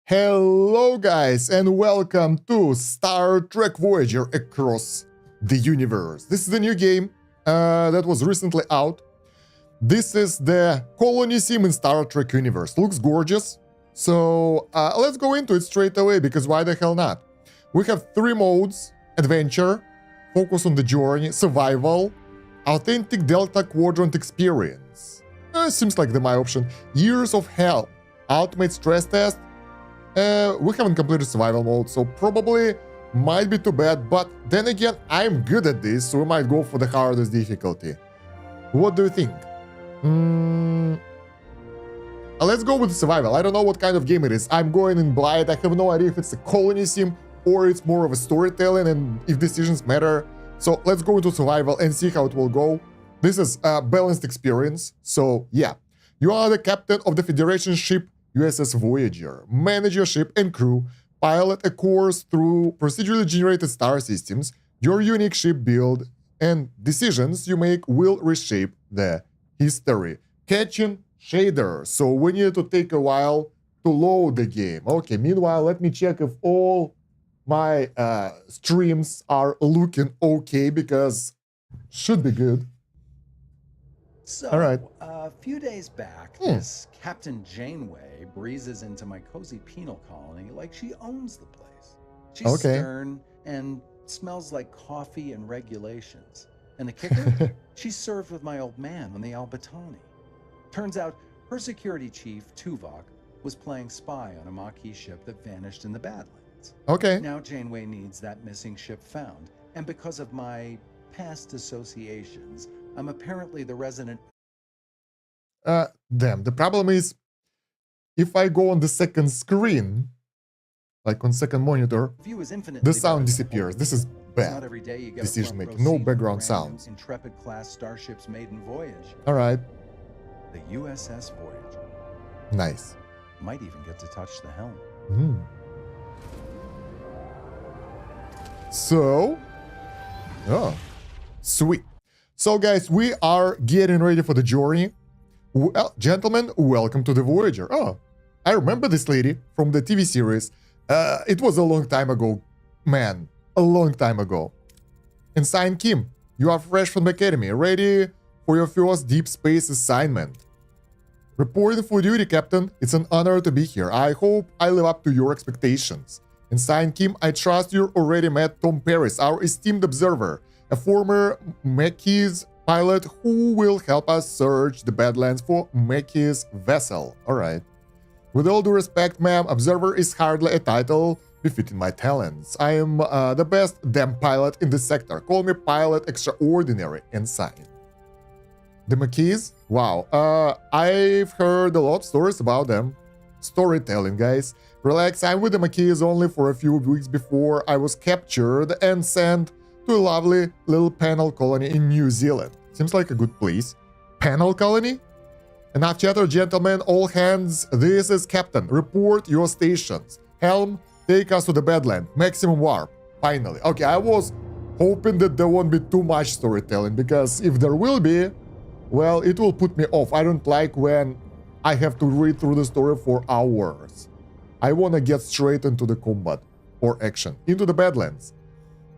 Hello guys and welcome to Star Trek Voyager Across the Universe. This is the new game that was recently out. This is the colony sim in Star Trek universe. Looks gorgeous. So let's go into it straight away, because why the hell not? We have three modes: adventure, focus on the journey, survival, authentic Delta Quadrant experience. Seems like my option. Years of Hell, ultimate stress test. We haven't completed survival mode, so probably might be too bad, but then again, I'm good at this, so we might go for the hardest difficulty. What do you think? Let's go with survival. I don't know what kind of game it is. I'm going in blind. I have no idea if it's a colony sim or it's more of a storytelling and if decisions matter. So let's go into survival and see how it will go. This is a balanced experience, so yeah. You are the captain of the Federation ship USS Voyager. Manage your ship and crew, pilot a course through procedurally generated star systems. Your unique ship build and decisions you make will reshape the history. Catching shaders, so we need to take a while to load the game. Okay, meanwhile, let me check if all my streams are looking okay, because should be good. So, all right. A few days back, this Captain Janeway breezes into my cozy penal colony like she owns the place. She's stern and smells like coffee and regulations. And the kicker? She's served with my old man on the Albatani. Turns out her security chief, Tuvok, was playing spy on a Maquis ship that vanished in the Badlands. Okay. Now Janeway needs that missing ship found. And because of my past associations, I'm apparently the resident. Damn, the problem is, if I go on the second screen, like on second monitor, the sound disappears. This is bad decision making. No background sounds. Intrepid class starships made in Voyager. All right. The USS Voyager. Nice. Might even get to touch the helm. So, sweet. So guys, we are getting ready for the journey. Well, gentlemen, welcome to the Voyager. Oh, I remember this lady from the TV series. It was a long time ago. Man, a long time ago. Ensign Kim, you are fresh from the academy, ready for your first deep space assignment. Reporting for duty, Captain. It's an honor to be here. I hope I live up to your expectations. Ensign Kim, I trust you already met Tom Paris, our esteemed observer, a former Maquis pilot who will help us search the Badlands for Maquis vessel. Alright. With all due respect, ma'am, observer is hardly a title befitting my talents. I am the best damn pilot in this sector. Call me Pilot Extraordinary, Ensign. The Maquis? Wow. I've heard a lot of stories about them. Storytelling, guys. Relax, I'm with the Maquis only for a few weeks before I was captured and sent to a lovely little panel colony in New Zealand. Seems like a good place. Panel colony? Enough chatter, gentlemen. All hands. This is Captain. Report your stations. Helm, take us to the Badland. Maximum warp. Finally. Okay, I was hoping that there won't be too much storytelling, because if there will be, well, it will put me off. I don't like when I have to read through the story for hours. I want to get straight into the combat or action. Into the Badlands.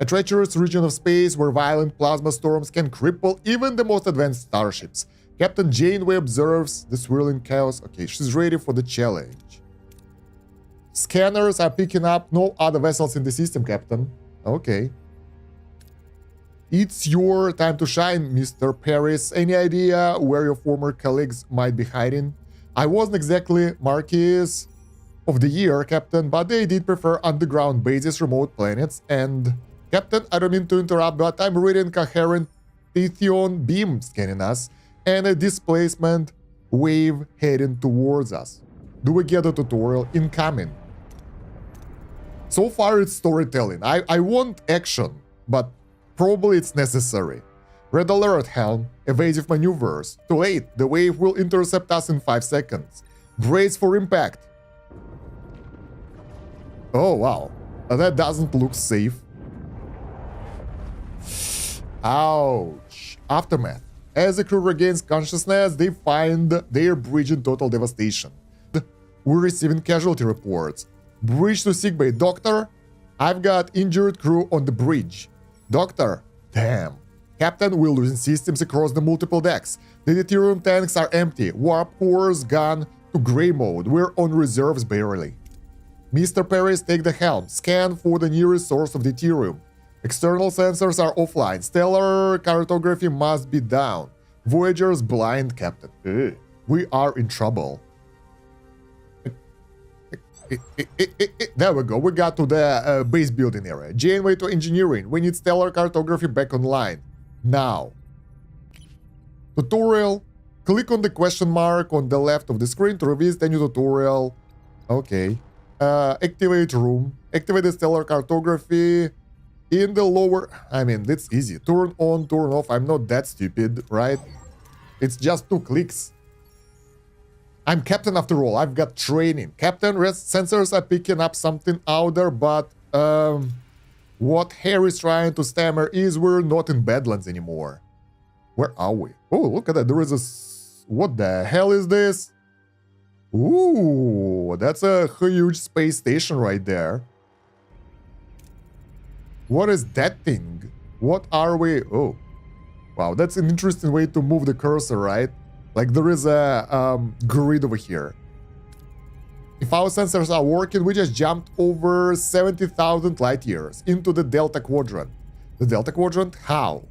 A treacherous region of space where violent plasma storms can cripple even the most advanced starships. Captain Janeway observes the swirling chaos. Okay, she's ready for the challenge. Scanners are picking up no other vessels in the system, Captain. Okay. It's your time to shine, Mr. Paris. Any idea where your former colleagues might be hiding? I wasn't exactly Marquis of the Year, Captain, but they did prefer underground bases, remote planets, and... Captain, I don't mean to interrupt, but I'm reading coherent Pythion beam scanning us and a displacement wave heading towards us. Do we get a tutorial incoming? So far it's storytelling. I want action, but probably it's necessary. Red alert, Helm. Evasive maneuvers. Too late. The wave will intercept us in 5 seconds. Brace for impact. Oh, wow. That doesn't look safe. Ouch. Aftermath. As the crew regains consciousness, they find their bridge in total devastation. We're receiving casualty reports. Bridge to sickbay. Doctor, I've got injured crew on the bridge. Doctor, damn. Captain, we're losing systems across the multiple decks. The deuterium tanks are empty. Warp cores gone to gray mode. We're on reserves barely. Mr. Paris, take the helm. Scan for the nearest source of deuterium. External sensors are offline. Stellar cartography must be down. Voyager's blind, Captain. Ugh. We are in trouble. There we go. We got to the base building area. Janeway to engineering. We need stellar cartography back online. Now. Tutorial. Click on the question mark on the left of the screen to revisit any tutorial. Okay. Activate room. Activate the stellar cartography. In the lower... I mean, that's easy. Turn on, turn off. I'm not that stupid, right? It's just 2 clicks. I'm captain after all. I've got training. Captain, rest sensors are picking up something out there, but what Harry's trying to stammer is we're not in Badlands anymore. Where are we? Oh, look at that. There is a... What the hell is this? Ooh, that's a huge space station right there. What is that thing? What are we... Oh, wow, that's an interesting way to move the cursor, right? Like there is a grid over here. If our sensors are working, we just jumped over 70,000 light years into the Delta Quadrant. The Delta Quadrant? How?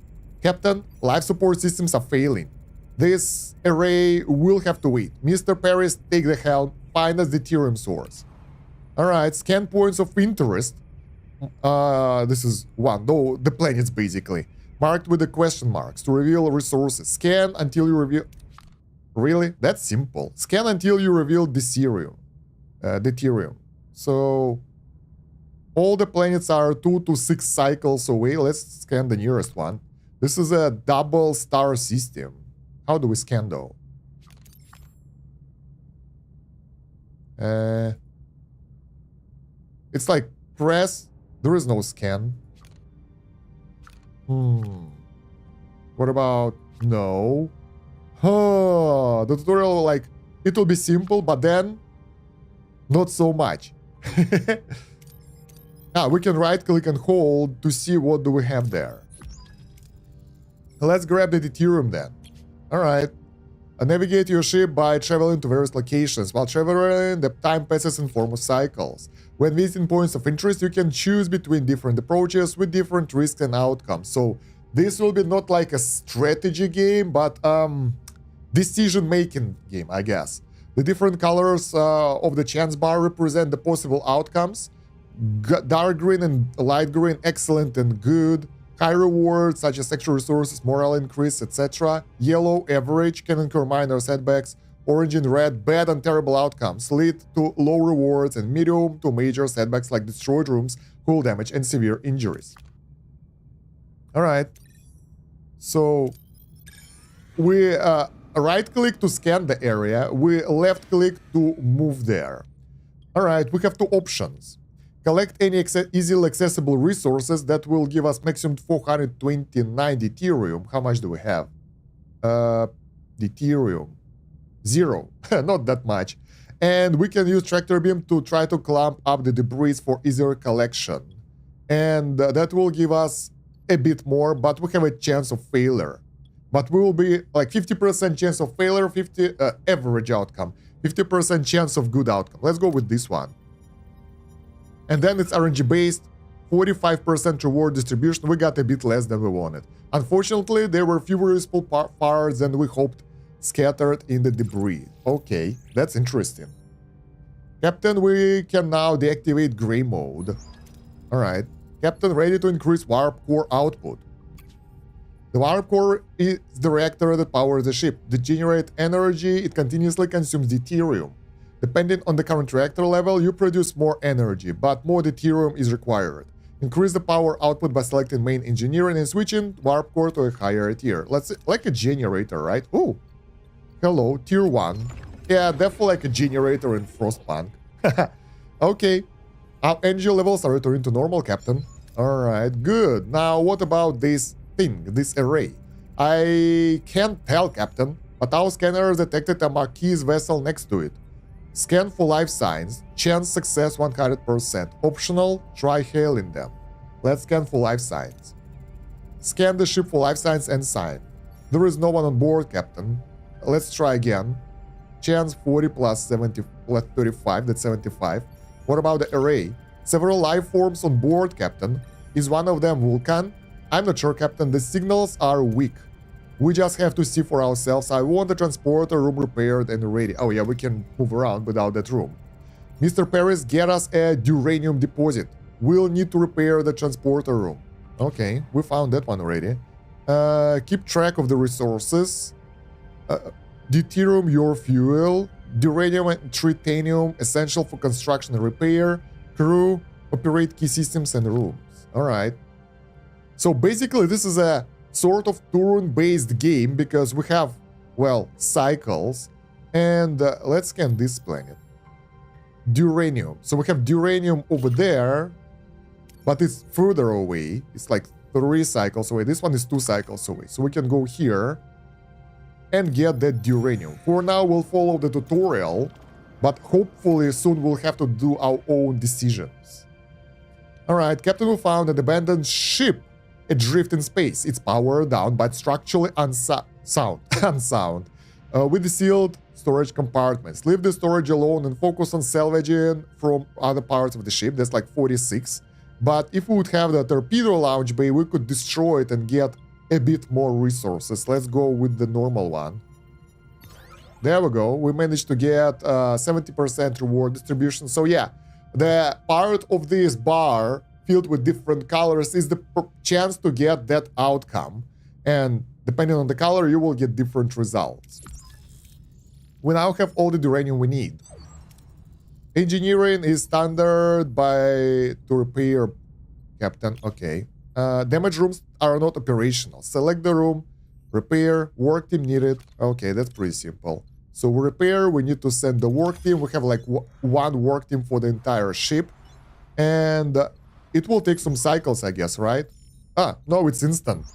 Captain, life support systems are failing. This array will have to wait. Mr. Paris, take the helm. Find us the deuterium source. Alright, scan points of interest. This is one, though the planets basically. Marked with the question marks to reveal resources. Scan until you reveal... Really? That's simple. Scan until you reveal deuterium. So... all the planets are 2 to 6 cycles away. Let's scan the nearest one. This is a double star system. How do we scan though? It's like press. There is no scan. What about no? Huh, the tutorial, like, it will be simple, but then not so much. We can right click and hold to see what do we have there. Let's grab the deuterium then. All right. Navigate your ship by traveling to various locations. While traveling, the time passes in form of cycles. When visiting points of interest, you can choose between different approaches with different risks and outcomes. So this will be not like a strategy game, but decision-making game, I guess. The different colors of the chance bar represent the possible outcomes. Dark green and light green, excellent and good. High rewards such as extra resources, morale increase, etc. Yellow, average, can incur minor setbacks. Orange and red, bad and terrible outcomes lead to low rewards, and medium to major setbacks like destroyed rooms, cool damage, and severe injuries. Alright. So, we right-click to scan the area, we left-click to move there. Alright, we have 2 options. Collect any easily accessible resources that will give us maximum 429 deuterium. How much do we have? Deuterium. 0. Not that much. And we can use tractor beam to try to clump up the debris for easier collection. And that will give us a bit more, but we have a chance of failure. But we will be like 50% chance of failure, 50 average outcome, 50% chance of good outcome. Let's go with this one. And then it's RNG based, 45% reward distribution. We got a bit less than we wanted. Unfortunately, there were fewer useful parts than we hoped scattered in the debris. Okay, that's interesting. Captain, we can now deactivate gray mode. Alright. Captain, ready to increase warp core output. The warp core is the reactor that powers the ship. To generate energy, it continuously consumes deuterium. Depending on the current reactor level, you produce more energy, but more deuterium is required. Increase the power output by selecting main engineering and switching warp core to a higher tier. Let's say, like a generator, right? Oh, hello, tier 1. Yeah, definitely like a generator in Frostpunk. Okay, our energy levels are returning to normal, Captain. Alright, good. Now, what about this thing, this array? I can't tell, Captain, but our scanner detected a Marquis vessel next to it. Scan for life signs. Chance success 100%. Optional, try hailing them. Let's scan for life signs. Scan the ship for life signs and sign. There is no one on board, Captain. Let's try again. Chance 40 plus 70 plus 35, that's 75. What about the array? Several life forms on board, Captain. Is one of them Vulcan? I'm not sure, Captain. The signals are weak. We just have to see for ourselves. I want the transporter room repaired and ready. Oh yeah, we can move around without that room. Mr. Paris, get us a uranium deposit. We'll need to repair the transporter room. Okay, we found that one already. Keep track of the resources. Deuterium, your fuel. Uranium and tritanium, essential for construction and repair. Crew, operate key systems and rooms. Alright. So basically this is a sort of turn-based game because we have, well, cycles. And let's scan this planet. Uranium. So we have uranium over there, but it's further away. It's like 3 cycles away. This one is 2 cycles away. So we can go here and get that uranium. For now, we'll follow the tutorial, but hopefully soon we'll have to do our own decisions. Alright, Captain, we found an abandoned ship adrift in space. It's powered down, but structurally unsound. With the sealed storage compartments. Leave the storage alone and focus on salvaging from other parts of the ship. That's like 46. But if we would have the torpedo launch bay, we could destroy it and get a bit more resources. Let's go with the normal one. There we go. We managed to get 70% reward distribution. So yeah, the part of this bar filled with different colors is the chance to get that outcome. And depending on the color, you will get different results. We now have all the uranium we need. Engineering is standard to repair, Captain. Okay. Damage rooms are not operational. Select the room, repair, work team needed. Okay, that's pretty simple. So we repair, we need to send the work team. We have like one work team for the entire ship. And it will take some cycles, I guess, right? No, it's instant.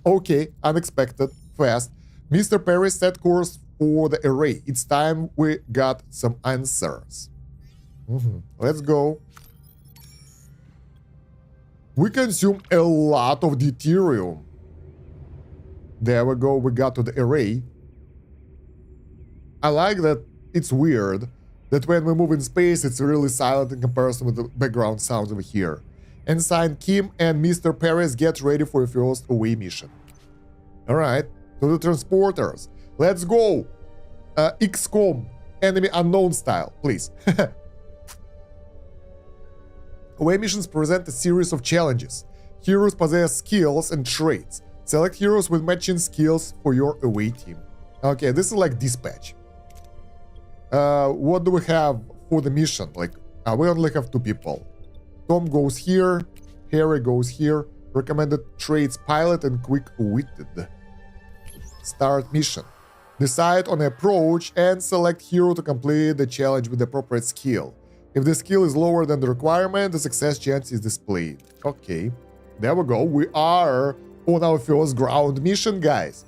Okay, unexpected, fast. Mr. Perry set course for the array. It's time we got some answers. Let's go. We consume a lot of deuterium. There we go, we got to the array. I like that it's weird that when we move in space, it's really silent in comparison with the background sounds over here. Ensign Kim and Mr. Perez get ready for a first away mission. Alright, to the transporters. Let's go! XCOM, enemy unknown style, please. Away missions present a series of challenges. Heroes possess skills and traits. Select heroes with matching skills for your away team. Okay, this is like dispatch. What do we have for the mission? Like, we only have 2 people. Tom goes here, Harry goes here. Recommended traits pilot and quick-witted. Start mission. Decide on approach and select hero to complete the challenge with the appropriate skill. If the skill is lower than the requirement, the success chance is displayed. Okay, there we go. We are on our first ground mission, guys.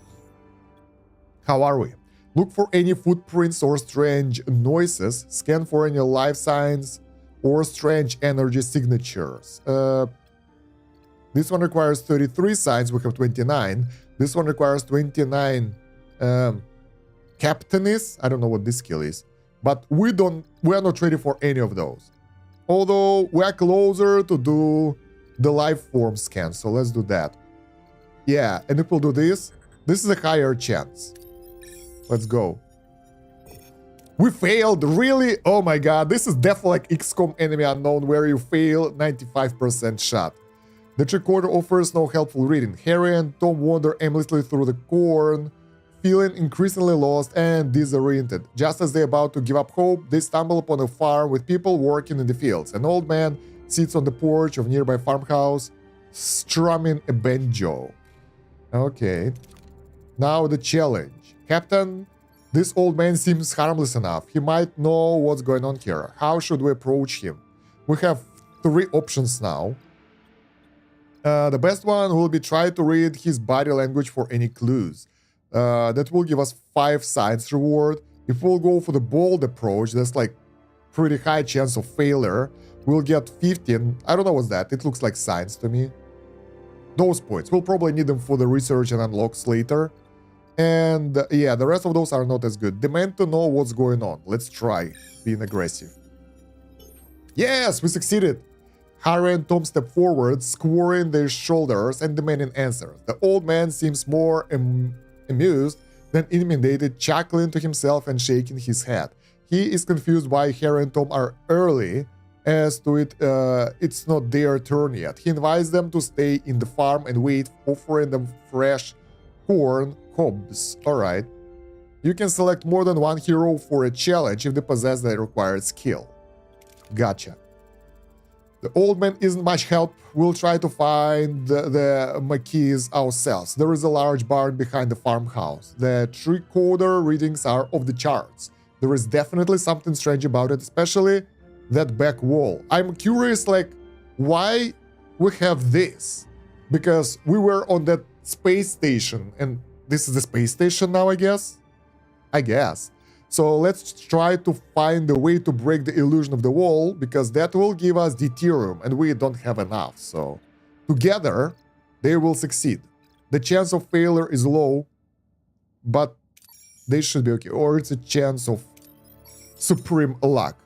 How are we? Look for any footprints or strange noises. Scan for any life signs or strange energy signatures. This one requires 33 signs. We have 29. This one requires 29 captainess. I don't know what this skill is. But we are not ready for any of those. Although we are closer to do the life form scan, so let's do that. Yeah, and if we'll do this, this is a higher chance. Let's go. We failed, really? Oh my god, this is definitely like XCOM Enemy Unknown where you fail 95% shot. The tricorder offers no helpful reading. Harry and Tom wander aimlessly through the corn, feeling increasingly lost and disoriented. Just as they're about to give up hope, they stumble upon a farm with people working in the fields. An old man sits on the porch of a nearby farmhouse, strumming a banjo. Okay. Now the challenge. Captain, this old man seems harmless enough. He might know what's going on here. How should we approach him? We have 3 options now. The best one will be try to read his body language for any clues. That will give us 5 science reward. If we'll go for the bold approach, that's like pretty high chance of failure. We'll get 15. I don't know what's that. It looks like science to me. Those points. We'll probably need them for the research and unlocks later. And yeah, the rest of those are not as good. Demand to know what's going on. Let's try being aggressive. Yes, we succeeded. Harry and Tom step forward, squaring their shoulders and demanding answers. The old man seems more amused than intimidated, chuckling to himself and shaking his head. He is confused why Harry and Tom are early, as to it's not their turn yet. He invites them to stay in the farm and wait, offering them fresh corn cobs. Alright. You can select more than one hero for a challenge if they possess the required skill. Gotcha. The old man isn't much help. We'll try to find the Maquis ourselves. There is a large barn behind the farmhouse. The tricorder readings are off the charts. There is definitely something strange about it, especially that back wall. I'm curious, like, why we have this? Because we were on that space station, and this is the space station now, I guess? So let's try to find a way to break the illusion of the wall, because that will give us deuterium, and we don't have enough. So together, they will succeed. The chance of failure is low, but they should be okay. Or it's a chance of supreme luck.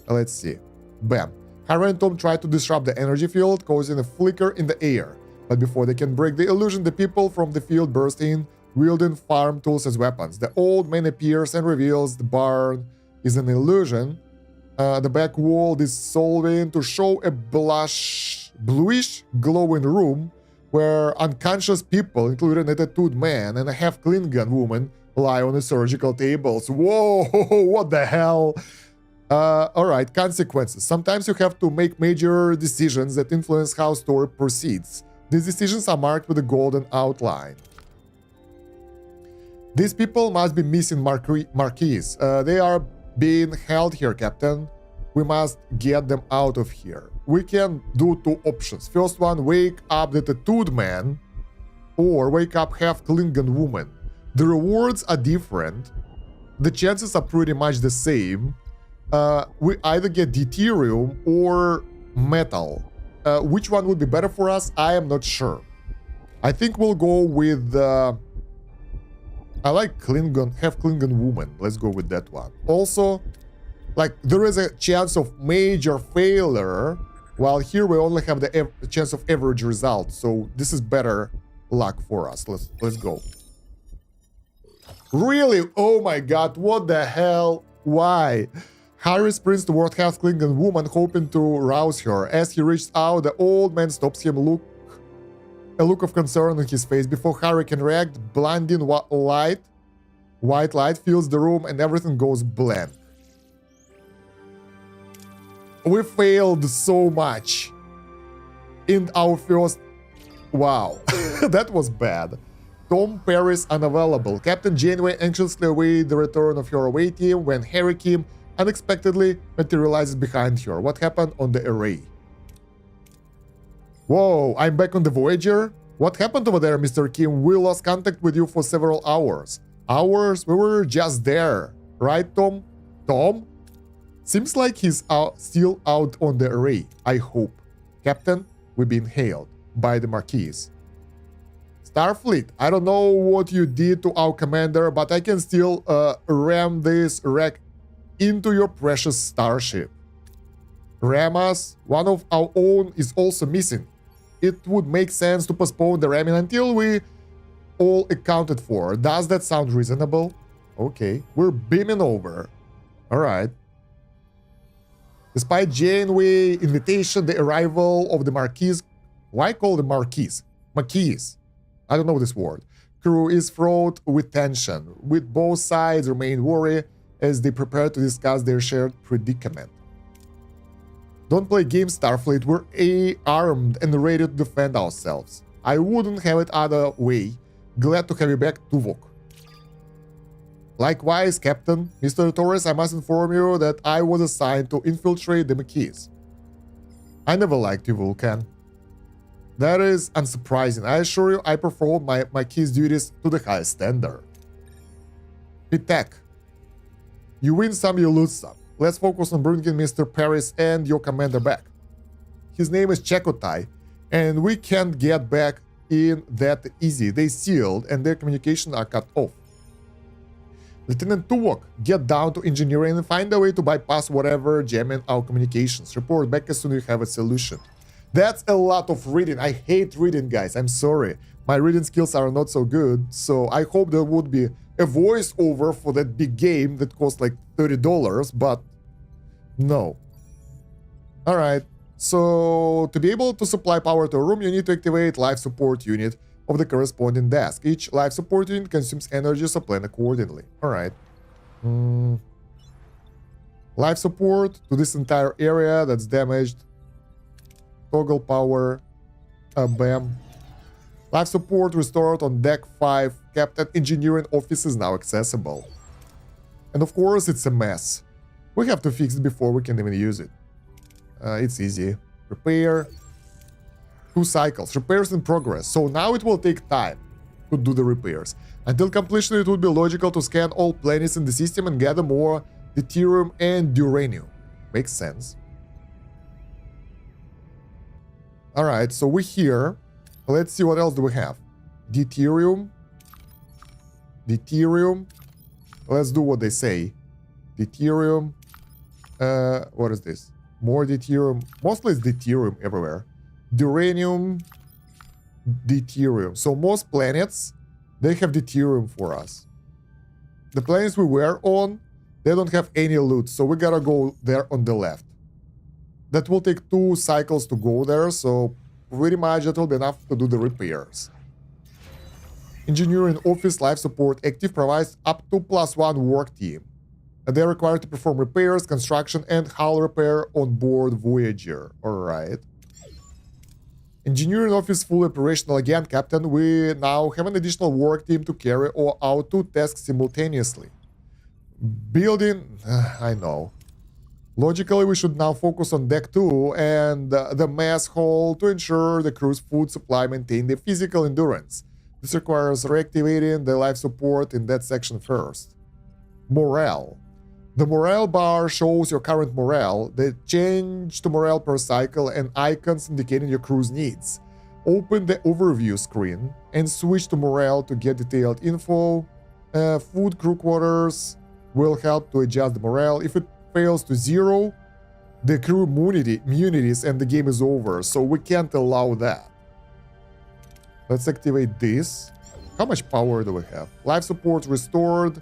Let's see. Bam. Harry and Tom try to disrupt the energy field, causing a flicker in the air. But before they can break the illusion, the people from the field burst in, wielding farm tools as weapons. The old man appears and reveals the barn is an illusion. The back wall is dissolving to show a bluish glowing room where unconscious people, including a tattooed man and a half-Klingon woman, lie on the surgical tables. Whoa, what the hell? Alright, consequences. Sometimes you have to make major decisions that influence how story proceeds. These decisions are marked with a golden outline. These people must be missing Marquis. They are being held here, Captain. We must get them out of here. We can do two options. First one, wake up the tattooed man, or wake up half-Klingon woman. The rewards are different. The chances are pretty much the same. We either get deuterium or metal. Which one would be better for us? I am not sure. I think we'll go with... I like Klingon, half-Klingon woman. Let's go with that one. Also, like, there is a chance of major failure, while here we only have the chance of average result. So this is better luck for us. Let's go. Really? Oh my god, what the hell? Why? Harry sprints toward half-Klingon woman, hoping to rouse her. As he reaches out, the old man stops him, a look of concern on his face. Before Harry can react, blinding white light fills the room and everything goes blank. We failed so much in our first... Wow, that was bad. Tom Paris unavailable. Captain Janeway anxiously await the return of her away team when Harry Kim unexpectedly materializes behind her. What happened on the array? Whoa, I'm back on the Voyager? What happened over there, Mr. Kim? We lost contact with you for several hours. Hours? We were just there. Right, Tom? Tom? Seems like he's still out on the array. I hope. Captain, we've been hailed by the Marquis. Starfleet, I don't know what you did to our commander, but I can still ram this wreck into your precious starship. Ram us? One of our own is also missing. It would make sense to postpone the ramming until we all accounted for. Does that sound reasonable? Okay, we're beaming over. Alright. Despite Janeway invitation, the arrival of the Marquis... Why call the Marquis? Marquis. I don't know this word. Crew is fraught with tension, with both sides remain worried as they prepare to discuss their shared predicament. Don't play games, Starfleet. We're armed and ready to defend ourselves. I wouldn't have it other way. Glad to have you back, Tuvok. Likewise, Captain. Mr. Torres, I must inform you that I was assigned to infiltrate the Maquis. I never liked you, Vulcan. That is unsurprising. I assure you I performed my Maquis duties to the highest standard. Pitek. You win some, you lose some. Let's focus on bringing Mr. Paris and your commander back. His name is Chakotay, and we can't get back in that easy. They sealed and their communications are cut off. Lieutenant Tuvok, get down to engineering and find a way to bypass whatever jamming our communications. Report back as soon as you have a solution. That's a lot of reading. I hate reading, guys. I'm sorry. My reading skills are not so good, so I hope there would be a voiceover for that big game that cost like $30, but no. Alright, so to be able to supply power to a room, you need to activate life support unit of the corresponding desk. Each life support unit consumes energy, so plan accordingly. Alright. Life support to this entire area that's damaged. Toggle power. Bam. Life support restored on deck 5. Captain Engineering office is now accessible. And of course, it's a mess. We have to fix it before we can even use it. It's easy. Repair. 2 cycles. Repairs in progress. So now it will take time to do the repairs. Until completion, it would be logical to scan all planets in the system and gather more deuterium and uranium. Makes sense. Alright, so we're here. Let's see what else do we have. Deuterium. Deuterium. Let's do what they say. Deuterium. What is this? More deuterium. Mostly it's deuterium everywhere. Uranium. Deuterium. So most planets, they have deuterium for us. The planets we were on, they don't have any loot, so we gotta go there on the left. That will take 2 cycles to go there, so pretty much that will be enough to do the repairs. Engineering office life support active provides up to +1 work team. And they're required to perform repairs, construction, and hull repair on board Voyager. Alright. Engineering office fully operational again, Captain. We now have an additional work team to carry out 2 tasks simultaneously. Building... I know. Logically, we should now focus on Deck 2 and the mess hall to ensure the crew's food supply maintain their physical endurance. This requires reactivating the life support in that section first. Morale. The morale bar shows your current morale. They change to morale per cycle and icons indicating your crew's needs. Open the overview screen and switch to morale to get detailed info. Food crew quarters will help to adjust the morale. If it fails to 0, the crew immunities and the game is over, so we can't allow that. Let's activate this. How much power do we have? Life support restored.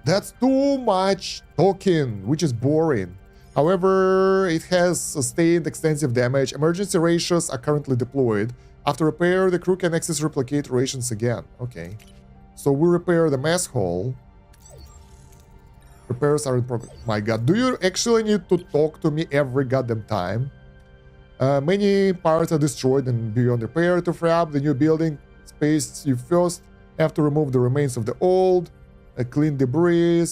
That's too much talking, which is boring. However, it has sustained extensive damage. Emergency ratios are currently deployed. After repair, the crew can access replicate rations again. Okay. So we repair the mess hall. Repairs are in progress. My god, do you actually need to talk to me every goddamn time? Many parts are destroyed and beyond repair. To free up the new building space, you first have to remove the remains of the old. Clean debris,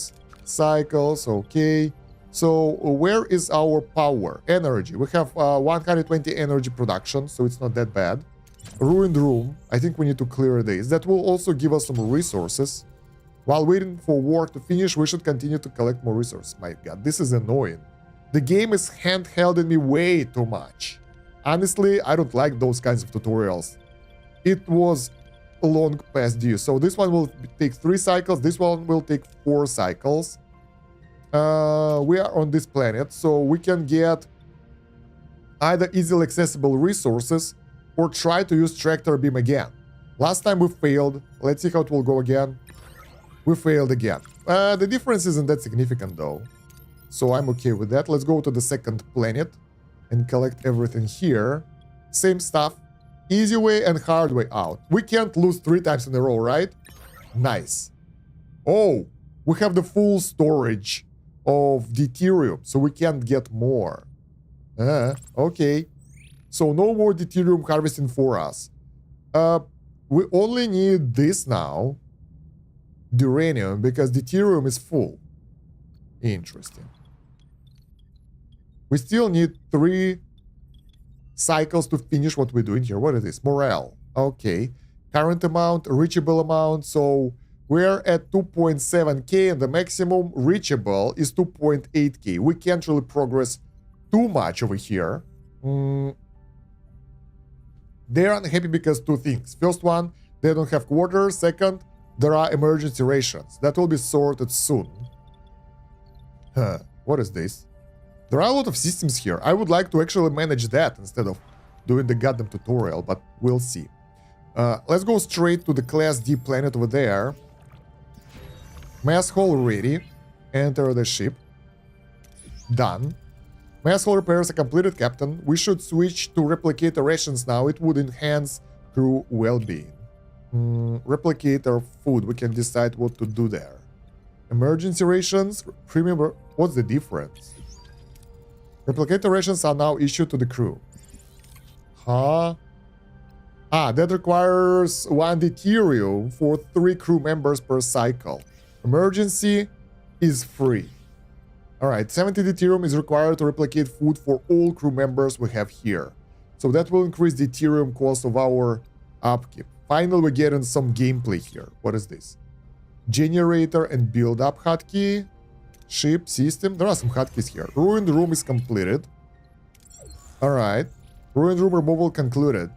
cycles, okay. So where is our power? Energy. We have 120 energy production, so it's not that bad. Ruined room. I think we need to clear this. That will also give us some resources. While waiting for work to finish, we should continue to collect more resources. My god, this is annoying. The game is handhelding me way too much. Honestly, I don't like those kinds of tutorials. It was long past due. So this one will take 3 cycles. This one will take 4 cycles. We are on this planet, so we can get either easily accessible resources or try to use tractor beam again. Last time we failed. Let's see how it will go again. We failed again. The difference isn't that significant though, so I'm okay with that. Let's go to the second planet and collect everything here. Same stuff. Easy way and hard way out. We can't lose 3 times in a row, right? Nice. Oh, we have the full storage of deuterium, so we can't get more. Okay. So no more deuterium harvesting for us. We only need this now. Uranium, because deuterium is full. Interesting. We still need 3 cycles to finish what we're doing here. What is this? Morale. Okay. Current amount, reachable amount. So We're at 2.7k and the maximum reachable is 2.8k. We can't really progress too much over here. They're unhappy because two things. First one, they don't have quarters. Second, there are emergency rations. That will be sorted soon. What is this? There are a lot of systems here. I would like to actually manage that instead of doing the goddamn tutorial, but we'll see. Let's go straight to the Class D planet over there. Mass hall ready. Enter the ship. Done. Mass hall repairs are completed, Captain. We should switch to replicator rations now. It would enhance crew well-being. Replicator food. We can decide what to do there. Emergency rations. Premium. What's the difference? Replicator rations are now issued to the crew. Huh? That requires 1 deuterium for 3 crew members per cycle. Emergency is free. Alright, 70 deuterium is required to replicate food for all crew members we have here. So that will increase the deuterium cost of our upkeep. Finally, we're getting some gameplay here. What is this? Generator and build-up hotkey. Ship, system. There are some hotkeys here. Ruined room is completed. Alright. Ruined room removal concluded.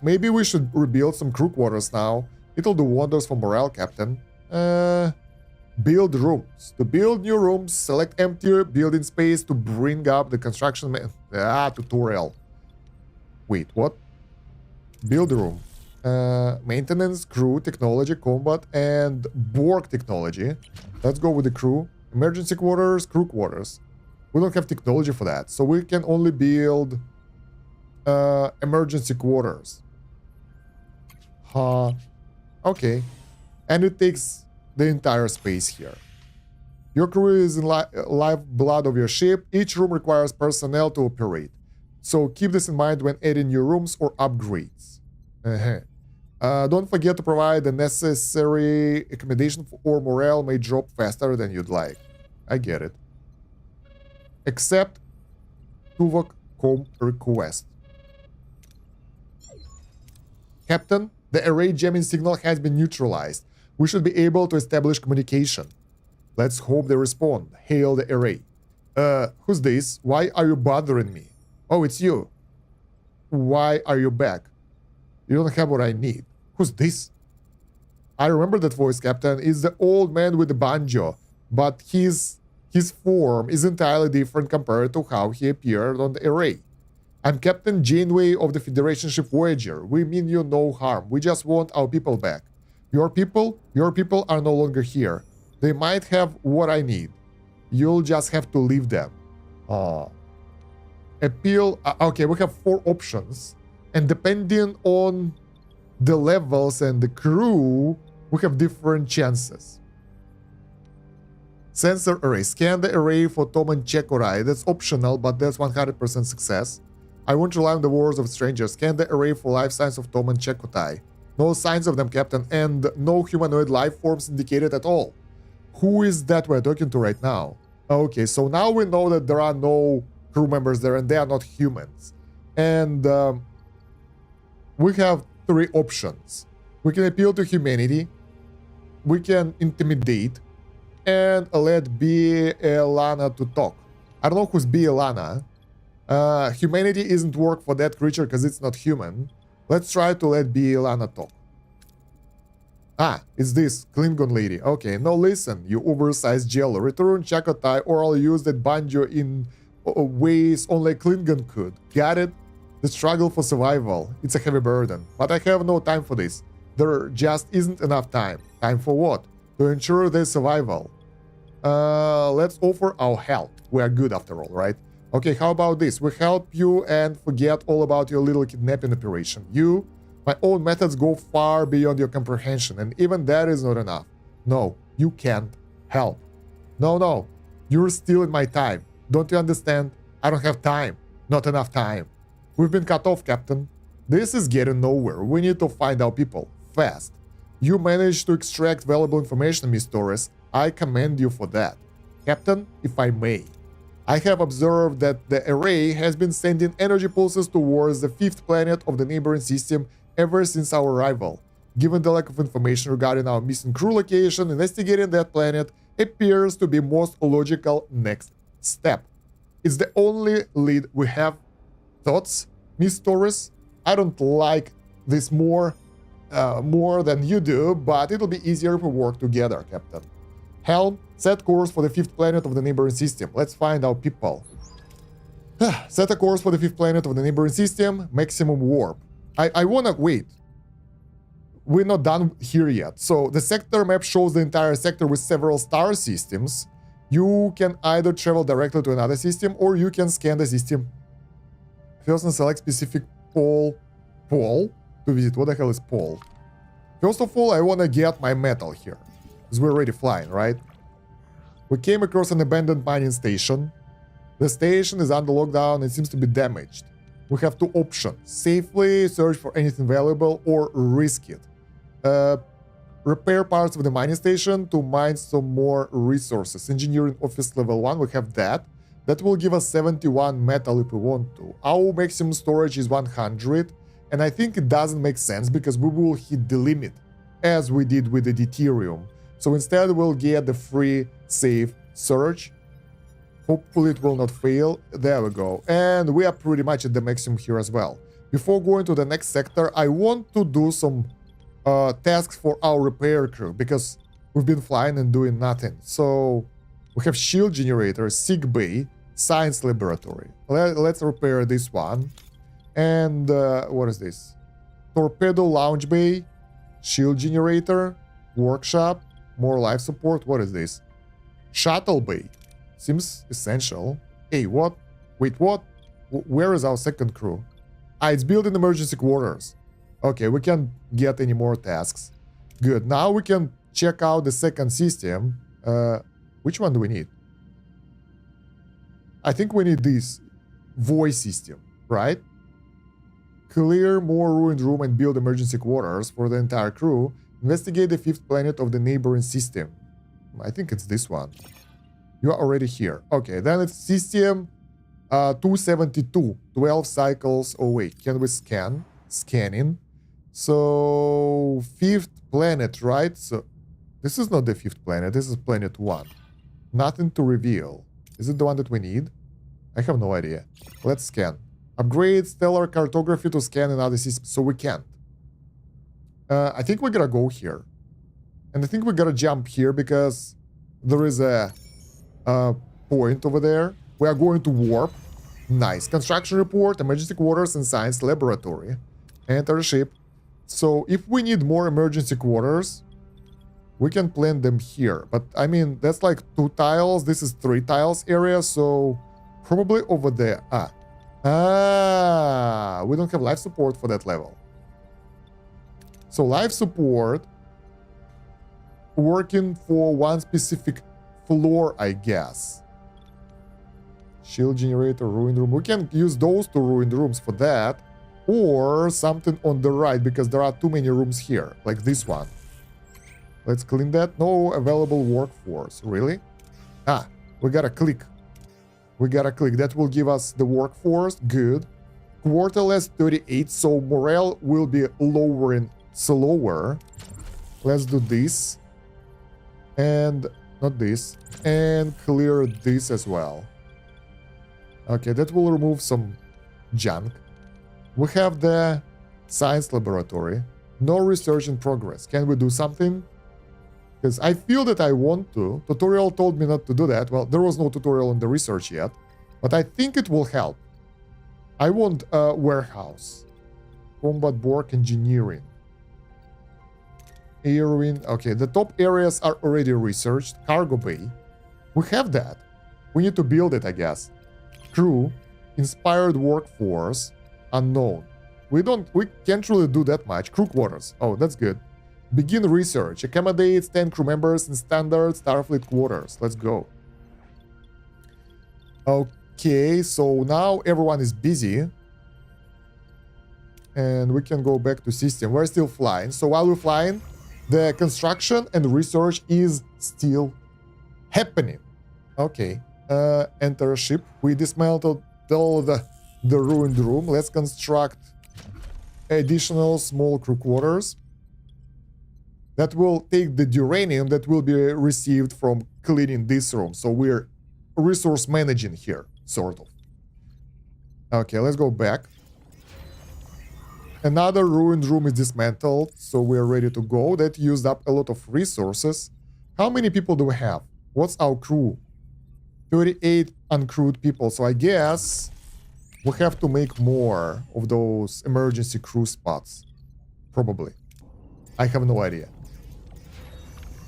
Maybe we should rebuild some crew quarters now. It'll do wonders for morale, Captain. Build rooms. To build new rooms, select empty building space to bring up the construction tutorial. Wait, what? Build room. Maintenance, crew, technology, combat, and Borg technology. Let's go with the crew. Emergency quarters, crew quarters. We don't have technology for that, so we can only build emergency quarters. Okay. And it takes the entire space here. Your crew is in lifeblood of your ship. Each room requires personnel to operate. So keep this in mind when adding new rooms or upgrades. Don't forget to provide the necessary accommodation or morale may drop faster than you'd like. I get it. Accept Tuvok comp request. Captain, the array jamming signal has been neutralized. We should be able to establish communication. Let's hope they respond. Hail the array. Who's this? Why are you bothering me? Oh, it's you. Why are you back? You don't have what I need. Who's this? I remember that voice, Captain. It's the old man with the banjo, but his form is entirely different compared to how he appeared on the array. I'm Captain Janeway of the Federation ship Voyager. We mean you no harm. We just want our people back. Your people are no longer here. They might have what I need. You'll just have to leave them. Appeal. Okay, we have 4 options. And depending on the levels and the crew, we have different chances. Sensor array. Scan the array for Tom and Chekorai. That's optional, but that's 100% success. I won't rely on the words of strangers. Scan the array for life signs of Tom and Chekotai. No signs of them, Captain, and no humanoid life forms indicated at all. Who is that we're talking to right now? Okay, so now we know that there are no crew members there and they are not humans. And we have 3 options. We can appeal to humanity, we can intimidate, and let Bielana to talk. I don't know who's Bielana. Humanity isn't work for that creature because it's not human. Let's try to let Bielana talk. It's this Klingon lady. Okay, now listen, you oversized jello. Return Chakotay or I'll use that banjo in ways only a Klingon could. Got it? The struggle for survival. It's a heavy burden. But I have no time for this. There just isn't enough time. Time for what? To ensure their survival. Let's offer our help. We are good after all, right? Okay, how about this? We help you and forget all about your little kidnapping operation. My own methods go far beyond your comprehension, and even that is not enough. No, you can't help. No, you're stealing my time. Don't you understand? I don't have time. Not enough time. We've been cut off, Captain. This is getting nowhere. We need to find our people. Fast. You managed to extract valuable information, Miss Torres. I commend you for that. Captain, if I may. I have observed that the array has been sending energy pulses towards the 5th planet of the neighboring system ever since our arrival. Given the lack of information regarding our missing crew location, investigating that planet appears to be most logical next step. It's the only lead we have. Thoughts, Miss Torres? I don't like this more than you do, but it'll be easier if we work together, Captain. Helm, set course for the 5th planet of the neighboring system. Let's find our people. Set a course for the 5th planet of the neighboring system. Maximum warp. I wanna wait. We're not done here yet. So the sector map shows the entire sector with several star systems. You can either travel directly to another system or you can scan the system first and select specific pole to visit. What the hell is pole? First of all, I want to get my metal here, because we're already flying, right? We came across an abandoned mining station. The station is under lockdown and seems to be damaged. We have two options: safely search for anything valuable or risk it. Repair parts of the mining station to mine some more resources. Engineering office level 1, we have that. That will give us 71 metal if we want to. Our maximum storage is 100, and I think it doesn't make sense because we will hit the limit, as we did with the deuterium. So instead we'll get the free save search. Hopefully it will not fail. There we go. And we are pretty much at the maximum here as well. Before going to the next sector, I want to do some tasks for our repair crew, because we've been flying and doing nothing. So we have shield generator, sick bay, science laboratory. Let's repair this one. And what is this? Torpedo launch bay, shield generator, workshop, more life support. What is this? Shuttle bay. Seems essential. Hey, what? Wait, what? Where is our second crew? Ah, it's building emergency quarters. Okay, we can't get any more tasks. Good. Now we can check out the second system. Which one do we need? I think we need this voice system, right? Clear more ruined room and build emergency quarters for the entire crew. Investigate the 5th planet of the neighboring system. I think it's this one. You are already here. Okay, then it's system 272. 12 cycles away. Can we scan? Scanning. So 5th planet, right? So this is not the 5th planet. This is planet 1. Nothing to reveal. Is it the one that we need? I have no idea. Let's scan. Upgrade stellar cartography to scan another system. So we can't. I think we gotta go here. And I think we gotta jump here because there is a point over there. We are going to warp. Nice. Construction report, emergency quarters, and science laboratory. Enter ship. So if we need more emergency quarters, we can plant them here. But I mean, that's like 2 tiles. This is 3 tiles area. So probably over there. We don't have life support for that level. So life support working for one specific floor, I guess. Shield generator, ruined room. We can use those 2 ruined rooms for that. Or something on the right, because there are too many rooms here, like this one. Let's clean that. No available workforce. Really? We gotta click. We gotta click. That will give us the workforce. Good. Quarterless 38, so morale will be lowering slower. Let's do this. And not this. And clear this as well. Okay, that will remove some junk. We have the science laboratory. No research in progress. Can we do something? Because I feel that I want to. Tutorial told me not to do that. Well, there was no tutorial on the research yet. But I think it will help. I want a warehouse. Combat Borg engineering. Airwing. Okay, the top areas are already researched. Cargo bay. We have that. We need to build it, I guess. Crew. Inspired workforce. Unknown. We can't really do that much. Crew quarters. Oh, that's good. Begin research. Accommodates 10 crew members in standard Starfleet quarters. Let's go. Okay, so now everyone is busy. And we can go back to system. We're still flying. So while we're flying, the construction and research is still happening. Okay. Enter ship. We dismantled all the ruined room. Let's construct additional small crew quarters. that will take the uranium that will be received from cleaning this room. So we're resource managing here, sort of. Okay, let's go back. Another ruined room is dismantled, so we're ready to go. That used up a lot of resources. How many people do we have? What's our crew? 38 uncrewed people, so I guess we have to make more of those emergency crew spots. Probably. I have no idea.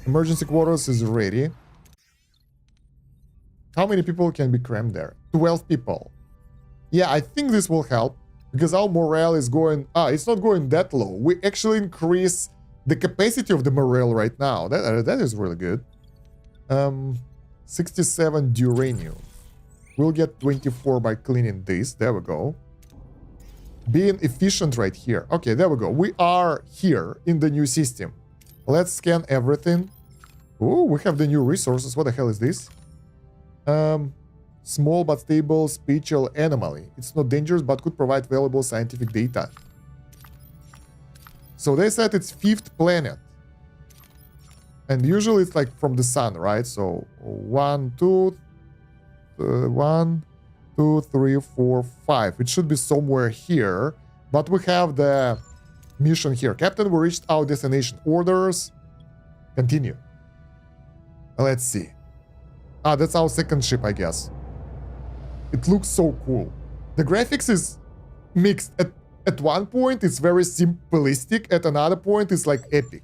Emergency quarters is ready. How many people can be crammed there? 12 people. Yeah, I think this will help because our morale is going... it's not going that low. We actually increase the capacity of the morale right now. That is really good. 67 uranium. We'll get 24 by cleaning this. There we go. Being efficient right here. Okay, there we go. We are here in the new system. Let's scan everything. Oh, we have the new resources. What the hell is this? Small but stable spatial anomaly. It's not dangerous but could provide valuable scientific data. So they said it's 5th planet. And usually it's like from the sun, right? So 1, 2, 3, 4, 5. It should be somewhere here. But we have the mission here. Captain, we reached our destination. Orders. Continue. Let's see. That's our second ship, I guess. It looks so cool. The graphics is mixed. At one point, it's very simplistic. At another point, it's like epic.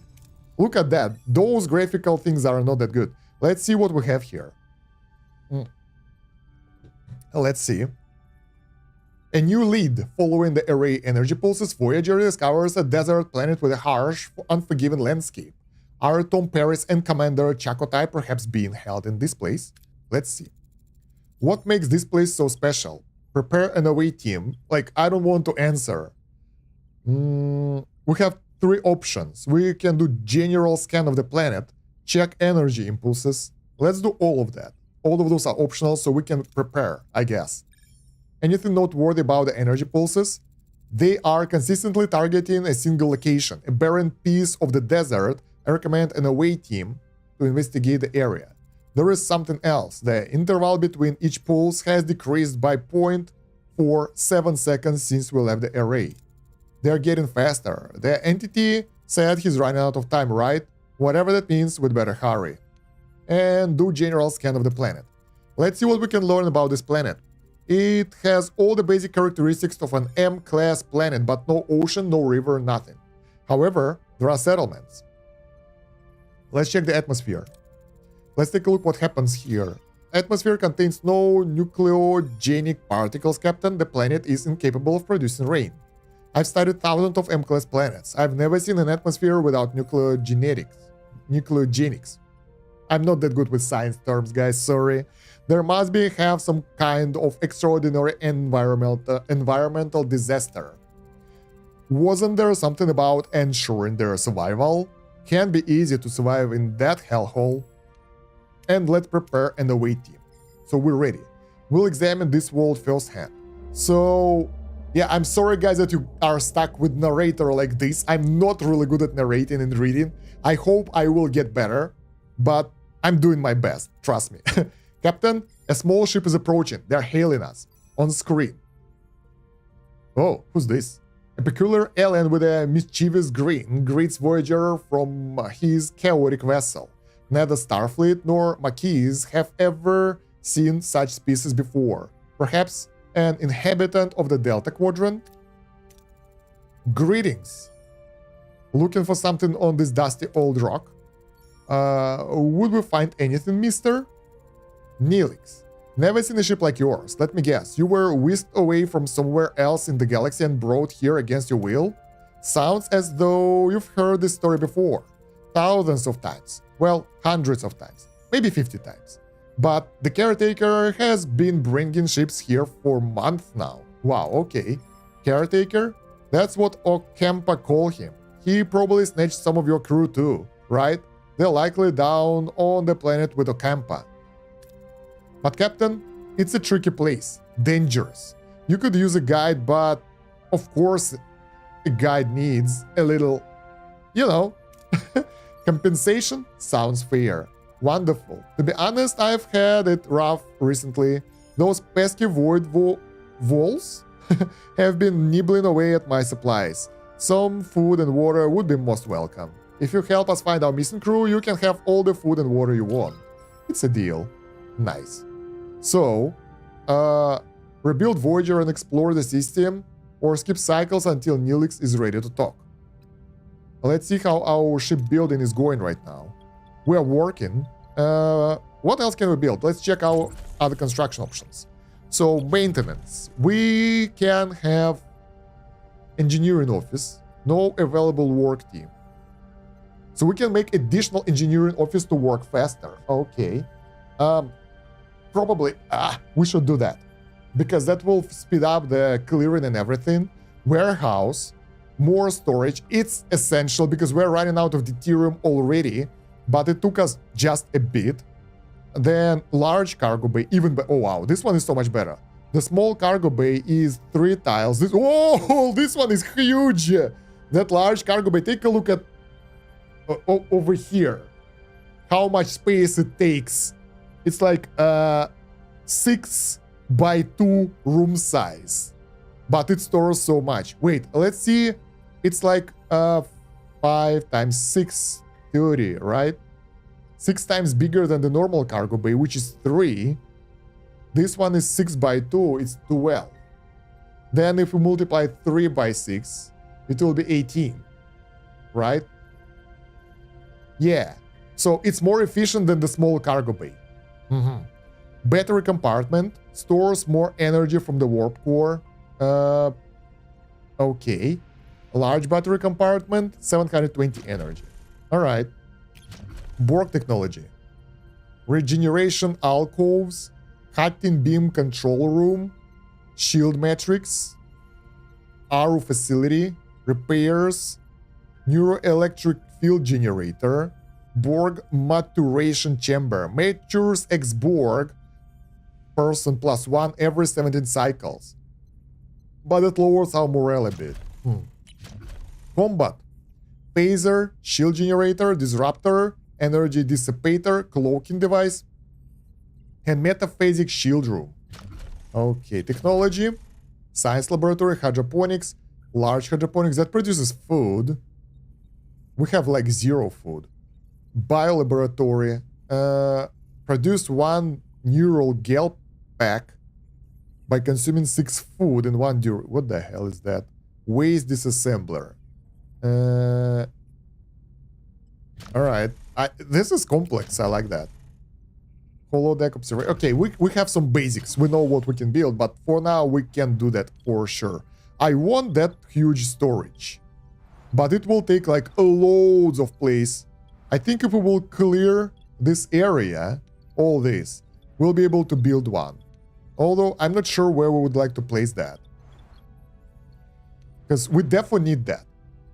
Look at that. Those graphical things are not that good. Let's see what we have here. Let's see. A new lead. Following the array energy pulses, Voyager discovers a desert planet with a harsh, unforgiving landscape. Are Tom Paris and Commander Chakotay perhaps being held in this place? Let's see. What makes this place so special? Prepare an away team. Like, I don't want to answer. We have 3 options. We can do general scan of the planet, check energy impulses. Let's do all of that. All of those are optional, so we can prepare, I guess. Anything noteworthy about the energy pulses? They are consistently targeting a single location, a barren piece of the desert. I recommend an away team to investigate the area. There is something else. The interval between each pulse has decreased by 0.47 seconds since we left the array. They are getting faster. The entity said he's running out of time, right? Whatever that means, we'd better hurry. And do general scan of the planet. Let's see what we can learn about this planet. It has all the basic characteristics of an M-class planet, but no ocean, no river, nothing. However, there are settlements. Let's check the atmosphere. Let's take a look what happens here. Atmosphere contains no nucleogenic particles, Captain. The planet is incapable of producing rain. I've studied thousands of M-class planets. I've never seen an atmosphere without nucleogenics. I'm not that good with science terms, guys, sorry. There must have some kind of extraordinary environmental disaster. Wasn't there something about ensuring their survival? Can't be easy to survive in that hellhole. And let's prepare an away team. So we're ready. We'll examine this world firsthand. So, yeah, I'm sorry guys that you are stuck with narrator like this. I'm not really good at narrating and reading. I hope I will get better, but I'm doing my best, trust me. Captain, a small ship is approaching. They're hailing us. On screen. Oh, who's this? A peculiar alien with a mischievous grin greets Voyager from his chaotic vessel. Neither Starfleet nor Maquis have ever seen such species before. Perhaps an inhabitant of the Delta Quadrant? Greetings. Looking for something on this dusty old rock? Would we find anything, mister? Neelix. Never seen a ship like yours. Let me guess, you were whisked away from somewhere else in the galaxy and brought here against your will? Sounds as though you've heard this story before. Thousands of times. Well, hundreds of times. Maybe 50 times. But the caretaker has been bringing ships here for months now. Wow, okay. Caretaker? That's what Ocampa call him. He probably snatched some of your crew too, right? They're likely down on the planet with Ocampa. But Captain, it's a tricky place. Dangerous. You could use a guide, but of course a guide needs a little, you know, Compensation sounds fair. Wonderful. To be honest, I've had it rough recently. Those pesky void walls have been nibbling away at my supplies. Some food and water would be most welcome. If you help us find our missing crew, you can have all the food and water you want. It's a deal. Nice. So, rebuild Voyager and explore the system, or skip cycles until Neelix is ready to talk. Let's see how our shipbuilding is going right now. We are working. What else can we build? Let's check our other construction options. So, maintenance. We can have engineering office, no available work team. So we can make additional engineering office to work faster. Okay. Probably, we should do that, because that will speed up the clearing and everything. Warehouse, more storage. It's essential because we're running out of deuterium already, but it took us just a bit. Then large cargo bay, oh wow, this one is so much better. The small cargo bay is 3 tiles. This one is huge. That large cargo bay, take a look at over here. How much space it takes. It's like 6 by 2 room size, but it stores so much. Wait, let's see. It's like 5 times 6, 30, right? 6 times bigger than the normal cargo bay, which is 3. This one is 6 by 2, it's 12. Then if we multiply 3 by 6, it will be 18, right? Yeah, so it's more efficient than the small cargo bay. Battery compartment stores more energy from the warp core. Okay. Large battery compartment, 720 energy. All right. Borg technology. Regeneration alcoves, cutting beam control room, shield matrix, RO facility, repairs, neuroelectric field generator, Borg maturation chamber, matures ex-Borg person +1 every 17 cycles. But it lowers our morale a bit. Combat. Phaser, shield generator, disruptor, energy dissipator, cloaking device, and metaphasic shield room. Okay, technology. Science laboratory, hydroponics, large hydroponics that produces food. We have like 0 food. Biolaboratory. Produce 1 neural gel pack by consuming 6 food in 1 dur. What the hell is that? Waste disassembler. Alright. This is complex. I like that. Holodeck observer. Okay, we have some basics. We know what we can build, but for now we can do that for sure. I want that huge storage, but it will take like loads of place. I think if we will clear this area, all this, we'll be able to build one. Although I'm not sure where we would like to place that, because we definitely need that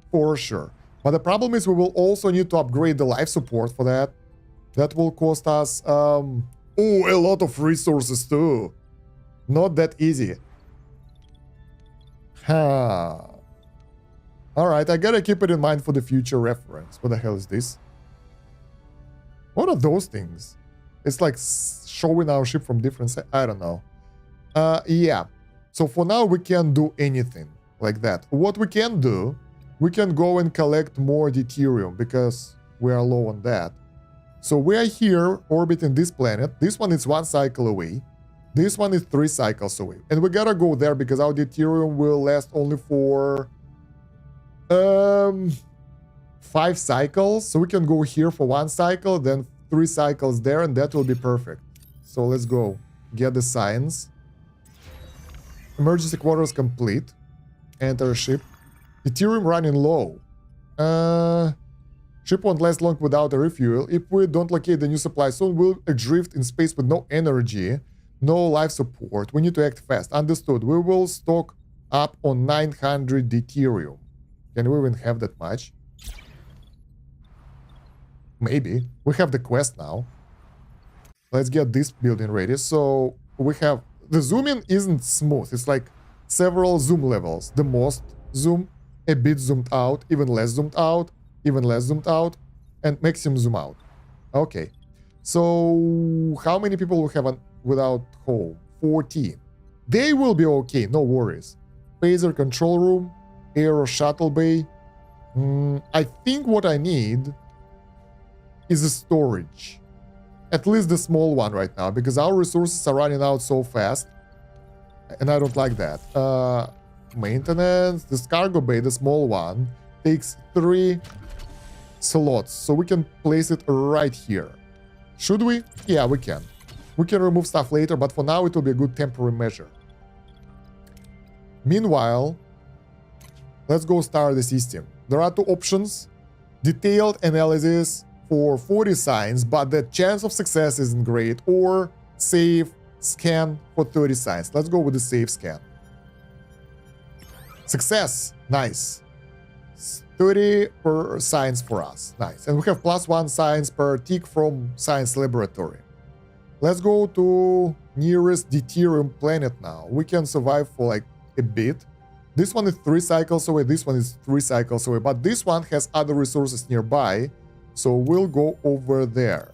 for sure. But the problem is we will also need to upgrade the life support for that. That will cost us a lot of resources too. Not that easy. Alright, I gotta keep it in mind for the future reference. What the hell is this? What are those things? It's like showing our ship from different sides. I don't know. Yeah. So for now we can't do anything like that. What we can do, we can go and collect more deuterium because we are low on that. So we are here orbiting this planet. This one is 1 cycle away. This one is 3 cycles away. And we gotta go there because our deuterium will last only for 5 cycles. So we can go here for 1 cycle, then 3 cycles there, and that will be perfect. So let's go. Get the science. Emergency quarters complete. Enter ship. Deuterium running low. Ship won't last long without a refuel. If we don't locate the new supply soon, we'll adrift in space with no energy, no life support. We need to act fast. Understood. We will stock up on 900 deuterium. Can we even have that much? Maybe. We have the quest now. Let's get this building ready. So we have... The zooming isn't smooth. It's like several zoom levels. The most zoom, a bit zoomed out, even less zoomed out, even less zoomed out, And maximum zoom out. Okay. So how many people will have without home? 14. They will be okay, no worries. Phaser control room, aero shuttle bay. I think what I need is a storage. At least the small one right now, because our resources are running out so fast. And I don't like that. Maintenance, this cargo bay, the small one, takes 3 slots. So we can place it right here. Should we? Yeah, we can. We can remove stuff later, but for now it will be a good temporary measure. Meanwhile, let's go start the system. There are 2 options. Detailed analysis for 40 signs, but the chance of success isn't great. Or safe scan for 30 signs. Let's go with the safe scan. Success. Nice. 30 per science for us. Nice. And we have +1 science per tick from science laboratory. Let's go to nearest deuterium planet now. We can survive for like a bit. This one is 3 cycles away. This one is 3 cycles away. But this one has other resources nearby. So we'll go over there.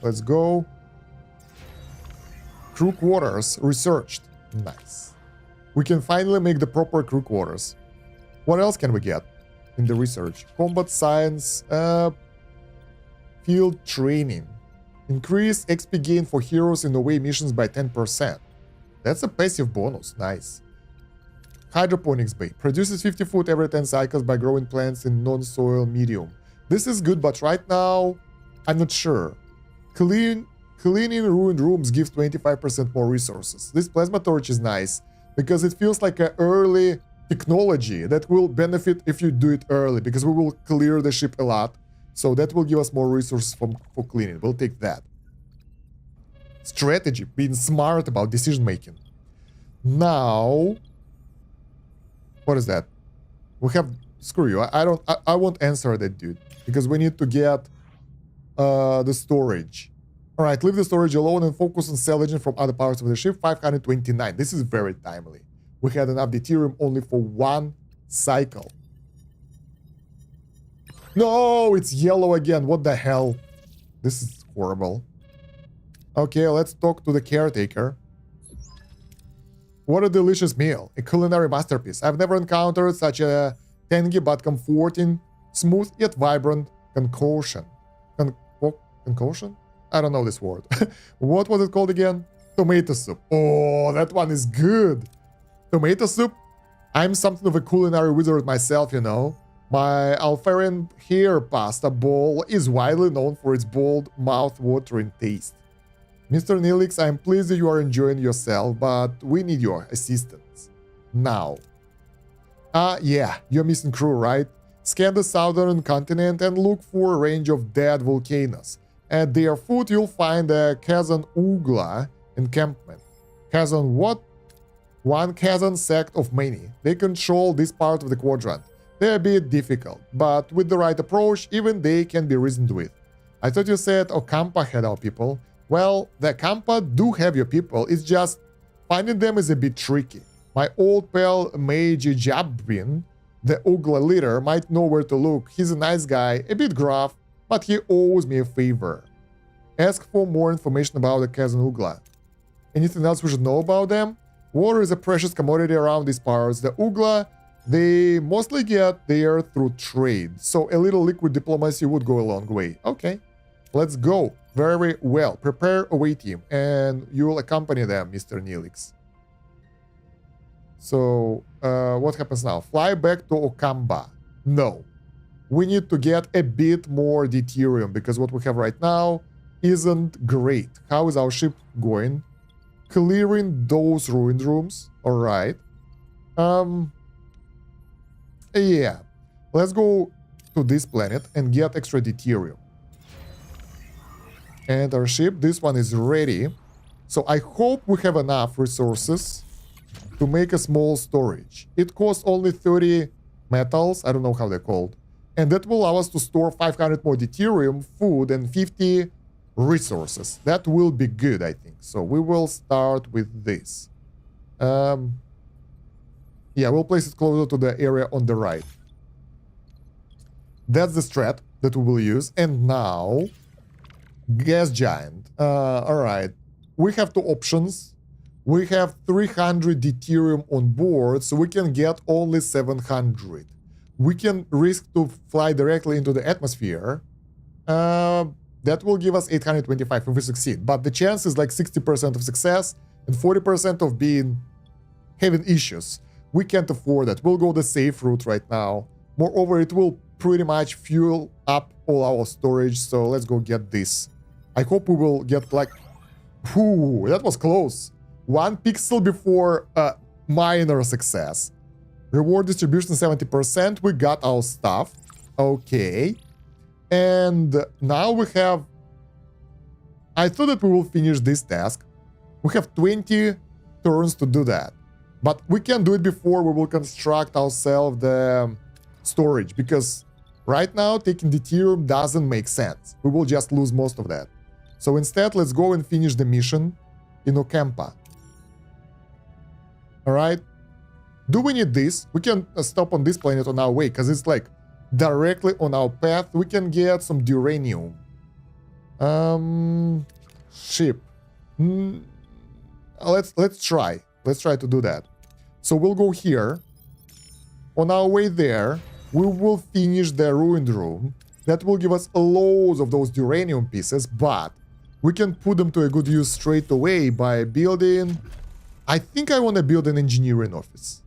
Let's go. Crew quarters researched. Nice. We can finally make the proper crew quarters. What else can we get in the research? Combat science, field training. Increase XP gain for heroes in away missions by 10%. That's a passive bonus. Nice. Hydroponics bay. Produces 50 food every 10 cycles by growing plants in non-soil medium. This is good, but right now, I'm not sure. Cleaning ruined rooms gives 25% more resources. This plasma torch is nice, because it feels like an early technology that will benefit if you do it early, because we will clear the ship a lot. So that will give us more resources for cleaning. We'll take that. Strategy, being smart about decision making. Now, what is that? We have, screw you. I won't answer that, dude, because we need to get the storage. All right, leave the storage alone and focus on salvaging from other parts of the ship. 529. This is very timely. We had enough deuterium only for 1 cycle. No, it's yellow again. What the hell? This is horrible. Okay, let's talk to the caretaker. What a delicious meal. A culinary masterpiece. I've never encountered such a tangy but comforting, smooth yet vibrant concoction. Concoction? I don't know this word. What was it called again? Tomato soup. Oh, that one is good. Tomato soup? I'm something of a culinary wizard myself, you know. My Alfarian hair pasta bowl is widely known for its bold, mouth-watering taste. Mr. Neelix, I'm pleased that you are enjoying yourself, but we need your assistance. Now. Yeah, you're missing crew, right? Scan the southern continent and look for a range of dead volcanoes. At their foot, you'll find the Kazan Ugla encampment. Kazan what? One Kazan sect of many. They control this part of the quadrant. They're a bit difficult, but with the right approach, even they can be reasoned with. I thought you said Ocampa had our people. Well, the Ocampa do have your people, it's just finding them is a bit tricky. My old pal Meiji Jabrin, the Ugla leader, might know where to look. He's a nice guy, a bit gruff, but he owes me a favor. Ask for more information about the Kazan Ugla. Anything else we should know about them? Water is a precious commodity around these parts. The Ugla, they mostly get there through trade, so a little liquid diplomacy would go a long way. Okay, let's go. Very well. Prepare away team, and you'll accompany them, Mr. Neelix. So, what happens now? Fly back to Ocampa. No. We need to get a bit more deuterium, because what we have right now isn't great. How is our ship going? Clearing those ruined rooms. Alright. Yeah. Let's go to this planet and get extra deuterium. And our ship, this one is ready. So I hope we have enough resources to make a small storage. It costs only 30 metals. I don't know how they're called. And that will allow us to store 500 more deuterium, food, and 50 resources. That will be good, I think. So we will start with this. Yeah, we'll place it closer to the area on the right. That's the strat that we will use. And now, gas giant. All right. We have two options. We have 300 deuterium on board, so we can get only 700. We can risk to fly directly into the atmosphere. That will give us 825 if we succeed. But the chance is like 60% of success and 40% of having issues. We can't afford that. We'll go the safe route right now. Moreover, it will pretty much fuel up all our storage. So let's go get this. I hope we will get like... Whew, that was close. 1 pixel before minor success. Reward distribution 70%. We got our stuff. Okay. And now we have... I thought that we will finish this task. We have 20 turns to do that. But we can do it before we will construct ourselves the storage. Because right now, taking deuterium doesn't make sense. We will just lose most of that. So instead, let's go and finish the mission in Ocampa. Alright? Do we need this? We can stop on this planet on our way, because it's like directly on our path. We can get some duranium. Ship. Let's try. Let's try to do that. So we'll go here. On our way there, we will finish the ruined room. That will give us loads of those duranium pieces, but we can put them to a good use straight away by building... I think I want to build an engineering office.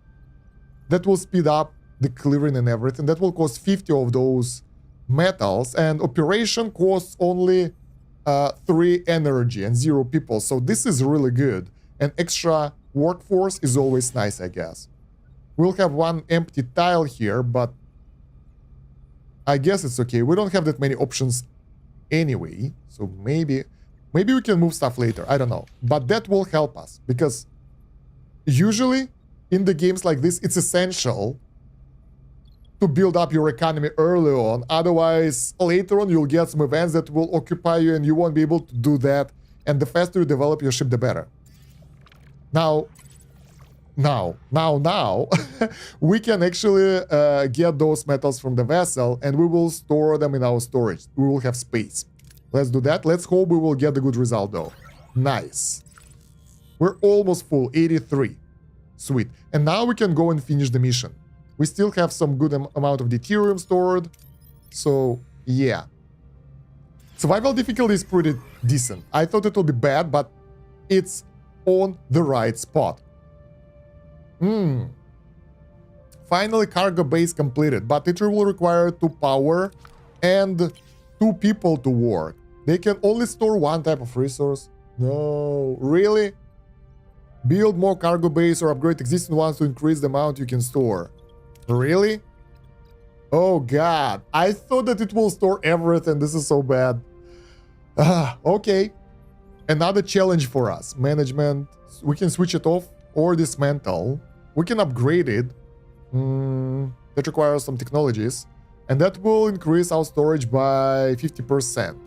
That will speed up the clearing and everything. That will cost 50 of those metals, and operation costs only 3 energy and 0 people. So this is really good. An extra workforce is always nice, I guess. We'll have 1 empty tile here, but I guess it's okay. We don't have that many options anyway. So maybe we can move stuff later. I don't know. But that will help us, because usually in the games like this, it's essential to build up your economy early on. Otherwise, later on, you'll get some events that will occupy you and you won't be able to do that. And the faster you develop your ship, the better. Now, we can actually get those metals from the vessel, and we will store them in our storage. We will have space. Let's do that. Let's hope we will get a good result, though. Nice. We're almost full, 83. Sweet. And now we can go and finish the mission. We still have some good amount of deuterium stored. So, yeah. Survival difficulty is pretty decent. I thought it would be bad, but it's on the right spot. Finally, cargo base completed, but it will require 2 power and 2 people to work. They can only store 1 type of resource. No, really? Build more cargo base or upgrade existing ones to increase the amount you can store. Really? Oh god, I thought that it will store everything. This is so bad. Okay. Another challenge for us. Management. We can switch it off or dismantle. We can upgrade it. That requires some technologies. And that will increase our storage by 50%.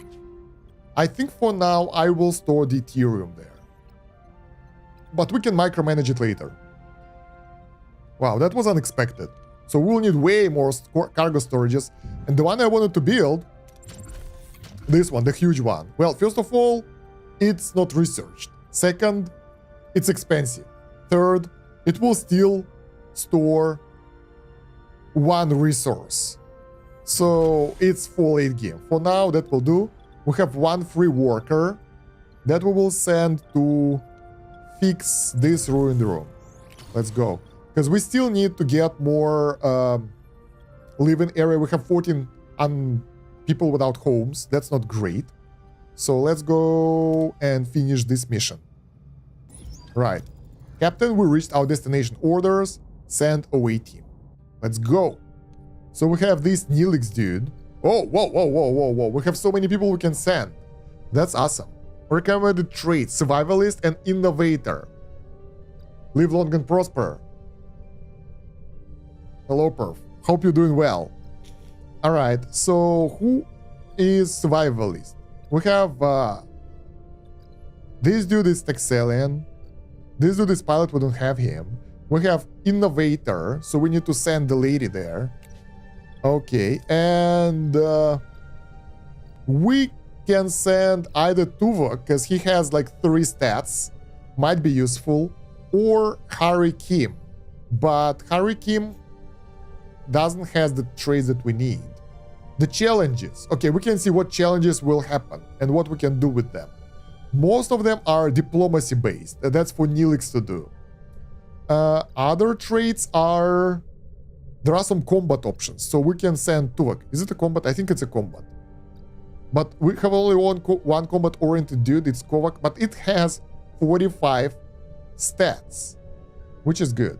I think for now I will store deuterium there. But we can micromanage it later. Wow, that was unexpected. So we'll need way more cargo storages. And the one I wanted to build, this one, the huge one. Well, first of all, it's not researched. Second, it's expensive. Third, it will still store 1 resource. So it's full late game. For now, that will do. We have 1 free worker that we will send to fix this ruined room. Let's go. Because we still need to get more living area. We have 14 people without homes. That's not great. So let's go and finish this mission. Right. Captain, we reached our destination. Orders, send away team. Let's go. So we have this Neelix dude. Oh, whoa. We have so many people we can send. That's awesome. Recommended traits, survivalist and innovator. Live long and prosper. Hello, Perf. Hope you're doing well. Alright, so who is survivalist? We have this dude is Texelian. This dude is pilot, we don't have him. We have innovator, so we need to send the lady there. Okay, and we can send either Tuvok, because he has like 3 stats, might be useful, or Harry Kim. But Harry Kim doesn't have the traits that we need. The challenges. Okay, we can see what challenges will happen and what we can do with them. Most of them are diplomacy based. That's for Neelix to do. Other traits are... There are some combat options, so we can send Tuvok. Is it a combat? I think it's a combat. But we have only one combat-oriented dude, it's Kovac, but it has 45 stats, which is good.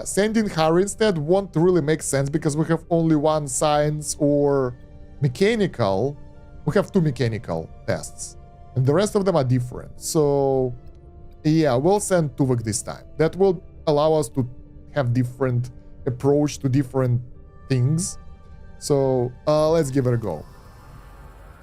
Sending Harry instead won't really make sense because we have only 1 science or mechanical. We have 2 mechanical tests, and the rest of them are different. So, yeah, we'll send Tuvok this time. That will allow us to have different approach to different things. So let's give it a go.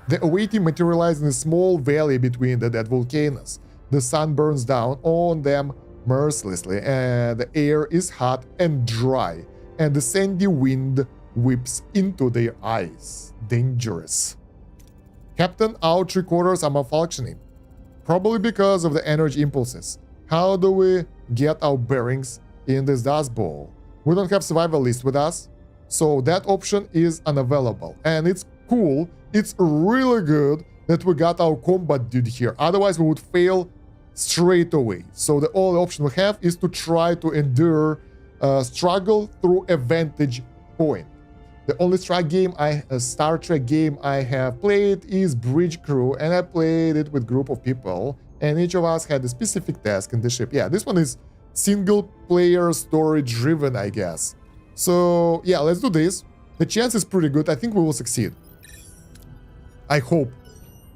The away team materialized in a small valley between the dead volcanoes. The sun burns down on them mercilessly, and the air is hot and dry, and the sandy wind whips into their eyes. Dangerous. Captain, our 3 quarters are malfunctioning, probably because of the energy impulses. How do we get our bearings in this dust bowl? We don't have survival list with us, so that option is unavailable. And it's cool, it's really good that we got our combat dude here, otherwise we would fail straight away. So the only option we have is to try to endure struggle through a vantage point. The only Star Trek game I have played is Bridge Crew, and I played it with a group of people, and each of us had a specific task in the ship. Yeah, this one is single player story driven, I guess. So yeah, let's do this. The chance is pretty good. I think we will succeed. I hope.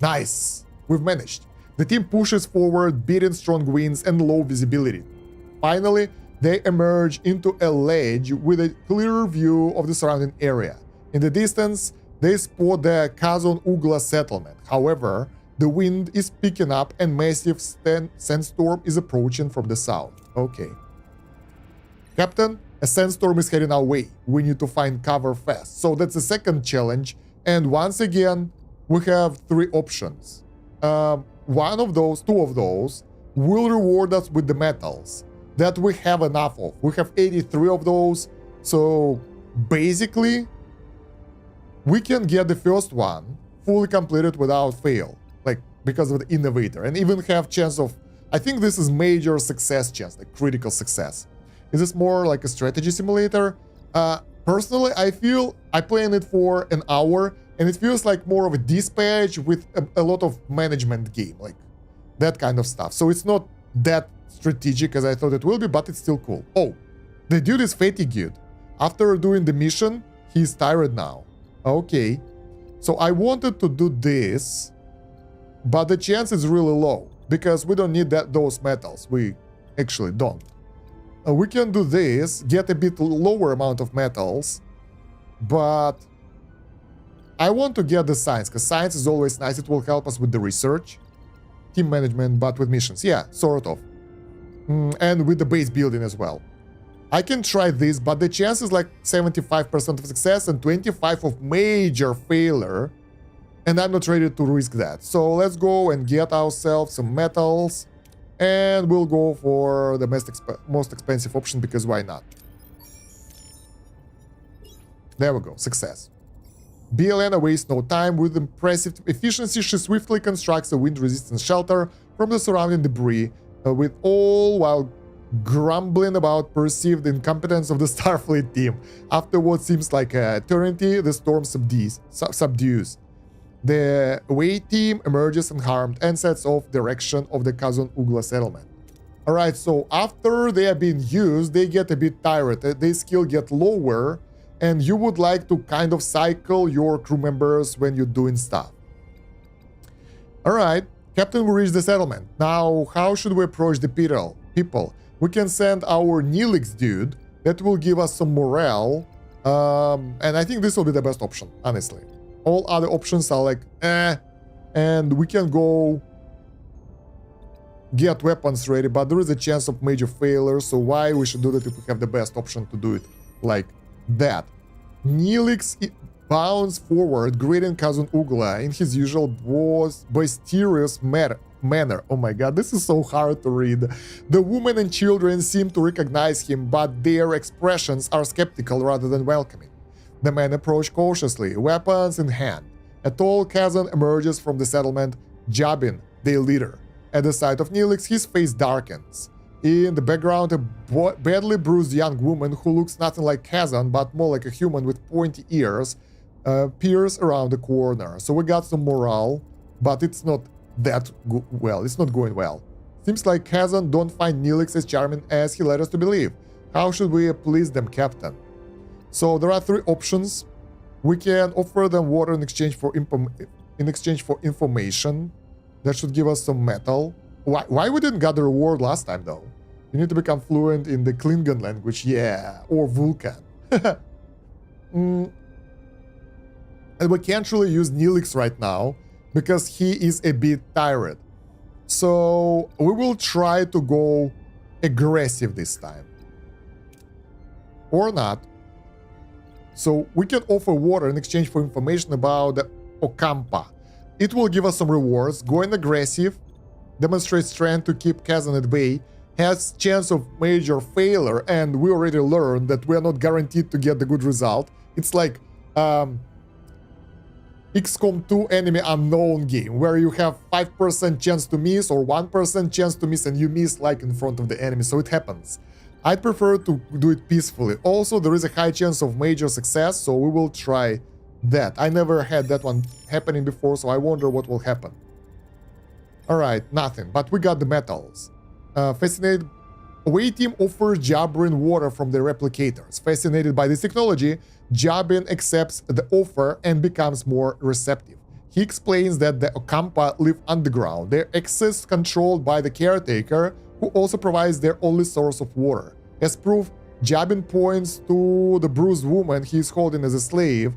Nice. We've managed. The team pushes forward, beating strong winds and low visibility. Finally, they emerge into a ledge with a clear view of the surrounding area. In the distance, they spot the Kazon Ugla settlement. However, the wind is picking up and massive sandstorm is approaching from the south. Okay. Captain, a sandstorm is heading our way. We need to find cover fast. So that's the second challenge. And once again, we have 3 options. One of those, 2 of those, will reward us with the metals that we have enough of. We have 83 of those. So basically, we can get the first one fully completed without fail. Like, because of the innovator. And even have chance of... I think this is major success chance, like critical success. Is this more like a strategy simulator? Personally, I feel I played it for an hour, and it feels like more of a dispatch with a lot of management game, like that kind of stuff. So it's not that strategic as I thought it will be, but it's still cool. Oh, the dude is fatigued. After doing the mission, he's tired now. Okay. So I wanted to do this, but the chance is really low, because we don't need those metals. We actually don't. We can do this, get a bit lower amount of metals, but I want to get the science, because science is always nice. It will help us with the research, team management, but with missions. Yeah, sort of. And with the base building as well. I can try this, but the chance is like 75% of success and 25% of major failure. And I'm not ready to risk that. So let's go and get ourselves some metals. And we'll go for the most expensive option, because why not? There we go, success. Bielena wastes no time. With impressive efficiency, she swiftly constructs a wind-resistant shelter from the surrounding debris, with all while grumbling about perceived incompetence of the Starfleet team. After what seems like an eternity, the storm subdues. The away team emerges unharmed and sets off direction of the Kazon Ugla settlement. Alright, so after they are being used, they get a bit tired, their skill get lower, and you would like to kind of cycle your crew members when you're doing stuff. Alright, Captain will reach the settlement. Now, how should we approach the people? We can send our Neelix dude, that will give us some morale, and I think this will be the best option, honestly. All other options are like, and we can go get weapons ready, but there is a chance of major failure, so why we should do that if we have the best option to do it like that? Neelix bounds forward, greeting cousin Ugla in his usual boisterous manner. Oh my god, this is so hard to read. The women and children seem to recognize him, but their expressions are skeptical rather than welcoming. The men approach cautiously, weapons in hand. A tall cousin emerges from the settlement, Jabin, their leader. At the sight of Neelix, his face darkens. In the background, a badly bruised young woman who looks nothing like Kazan, but more like a human with pointy ears, peers around the corner. So we got some morale, but it's not that well. It's not going well. Seems like Kazan don't find Neelix as charming as he led us to believe. How should we please them, Captain? So there are three options. We can offer them water in exchange for information. That should give us some metal. Why we didn't get the reward last time, though? You need to become fluent in the Klingon language, yeah, or Vulcan. And we can't really use Neelix right now, because he is a bit tired. So we will try to go aggressive this time. Or not. So we can offer water in exchange for information about the Ocampa. It will give us some rewards. Going aggressive, demonstrate strength to keep Kazan at bay, has chance of major failure, and we already learned that we are not guaranteed to get the good result. It's like XCOM 2 Enemy Unknown game, where you have 5% chance to miss or 1% chance to miss, and you miss like in front of the enemy, so it happens. I'd prefer to do it peacefully. Also, there is a high chance of major success, so we will try that. I never had that one happening before, so I wonder what will happen. Alright, nothing, but we got the metals. Fascinated. Away team offers Jabrin water from the replicators. Fascinated by this technology, Jabin accepts the offer and becomes more receptive. He explains that the Ocampa live underground, their access controlled by the caretaker, who also provides their only source of water. As proof, Jabin points to the bruised woman he is holding as a slave,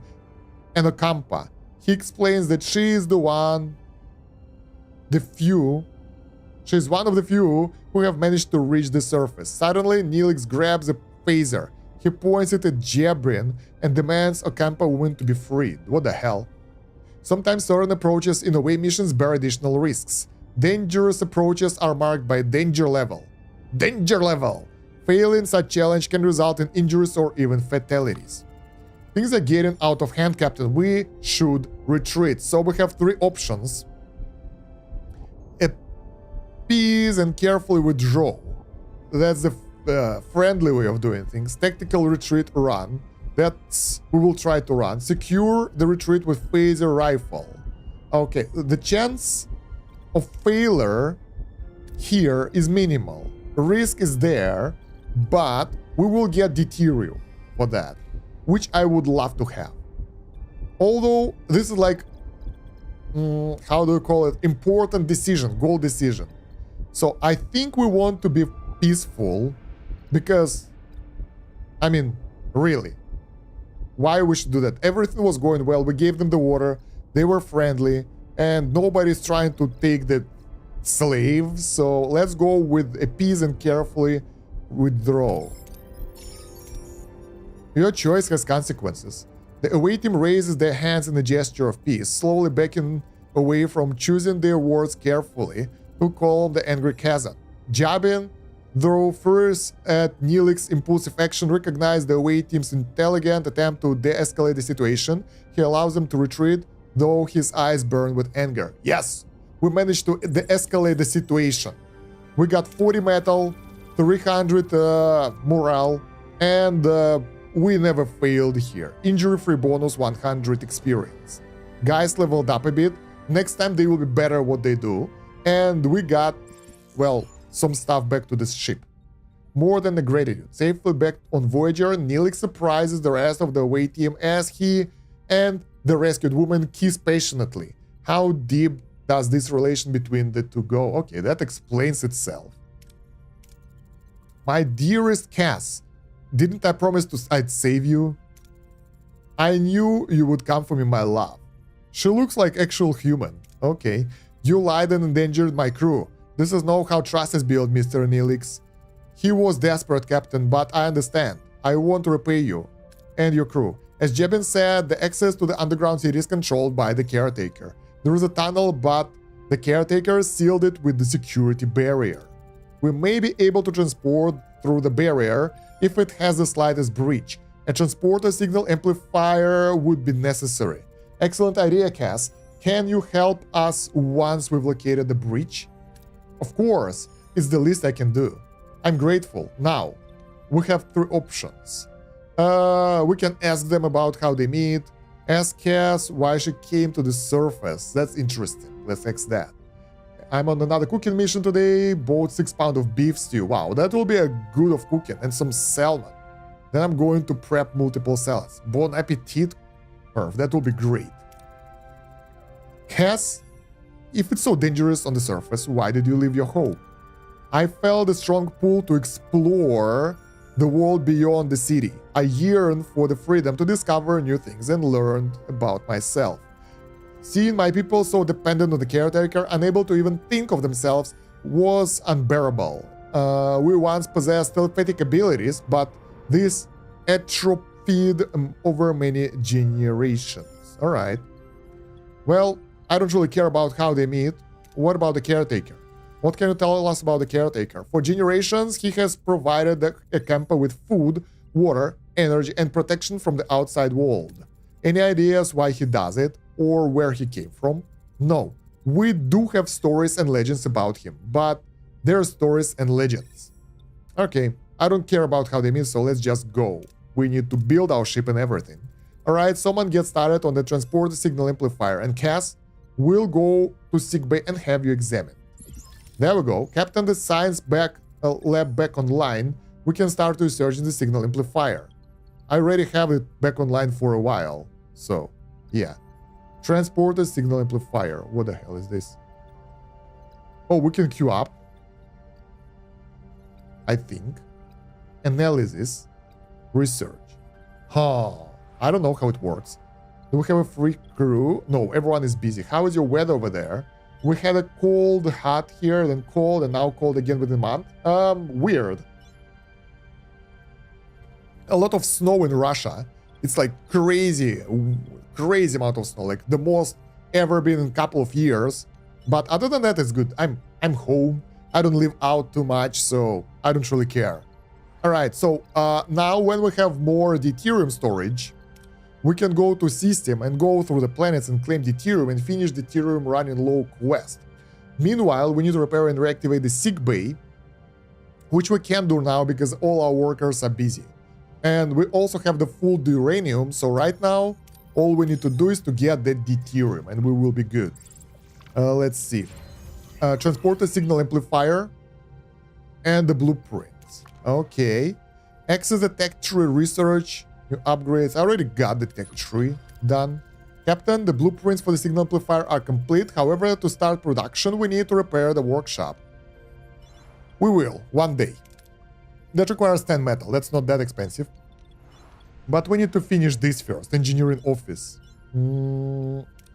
an Ocampa. He explains that she is one of the few who have managed to reach the surface. Suddenly, Neelix grabs a phaser. He points it at Jabrin and demands Ocampa woman to be freed. What the hell? Sometimes certain approaches in away missions bear additional risks. Dangerous approaches are marked by danger level. Danger level! Failing such challenge can result in injuries or even fatalities. Things are getting out of hand, Captain. We should retreat. So we have three options. Appease and carefully withdraw. That's the friendly way of doing things. Tactical retreat, run. That's we will try to run. Secure the retreat with phaser rifle. Okay, the chance of failure here is minimal. Risk is there, but we will get deteriorate for that, which I would love to have. Although this is like, how do you call it? Important decision, goal decision. So I think we want to be peaceful because, I mean, really, why we should do that? Everything was going well. We gave them the water. They were friendly. And nobody's trying to take the slaves, so let's go with appease and carefully withdraw. Your choice has consequences. The away team raises their hands in a gesture of peace, slowly backing away from choosing their words carefully to calm the angry Kazan. Jabin, though first at Neelix's impulsive action, recognized the away team's intelligent attempt to de-escalate the situation. He allows them to retreat, though his eyes burn with anger. Yes, we managed to de-escalate the situation. We got 40 metal, 300 morale, and we never failed here. Injury-free bonus 100 experience. Guys leveled up a bit. Next time they will be better at what they do. And we got, well, some stuff back to this ship. More than the gratitude. Safely back on Voyager, Neelix surprises the rest of the away team as he and the rescued woman kiss passionately. How deep does this relation between the two go? Okay, that explains itself. My dearest Cass, didn't I promise I'd save you? I knew you would come for me, my love. She looks like actual human. Okay. You lied and endangered my crew. This is not how trust is built, Mr. Neelix. He was desperate, Captain, but I understand. I want to repay you and your crew. As Jebin said, the access to the underground city is controlled by the caretaker. There is a tunnel, but the caretaker sealed it with the security barrier. We may be able to transport through the barrier if it has the slightest breach. A transporter signal amplifier would be necessary. Excellent idea, Cass. Can you help us once we've located the breach? Of course, it's the least I can do. I'm grateful. Now, we have 3 options. We can ask them about how they meet. Ask Cass why she came to the surface. That's interesting. Let's ask that. I'm on another cooking mission today. Bought 6 pounds of beef stew. Wow, that will be a good of cooking. And some salmon. Then I'm going to prep multiple salads. Bon appetit. Perfect. That will be great. Cass, if it's so dangerous on the surface, why did you leave your home? I felt a strong pull to explore the world beyond the city. I yearned for the freedom to discover new things and learn about myself. Seeing my people so dependent on the caretaker, unable to even think of themselves, was unbearable. We once possessed telepathic abilities, but this atrophied over many generations. Alright. Well, I don't really care about how they meet. What about the caretaker? What can you tell us about the caretaker? For generations, he has provided the Ocampa with food, water, energy, and protection from the outside world. Any ideas why he does it, or where he came from? No. We do have stories and legends about him, but they're stories and legends. Okay, I don't care about how they meet, so let's just go. We need to build our ship and everything. Alright, someone get started on the transport signal amplifier, and Cass, we'll go to sickbay and have you examined. There we go. Captain, the science lab back online. We can start researching the signal amplifier. I already have it back online for a while. So, yeah. Transporter signal amplifier. What the hell is this? Oh, we can queue up. I think. Analysis. Research. Huh. I don't know how it works. Do we have a free crew? No, everyone is busy. How is your weather over there? We had a cold, hot here, then cold, and now cold again within a month. Weird. A lot of snow in Russia. It's like crazy amount of snow. Like the most ever been in a couple of years. But other than that, it's good. I'm home. I don't live out too much, so I don't really care. All right, so now when we have more deuterium storage, we can go to system and go through the planets and claim deuterium and finish deuterium running low quest. Meanwhile, we need to repair and reactivate the sickbay, which we can't do now because all our workers are busy. And we also have the full uranium, so right now, all we need to do is to get the deuterium and we will be good. Let's see. Transporter signal amplifier and the blueprints. Okay. Access the tech tree research. New upgrades. I already got the tech tree done. Captain, the blueprints for the signal amplifier are complete. However, to start production, we need to repair the workshop. We will, one day. That requires 10 metal. That's not that expensive. But we need to finish this first. Engineering office.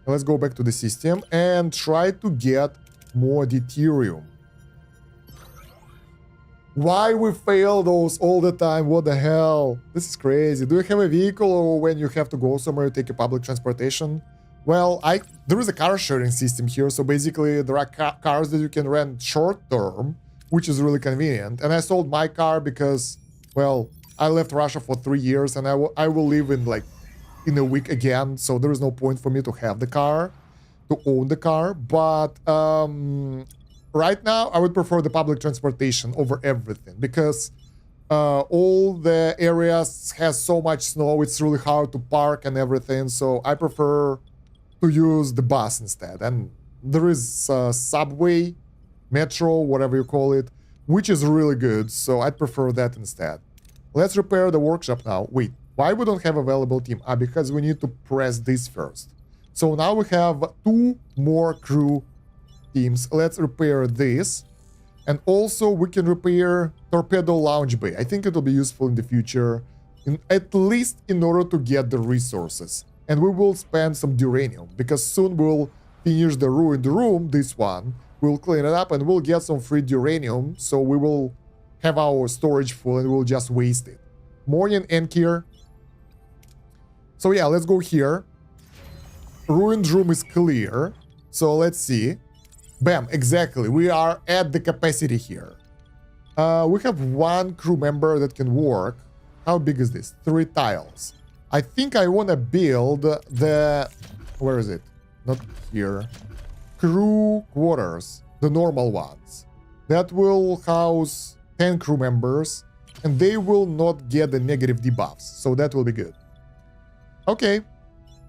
Let's go back to the system and try to get more deuterium. Why we fail those all the time? What the hell? This is crazy. Do you have a vehicle, or when you have to go somewhere, you take a public transportation? Well, there is a car sharing system here, so basically there are cars that you can rent short term, which is really convenient. And I sold my car because, well, I left Russia for 3 years and I will leave in a week again, so there is no point for me to have the car, to own the car. But right now, I would prefer the public transportation over everything because all the areas has so much snow, it's really hard to park and everything, so I prefer to use the bus instead. And there is subway, metro, whatever you call it, which is really good, so I'd prefer that instead. Let's repair the workshop now. Wait, why we don't have available team? Because we need to press this first. So now we have 2 more crew teams. Let's repair this. And also we can repair torpedo launch bay. I think it will be useful in the future, at least in order to get the resources. And we will spend some uranium because soon we'll finish the ruined room, this one. We'll clean it up and we'll get some free uranium, so we will have our storage full and we'll just waste it. Morning, Enkir. So yeah, let's go here. Ruined room is clear. So let's see. Bam, exactly. We are at the capacity here. We have one crew member that can work. How big is this? 3 tiles. I think I want to build the... Where is it? Not here. Crew quarters. The normal ones. That will house 10 crew members. And they will not get the negative debuffs. So that will be good. Okay.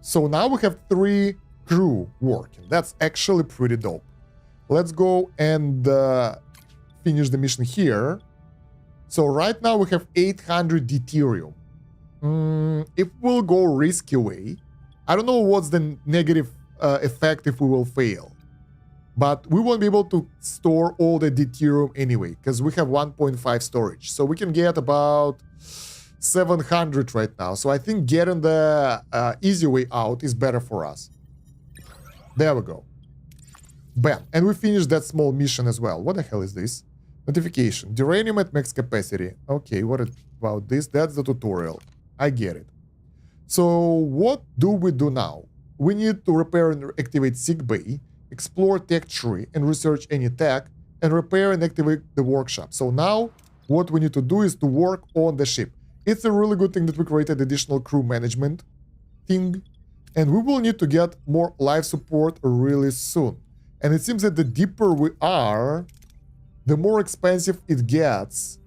So now we have 3 crew working. That's actually pretty dope. Let's go and finish the mission here. So right now we have 800 deuterium. If we'll go risky way, I don't know what's the negative effect if we will fail. But we won't be able to store all the deuterium anyway, because we have 1.5 storage. So we can get about 700 right now. So I think getting the easy way out is better for us. There we go. Bam. And we finished that small mission as well. What the hell is this? Notification. Uranium at max capacity. Okay, what about this? That's the tutorial. I get it. So what do we do now? We need to repair and activate sick bay, explore tech tree and research any tech, and repair and activate the workshop. So now what we need to do is to work on the ship. It's a really good thing that we created additional crew management thing, and we will need to get more life support really soon. And it seems that the deeper we are, the more expensive it gets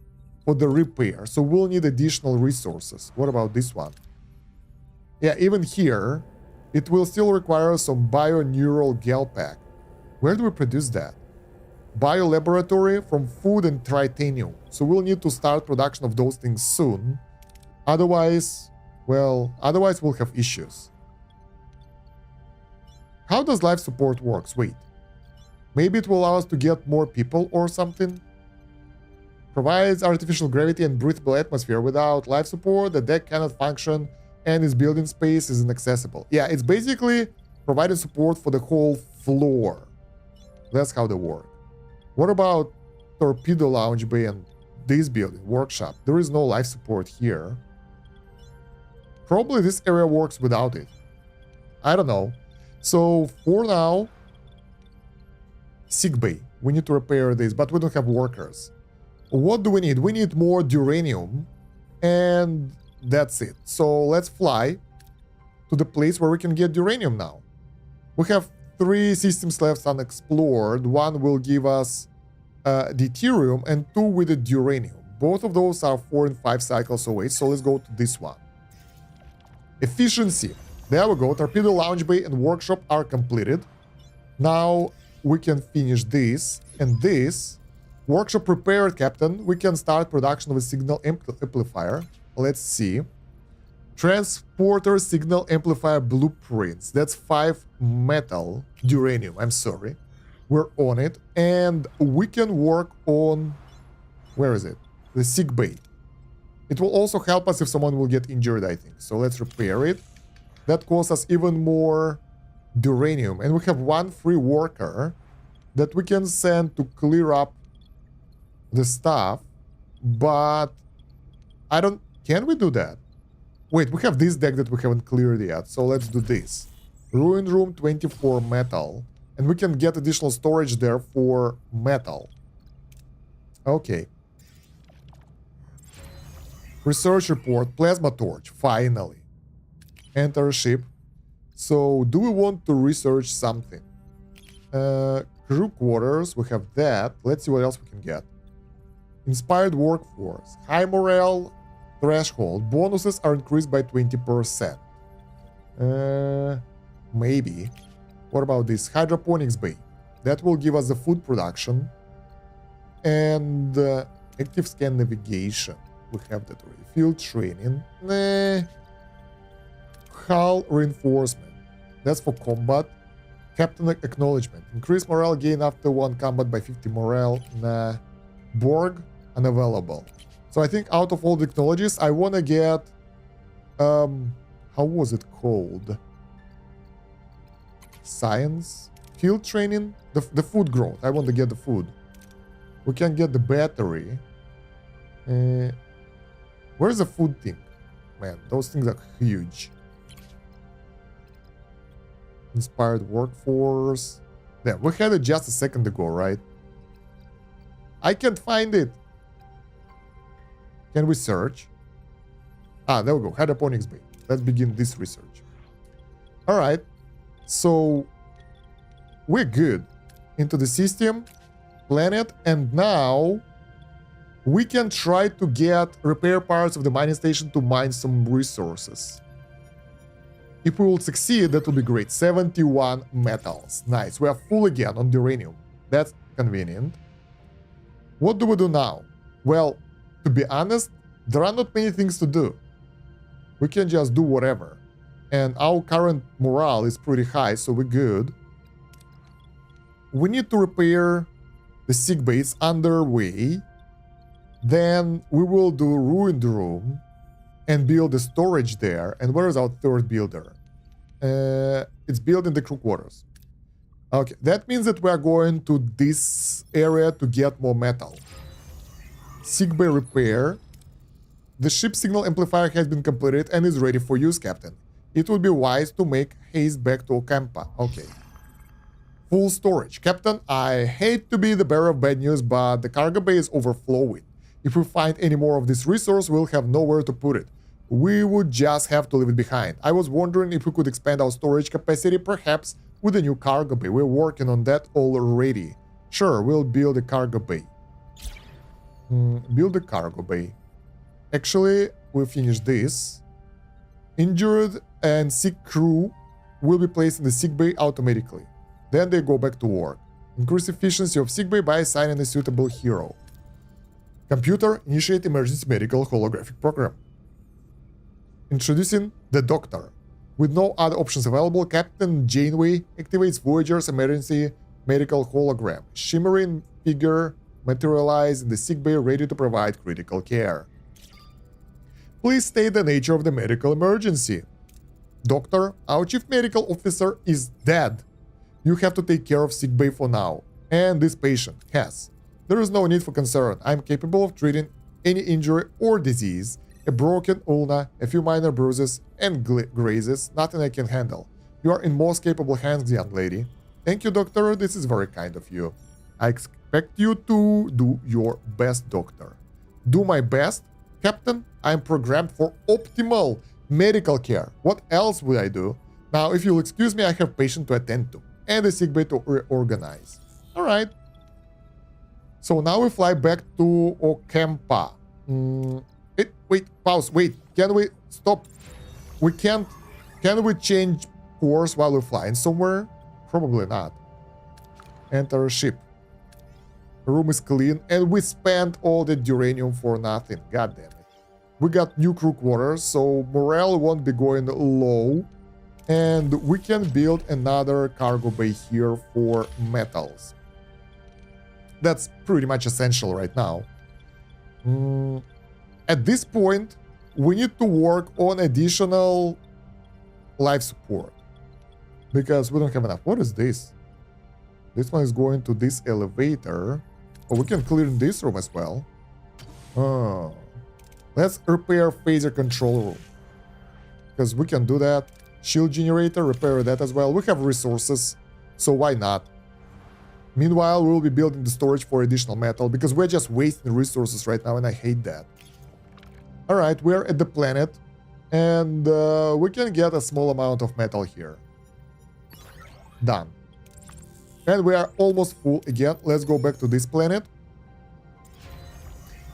for the repair. So we'll need additional resources. What about this one? Yeah, even here, it will still require some bio-neural gel pack. Where do we produce that? Bio-laboratory from food and tritanium. So we'll need to start production of those things soon. Otherwise, well, otherwise we'll have issues. How does life support works? Wait. Maybe it will allow us to get more people or something? Provides artificial gravity and breathable atmosphere. Without life support, the deck cannot function and its building space is inaccessible. Yeah, it's basically providing support for the whole floor. That's how they work. What about torpedo lounge bay and this building, workshop? There is no life support here. Probably this area works without it. I don't know. So for now, sick bay. We need to repair this, but we don't have workers. What do we need? We need more uranium, and that's it. So let's fly to the place where we can get uranium now. We have 3 systems left unexplored. One will give us deuterium and 2 with the uranium. Both of those are 4 and 5 cycles away, so let's go to this one. Efficiency. There we go. Torpedo lounge bay and workshop are completed. Now we can finish this and this. Workshop prepared, Captain. We can start production of a signal amplifier. Let's see. Transporter signal amplifier blueprints. That's 5 metal. Uranium, I'm sorry. We're on it. And we can work on... Where is it? The sick bay. It will also help us if someone will get injured, I think. So let's repair it. That costs us even more uranium. And we have 1 free worker that we can send to clear up the stuff. But I don't... Can we do that? Wait, we have this deck that we haven't cleared yet. So let's do this. Ruined room, 24 metal. And we can get additional storage there for metal. Okay. Research report, plasma torch, finally. Enter ship. So, do we want to research something? Crew quarters, we have that. Let's see what else we can get. Inspired workforce, high morale threshold. Bonuses are increased by 20%. Maybe. What about this? Hydroponics bay. That will give us the food production. And active scan navigation. We have that already. Field training. Nah. Hull reinforcement. That's for combat. Captain acknowledgement. Increase morale gain after 1 combat by 50 morale. Nah. Borg unavailable. So I think out of all the technologies, I want to get... how was it called? Science? Field training? The food growth. I want to get the food. We can get the battery. Where's the food thing? Man, those things are huge. Inspired workforce. There, we had it just a second ago, right? I can't find it. Can we search? Ah, there we go. Hydroponics bay. Let's begin this research. All right. So we're good. Into the system, planet, and now we can try to get repair parts of the mining station to mine some resources. If we will succeed, that will be great. 71 metals. Nice. We are full again on the uranium. That's convenient. What do we do now? Well, to be honest, there are not many things to do. We can just do whatever. And our current morale is pretty high, so we're good. We need to repair the sick bay. It's underway. Then we will do ruined room and build a storage there. And where is our third builder? It's built in the crew quarters. Okay, that means that we are going to this area to get more metal. Sick bay repair. The ship signal amplifier has been completed and is ready for use, Captain. It would be wise to make haste back to Ocampa. Okay. Full storage. Captain, I hate to be the bearer of bad news, but the cargo bay is overflowing. If we find any more of this resource, we'll have nowhere to put it. We would just have to leave it behind. I was wondering if we could expand our storage capacity, perhaps with a new cargo bay. We're working on that already. Sure, we'll build a cargo bay. Build a cargo bay. Actually, we'll finish this. Injured and sick crew will be placed in the sick bay automatically. Then they go back to work. Increase efficiency of sick bay by assigning a suitable hero. Computer, initiate emergency medical holographic program. Introducing the doctor. With no other options available, Captain Janeway activates Voyager's emergency medical hologram. Shimmering figure materialized in the sick bay, ready to provide critical care. Please state the nature of the medical emergency. Doctor, our chief medical officer is dead. You have to take care of sick bay for now. And this patient has. There is no need for concern. I'm capable of treating any injury or disease. A broken ulna, a few minor bruises, and grazes. Nothing I can handle. You are in most capable hands, young lady. Thank you, doctor. This is very kind of you. I expect you to do your best, doctor. Do my best? Captain, I am programmed for optimal medical care. What else would I do? Now, if you'll excuse me, I have patient to attend to. And a sick bay to reorganize. Alright. So now we fly back to Ocampa. Wait, pause, wait. Can we stop? We can't. Can we change course while we're flying somewhere? Probably not. Enter ship. The room is clean, and we spent all the uranium for nothing. God damn it. We got new crew quarters, so morale won't be going low. And we can build another cargo bay here for metals. That's pretty much essential right now. At this point, we need to work on additional life support. Because we don't have enough. What is this? This one is going to this elevator. Oh, we can clear in this room as well. Oh. Let's repair phaser control room. Because we can do that. Shield generator, repair that as well. We have resources, so why not? Meanwhile, we'll be building the storage for additional metal, because we're just wasting resources right now, and I hate that. Alright, we're at the planet, and we can get a small amount of metal here. Done. And we are almost full again. Let's go back to this planet.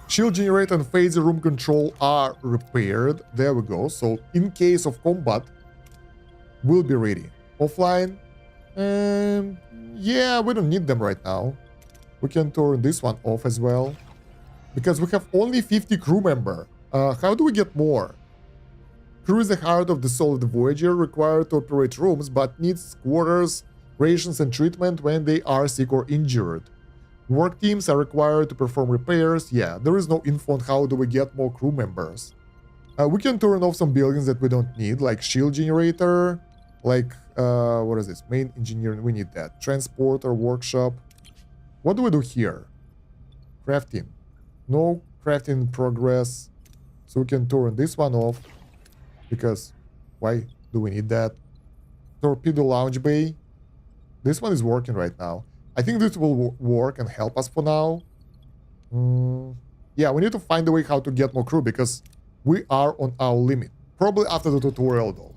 Shield generator and phaser room control are repaired. There we go. So, in case of combat, we'll be ready. Offline. Yeah, we don't need them right now. We can turn this one off as well. Because we have only 50 crew member. How do we get more? Crew is the heart of the soul of the Voyager, required to operate rooms, but needs quarters, rations, and treatment when they are sick or injured. Work teams are required to perform repairs. Yeah, there is no info on how do we get more crew members. We can turn off some buildings that we don't need, like shield generator, like, what is this? Main engineering, we need that. Transporter, workshop. What do we do here? Crafting. No crafting in progress. So we can turn this one off. Because, why do we need that? torpedo launch bay. This one is working right now. I think this will work and help us for now. Yeah, we need to find a way how to get more crew because we are on our limit. Probably after the tutorial though.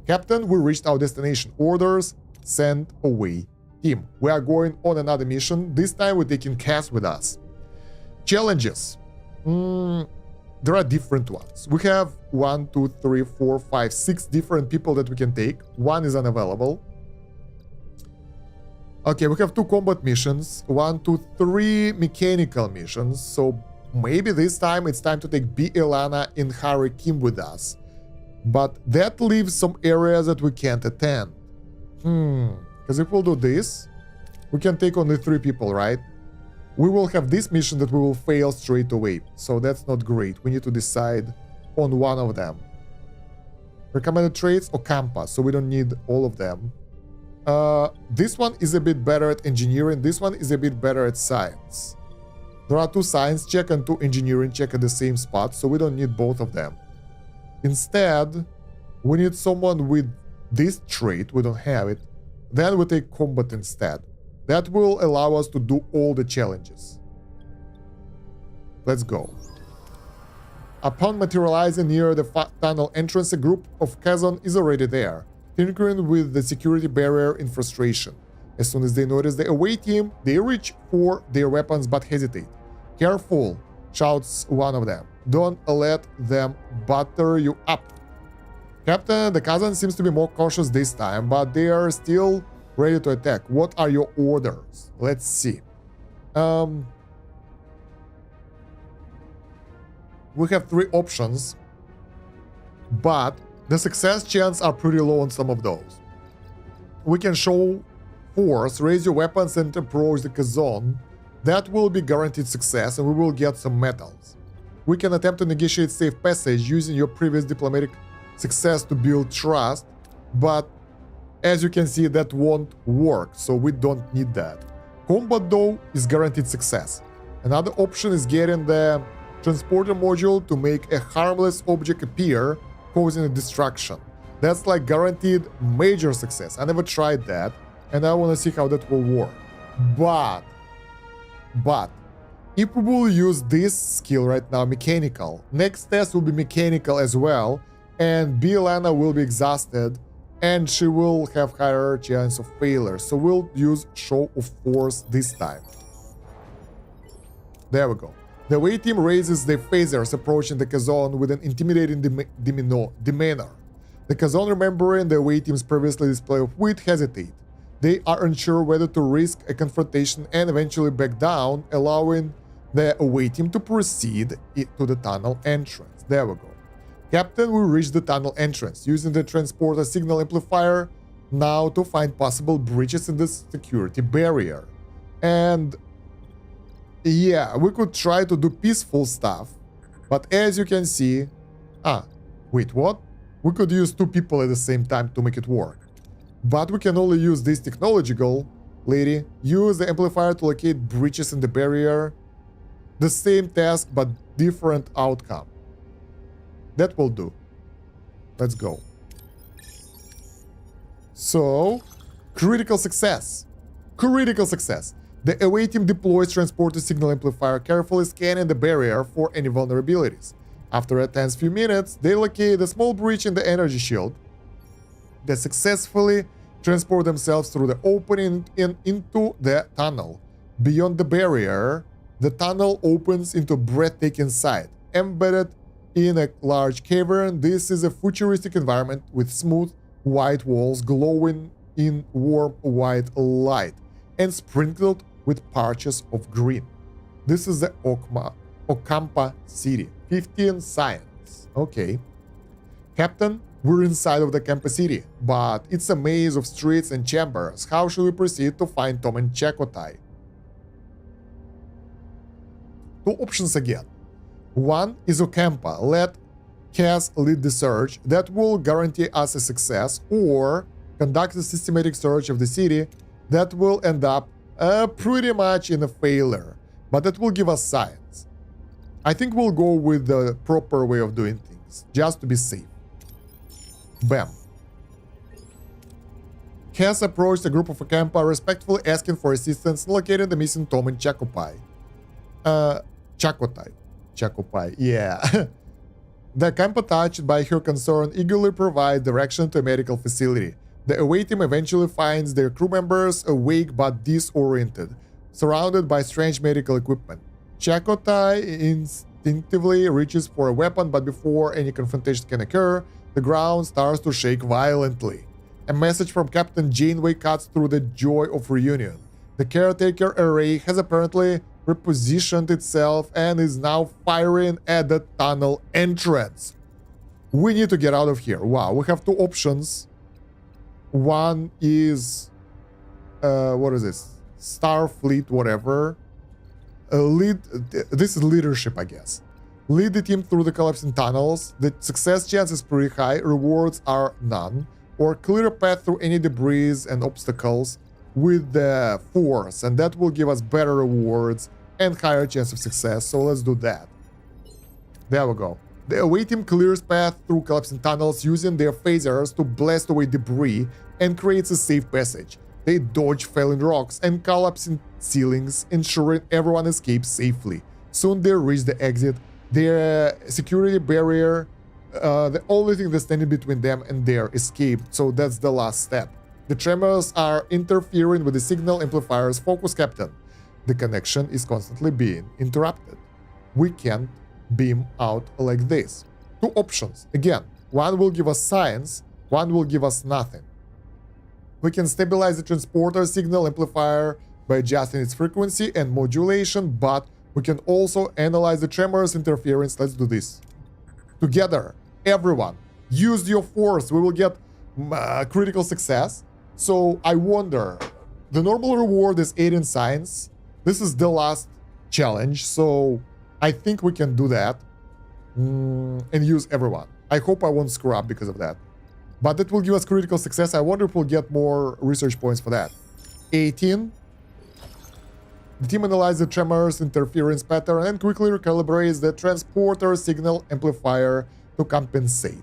Captain, we reached our destination. Orders, send away. Team, we are going on another mission. This time we're taking Cass with us. Challenges. There are different ones. We have 1, 2, 3, 4, 5, 6 different people that we can take. One is unavailable. Okay, we have 2 combat missions. 1, 2, 3 mechanical missions. So maybe this time it's time to take B. Ilana and Harry Kim with us. But that leaves some areas that we can't attend. Because if we'll do this, we can take only 3 people, right? We will have this mission that we will fail straight away. So that's not great. We need to decide on one of them. Recommended traits, Ocampa. So we don't need all of them. This one is a bit better at engineering. This one is a bit better at science. There are 2 science check and 2 engineering check at the same spot. So we don't need both of them. Instead, we need someone with this trait. We don't have it. Then we take combat instead. That will allow us to do all the challenges. Let's go. Upon materializing near the tunnel entrance, a group of Kazon is already there, tinkering with the security barrier in frustration. As soon as they notice the away team, they reach for their weapons but hesitate. Careful, shouts one of them. Don't let them butter you up. Captain, the Kazan seems to be more cautious this time, but they are still ready to attack. What are your orders? Let's see. We have 3 options, but the success chances are pretty low on some of those. We can show force, raise your weapons and approach the Kazon. That will be guaranteed success and we will get some medals. We can attempt to negotiate safe passage using your previous diplomatic success to build trust, but as you can see, that won't work, so we don't need that. Combat, though, is guaranteed success. Another option is getting the transporter module to make a harmless object appear, causing a destruction. That's like guaranteed major success. I never tried that, and I want to see how that will work. But, if we will use this skill right now, mechanical, next test will be mechanical as well, and Bielana will be exhausted, and she will have higher chance of failure. So we'll use Show of Force this time. There we go. The away team raises their phasers approaching the Kazon with an intimidating demeanor. The Kazon, remembering the away team's previously display of wit, hesitate. They are unsure whether to risk a confrontation and eventually back down, allowing the away team to proceed to the tunnel entrance. There we go. Captain will reach the tunnel entrance, using the transporter signal amplifier now to find possible breaches in the security barrier. And yeah, we could try to do peaceful stuff, but as you can see... wait, what? We could use 2 people at the same time to make it work. But we can only use this technological lady. Use the amplifier to locate breaches in the barrier. The same task, but different outcome. That will do. Let's go. So, critical success. Critical success. The away team deploys transporter signal amplifier, carefully scanning the barrier for any vulnerabilities. After a tense few minutes, they locate a small breach in the energy shield. They successfully transport themselves through the opening and into the tunnel. Beyond the barrier, the tunnel opens into a breathtaking sight. Embedded in a large cavern, this is a futuristic environment with smooth white walls glowing in warm white light and sprinkled with patches of green. This is the Ocampa city. 15 science. Okay. Captain, we're inside of the Ocampa city, but it's a maze of streets and chambers. How should we proceed to find Tom and Chakotay? 2 options again. One is Ocampa. Let Cass lead the search. That will guarantee us a success, or conduct a systematic search of the city. That will end up pretty much in a failure, but that will give us science. I think we'll go with the proper way of doing things, just to be safe. Bam. has approached a group of Ocampa, respectfully asking for assistance in locating the missing Tom and Chakopai. Chakopai, yeah. The Ocampa, touched by her concern, eagerly provide direction to a medical facility. The away team eventually finds their crew members awake but disoriented, surrounded by strange medical equipment. Chakotai instinctively reaches for a weapon, but before any confrontation can occur, the ground starts to shake violently. A message from Captain Janeway cuts through the joy of reunion. The caretaker array has apparently repositioned itself and is now firing at the tunnel entrance. We need to get out of here. Wow, we have two options. One is what is this? Starfleet, whatever. This is leadership, I guess. Lead the team through the collapsing tunnels. The success chance is pretty high. Rewards are none. Or clear a path through any debris and obstacles with the force, and that will give us better rewards and higher chance of success. So let's do that. There we go. The away team clears path through collapsing tunnels using their phasers to blast away debris and creates a safe passage. They dodge falling rocks and collapsing ceilings, ensuring everyone escapes safely. Soon they reach the exit. Their security barrier, the only thing that's standing between them and their escape, so that's the last step. The tremors are interfering with the signal amplifier's focus, Captain. The connection is constantly being interrupted. We can't beam out like this. Two options. Again, one will give us science, one will give us nothing. We can stabilize the transporter signal amplifier by adjusting its frequency and modulation, but we can also analyze the tremors interference. Let's do this. Together, everyone, use your force. We will get critical success. So I wonder, the normal reward is 8 in science. This is the last challenge, so I think we can do that and use everyone. I hope I won't screw up because of that. But that will give us critical success. I wonder if we'll get more research points for that. 18. The team analyzes the tremors interference pattern and quickly recalibrates the transporter signal amplifier to compensate.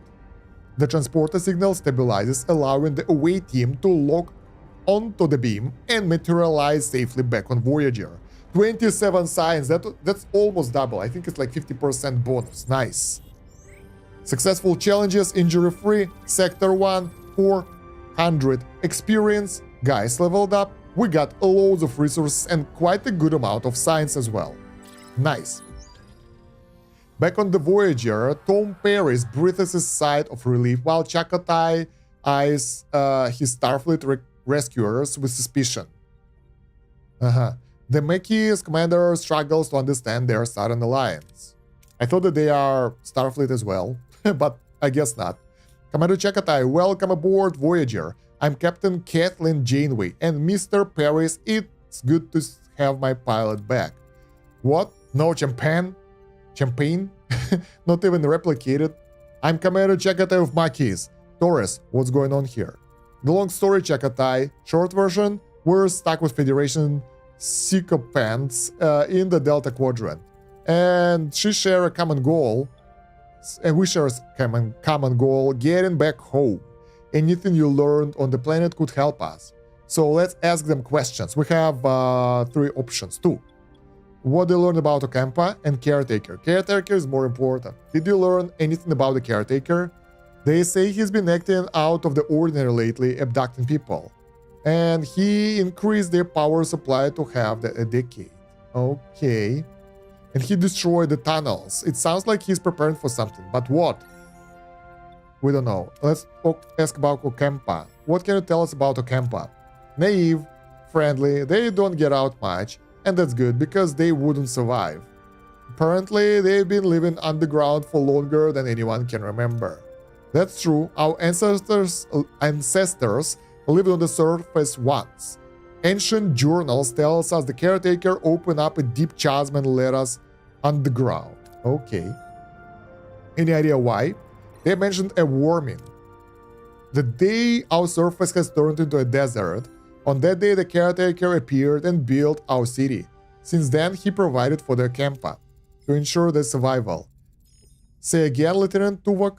The transporter signal stabilizes, allowing the away team to lock onto the beam and materialize safely back on Voyager. 27 science, that's almost double. I think it's like 50% bonus. Nice. Successful challenges, injury-free. Sector 1, 400 experience. Guys leveled up. We got loads of resources and quite a good amount of science as well. Nice. Back on the Voyager, Tom Paris breathes a sigh of relief while Chakotay eyes his Starfleet rescuers with suspicion. The Maquis commander struggles to understand their sudden alliance. I thought that they are Starfleet as well, but I guess not. Commander Chakotay, welcome aboard Voyager. I'm Captain Kathleen Janeway, and Mr. Paris, it's good to have my pilot back. What? No champagne? Champagne? Not even replicated? I'm Commander Chakotay of Maquis. Torres, what's going on here? The long story, Chakotay. Short version, we're stuck with Federation sycophants in the Delta Quadrant. And we share a common goal, getting back home. Anything you learned on the planet could help us. So let's ask them questions. We have 3 options, 2. What they learned about Ocampa and Caretaker. Caretaker is more important. Did you learn anything about the Caretaker? They say he's been acting out of the ordinary lately, abducting people. And he increased their power supply to have a decade. Okay. And he destroyed the tunnels. It sounds like he's preparing for something, but what? We don't know. Let's ask about Ocampa. What can you tell us about Ocampa? Naive, friendly, they don't get out much, and that's good because they wouldn't survive. Apparently, they've been living underground for longer than anyone can remember. That's true, our ancestors lived on the surface once. Ancient journals tells us the Caretaker opened up a deep chasm and led us underground. Okay. Any idea why? They mentioned a warming. The day our surface has turned into a desert, on that day the Caretaker appeared and built our city. Since then, he provided for the Ocampa to ensure their survival. Say again, Lieutenant Tuvok?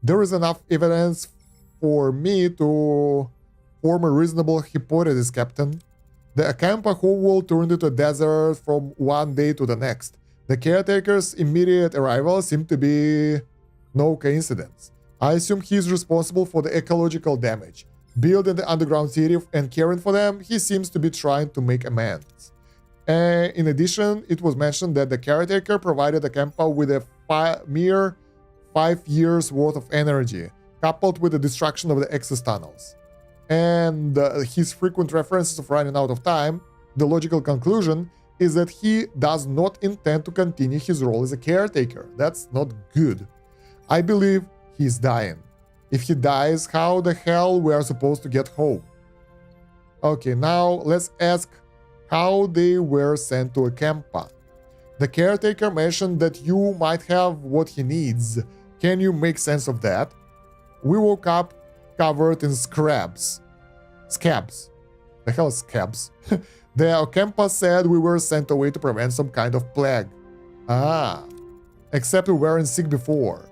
There is enough evidence for me to form a reasonable hypothesis, Captain. The Ocampa homeworld turned into a desert from one day to the next. The caretaker's immediate arrival seemed to be no coincidence. I assume he's responsible for the ecological damage. Building the underground city and caring for them, he seems to be trying to make amends. In addition, it was mentioned that the caretaker provided the Ocampa with a mere 5 years worth of energy, coupled with the destruction of the access tunnels. And his frequent references of running out of time, the logical conclusion is that he does not intend to continue his role as a caretaker. That's not good. I believe he's dying. If he dies, how the hell we are supposed to get home? Okay, now let's ask how they were sent to Ocampa. The caretaker mentioned that you might have what he needs. Can you make sense of that? We woke up covered in scabs. The hell is scabs? The Ocampa said we were sent away to prevent some kind of plague. Except we weren't sick before.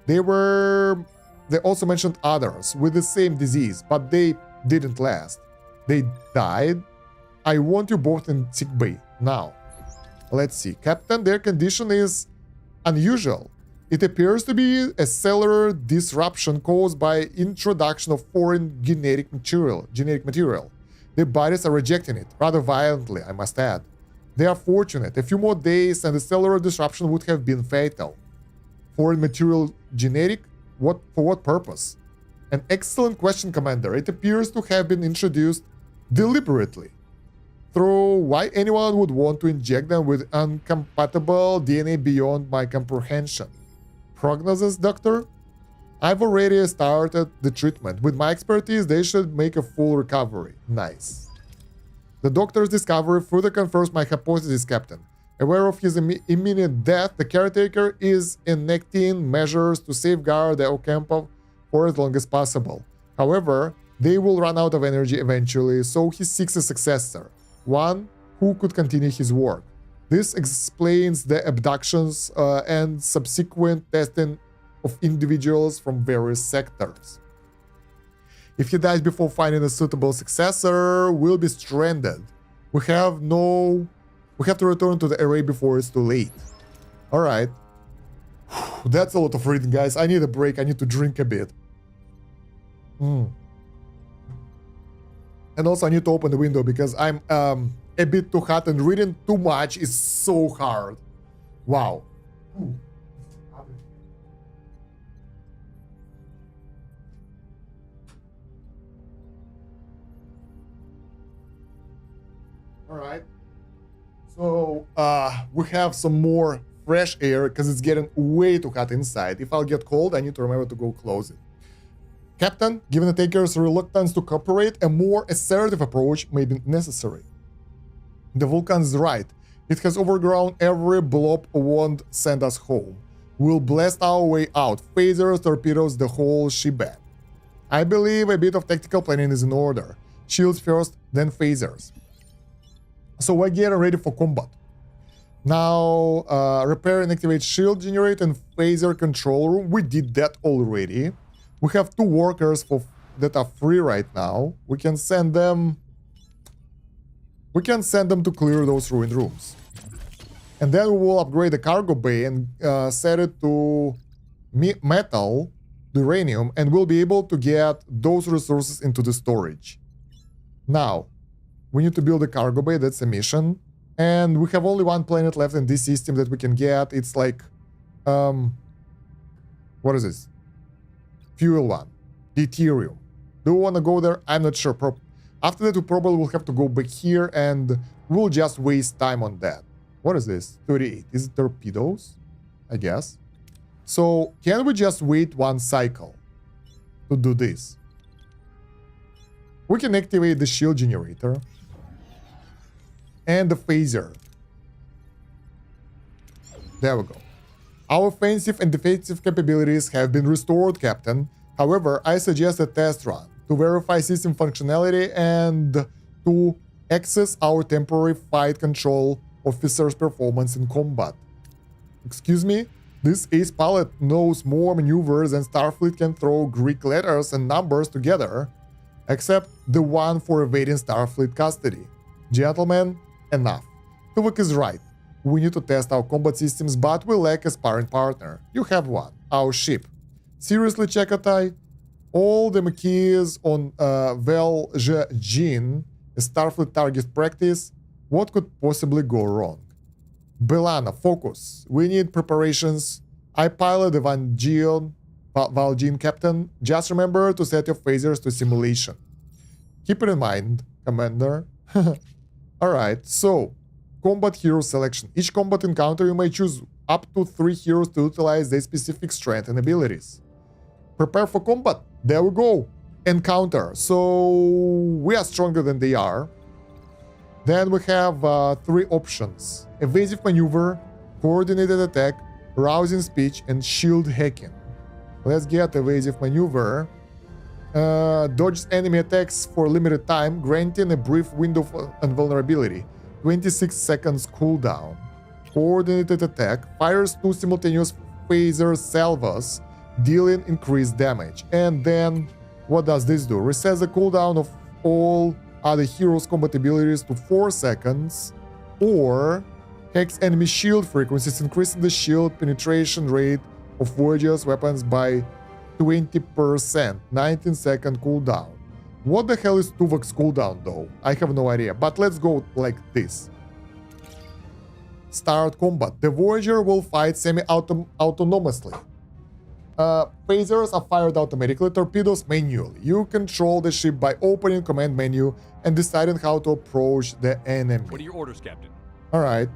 They also mentioned others with the same disease, but they didn't last. They died. I want you both in sick bay now. Let's see. Captain, their condition is unusual. It appears to be a cellular disruption caused by introduction of foreign genetic material. Their bodies are rejecting it, rather violently, I must add. They are fortunate. A few more days and the cellular disruption would have been fatal. Foreign material genetic? For what purpose? An excellent question, Commander. It appears to have been introduced deliberately. Through why anyone would want to inject them with incompatible DNA beyond my comprehension. Prognosis, Doctor? I've already started the treatment. With my expertise, they should make a full recovery. Nice. The Doctor's discovery further confirms my hypothesis, Captain. Aware of his imminent death, the caretaker is enacting measures to safeguard the Ocampa for as long as possible. However, they will run out of energy eventually, so he seeks a successor, one who could continue his work. This explains the abductions and subsequent testing of individuals from various sectors. If he dies before finding a suitable successor, we'll be stranded. We have to return to the array before it's too late. Alright. That's a lot of reading, guys. I need a break. I need to drink a bit. And also I need to open the window because I'm a bit too hot and reading too much is so hard. Wow. Alright. So, we have some more fresh air because it's getting way too hot inside. If I'll get cold, I need to remember to go close it. Captain, given the taker's reluctance to cooperate, a more assertive approach may be necessary. The Vulcan's right. It has overgrown every blob won't send us home. We'll blast our way out. Phasers, torpedoes, the whole shebang. I believe a bit of tactical planning is in order. Shields first, then phasers. So we're getting ready for combat. Now, repair and activate shield generator and phaser control room. We did that already. We have 2 workers that are free right now. We can send them to clear those ruined rooms. And then we will upgrade the cargo bay and set it to metal, uranium, and we'll be able to get those resources into the storage. Now, we need to build a cargo bay. That's a mission. And we have only 1 planet left in this system that we can get. It's like, what is this? Fuel one. Deuterium. Do we want to go there? I'm not sure. After that, we probably will have to go back here and we'll just waste time on that. What is this? 38. Is it torpedoes? I guess. So, can we just wait 1 cycle to do this? We can activate the shield generator and the phaser. There we go. Our offensive and defensive capabilities have been restored, Captain. However, I suggest a test run to verify system functionality and to access our temporary fight control officer's performance in combat. Excuse me? This ace pilot knows more maneuvers than Starfleet can throw Greek letters and numbers together. except the one for evading Starfleet custody. Gentlemen, enough. Tuvok is right. We need to test our combat systems, but we lack a sparring partner. You have one, our ship. Seriously, Chekatai? All the keys on Voyager, a Starfleet target practice? What could possibly go wrong? Belana, focus. We need preparations. I pilot the Valjean captain. Just remember to set your phasers to simulation. Keep it in mind, Commander. Alright, so combat hero selection. Each combat encounter you may choose up to 3 heroes to utilize their specific strength and abilities. Prepare for combat. There we go. Encounter. So we are stronger than they are. Then we have 3 options. Evasive maneuver, coordinated attack, rousing speech, and shield hacking. Let's get evasive maneuver. Dodges enemy attacks for limited time, granting a brief window of invulnerability. 26 seconds cooldown. Coordinated attack. Fires 2 simultaneous phaser salvos, dealing increased damage. And then, what does this do? Resets the cooldown of all other heroes' combat abilities to 4 seconds. Or hacks enemy shield frequencies, increasing the shield penetration rate of Voyager's weapons by 20%. 19-second cooldown. What the hell is Tuvok's cooldown though? I have no idea, but let's go like this. Start combat. The Voyager will fight semi-autonomously. Phasers are fired automatically, torpedoes manually. You control the ship by opening command menu and deciding how to approach the enemy. What are your orders, Captain? Alright,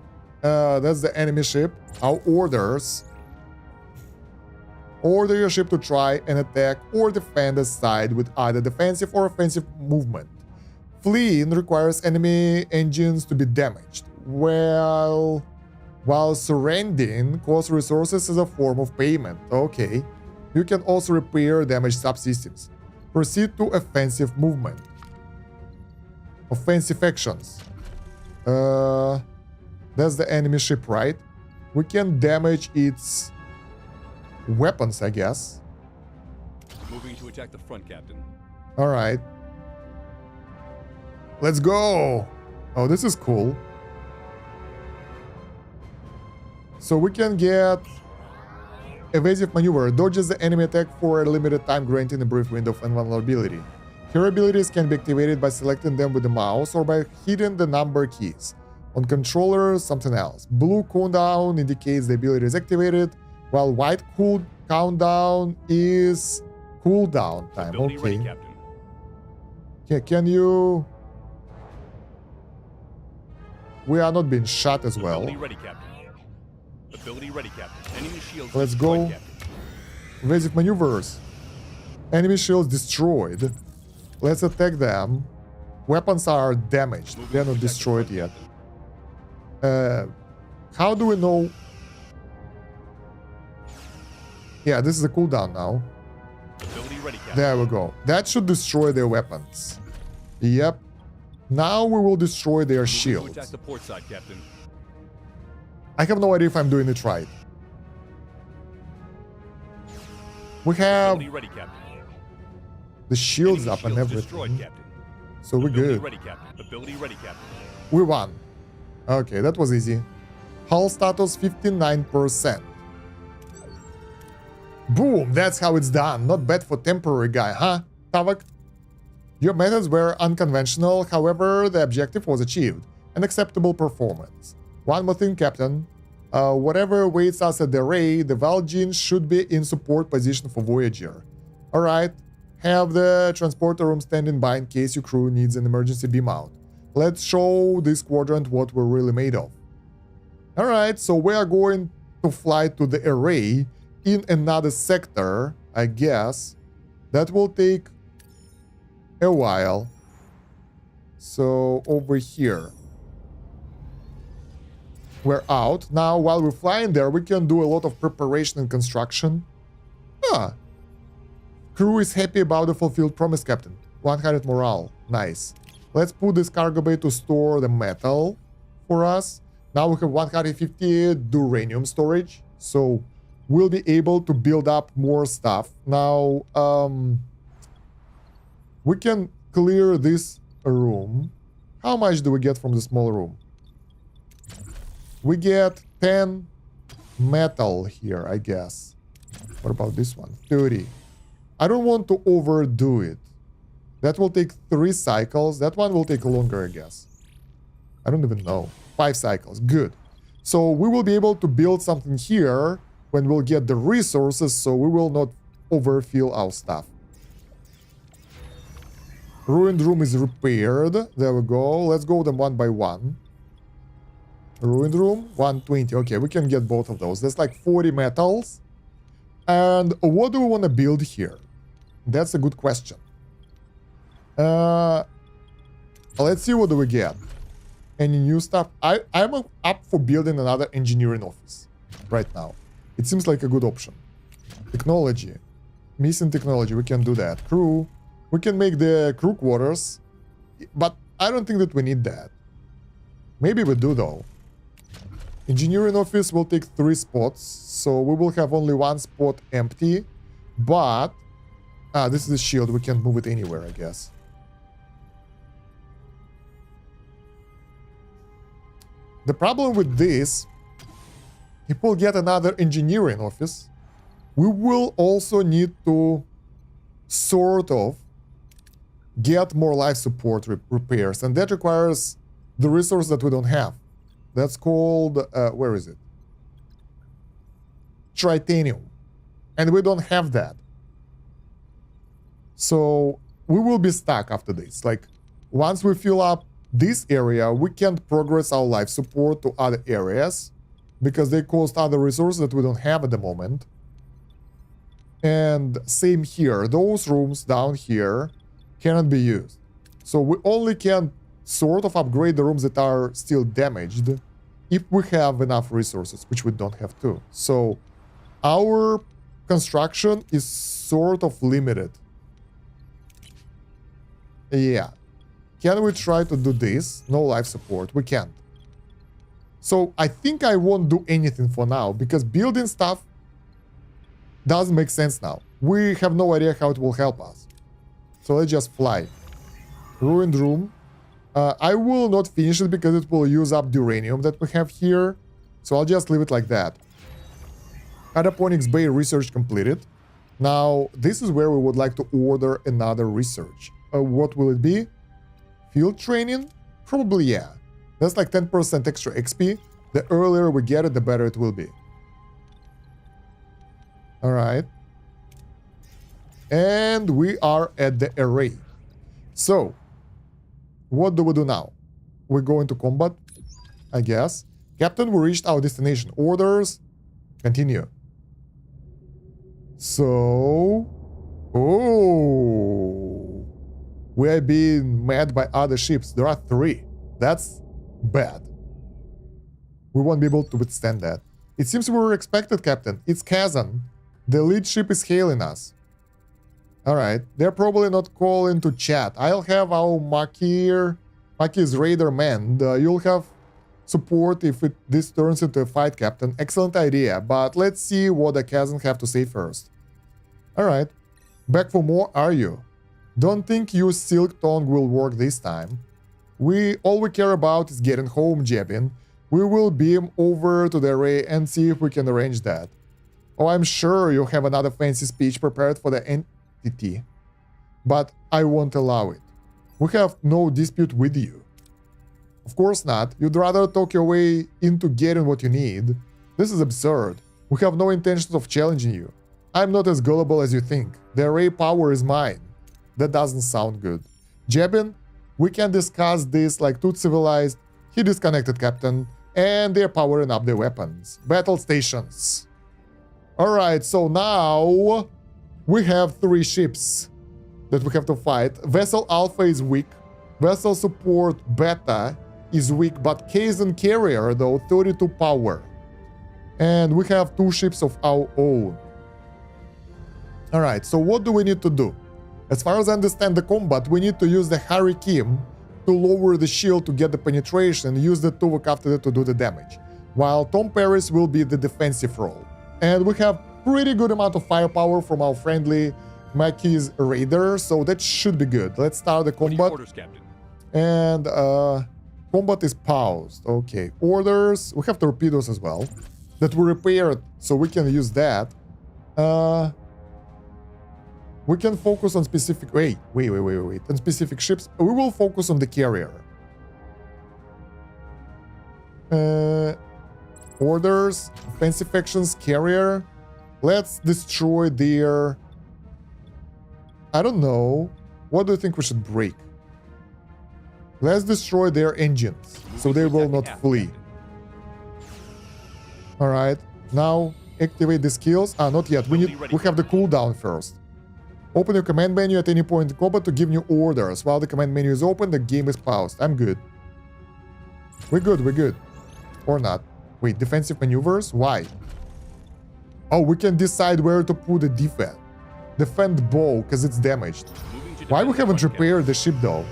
that's the enemy ship. Our orders. Order your ship to try and attack or defend a side with either defensive or offensive movement. Fleeing requires enemy engines to be damaged, while surrendering costs resources as a form of payment. Okay. You can also repair damaged subsystems. Proceed to offensive movement. Offensive actions. That's the enemy ship, right? We can damage its weapons, I guess. Moving to attack the front, Captain. Alright. Let's go! Oh, this is cool. So we can get evasive maneuver. Dodges the enemy attack for a limited time, granting a brief window of invulnerability. Her abilities can be activated by selecting them with the mouse or by hitting the number keys. On controller, something else. Blue countdown indicates the ability is activated, while white countdown is cooldown time. Ability Okay. ready, Captain. Yeah, can you... We are not being shot as well. Ability ready, Captain. Ability ready, Captain. Enemy shields Let's destroyed, go. Captain. Evasive maneuvers. Enemy shields destroyed. Let's attack them. Weapons are damaged. Moving They're to not attack the destroyed front, yet. Captain. How do we know? Yeah, this is a cooldown now. Ability ready, Captain. There we go. That should destroy their weapons. Yep. Now we will destroy their Moving to shields. attack the port side, Captain. I have no idea if I'm doing it right. We have Ability ready, Captain. the shields Enemy up and shields destroyed, everything. Captain. So we're Ability good. ready, Captain. Ability ready, Captain. We won. Okay, that was easy. Hull status 59%. Boom, that's how it's done. Not bad for temporary guy, huh, Tavok? Your methods were unconventional, however, the objective was achieved. An acceptable performance. One more thing, Captain. Whatever awaits us at the array, the Valjean should be in support position for Voyager. Alright, have the transporter room standing by in case your crew needs an emergency beam out. Let's show this quadrant what we're really made of. Alright, so we are going to fly to the array in another sector, I guess. That will take a while. So over here. We're out. Now, while we're flying there, we can do a lot of preparation and construction. Ah. Crew is happy about the fulfilled promise, Captain. 100 morale. Nice. Let's put this cargo bay to store the metal for us. Now we have 150 duranium storage. So we'll be able to build up more stuff. Now, we can clear this room. How much do we get from the small room? We get 10 metal here, I guess. What about this one? 30. I don't want to overdo it. That will take 3 cycles. That one will take longer, I guess. I don't even know. 5 cycles. Good. So we will be able to build something here when we'll get the resources, so we will not overfill our stuff. Ruined room is repaired. There we go. Let's go them one by one. Ruined room, 120. Okay, we can get both of those. That's like 40 metals. And what do we want to build here? That's a good question. Let's see what do we get. Any new stuff? I'm up for building another engineering office right now. It seems like a good option. Technology. Missing technology. We can do that. Crew. We can make the crew quarters. But I don't think that we need that. Maybe we do though. Engineering office will take 3 spots. So we will have only 1 spot empty. But... this is a shield. We can move it anywhere, I guess. The problem with this, if we'll get another engineering office, we will also need to sort of get more life support repairs, and that requires the resource that we don't have. That's called, where is it? Tritanium. And we don't have that. So we will be stuck after this. Like, once we fill up this area, we can't progress our life support to other areas because they cost other resources that we don't have at the moment. And same here. Those rooms down here cannot be used. So we only can sort of upgrade the rooms that are still damaged if we have enough resources, which we don't have to. So our construction is sort of limited. Yeah. Can we try to do this? No life support. We can't. So I think I won't do anything for now because building stuff doesn't make sense now. We have no idea how it will help us. So let's just fly. Ruined room. I will not finish it because it will use up the uranium that we have here. So I'll just leave it like that. Hydroponics Bay research completed. Now, this is where we would like to order another research. What will it be? Field training? Probably, yeah. That's like 10% extra XP. The earlier we get it, the better it will be. Alright. And we are at the array. So, what do we do now? We go into combat, I guess. Captain, we reached our destination. Orders. Continue. So... Oh... We are being met by other ships. There are 3. That's bad. We won't be able to withstand that. It seems we were expected, Captain. It's Kazan. The lead ship is hailing us. Alright. They're probably not calling to chat. I'll have our Maki's Raider manned. You'll have support if this turns into a fight, Captain. Excellent idea. But let's see what the Kazan have to say first. Alright. Back for more, are you? Don't think your silk tongue will work this time. All we care about is getting home, Jebin. We will beam over to the array and see if we can arrange that. Oh, I'm sure you have another fancy speech prepared for the entity. But I won't allow it. We have no dispute with you. Of course not. You'd rather talk your way into getting what you need. This is absurd. We have no intentions of challenging you. I'm not as gullible as you think. The array power is mine. That doesn't sound good. Jebin, we can discuss this like two civilized. He disconnected, Captain, and they're powering up their weapons. Battle stations. Alright, so now we have 3 ships that we have to fight. Vessel Alpha is weak. Vessel Support Beta is weak, but Kazan Carrier, though, 32 power. And we have 2 ships of our own. Alright, so what do we need to do? As far as I understand the combat, we need to use the Hurricane to lower the shield to get the penetration and use the Tuvok after that to do the damage, while Tom Paris will be the defensive role. And we have pretty good amount of firepower from our friendly Mackey's Raider, so that should be good. Let's start the What are your combat. orders, Captain? And combat is paused. Okay, orders. We have torpedoes as well that we repaired, so we can use that. We can focus on specific... Wait. On specific ships. We will focus on the carrier. Orders. Offensive factions. Carrier. Let's destroy their... I don't know. What do you think we should break? Let's destroy their engines, so they will not flee. Alright. Now, activate the skills. Not yet. We have the cooldown first. Open your command menu at any point in combat to give new orders. While the command menu is open, the game is paused. I'm good. We're good. Or not. Wait, defensive maneuvers? Why? Oh, we can decide where to put the defense. Defend bow, because it's damaged. Why we haven't repaired the ship, though?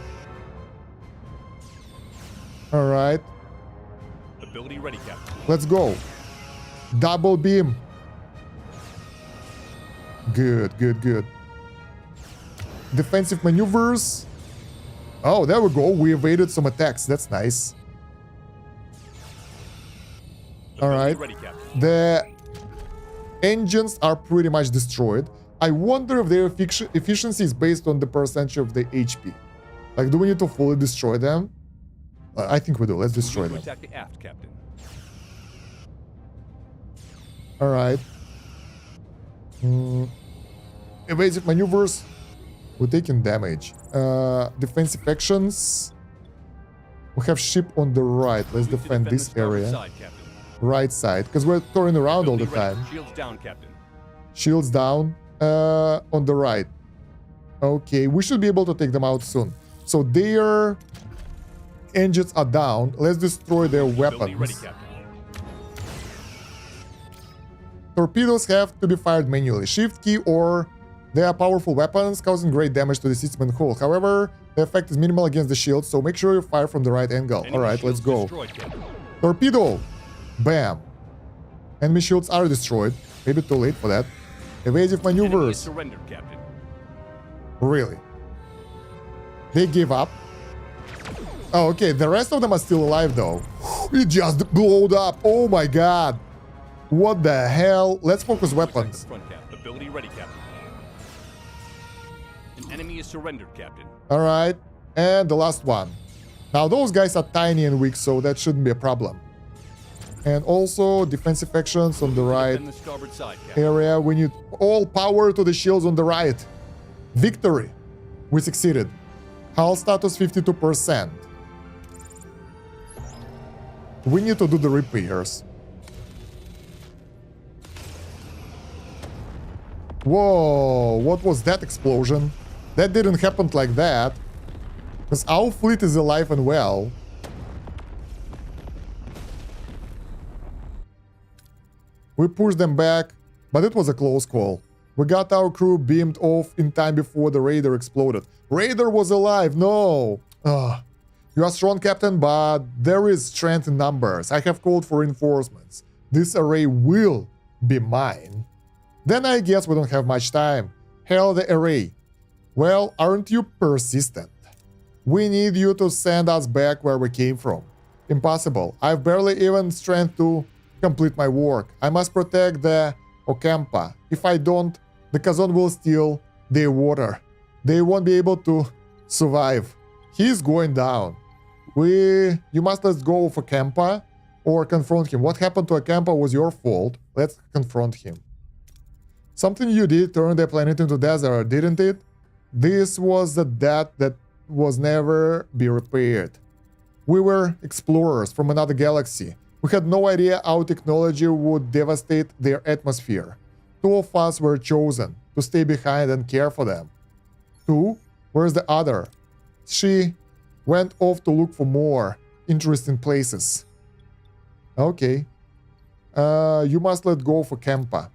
Alright. Ability ready, Captain. Let's go. Double beam. Good. Defensive maneuvers. Oh, there we go. We evaded some attacks. That's nice. Alright. The engines are pretty much destroyed. I wonder if their efficiency is based on the percentage of the HP. Like, do we need to fully destroy them? I think we do. Let's destroy them. Attack the aft, Captain. Alright. Evasive maneuvers. We're taking damage. Defensive actions. We have ship on the right. Let's defend this area. Right side. Because we're turning around all the time. Shields down, Captain. Shields down. On the right. Okay, we should be able to take them out soon. So their engines are down. Let's destroy their weapons. Ready, Captain. Torpedoes have to be fired manually. Shift key, or they are powerful weapons causing great damage to the system and hull. However, the effect is minimal against the shield, so make sure you fire from the right angle. Alright, let's go. Torpedo! Bam! Enemy shields are destroyed. Maybe too late for that. Evasive maneuvers. Surrendered, Captain. Really? They gave up? Oh, okay. The rest of them are still alive, though. It just blowed up. Oh my god. What the hell? Let's focus weapons. Front cap. Ability ready, Captain. An enemy is surrendered, Captain. Alright. And the last one. Now, those guys are tiny and weak, so that shouldn't be a problem. And also, defensive actions on the right area. We need all power to the shields on the right. Victory. We succeeded. Hull status 52%. We need to do the repairs. Whoa, what was that explosion? That didn't happen like that. Because our fleet is alive and well. We pushed them back, but it was a close call. We got our crew beamed off in time before the Raider exploded. Raider was alive, no! Ugh. You are strong, Captain, but there is strength in numbers. I have called for reinforcements. This array will be mine. Then I guess we don't have much time. Hail the array. Well, aren't you persistent? We need you to send us back where we came from. Impossible. I've barely even strength to complete my work. I must protect the Ocampa. If I don't, the Kazon will steal their water. They won't be able to survive. He's going down. You must let go of Ocampa or confront him. What happened to Ocampa was your fault. Let's confront him. Something you did turned the planet into desert, didn't it? This was the debt that was never be repaired. We were explorers from another galaxy. We had no idea how technology would devastate their atmosphere. 2 of us were chosen to stay behind and care for them. 2? Where's the other? She went off to look for more interesting places. Okay. You must let go of Ocampa.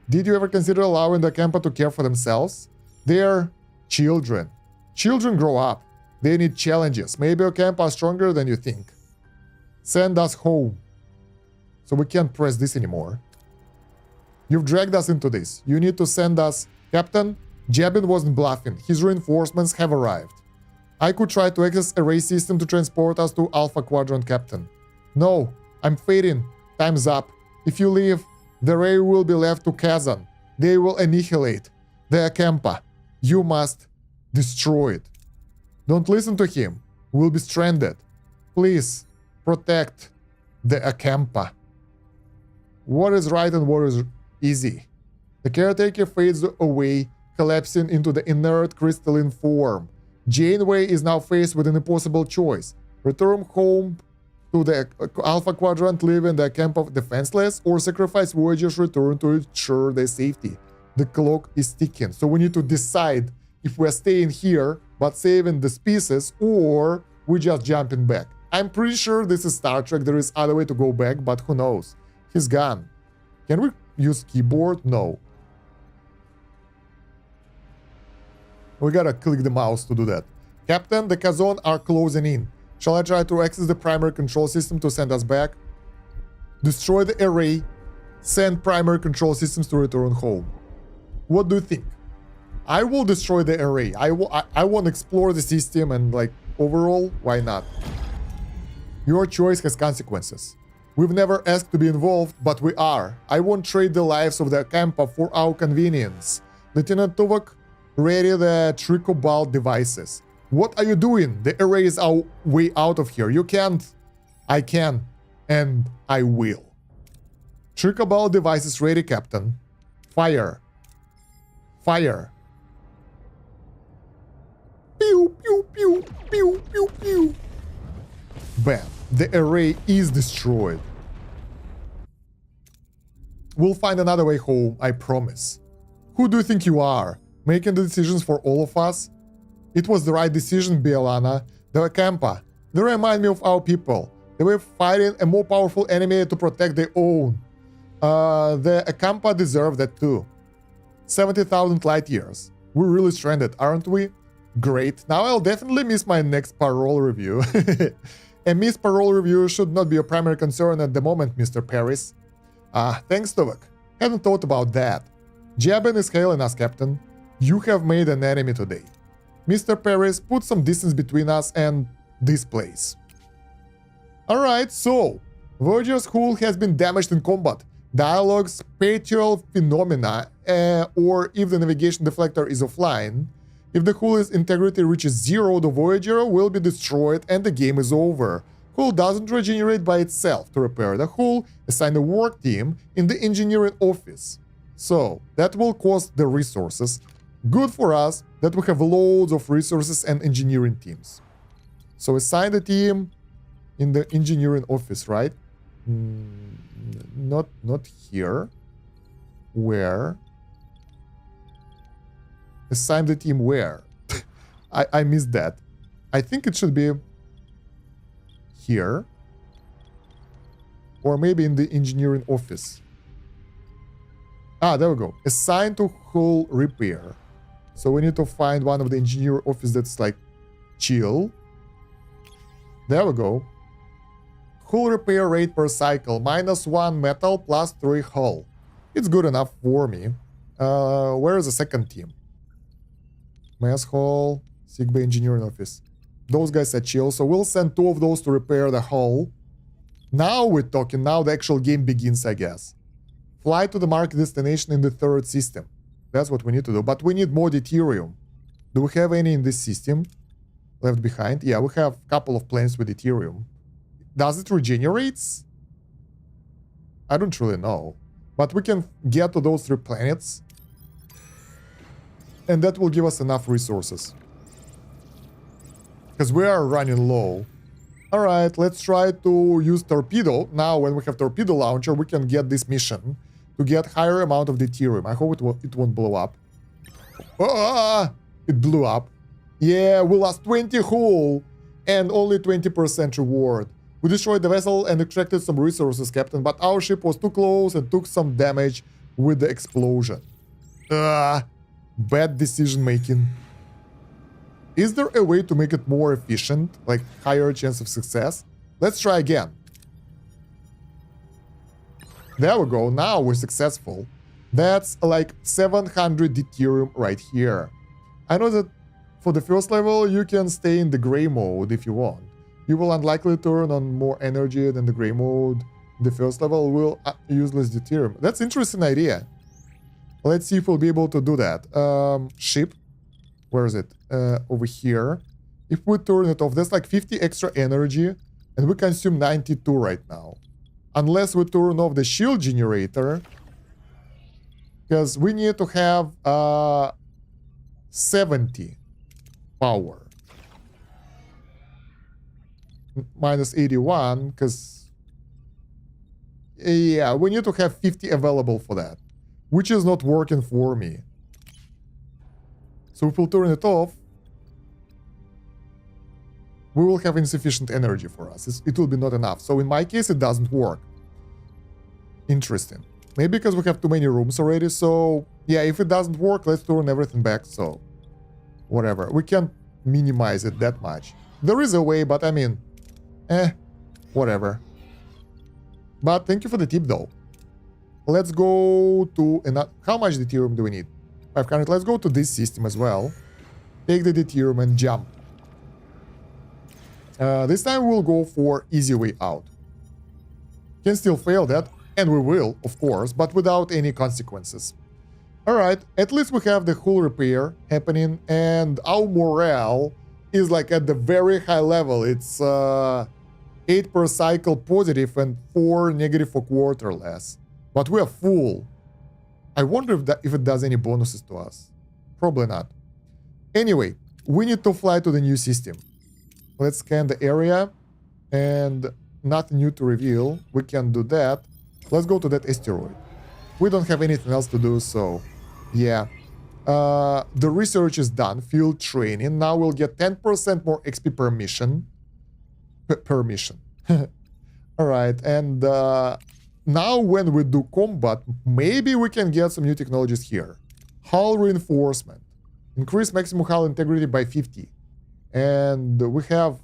Did you ever consider allowing the Ocampa to care for themselves? They're children. Children grow up. They need challenges. Maybe Ocampa are stronger than you think. Send us home. So we can't press this anymore. You've dragged us into this. You need to send us... Captain, Jabin wasn't bluffing. His reinforcements have arrived. I could try to access array system to transport us to Alpha Quadrant, Captain. No, I'm fading. Time's up. If you leave, the array will be left to Kazan. They will annihilate the Ocampa. You must destroy it. Don't listen to him. We'll be stranded. Please, protect the Ocampa. What is right and what is easy? The caretaker fades away, collapsing into the inert crystalline form. Janeway is now faced with an impossible choice. Return home to the Alpha Quadrant, leaving the Ocampa defenseless, or sacrifice Voyager's return to ensure their safety. The clock is ticking, so we need to decide if we're staying here but saving the species, or we just jumping back. I'm pretty sure this is Star Trek, there is other way to go back, but who knows. He's gone. Can we use keyboard? No. We gotta click the mouse to do that. Captain, the Kazon are closing in. Shall I try to access the primary control system to send us back? Destroy the array. Send primary control systems to return home. What do you think? I will destroy the array. I want to explore the system and, like, overall, why not? Your choice has consequences. We've never asked to be involved, but we are. I won't trade the lives of the Ocampa for our convenience. Lieutenant Tuvok, ready the Tricobalt devices. What are you doing? The array is our way out of here. You can't. I can. And I will. Tricobalt devices ready, Captain. Fire. Fire. Pew, pew, pew, pew, pew, pew. Bam. The array is destroyed. We'll find another way home, I promise. Who do you think you are? Making the decisions for all of us? It was the right decision, Bielana. The Ocampa. They remind me of our people. They were fighting a more powerful enemy to protect their own. The Ocampa deserve that too. 70,000 light years. We're really stranded, aren't we? Great. Now I'll definitely miss my next parole review. A missed parole review should not be a primary concern at the moment, Mr. Paris. Thanks, Tuvok. Hadn't thought about that. Jabin is hailing us, Captain. You have made an enemy today. Mr. Paris, put some distance between us and this place. Alright, so Voyager's hull has been damaged in combat. Dialogue, spatial phenomena, or if the navigation deflector is offline. If the hull's integrity reaches 0, the Voyager will be destroyed and the game is over. Hull doesn't regenerate by itself. To repair the hull, assign a work team in the engineering office. So, that will cost the resources. Good for us that we have loads of resources and engineering teams. So assign the team in the engineering office, right? Not here. Where? Assign the team where? I missed that. I think it should be here. Or maybe in the engineering office. There we go. Assign to hull repair. So we need to find one of the engineer office that's like chill. There we go. Hull repair rate per cycle. -1 metal plus 3 hull. It's good enough for me. Where is the second team? Mess hall, sickbay engineering office. Those guys are chill, so we'll send 2 of those to repair the hull. Now we're talking, now the actual game begins, I guess. Fly to the marked destination in the 3rd system. That's what we need to do, but we need more deuterium. Do we have any in this system left behind? Yeah, we have a couple of planes with deuterium. Does it regenerate? I don't really know. But we can get to those 3 planets. And that will give us enough resources. Because we are running low. Alright, let's try to use torpedo. Now, when we have torpedo launcher, we can get this mission to get higher amount of deuterium. I hope it won't blow up. It blew up. Yeah, we lost 20 hull and only 20% reward. We destroyed the vessel and extracted some resources, Captain, but our ship was too close and took some damage with the explosion. Bad decision making. Is there a way to make it more efficient, like higher chance of success? Let's try again. There we go, now we're successful. That's like 700 deuterium right here. I know that for the first level, you can stay in the gray mode if you want. You will unlikely turn on more energy than the gray mode. The first level will useless deuterium. That's an interesting idea. Let's see if we'll be able to do that. Ship. Where is it? Over here. If we turn it off, that's like 50 extra energy. And we consume 92 right now. Unless we turn off the shield generator. Because we need to have 70 power. Minus 81, because... yeah, we need to have 50 available for that. Which is not working for me. So if we'll turn it off, we will have insufficient energy for us. It will be not enough. So in my case, it doesn't work. Interesting. Maybe because we have too many rooms already. So yeah, if it doesn't work, let's turn everything back. So whatever. We can't minimize it that much. There is a way, but I mean, whatever. But thank you for the tip though. Let's go to how much deuterium do we need? 500. Let's go to this system as well. Take the deuterium and jump. This time we'll go for easy way out. Can still fail that, and we will, of course, but without any consequences. Alright, at least we have the hull repair happening, and our morale is like at the very high level. It's 8 per cycle positive and 4 negative for quarter less. But we are full. I wonder if it does any bonuses to us. Probably not. Anyway, we need to fly to the new system. Let's scan the area, and nothing new to reveal. We can do that. Let's go to that asteroid. We don't have anything else to do, so yeah. The research is done. Field training. Now we'll get 10% more XP per mission. Per mission. Alright, and now when we do combat, maybe we can get some new technologies here. Hull reinforcement. Increase maximum hull integrity by 50. And we have,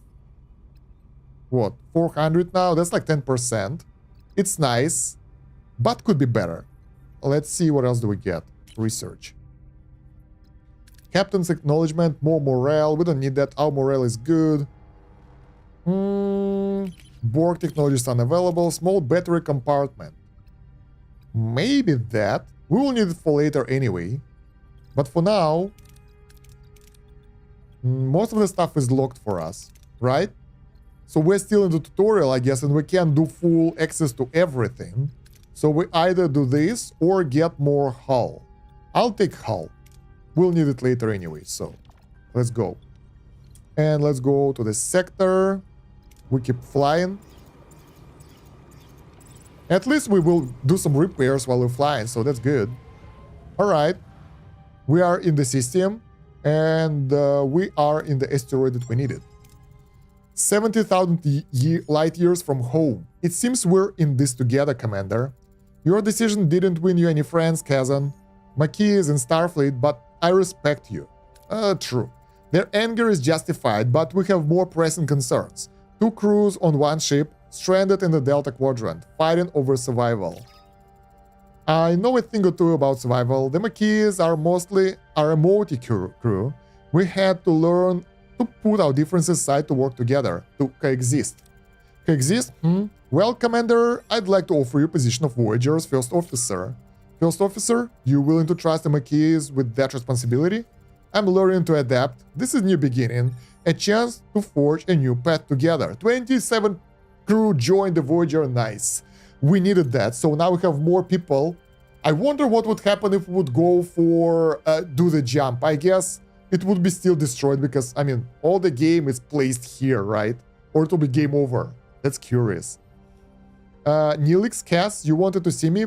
what, 400 now? That's like 10%. It's nice, but could be better. Let's see what else do we get. Research. Captain's acknowledgement, more morale. We don't need that. Our morale is good. Borg technologies unavailable. Small battery compartment. Maybe that. We will need it for later anyway. But for now, most of the stuff is locked for us, right? So we're still in the tutorial, I guess, and we can't do full access to everything. So we either do this or get more hull. I'll take hull. We'll need it later anyway, so let's go. And let's go to the sector. We keep flying. At least we will do some repairs while we're flying, so that's good. Alright. We are in the system. And we are in the asteroid that we needed. 70,000 light years from home. It seems we're in this together, Commander. Your decision didn't win you any friends, Kazan. Maquis is in Starfleet, but I respect you. True. Their anger is justified, but we have more pressing concerns. 2 crews on 1 ship, stranded in the Delta Quadrant, fighting over survival. I know a thing or two about survival. The Maquis are mostly our multi crew. We had to learn to put our differences aside to work together, to coexist. Coexist? Well, Commander, I'd like to offer you a position of Voyager's first officer. First officer, you willing to trust the Maquis with that responsibility? I'm learning to adapt. This is new beginning, a chance to forge a new path together. 27 crew joined the Voyager, nice. We needed that, so now we have more people. I wonder what would happen if we would go for do the jump. I guess it would be still destroyed because, I mean, all the game is placed here, right? Or it will be game over. That's curious. Neelix, Cass, you wanted to see me?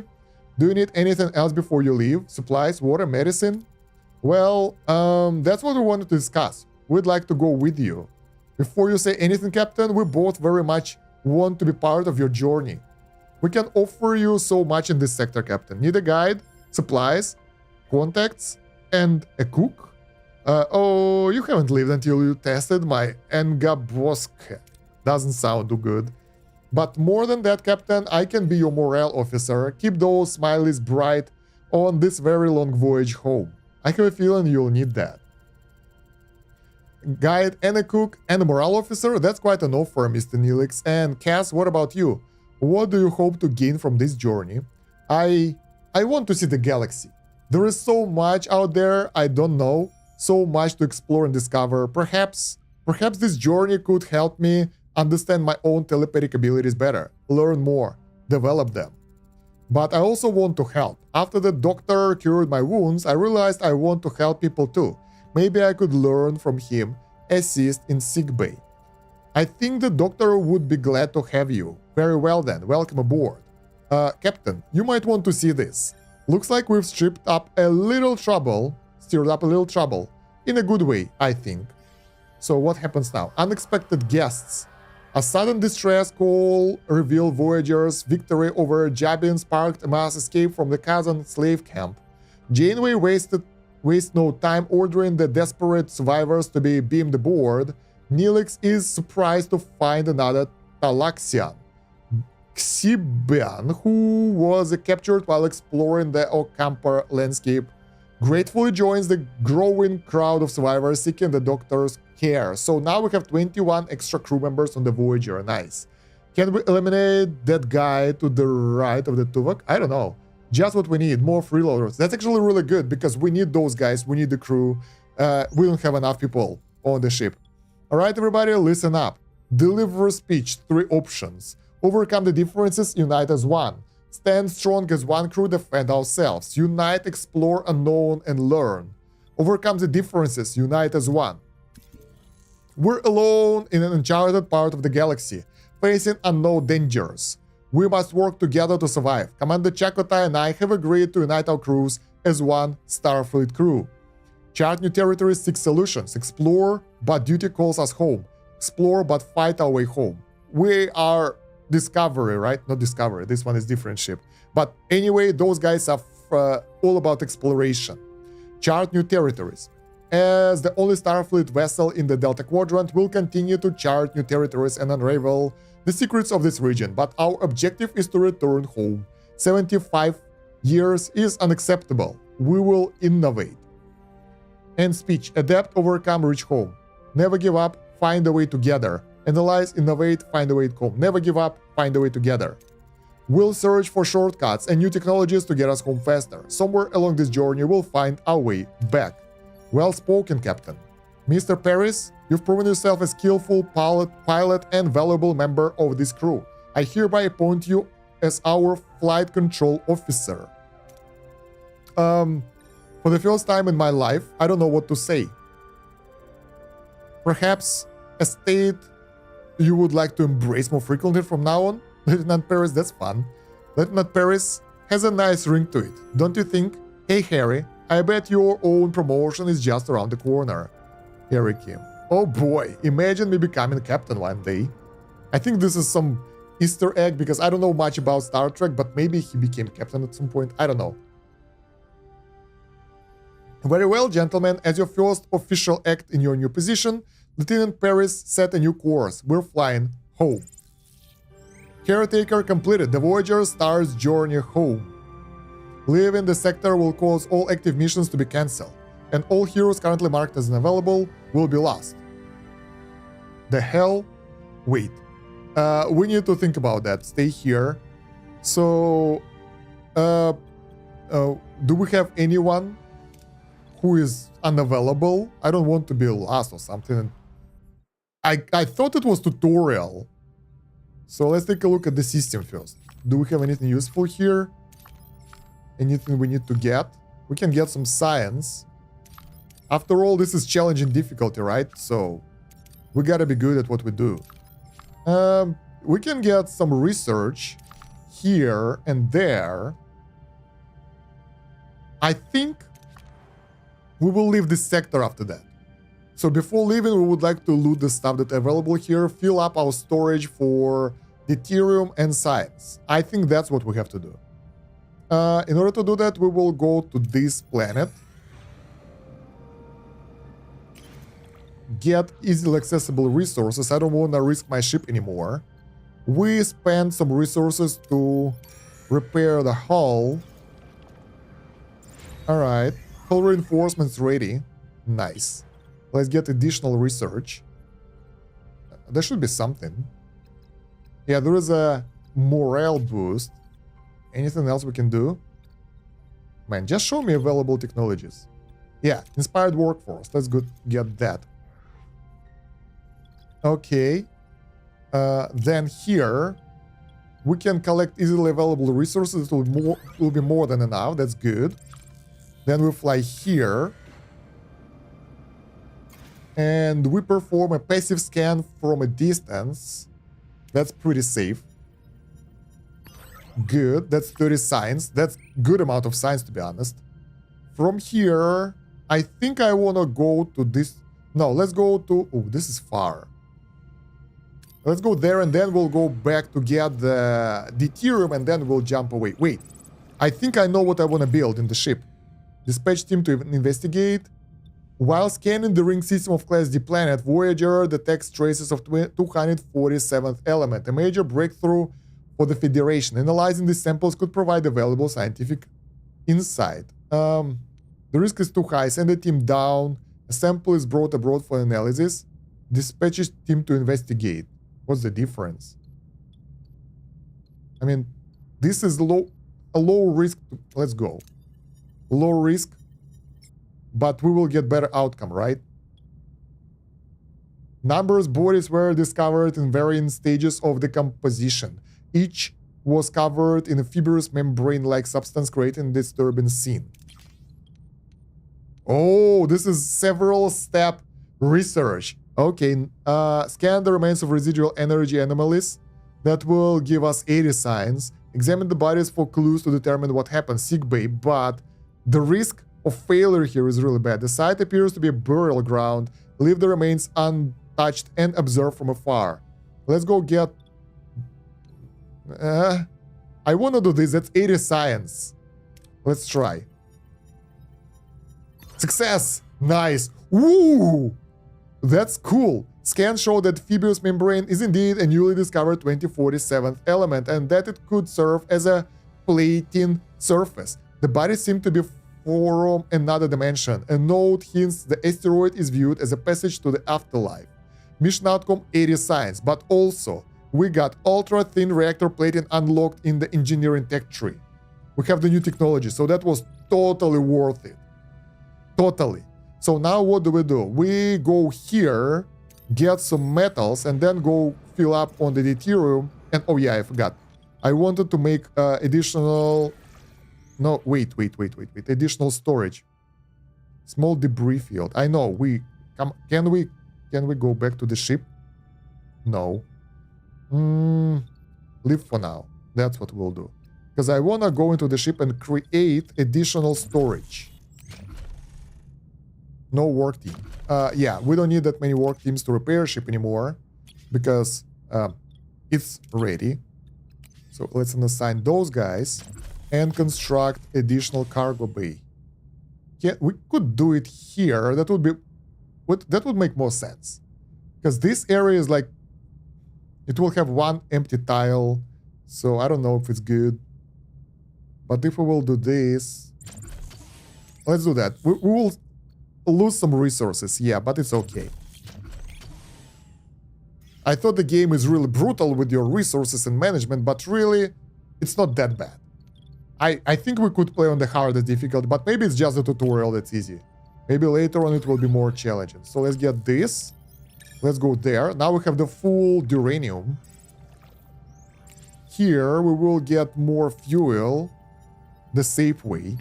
Do you need anything else before you leave? Supplies, water, medicine? Well, that's what we wanted to discuss. We'd like to go with you. Before you say anything, Captain, we both very much want to be part of your journey. We can offer you so much in this sector, Captain. Need a guide, supplies, contacts, and a cook? Oh, you haven't lived until you tested my Engabosk. Doesn't sound too good. But more than that, Captain, I can be your morale officer. Keep those smileys bright on this very long voyage home. I have a feeling you'll need that. Guide and a cook and a morale officer? That's quite an offer, Mr. Neelix. And Cass, what about you? What do you hope to gain from this journey? I want to see the galaxy. There is so much out there I don't know, so much to explore and discover. Perhaps this journey could help me understand my own telepathic abilities better, learn more, develop them. But I also want to help. After the doctor cured my wounds, I realized I want to help people too. Maybe I could learn from him, assist in sickbay. I think the doctor would be glad to have you. Very well then, welcome aboard. Captain, you might want to see this. Looks like we've stirred up a little trouble, in a good way, I think. So what happens now? Unexpected guests. A sudden distress call revealed Voyager's victory over Jabin sparked a mass escape from the Kazan slave camp. Janeway wastes no time ordering the desperate survivors to be beamed aboard. Neelix is surprised to find another Talaxian, Xibian, who was captured while exploring the Ocampa landscape, gratefully joins the growing crowd of survivors seeking the doctor's care. So now we have 21 extra crew members on the Voyager. Nice. Can we eliminate that guy to the right of the Tuvok? I don't know. Just what we need, more freeloaders. That's actually really good because we need those guys, we need the crew. We don't have enough people on the ship. All right, everybody, listen up. Deliver a speech, 3 options. Overcome the differences, unite as one. Stand strong as one crew, defend ourselves. Unite, explore unknown, and learn. Overcome the differences, unite as one. We're alone in an uncharted part of the galaxy, facing unknown dangers. We must work together to survive. Commander Chakotay and I have agreed to unite our crews as one Starfleet crew. Chart new territories, seek solutions. Explore, but duty calls us home. Explore, but fight our way home. We are Discovery, right? Not Discovery. This one is different ship. But anyway, those guys are all about exploration. Chart new territories. As the only Starfleet vessel in the Delta Quadrant, we'll continue to chart new territories and unravel the secrets of this region, but our objective is to return home. 75 years is unacceptable. We will innovate. End speech. Adapt, overcome, reach home. Never give up, find a way together. Analyze, innovate, find a way home. Never give up, find a way together. We'll search for shortcuts and new technologies to get us home faster. Somewhere along this journey, we'll find our way back. Well spoken, Captain. Mr. Paris, you've proven yourself a skillful pilot and valuable member of this crew. I hereby appoint you as our flight control officer. For the first time in my life, I don't know what to say. Perhaps a state you would like to embrace more frequently from now on? Lieutenant Paris, that's fun. Lieutenant Paris has a nice ring to it, don't you think? Hey Harry, I bet your own promotion is just around the corner. Harry Kim. Oh boy, imagine me becoming captain one day. I think this is some Easter egg because I don't know much about Star Trek, but maybe he became captain at some point. I don't know. Very well, gentlemen, as your first official act in your new position, Lieutenant Paris set a new course. We're flying home. Caretaker completed. The Voyager star's journey home. Leaving the sector will cause all active missions to be cancelled, and all heroes currently marked as unavailable will be lost. The hell? Wait. We need to think about that. Stay here. So, do we have anyone who is unavailable? I don't want to be lost or something. I thought it was tutorial. So let's take a look at the system first. Do we have anything useful here? Anything we need to get? We can get some science. After all, this is challenging difficulty, right? So we gotta be good at what we do. We can get some research here and there. I think we will leave this sector after that. So before leaving, we would like to loot the stuff that's available here, fill up our storage for deuterium and science. I think that's what we have to do. In order to do that, we will go to this planet. Get easily accessible resources. I don't want to risk my ship anymore. We spend some resources to repair the hull. Alright. Hull reinforcements ready. Nice. Let's get additional research. There should be something. Yeah, there is a morale boost. Anything else we can do? Man, just show me available technologies. Yeah, inspired workforce. Let's go get that. Okay. Then here, we can collect easily available resources. It will be more than enough. That's good. Then we fly here. And we perform a passive scan from a distance. That's pretty safe. Good. That's 30 science. That's good amount of science, to be honest. From here, I think I want to go to this. No, let's go to... Oh, this is far. Let's go there and then we'll go back to get the deuterium and then we'll jump away. Wait. I think I know what I want to build in the ship. Dispatch team to investigate. While scanning the ring system of Class D planet, Voyager detects traces of 247th element, a major breakthrough for the Federation. Analyzing these samples could provide available scientific insight. The risk is too high. Send the team down. A sample is brought abroad for analysis. Dispatches team to investigate. What's the difference? I mean, this is a low risk. Let's go. Low risk. But we will get better outcome, right? Numerous bodies were discovered in varying stages of decomposition. Each was covered in a fibrous membrane-like substance, creating disturbing scene. Oh, this is several step research. Okay, scan the remains of residual energy anomalies. That will give us 80 signs. Examine the bodies for clues to determine what happened. Sick bay, but the risk of failure here is really bad. The site appears to be a burial ground. Leave the remains untouched and observe from afar. Let's go get... I want to do this. That's 80 science. Let's try. Success! Nice! Woo! That's cool. Scans show that fibrous membrane is indeed a newly discovered 2047th element and that it could serve as a plating surface. The bodies seem to be from another dimension. A note hints the asteroid is viewed as a passage to the afterlife. Mission outcome 80 science, but also we got ultra-thin reactor plating unlocked in the engineering tech tree. We have the new technology, so that was totally worth it. Totally. So now what do? We go here, get some metals, and then go fill up on the deuterium. And oh yeah, I forgot. I wanted to make additional... No, wait. Additional storage. Small debris field. I know, Can we go back to the ship? No. Leave for now. That's what we'll do. Because I want to go into the ship and create additional storage. No work team. Yeah, we don't need that many work teams to repair ship anymore. Because it's ready. So let's assign those guys. And construct additional cargo bay. Yeah, we could do it here. That would make more sense. Because this area is like... It will have one empty tile. So I don't know if it's good. But if we will do this... Let's do that. We will lose some resources. Yeah, but it's okay. I thought the game is really brutal with your resources and management. But really, it's not that bad. I think we could play on the hardest difficulty, but maybe it's just a tutorial that's easy. Maybe later on it will be more challenging. So let's get this. Let's go there. Now we have the full uranium. Here we will get more fuel the safe way.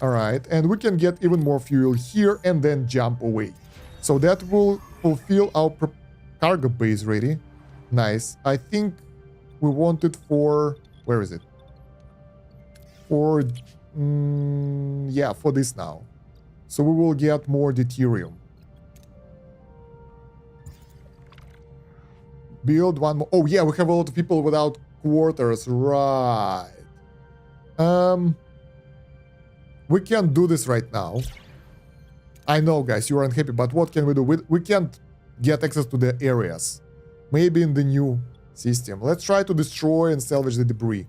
Alright, and we can get even more fuel here and then jump away. So that will fulfill our cargo base ready. Nice. I think we want it for... Where is it? For this now. So we will get more deuterium. Build one more. Oh yeah, we have a lot of people without quarters. Right. We can't do this right now. I know, guys, you are unhappy, but what can we do? We can't get access to the areas. Maybe in the new system. Let's try to destroy and salvage the debris.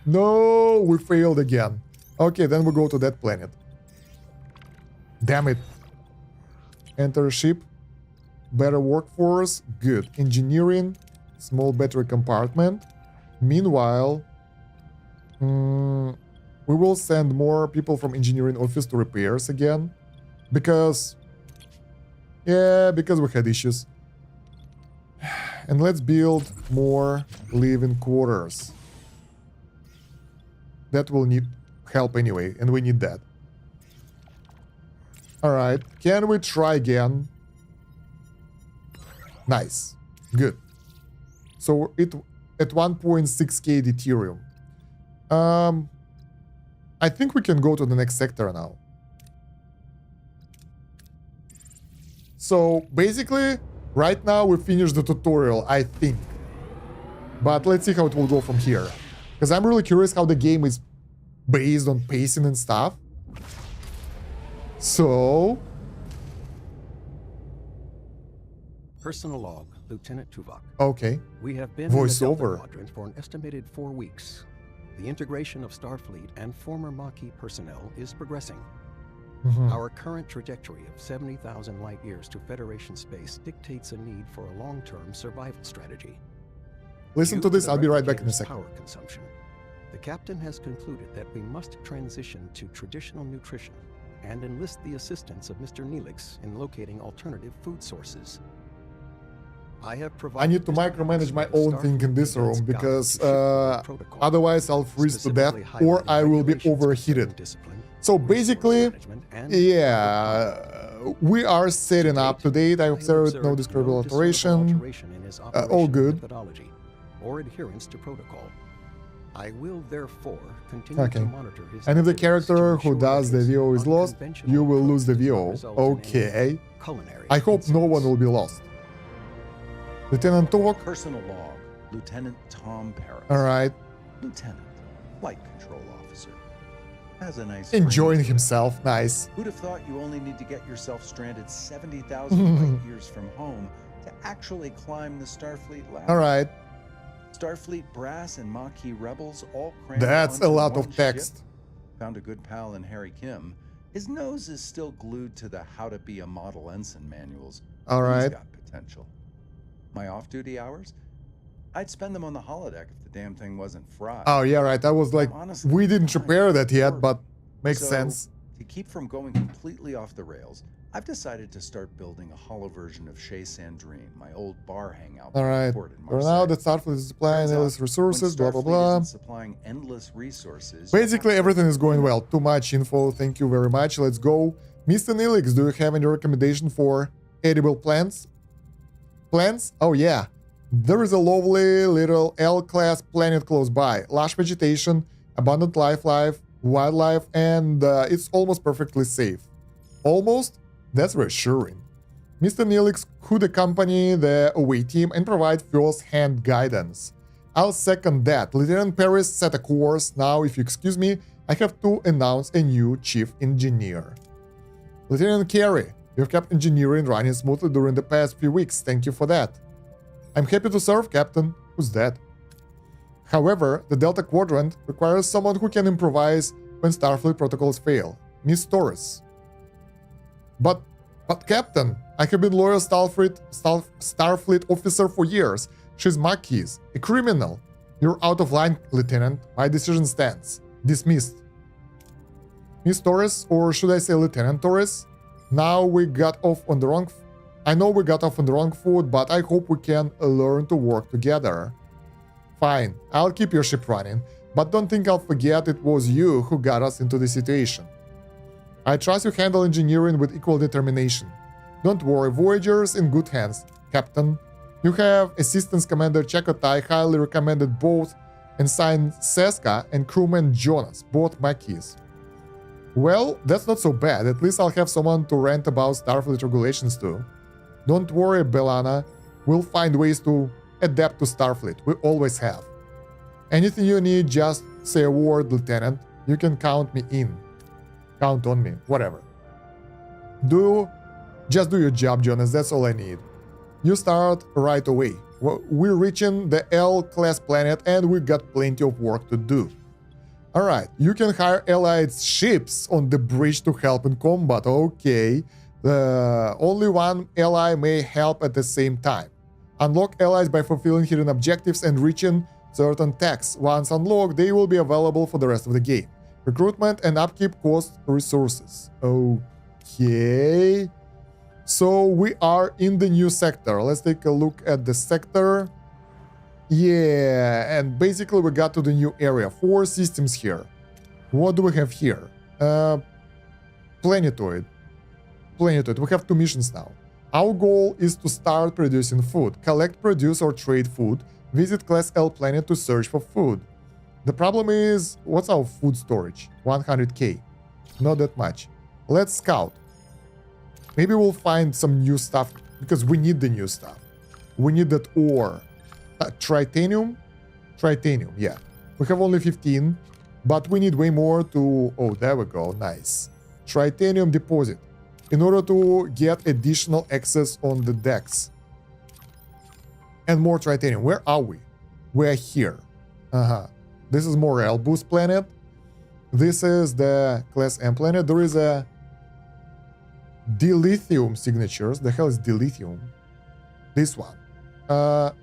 No, we failed again. Okay, then we go to that planet. Damn it. Enter ship. Better workforce. Good. Engineering. Small battery compartment. Meanwhile, we will send more people from engineering office to repairs again. Because... yeah, because we had issues. And let's build more living quarters. That will need help anyway, and we need that. Alright, can we try again? Nice. Good. So it at 1.6k deuterium. I think we can go to the next sector now. So basically, right now we finished the tutorial, I think. But let's see how it will go from here. Because I'm really curious how the game is based on pacing and stuff. So... Personal log, Lieutenant Tuvok. okay. We have been Voice in the over. Delta Quadrant for an estimated 4 weeks. The integration of Starfleet and former Maquis personnel is progressing. Our current trajectory of 70,000 light years to Federation space dictates a need for a long-term survival strategy. Listen Due to this, the I'll be right back in a replicator's second. Power consumption. The captain has concluded that we must transition to traditional nutrition and enlist the assistance of Mr. Neelix in locating alternative food sources. I need to micromanage my own thing in this room because otherwise I'll freeze to death or I will be overheated. So basically, yeah, we are setting up to date. I observed no discoverable alteration. All good. Or adherence to protocol. I will therefore continue to monitor his and if the activities character to who ensure does the that his VO is lost, unconventional you will lose the approach VO. result in Okay. a culinary I hope no one incident. will be lost. Lieutenant Tuvok. Personal log, Lieutenant Tom Paris. Alright. Lieutenant, flight control officer. Has a nice Enjoying ring to it. himself. Nice. Who'd have thought you only need to get yourself stranded 70,000 light years from home to actually climb the Starfleet ladder? Alright. Starfleet brass and Maquis rebels all crammed That's a onto lot one of text. ship. Found a good pal in Harry Kim. His nose is still glued to the How to Be a Model Ensign manuals. All right. He's got potential. My off-duty hours? I'd spend them on the holodeck if the damn thing wasn't fried. Oh, yeah, right. I was like, Honestly, we didn't fine. prepare that yet, Sure. but makes So, sense. To keep from going completely off the rails, I've decided to start building a hollow version of Chez Sandrine, my old bar hangout. All right. port in For now, Marseille. the Starfleet is supplying Turns endless out, resources, blah, when blah, Starfleet blah. isn't supplying endless resources, you Basically, have to- everything is going well. Too much info. Thank you very much. Let's go. Mr. Neelix, do you have any recommendation for edible plants? Plants? Oh, yeah. There is a lovely little L-class planet close by. Lush vegetation, abundant wildlife, and it's almost perfectly safe. Almost? That's reassuring. Mr. Neelix could accompany the away team and provide first-hand guidance. I'll second that. Lieutenant Paris set a course. Now, if you excuse me, I have to announce a new chief engineer. Lieutenant Carey, you've kept engineering running smoothly during the past few weeks. Thank you for that. I'm happy to serve, Captain. Who's that? However, the Delta Quadrant requires someone who can improvise when Starfleet protocols fail. Miss Torres. But Captain, I have been loyal Starfleet officer for years. She's Maquis, a criminal. You're out of line, Lieutenant. My decision stands. Dismissed. Miss Torres, or should I say Lieutenant Torres? Now we got off on the wrong... I know we got off on the wrong foot, but I hope we can learn to work together. Fine, I'll keep your ship running, but don't think I'll forget it was you who got us into this situation. I trust you handle engineering with equal determination. Don't worry, Voyager's in good hands, Captain. You have Assistant Commander Chakotay highly recommended both Ensign Seska and crewman Jonas, both Maquis. Well, that's not so bad. At least I'll have someone to rant about Starfleet regulations to. Don't worry, Belana. We'll find ways to adapt to Starfleet. We always have. Anything you need, just say a word, Lieutenant. You can count me in. Count on me. Whatever. Just do your job, Jonas. That's all I need. You start right away. We're reaching the L-class planet and we got plenty of work to do. All right, you can hire allied ships on the bridge to help in combat. Okay. Only one ally may help at the same time. Unlock allies by fulfilling hidden objectives and reaching certain tasks. Once unlocked, they will be available for the rest of the game. Recruitment and upkeep cost resources. Okay. So we are in the new sector. Let's take a look at the sector. Yeah, and basically we got to the new area. 4 systems here. What do we have here? Planetoid. Planetoid. We have 2 missions now. Our goal is to start producing food. Collect, produce, or trade food. Visit Class L planet to search for food. The problem is, what's our food storage? 100k. Not that much. Let's scout. Maybe we'll find some new stuff, because we need the new stuff. We need that ore. Tritanium? Tritanium, yeah. We have only 15, but we need way more to... Oh, there we go. Nice. Tritanium deposit. In order to get additional access on the decks. And more tritanium. Where are we? We're here. This is Morale Boost planet. This is the Class M planet. There is a dilithium signatures. The hell is dilithium? This one.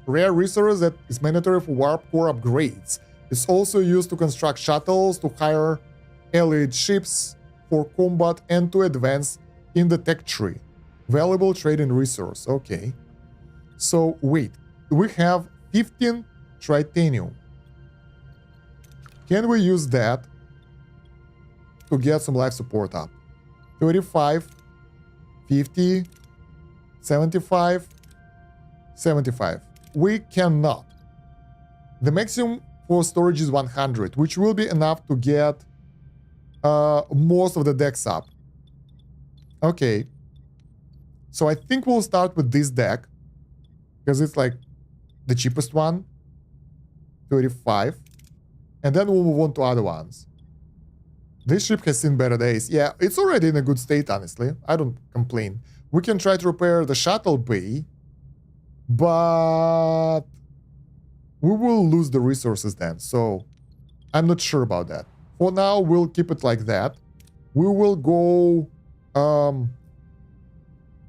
Rare resource that is mandatory for warp core upgrades. It's also used to construct shuttles, to hire allied ships for combat, and to advance in the tech tree. Valuable trading resource. Okay. So wait, we have 15 tritanium. Can we use that to get some life support up? 35, 50, 75, 75. We cannot. The maximum for storage is 100, which will be enough to get most of the decks up. Okay. So I think we'll start with this deck, because it's like the cheapest one. 35. And then we'll move on to other ones. This ship has seen better days. Yeah, it's already in a good state, honestly. I don't complain. We can try to repair the shuttle bay, but we will lose the resources then. So I'm not sure about that. For now, we'll keep it like that. We will go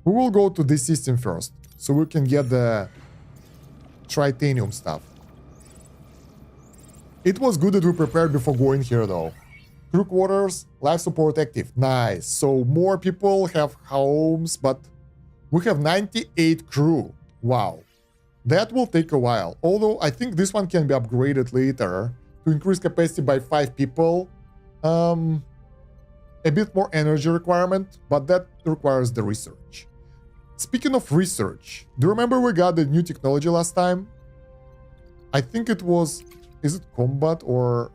to this system first, so we can get the tritanium stuff. It was good that we prepared before going here, though. Crew quarters, life support active. Nice. So more people have homes, but we have 98 crew. Wow. That will take a while. Although I think this one can be upgraded later to increase capacity by 5 people. A bit more energy requirement, but that requires the research. Speaking of research, do you remember we got the new technology last time? I think it was... Is it combat or...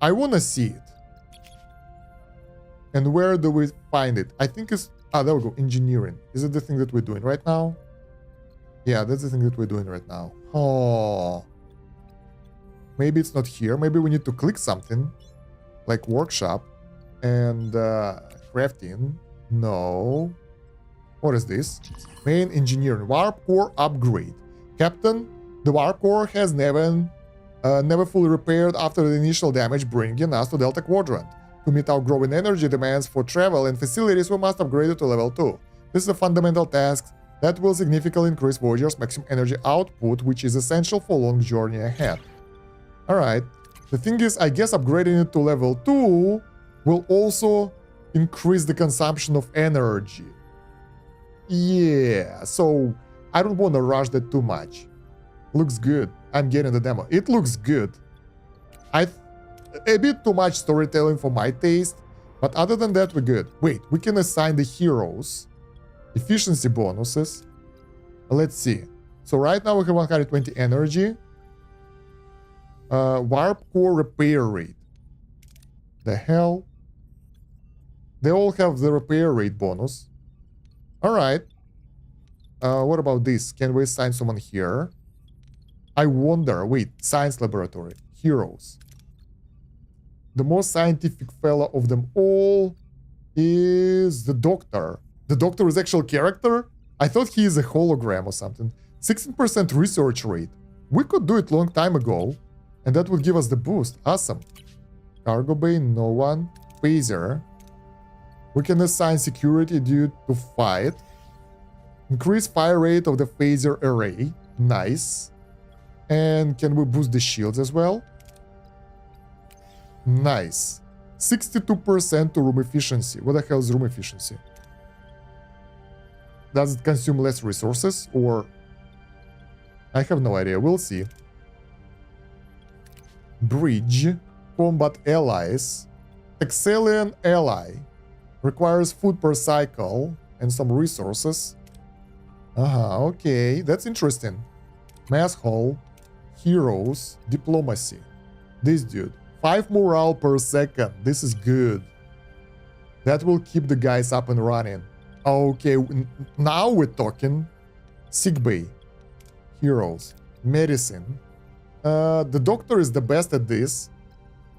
I want to see it. And where do we find it? I think it's... Ah, there we go. Engineering. Is it the thing that we're doing right now? Yeah, that's the thing that we're doing right now. Oh. Maybe it's not here. Maybe we need to click something. Like workshop. And crafting. No. What is this? Main engineering. Warp core upgrade. Captain, the warp core has never fully repaired after the initial damage, bringing us to Delta Quadrant. To meet our growing energy demands for travel and facilities, we must upgrade it to level 2. This is a fundamental task that will significantly increase Voyager's maximum energy output, which is essential for a long journey ahead. Alright. The thing is, I guess upgrading it to level 2 will also increase the consumption of energy. Yeah, so I don't want to rush that too much. Looks good. I'm getting the demo. It looks good. A bit too much storytelling for my taste, but other than that, we're good. Wait, we can assign the heroes efficiency bonuses. Let's see. So right now we have 120 energy. Warp core repair rate. The hell? They all have the repair rate bonus. Alright. What about this? Can we assign someone here? I wonder. Wait, science laboratory. Heroes. The most scientific fella of them all is the doctor. The doctor is actual character? I thought he is a hologram or something. 16% research rate. We could do it long time ago. And that would give us the boost. Awesome. Cargo bay, no one. Phaser. We can assign security due to fight. Increase fire rate of the phaser array. Nice. And can we boost the shields as well? Nice. 62% to room efficiency. What the hell is room efficiency? Does it consume less resources or... I have no idea. We'll see. Bridge. Combat allies. Texelian ally. Requires food per cycle and some resources. Okay. That's interesting. Mass hall. Heroes. Diplomacy. This dude. 5 morale per second. This is good. That will keep the guys up and running. Okay, now we're talking. Sickbay. Heroes. Medicine. The doctor is the best at this.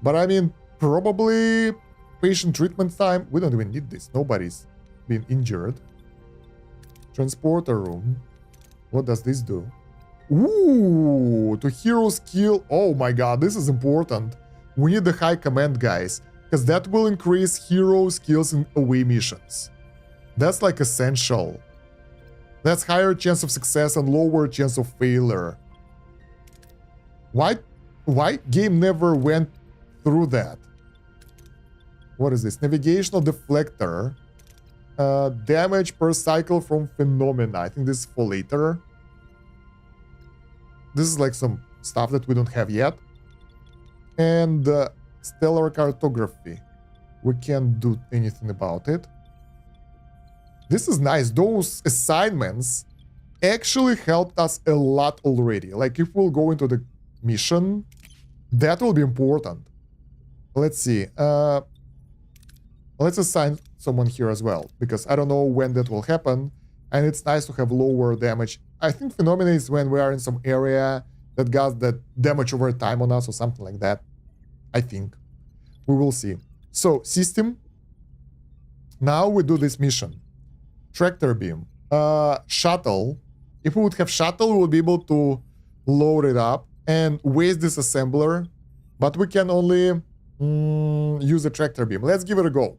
But I mean, probably patient treatment time. We don't even need this. Nobody's been injured. Transporter room. What does this do? Ooh, to hero skill. Oh my god, this is important. We need the high command, guys, because that will increase hero skills in away missions. That's like essential. That's higher chance of success and lower chance of failure. Why game never went through that? What is this? Navigational deflector. Damage per cycle from phenomena. I think this is for later. This is like some stuff that we don't have yet. And stellar cartography. We can't do anything about it. This is nice. Those assignments actually helped us a lot already. Like if we'll go into the mission, that will be important. Let's see. Let's assign someone here as well, because I don't know when that will happen. And it's nice to have lower damage. I think phenomena is when we are in some area that got that damage over time on us or something like that. I think. We will see. So, system. Now we do this mission. Tractor beam. Shuttle. If we would have shuttle, we would be able to load it up and waste this assembler. But we can only use a tractor beam. Let's give it a go.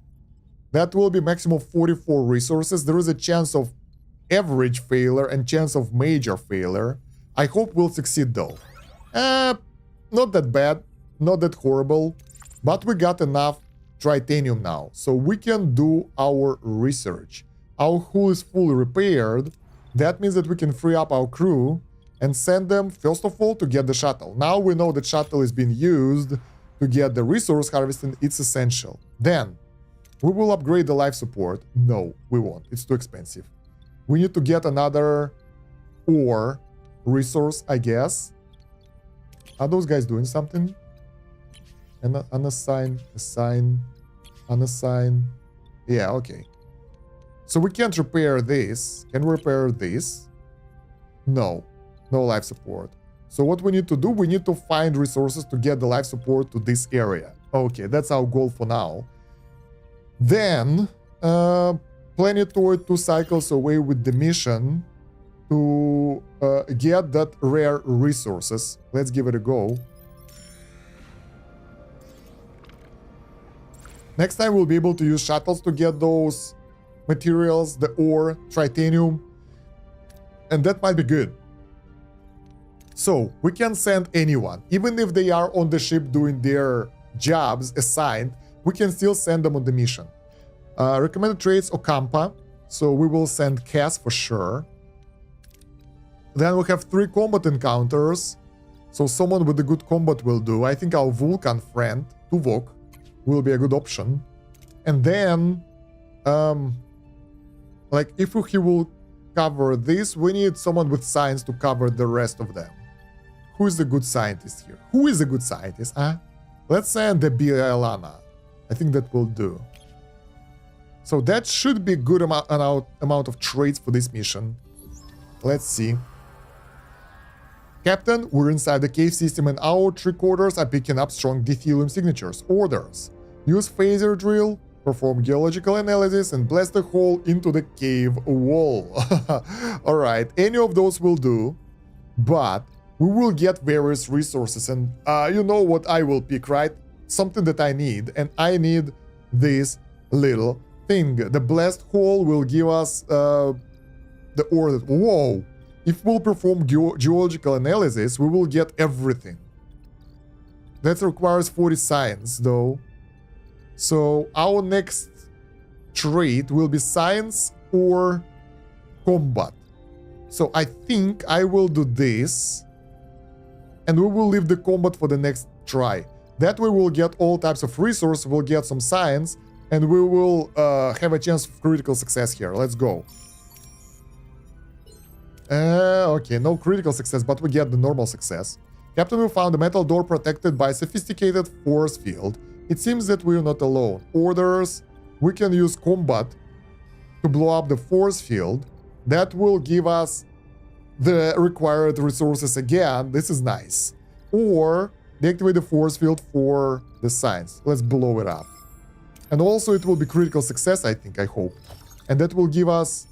That will be maximum 44 resources. There is a chance of average failure and chance of major failure. I hope we'll succeed though. Not that bad, not that horrible, but we got enough tritanium now, so we can do our research. Our hull is fully repaired. That means that we can free up our crew and send them, first of all, to get the shuttle. Now we know that shuttle is being used to get the resource harvesting. It's essential. Then, we will upgrade the life support. No, we won't. It's too expensive. We need to get another ore resource, I guess. Are those guys doing something? And unassign, assign, unassign. Yeah, okay. So we can't repair this. Can we repair this? No. No life support. So what we need to do, we need to find resources to get the life support to this area. Okay, that's our goal for now. Then, planetoid 2 cycles away with the mission to get that rare resources. Let's give it a go. Next time we'll be able to use shuttles to get those materials, the ore, tritanium, and that might be good. So, we can send anyone, even if they are on the ship doing their jobs assigned, we can still send them on the mission. Recommended traits, Ocampa, so we will send Cass for sure. Then we have 3 combat encounters, so someone with a good combat will do. I think our Vulcan friend, Tuvok, will be a good option. And then, like, if he will cover this, we need someone with science to cover the rest of them. Who is the good scientist here? Who is a good scientist, huh? Let's send the Bielana. I think that will do. So that should be a good amount of traits for this mission. Let's see. Captain, we're inside the cave system and our tricorders are picking up strong Dithelium signatures. Orders. Use phaser drill, perform geological analysis, and blast a hole into the cave wall. Alright, any of those will do. But we will get various resources. And you know what I will pick, right? Something that I need. And I need this little thing. The blast hole will give us the order. Whoa! If we'll perform geological analysis, we will get everything. That requires 40 science, though. So our next trait will be science or combat. So I think I will do this. And we will leave the combat for the next try. That way we'll get all types of resource, we'll get some science, and we will have a chance of critical success here. Let's go. Okay, no critical success, but we get the normal success. Captain, we found a metal door protected by a sophisticated force field. It seems that we're not alone. Orders, we can use combat to blow up the force field. That will give us the required resources again. This is nice. Or deactivate the force field for the science. Let's blow it up. And also it will be critical success, I think, I hope. And that will give us,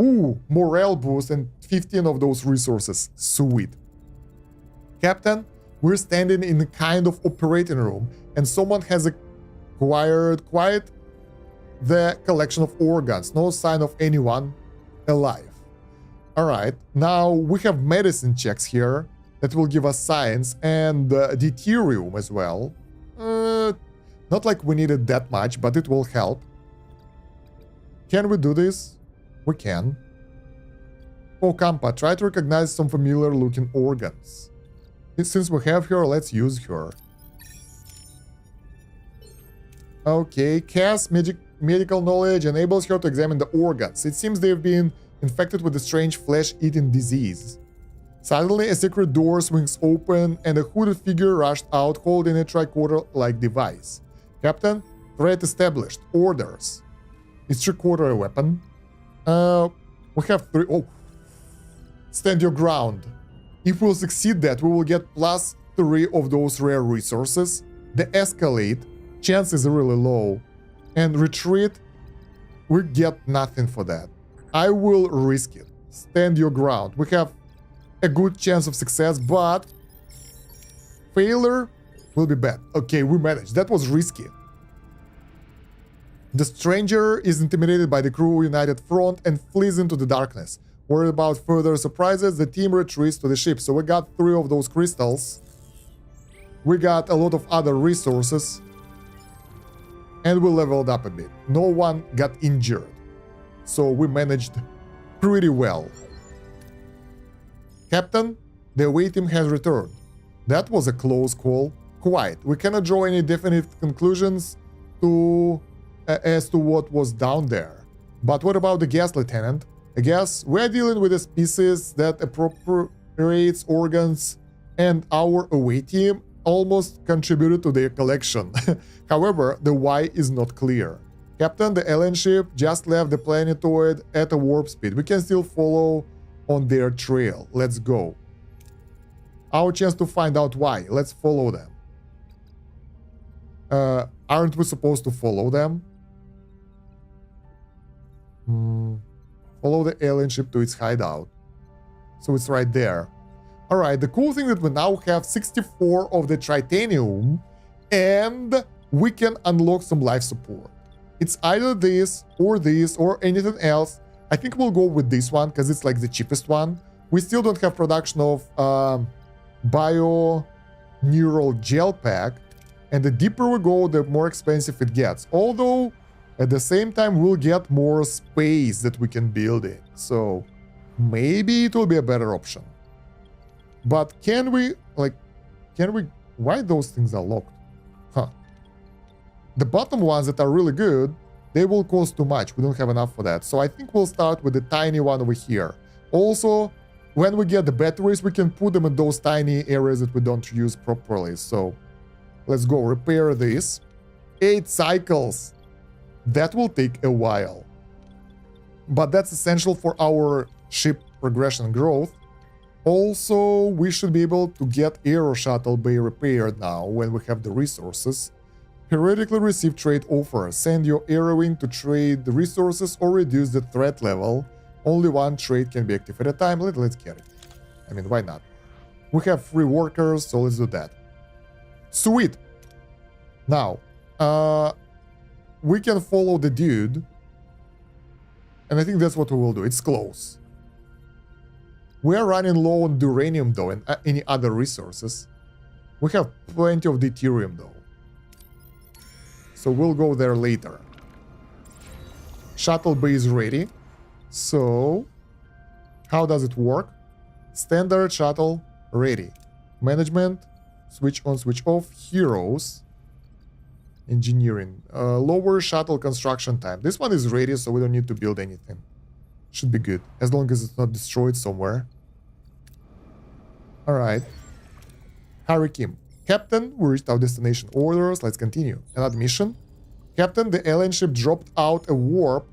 ooh, morale boost and 15 of those resources. Sweet. Captain, we're standing in a kind of operating room, and someone has acquired quite the collection of organs. No sign of anyone alive. Alright, now we have medicine checks here that will give us science and deuterium as well. Not like we needed that much, but it will help. Can we do this? We can. Ocampa, try to recognize some familiar looking organs. Since we have her, let's use her. Okay, Cass medical knowledge enables her to examine the organs. It seems they've been infected with a strange flesh-eating disease. Suddenly, a secret door swings open and a hooded figure rushed out holding a tricorder-like device. Captain, threat established. Orders. Is tricorder a weapon? We have 3. Oh. Stand your ground. If we'll succeed that, we will get +3 of those rare resources. The escalate, chances are really low. And retreat, we get nothing for that. I will risk it. Stand your ground. We have a good chance of success, but failure will be bad. Okay, we managed. That was risky. The stranger is intimidated by the crew united front and flees into the darkness. Worried about further surprises, the team retreats to the ship. So we got 3 of those crystals. We got a lot of other resources. And we leveled up a bit. No one got injured. So we managed pretty well. Captain, the away team has returned. That was a close call. Quite. We cannot draw any definite conclusions as to what was down there. But what about the gas, Lieutenant? I guess we're dealing with a species that appropriates organs, and our away team almost contributed to their collection. However, the why is not clear. Captain, the alien ship just left the planetoid at a warp speed. We can still follow on their trail. Let's go. Our chance to find out why. Let's follow them. Aren't we supposed to follow them? Follow the alien ship to its hideout. So it's right there. Alright, the cool thing that we now have 64 of the tritanium, and we can unlock some life support. It's either this or anything else. I think we'll go with this one because it's like the cheapest one. We still don't have production of bio neural gel pack, and the deeper we go, the more expensive it gets. Although at the same time we'll get more space that we can build in. So maybe it will be a better option. But can we why those things are locked? Huh. The bottom ones that are really good, they will cost too much. We don't have enough for that. So I think we'll start with the tiny one over here. Also, when we get the batteries, we can put them in those tiny areas that we don't use properly. So let's go repair this. 8 cycles. That will take a while. But that's essential for our ship progression and growth. Also, we should be able to get Aero Shuttle Bay repaired now when we have the resources. Periodically receive trade offers. Send your Aero Wing to trade the resources or reduce the threat level. Only one trade can be active at a time. Let's get it. I mean, why not? We have 3 workers, so let's do that. Sweet. Now, we can follow the dude. And I think that's what we will do. It's close. We are running low on duranium, though, and any other resources. We have plenty of deuterium, though. So we'll go there later. Shuttle bay is ready. So, how does it work? Standard shuttle ready. Management, switch on, switch off. Heroes. Engineering. Lower shuttle construction time. This one is ready, so we don't need to build anything. Should be good, as long as it's not destroyed somewhere. Alright. Harry Kim. Captain, we reached our destination. Orders, let's continue. Another mission. Captain, the alien ship dropped out a warp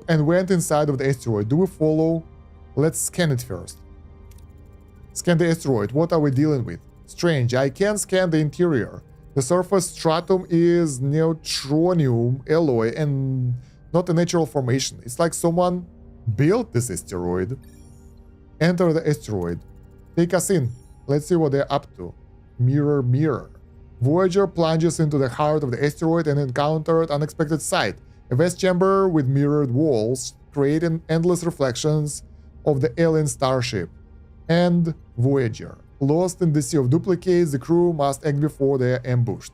and went inside of the asteroid. Do we follow? Let's scan it first. Scan the asteroid. What are we dealing with? Strange. I can scan the interior. The surface stratum is neutronium alloy and not a natural formation. It's like someone built this asteroid. Enter the asteroid. Take us in. Let's see what they're up to. Mirror, mirror. Voyager plunges into the heart of the asteroid and encountered unexpected sight. A vast chamber with mirrored walls creating endless reflections of the alien starship. And Voyager. Lost in the sea of duplicates, the crew must act before they are ambushed.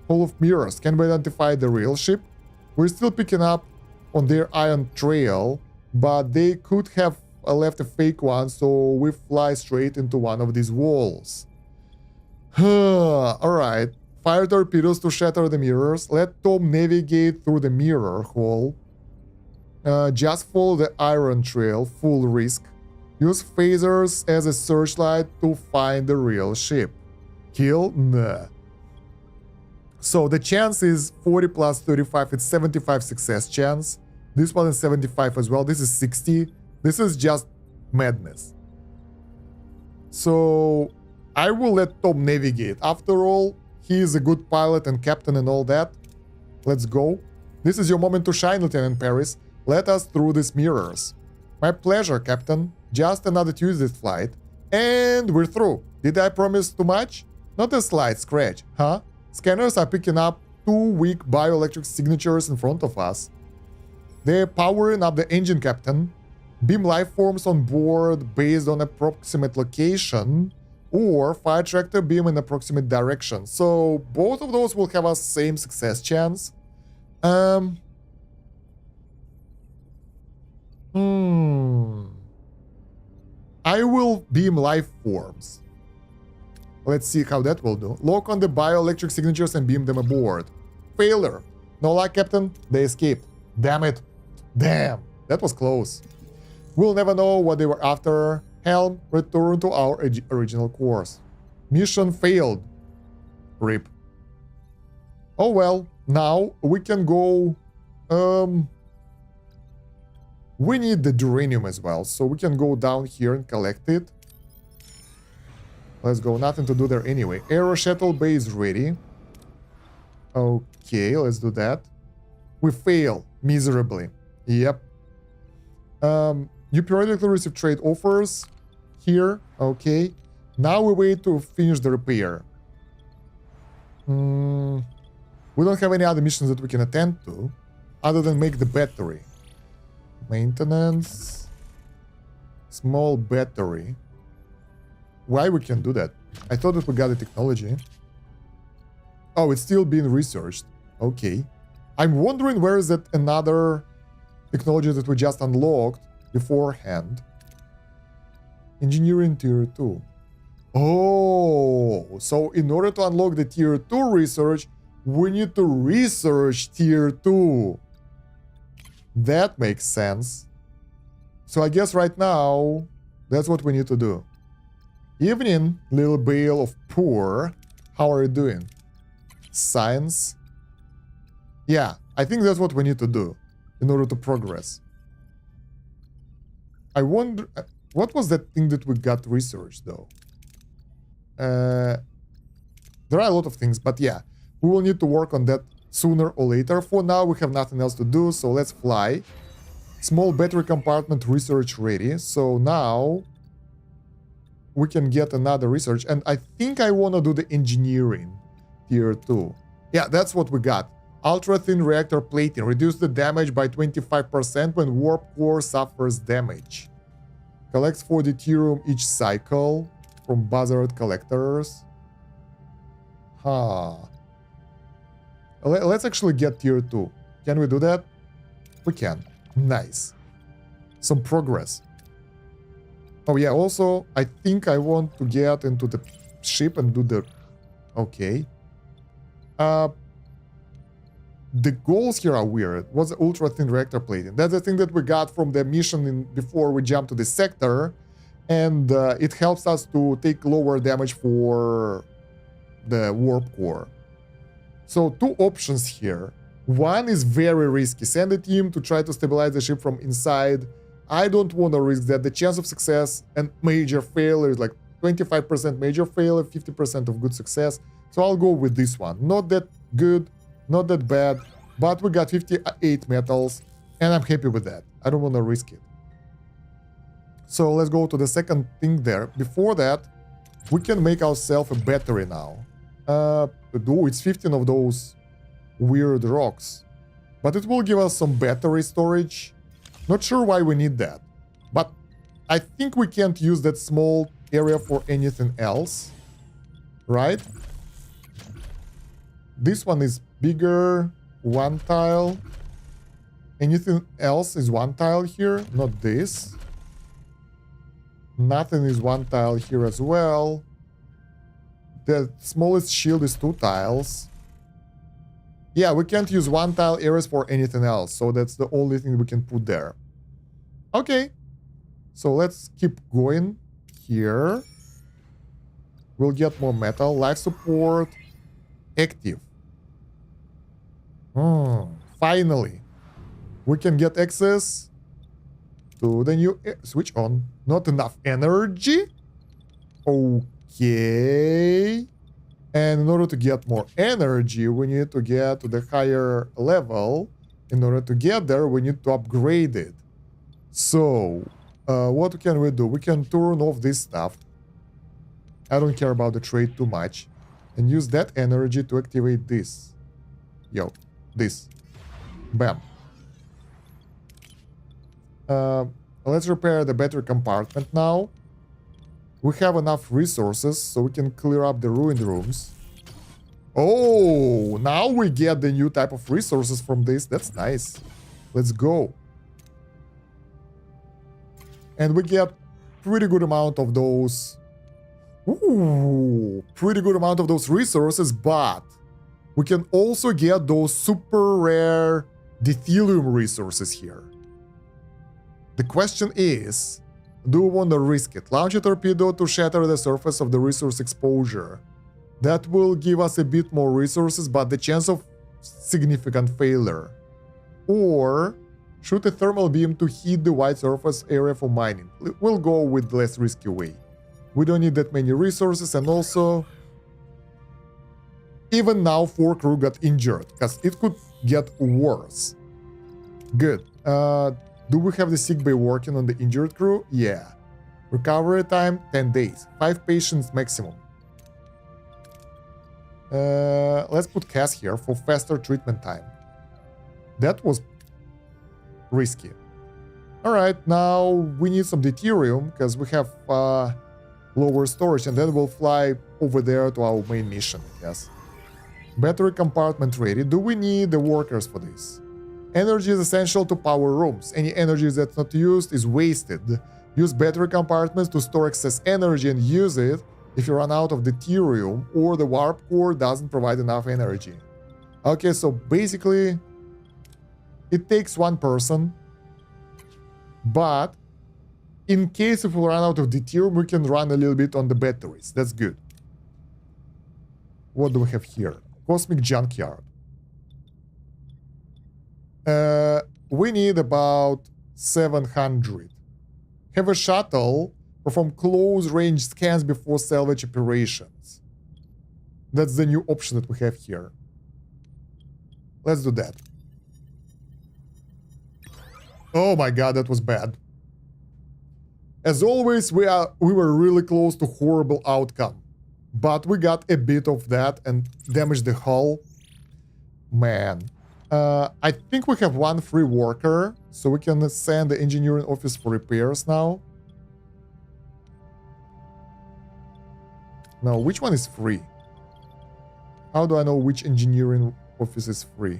Hall of mirrors. Can we identify the real ship? We're still picking up on their ion trail, but they could have left a fake one, so we fly straight into one of these walls. Alright. Fire torpedoes to shatter the mirrors. Let Tom navigate through the mirror hole. Just follow the iron trail, full risk. Use phasers as a searchlight to find the real ship. Kill? Nah. So the chance is 40 plus 35, it's 75 success chance. This one is 75 as well, this is 60. This is just madness. So I will let Tom navigate. After all, he is a good pilot and captain and all that. Let's go. This is your moment to shine, Lieutenant Paris. Let us through these mirrors. My pleasure, Captain. Just another Tuesday flight. And we're through. Did I promise too much? Not a slight scratch, huh? Scanners are picking up 2 weak bioelectric signatures in front of us. They're powering up the engine, Captain. Beam life forms on board based on approximate location, or fire tractor beam in approximate direction. So both of those will have us same success chance. I will beam life forms. Let's see how that will do. Lock on the bioelectric signatures and beam them aboard. Failure. No luck, Captain. They escaped. Damn it. Damn. That was close. We'll never know what they were after. Helm, return to our original course. Mission failed. RIP. Oh well. Now we can go... we need the duranium as well, so we can go down here and collect it. Let's go. Nothing to do there anyway. Aero shuttle bay is ready. Okay, let's do that. We fail miserably. Yep. You periodically receive trade offers here. Okay. Now we wait to finish the repair. We don't have any other missions that we can attend to other than make the battery. Maintenance. Small battery. Why we can do that? I thought that we got the technology. Oh, it's still being researched. Okay. I'm wondering where is that another technology that we just unlocked beforehand. Engineering tier 2. Oh, so in order to unlock the tier 2 research, we need to research tier 2. That makes sense. So I guess right now, that's what we need to do. Evening, little bale of poor. How are you doing? Science? Yeah, I think that's what we need to do in order to progress. I wonder, what was that thing that we got researched though? There are a lot of things, but yeah, we will need to work on that sooner or later. For now, we have nothing else to do, so let's fly. Small battery compartment research ready. So now we can get another research. And I think I want to do the engineering tier 2. Yeah, that's what we got. Ultra-thin reactor plating. Reduce the damage by 25% when warp core suffers damage. Collects 4 deuterium each cycle from buzzard collectors. Huh. Let's actually get tier 2. Can we do that? We can. Nice. Some progress. Oh yeah, also, I think I want to get into the ship and do the... Okay. The goals here are weird. What's the ultra-thin reactor plating? That's the thing that we got from the mission before we jump to the sector. And it helps us to take lower damage for the warp core. So 2 options here. One is very risky. Send a team to try to stabilize the ship from inside. I don't want to risk that. The chance of success and major failure is like 25% major failure, 50% of good success. So I'll go with this one. Not that good, not that bad, but we got 58 metals, and I'm happy with that. I don't want to risk it. So let's go to the second thing there. Before that, we can make ourselves a battery now. It's 15 of those weird rocks. But it will give us some battery storage. Not sure why we need that. But I think we can't use that small area for anything else. Right? This one is bigger. 1 tile. Anything else is 1 tile here? Not this. Nothing is 1 tile here as well. The smallest shield is 2 tiles. Yeah, we can't use 1 tile areas for anything else, so that's the only thing we can put there. Okay. So let's keep going here. We'll get more metal. Life support. Active. Finally. We can get access to the new... Switch on. Not enough energy? Okay. And in order to get more energy, we need to get to the higher level. In order to get there, we need to upgrade it. So, what can we do? We can turn off this stuff. I don't care about the trade too much. And use that energy to activate this. Yo, this. Bam. Let's repair the battery compartment now. We have enough resources, so we can clear up the ruined rooms. Oh, now we get the new type of resources from this. That's nice. Let's go. And we get pretty good amount of those. Ooh, pretty good amount of those resources, but we can also get those super rare Dithelium resources here. The question is, do we want to risk it? Launch a torpedo to shatter the surface of the resource exposure. That will give us a bit more resources, but the chance of significant failure. Or shoot a thermal beam to hit the white surface area for mining. We'll go with the less risky way. We don't need that many resources, and also even now 4 crew got injured, because it could get worse. Good. Do we have the sick bay working on the injured crew? Yeah. Recovery time 10 days. 5 patients maximum. Let's put Cass here for faster treatment time. That was risky. Alright, now we need some deuterium because we have lower storage, and then we'll fly over there to our main mission, I guess. Battery compartment ready. Do we need the workers for this? Energy is essential to power rooms. Any energy that's not used is wasted. Use battery compartments to store excess energy and use it if you run out of deuterium or the warp core doesn't provide enough energy. Okay, so basically it takes 1 person, but in case if we run out of deuterium, we can run a little bit on the batteries. That's good. What do we have here? Cosmic Junkyard. We need about 700. Have a shuttle perform close-range scans before salvage operations. That's the new option that we have here. Let's do that. Oh my god, that was bad. As always, we were really close to horrible outcome. But we got a bit of that and damaged the hull. Man. I think we have one free worker, so we can send the engineering office for repairs now. No, which one is free? How do I know which engineering office is free?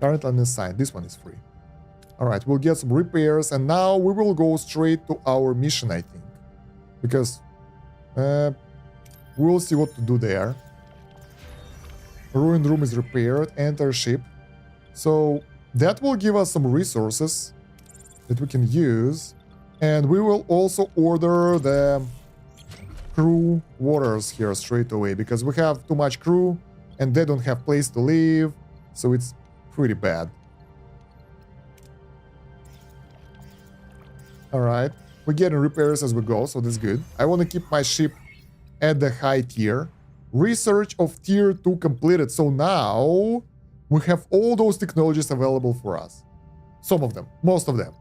Currently unassigned. This one is free. Alright, we'll get some repairs, and now we will go straight to our mission, I think. Because we'll see what to do there. Ruined room is repaired. Enter ship. So that will give us some resources that we can use. And we will also order the crew waters here straight away, because we have too much crew and they don't have place to live. So it's pretty bad. Alright. We're getting repairs as we go, so that's good. I want to keep my ship at the high tier. Research of tier 2 completed. So now we have all those technologies available for us. Some of them. Most of them.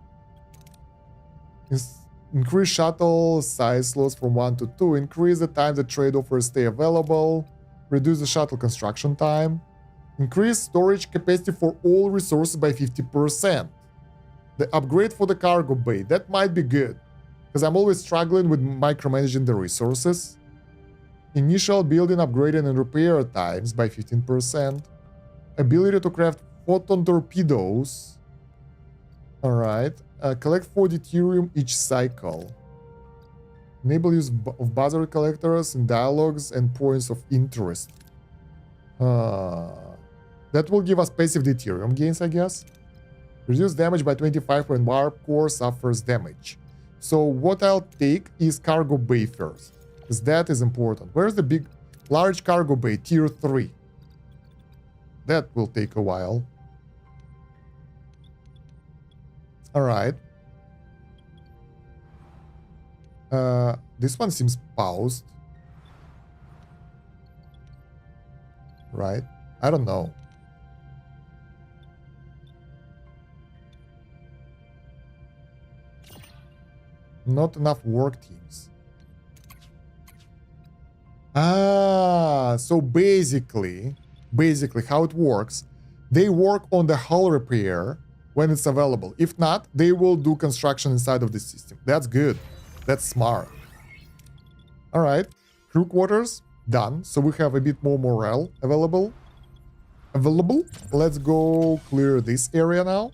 Increase shuttle size slots from 1 to 2. Increase the time the trade offers stay available. Reduce the shuttle construction time. Increase storage capacity for all resources by 50%. The upgrade for the cargo bay. That might be good, because I'm always struggling with micromanaging the resources. Initial building, upgrading, and repair times by 15%. Ability to craft photon torpedoes. Alright. Collect 4 deuterium each cycle. Enable use of buzzer collectors in dialogues and points of interest. That will give us passive deuterium gains, I guess. Reduce damage by 25 when warp core suffers damage. So what I'll take is cargo bay first, because that is important. Where's the big, large cargo bay, tier 3? That will take a while. Alright. This one seems paused. Right? I don't know. Not enough work teams. So basically how it works, they work on the hull repair when it's available. If not, they will do construction inside of the system. That's good. That's smart. All right, crew quarters done. So we have a bit more morale available. Let's go clear this area now.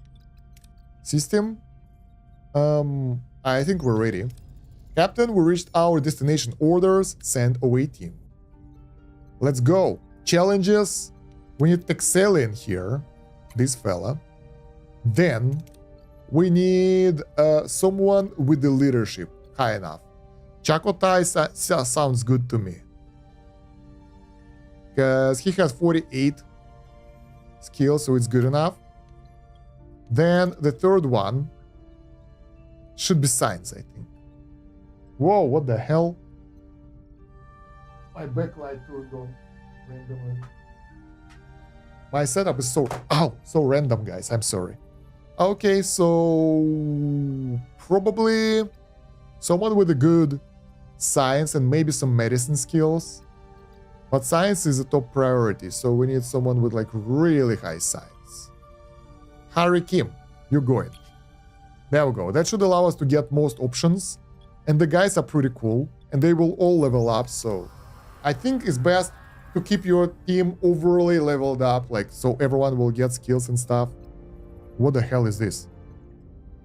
System. I think we're ready. Captain, we reached our destination. Orders, send away team. Let's go. Challenges. We need Texelian here. This fella. Then we need someone with the leadership high enough. Chakotay sounds good to me, because he has 48 skills, so it's good enough. Then the third one should be science, I think. Whoa, what the hell? My backlight will go randomly. My setup is so random, guys. I'm sorry. Okay, so probably someone with a good science and maybe some medicine skills. But science is a top priority, so we need someone with like really high science. Harry Kim, you're going. There we go. That should allow us to get most options. And the guys are pretty cool, and they will all level up, so I think it's best to keep your team overly leveled up, like, so everyone will get skills and stuff. What the hell is this?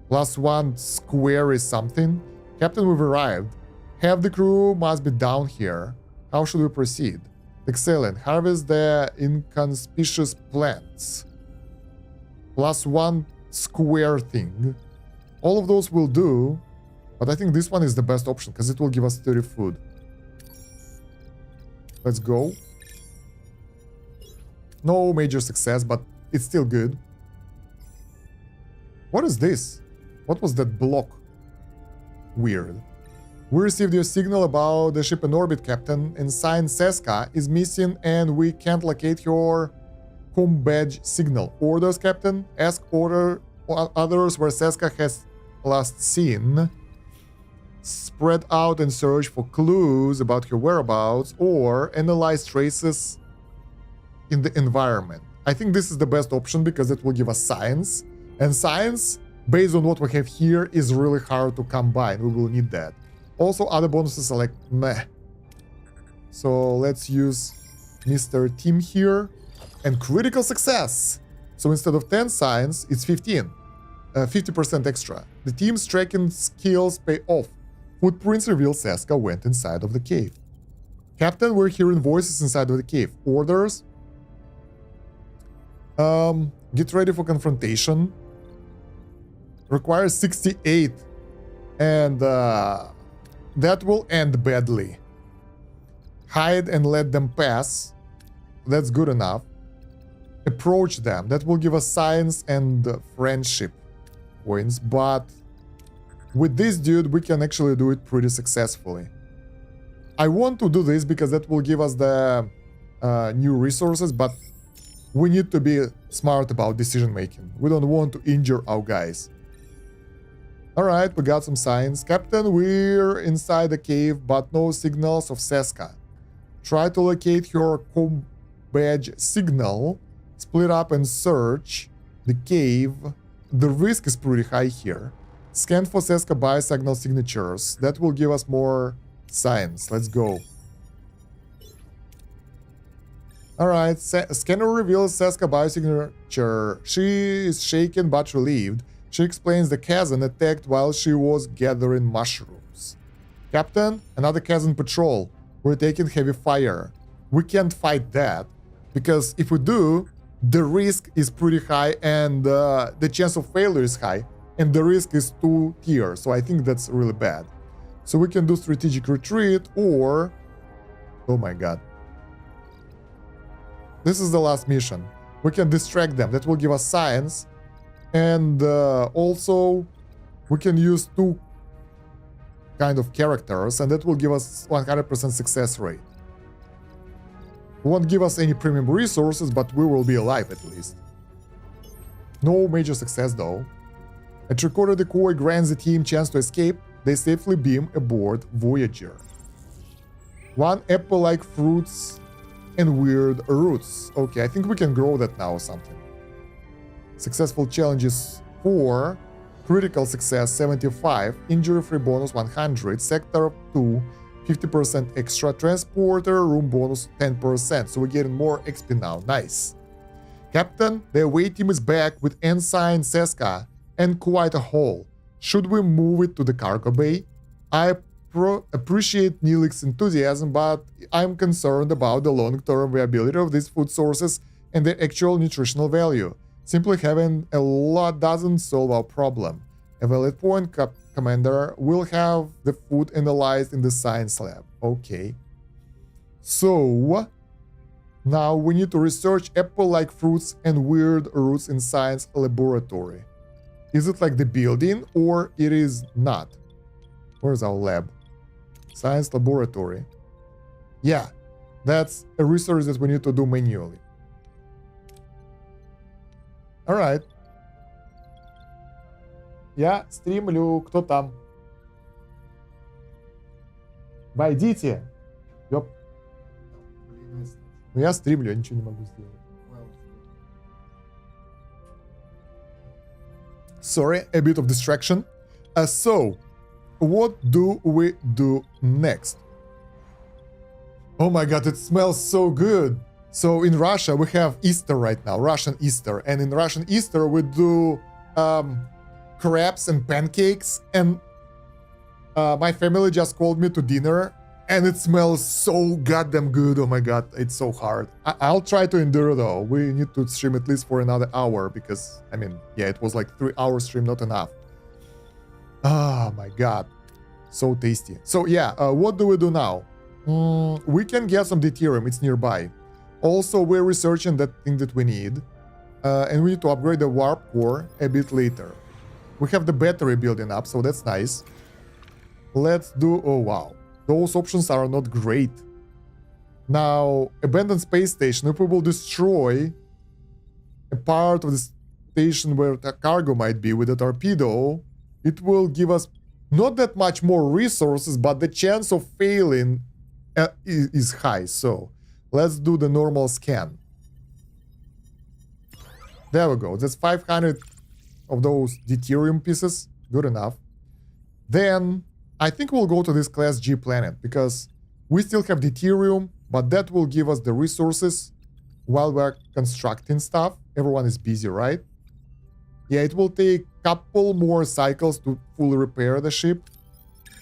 +1 square is something. Captain, we've arrived. Half the crew must be down here. How should we proceed? Excellent. Harvest the inconspicuous plants. +1 square thing. All of those will do, but I think this one is the best option because it will give us 30 food. Let's go. No major success, but it's still good. What is this? What was that block? Weird. We received your signal about the ship in orbit, Captain. Ensign Seska is missing and we can't locate your home badge signal. Orders, Captain. Ask others where Seska has last seen. spread out and search for clues about her whereabouts, or analyze traces in the environment. I think this is the best option because it will give us science. And science, based on what we have here, is really hard to come by, and we will need that. Also, other bonuses are like meh. So let's use Mr. Team here. And critical success! So instead of 10 science, it's 15. 50% extra. The team's tracking skills pay off. Footprints reveal Seska went inside of the cave. Captain, we're hearing voices inside of the cave. Orders. Get ready for confrontation. Requires 68. And that will end badly. Hide and let them pass. That's good enough. Approach them. That will give us science and friendship points. But with this dude, we can actually do it pretty successfully. I want to do this because that will give us the new resources, but we need to be smart about decision making. We don't want to injure our guys. Alright, we got some signs. Captain, we're inside the cave, but no signals of Seska. Try to locate her badge signal. Split up and search the cave. The risk is pretty high here. Scan for Seska biosignal signatures. That will give us more science. Let's go. Alright, scanner reveals Seska biosignature. She is shaken but relieved. She explains the Kazan attacked while she was gathering mushrooms. Captain, another Kazan patrol. We're taking heavy fire. We can't fight that, because if we do, the risk is pretty high and the chance of failure is high, and the risk is 2 tiers, so I think that's really bad. So we can do strategic retreat, or... oh my god. This is the last mission. We can distract them. That will give us science. And also, we can use 2 kind of characters, and that will give us 100% success rate. Won't give us any premium resources, but we will be alive at least. No major success though. A tricorder decoy grants the team chance to escape. They safely beam aboard Voyager. 1 apple-like fruits and weird roots. Okay, I think we can grow that now or something. Successful challenges 4. Critical success 75. Injury-free bonus 100. Sector 2. 50% extra. Transporter room bonus 10%. So we're getting more XP now. Nice. Captain, the away team is back with Ensign Seska and quite a haul. Should we move it to the cargo bay? I appreciate Neelix's enthusiasm, but I'm concerned about the long-term viability of these food sources and their actual nutritional value. Simply having a lot doesn't solve our problem. A valid point, Commander. We'll have the food analyzed in the science lab. Okay. So, now we need to research apple-like fruits and weird roots in science laboratory. Is it like the building or it is not? Where's our lab? Science laboratory. Yeah, that's a research that we need to do manually. Alright. Я стримлю. Кто там? Войдите. Ёп. Ну я стримлю, я ничего не могу сделать. Sorry, a bit of distraction. So, what do we do next? Oh my god, it smells so good. So in Russia, we have Easter right now, Russian Easter. And in Russian Easter, we do crepes and pancakes. And my family just called me to dinner. And it smells so goddamn good. Oh my god, it's so hard. I'll try to endure though. We need to stream at least for another hour. Because, I mean, yeah, it was like 3-hour stream, not enough. Oh my god. So tasty. So yeah, what do we do now? We can get some deuterium, it's nearby. Also, we're researching that thing that we need. And we need to upgrade the warp core a bit later. We have the battery building up, so that's nice. Let's do... oh wow. Those options are not great. Now, abandoned space station. If we will destroy a part of the station where the cargo might be with a torpedo, it will give us not that much more resources, but the chance of failing is high. So let's do the normal scan. There we go. That's 500 of those deuterium pieces. Good enough. Then I think we'll go to this class G planet because we still have deuterium, but that will give us the resources while we're constructing stuff. Everyone is busy, right? Yeah, it will take a couple more cycles to fully repair the ship.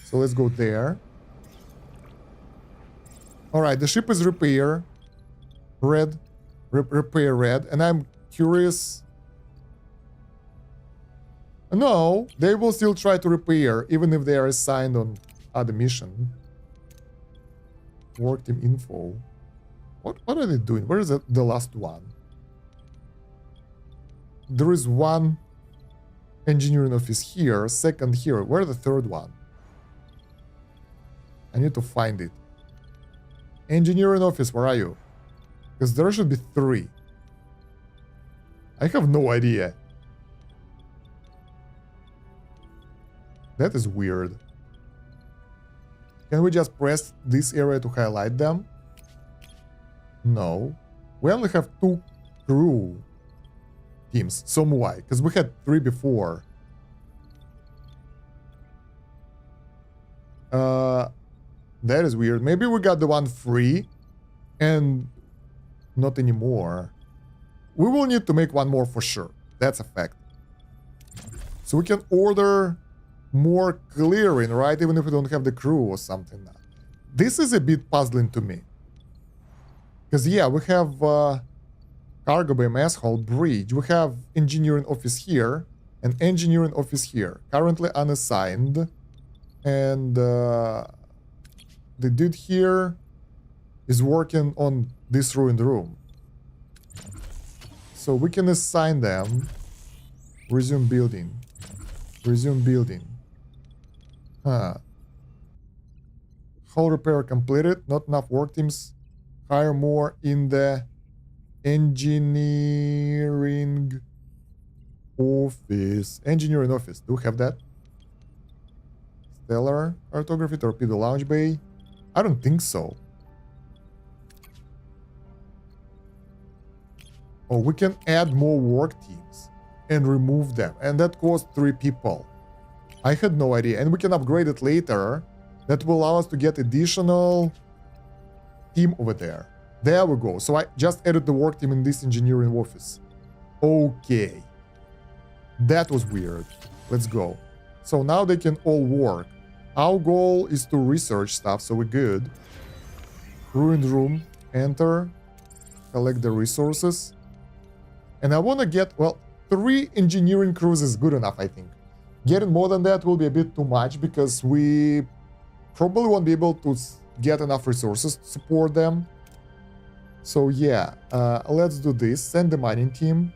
So let's go there. All right, the ship is repair red, repair red, and I'm curious. No, they will still try to repair, even if they are assigned on other mission. Work team info. What are they doing? Where is the last one? There is one engineering office here, second here. Where's the third one? I need to find it. Engineering office, where are you? Because there should be 3. I have no idea. That is weird. Can we just press this area to highlight them? No. We only have 2 crew teams. So why? Because we had 3 before. That is weird. Maybe we got the one free and not anymore. We will need to make one more for sure. That's a fact. So we can order more clearing, right? Even if we don't have the crew or something. This is a bit puzzling to me. Because, yeah, we have cargo bay, mess hall, bridge. We have engineering office here and engineering office here. Currently unassigned. And the dude here is working on this ruined room. So we can assign them. Resume building. Resume building. Hull repair completed. Not enough work teams. Hire more in the engineering office. Engineering office. Do we have that? Stellar cartography, torpedo launch bay. I don't think so. Oh, we can add more work teams and remove them. And that costs 3 people. I had no idea. And we can upgrade it later. That will allow us to get additional team over there. There we go. So I just added the work team in this engineering office. Okay. That was weird. Let's go. So now they can all work. Our goal is to research stuff, so we're good. Ruined room. Enter. Collect the resources. And I want to get, well, 3 engineering crews is good enough, I think. Getting more than that will be a bit too much because we probably won't be able to get enough resources to support them. So yeah, let's do this. Send the mining team.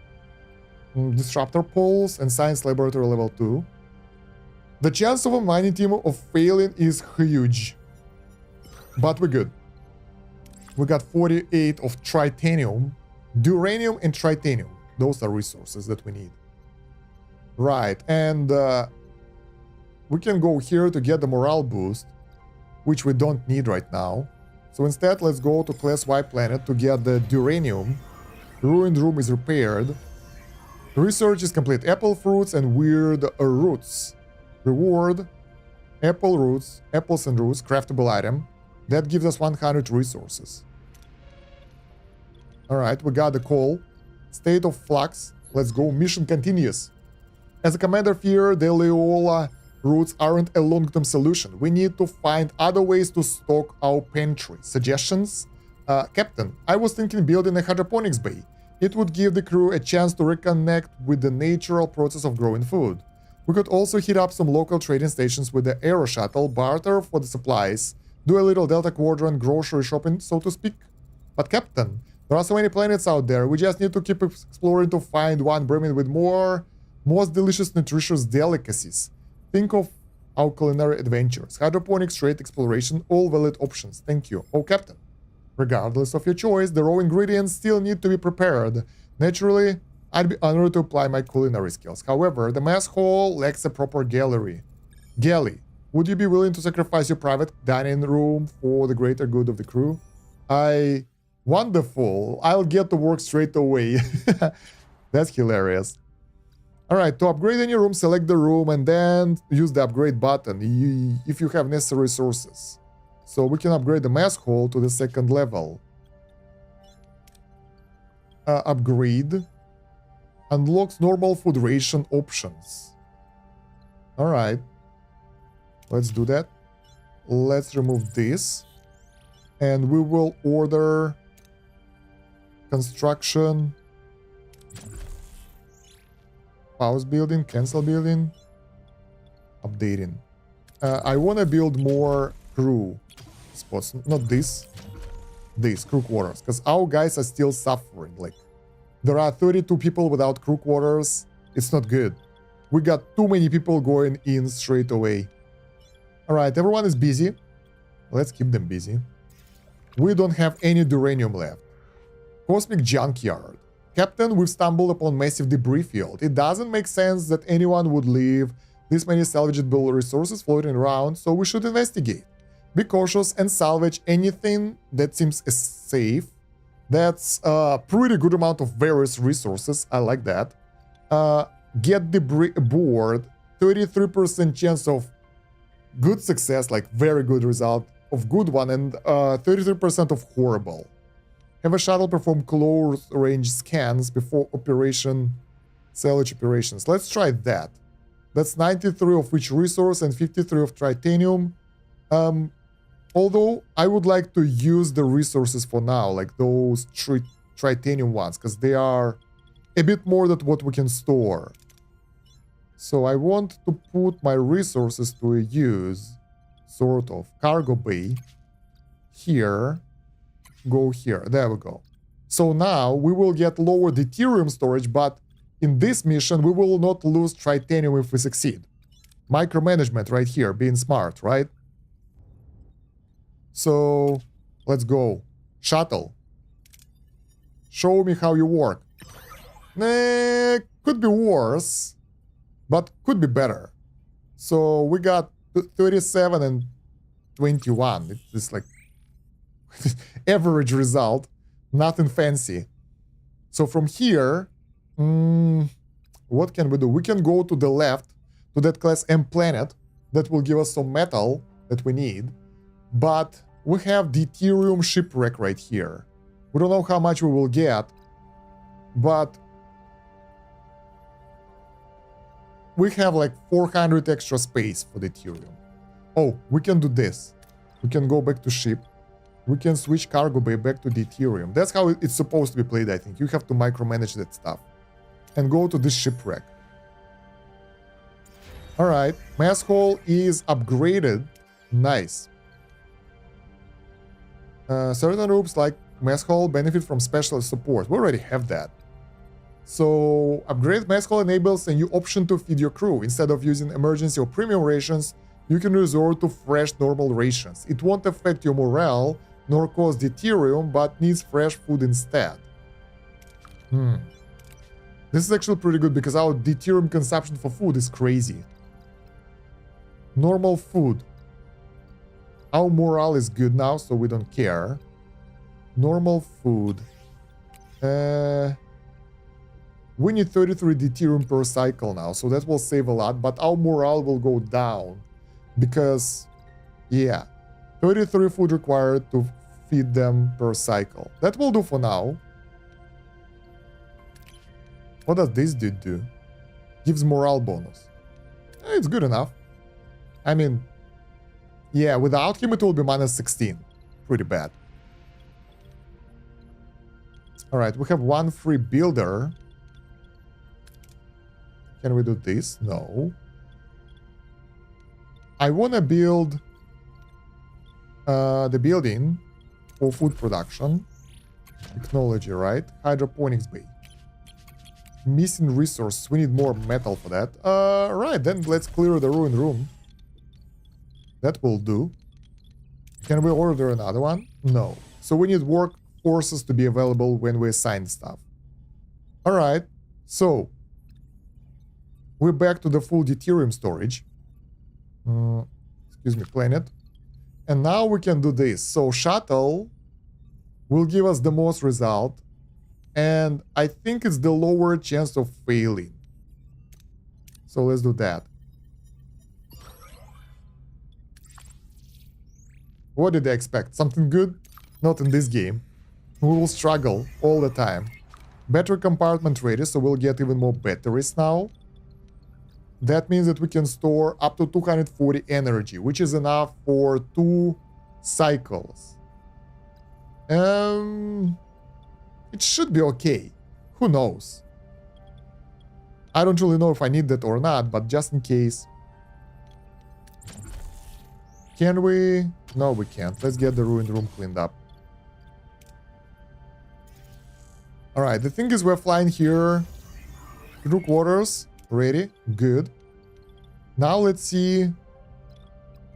Disruptor poles and science laboratory level 2. The chance of a mining team of failing is huge. But we're good. We got 48 of tritanium, duranium and tritanium. Those are resources that we need. Right, and we can go here to get the morale boost, which we don't need right now. So instead, let's go to Class Y planet to get the duranium. Ruined room is repaired. Research is complete. Apple fruits and weird roots. Reward. Apple roots. Apples and roots. Craftable item. That gives us 100 resources. Alright, we got the call. State of flux. Let's go. Mission continues. As a commander here, the Leola roots aren't a long-term solution. We need to find other ways to stock our pantry. Suggestions? Captain, I was thinking building a hydroponics bay. It would give the crew a chance to reconnect with the natural process of growing food. We could also hit up some local trading stations with the aero shuttle, barter for the supplies, do a little Delta Quadrant grocery shopping, so to speak. But Captain, there are so many planets out there, we just need to keep exploring to find one brimming with most delicious, nutritious delicacies. Think of our culinary adventures. Hydroponics, trade, exploration, all valid options. Thank you. Oh, Captain. Regardless of your choice, the raw ingredients still need to be prepared. Naturally, I'd be honored to apply my culinary skills. However, the mess hall lacks a proper gallery. Galley, would you be willing to sacrifice your private dining room for the greater good of the crew? Wonderful. I'll get to work straight away. That's hilarious. Alright, to upgrade any room, select the room and then use the upgrade button if you have necessary resources. So we can upgrade the mess hall to the 2nd level. Upgrade. Unlocks normal food ration options. Alright. Let's do that. Let's remove this. And we will order construction. Pause building, cancel building. Updating. I want to build more crew spots. Not this. This, crew quarters. Because our guys are still suffering. Like, there are 32 people without crew quarters. It's not good. We got too many people going in straight away. Alright, everyone is busy. Let's keep them busy. We don't have any duranium left. Cosmic junkyard. Captain, we've stumbled upon massive debris field. It doesn't make sense that anyone would leave this many salvageable resources floating around, so we should investigate. Be cautious and salvage anything that seems safe. That's a pretty good amount of various resources. I like that. Get debris aboard. 33% chance of good success, like very good result, of good one, and 33% of horrible. Have a shuttle perform close range scans before operation, salvage operations. Let's try that. That's 93 of which resource and 53 of titanium. Although I would like to use the resources for now, like those titanium ones, because they are a bit more than what we can store. So I want to put my resources to a use, sort of. Cargo bay. Here. Go here. There we go. So now we will get lower deuterium storage, but in this mission we will not lose titanium if we succeed. Micromanagement right here, being smart, right? So let's go. Shuttle. Show me how you work. Could be worse, but could be better. So we got 37 and 21. It's like average result, nothing fancy. So from here, what can we do? We can go to the left to that class M planet that will give us some metal that we need. But we have deuterium shipwreck right here. We don't know how much we will get, but we have like 400 extra space for deuterium. Oh, we can do this. We can go back to ship. We can switch cargo bay back to deuterium. That's how it's supposed to be played, I think. You have to micromanage that stuff. And go to this shipwreck. Alright, mess hall is upgraded. Nice. Certain rooms like mess hall benefit from special support. We already have that. So, upgrade mess hall enables a new option to feed your crew. Instead of using emergency or premium rations, you can resort to fresh normal rations. It won't affect your morale, nor cause deuterium, but needs fresh food instead. This is actually pretty good because our deuterium consumption for food is crazy. Normal food. Our morale is good now, so we don't care. Normal food. We need 33 deuterium per cycle now, so that will save a lot, but our morale will go down. Because, yeah, 33 food required to feed them per cycle. That will do for now. What does this dude do? Gives morale bonus. It's good enough. I mean, yeah, without him it will be minus 16. Pretty bad. Alright, we have one free builder. Can we do this? No. I want to build the building for food production. Technology, right? Hydroponics bay. Missing resource. We need more metal for that. Right, then let's clear the ruined room. That will do. Can we order another one? No. So we need workforces to be available when we assign stuff. Alright, so we're back to the full deuterium storage. Excuse me, planet. And now we can do this. So shuttle will give us the most result. And I think it's the lower chance of failing. So let's do that. What did I expect? Something good? Not in this game. We will struggle all the time. Battery compartment ready, so we'll get even more batteries now. That means that we can store up to 240 energy, which is enough for 2 cycles. It should be okay. Who knows? I don't really know if I need that or not, but just in case. Can we? No, we can't. Let's get the ruined room cleaned up. Alright, the thing is we're flying here. Crew quarters. Ready. Good. Now let's see.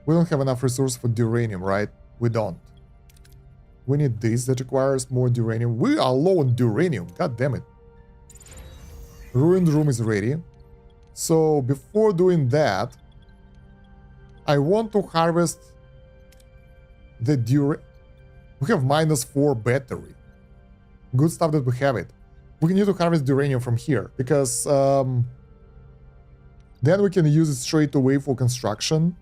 We don't have enough resource for duranium, right? We don't. We need this that requires more duranium. We are low on duranium. God damn it. Ruined room is ready. So before doing that, I want to harvest the We have -4 battery. Good stuff that we have it. We need to harvest uranium from here because then we can use it straight away for construction.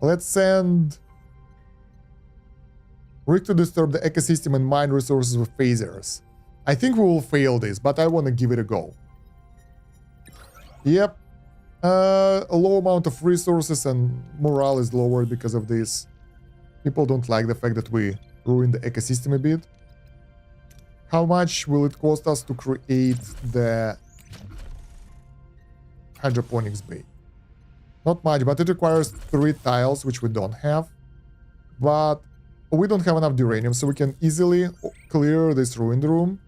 Let's send Rick to disturb the ecosystem and mine resources with phasers. I think we will fail this, but I want to give it a go. Yep. A low amount of resources and morale is lowered because of this. People don't like the fact that we ruined the ecosystem a bit. How much will it cost us to create the hydroponics bay? Not much, but it requires 3 tiles, which we don't have. But we don't have enough uranium, so we can easily clear this ruined room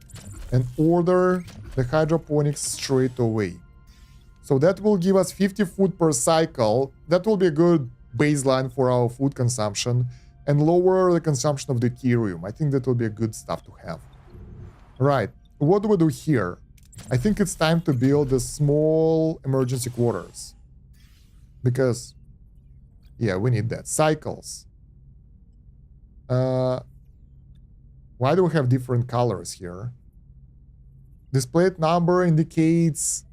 and order the hydroponics straight away. So that will give us 50 food per cycle. That will be a good baseline for our food consumption and lower the consumption of deuterium. I think that will be a good stuff to have. Right, what do we do here? I think it's time to build the small emergency quarters. Because, yeah, we need that. Cycles. Why do we have different colors here? Displayed number indicates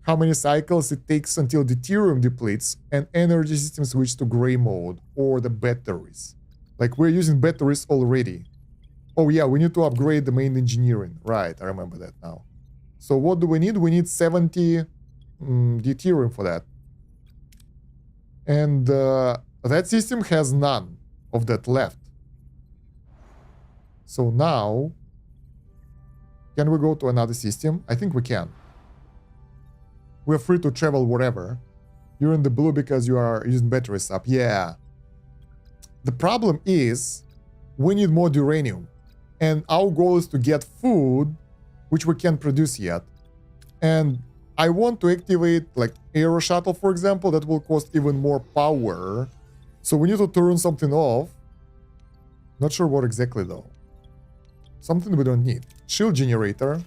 how many cycles it takes until deuterium depletes and energy system switch to gray mode or the batteries. Like we're using batteries already. Oh yeah, we need to upgrade the main engineering. Right, I remember that now. So what do we need? We need 70 deuterium for that. And that system has none of that left. So now, can we go to another system? I think we can. We're free to travel wherever. You're in the blue because you are using batteries up. Yeah. The problem is we need more uranium. And our goal is to get food, which we can't produce yet. And I want to activate like Aero Shuttle, for example. That will cost even more power. So we need to turn something off. Not sure what exactly though. Something we don't need. Shield generator.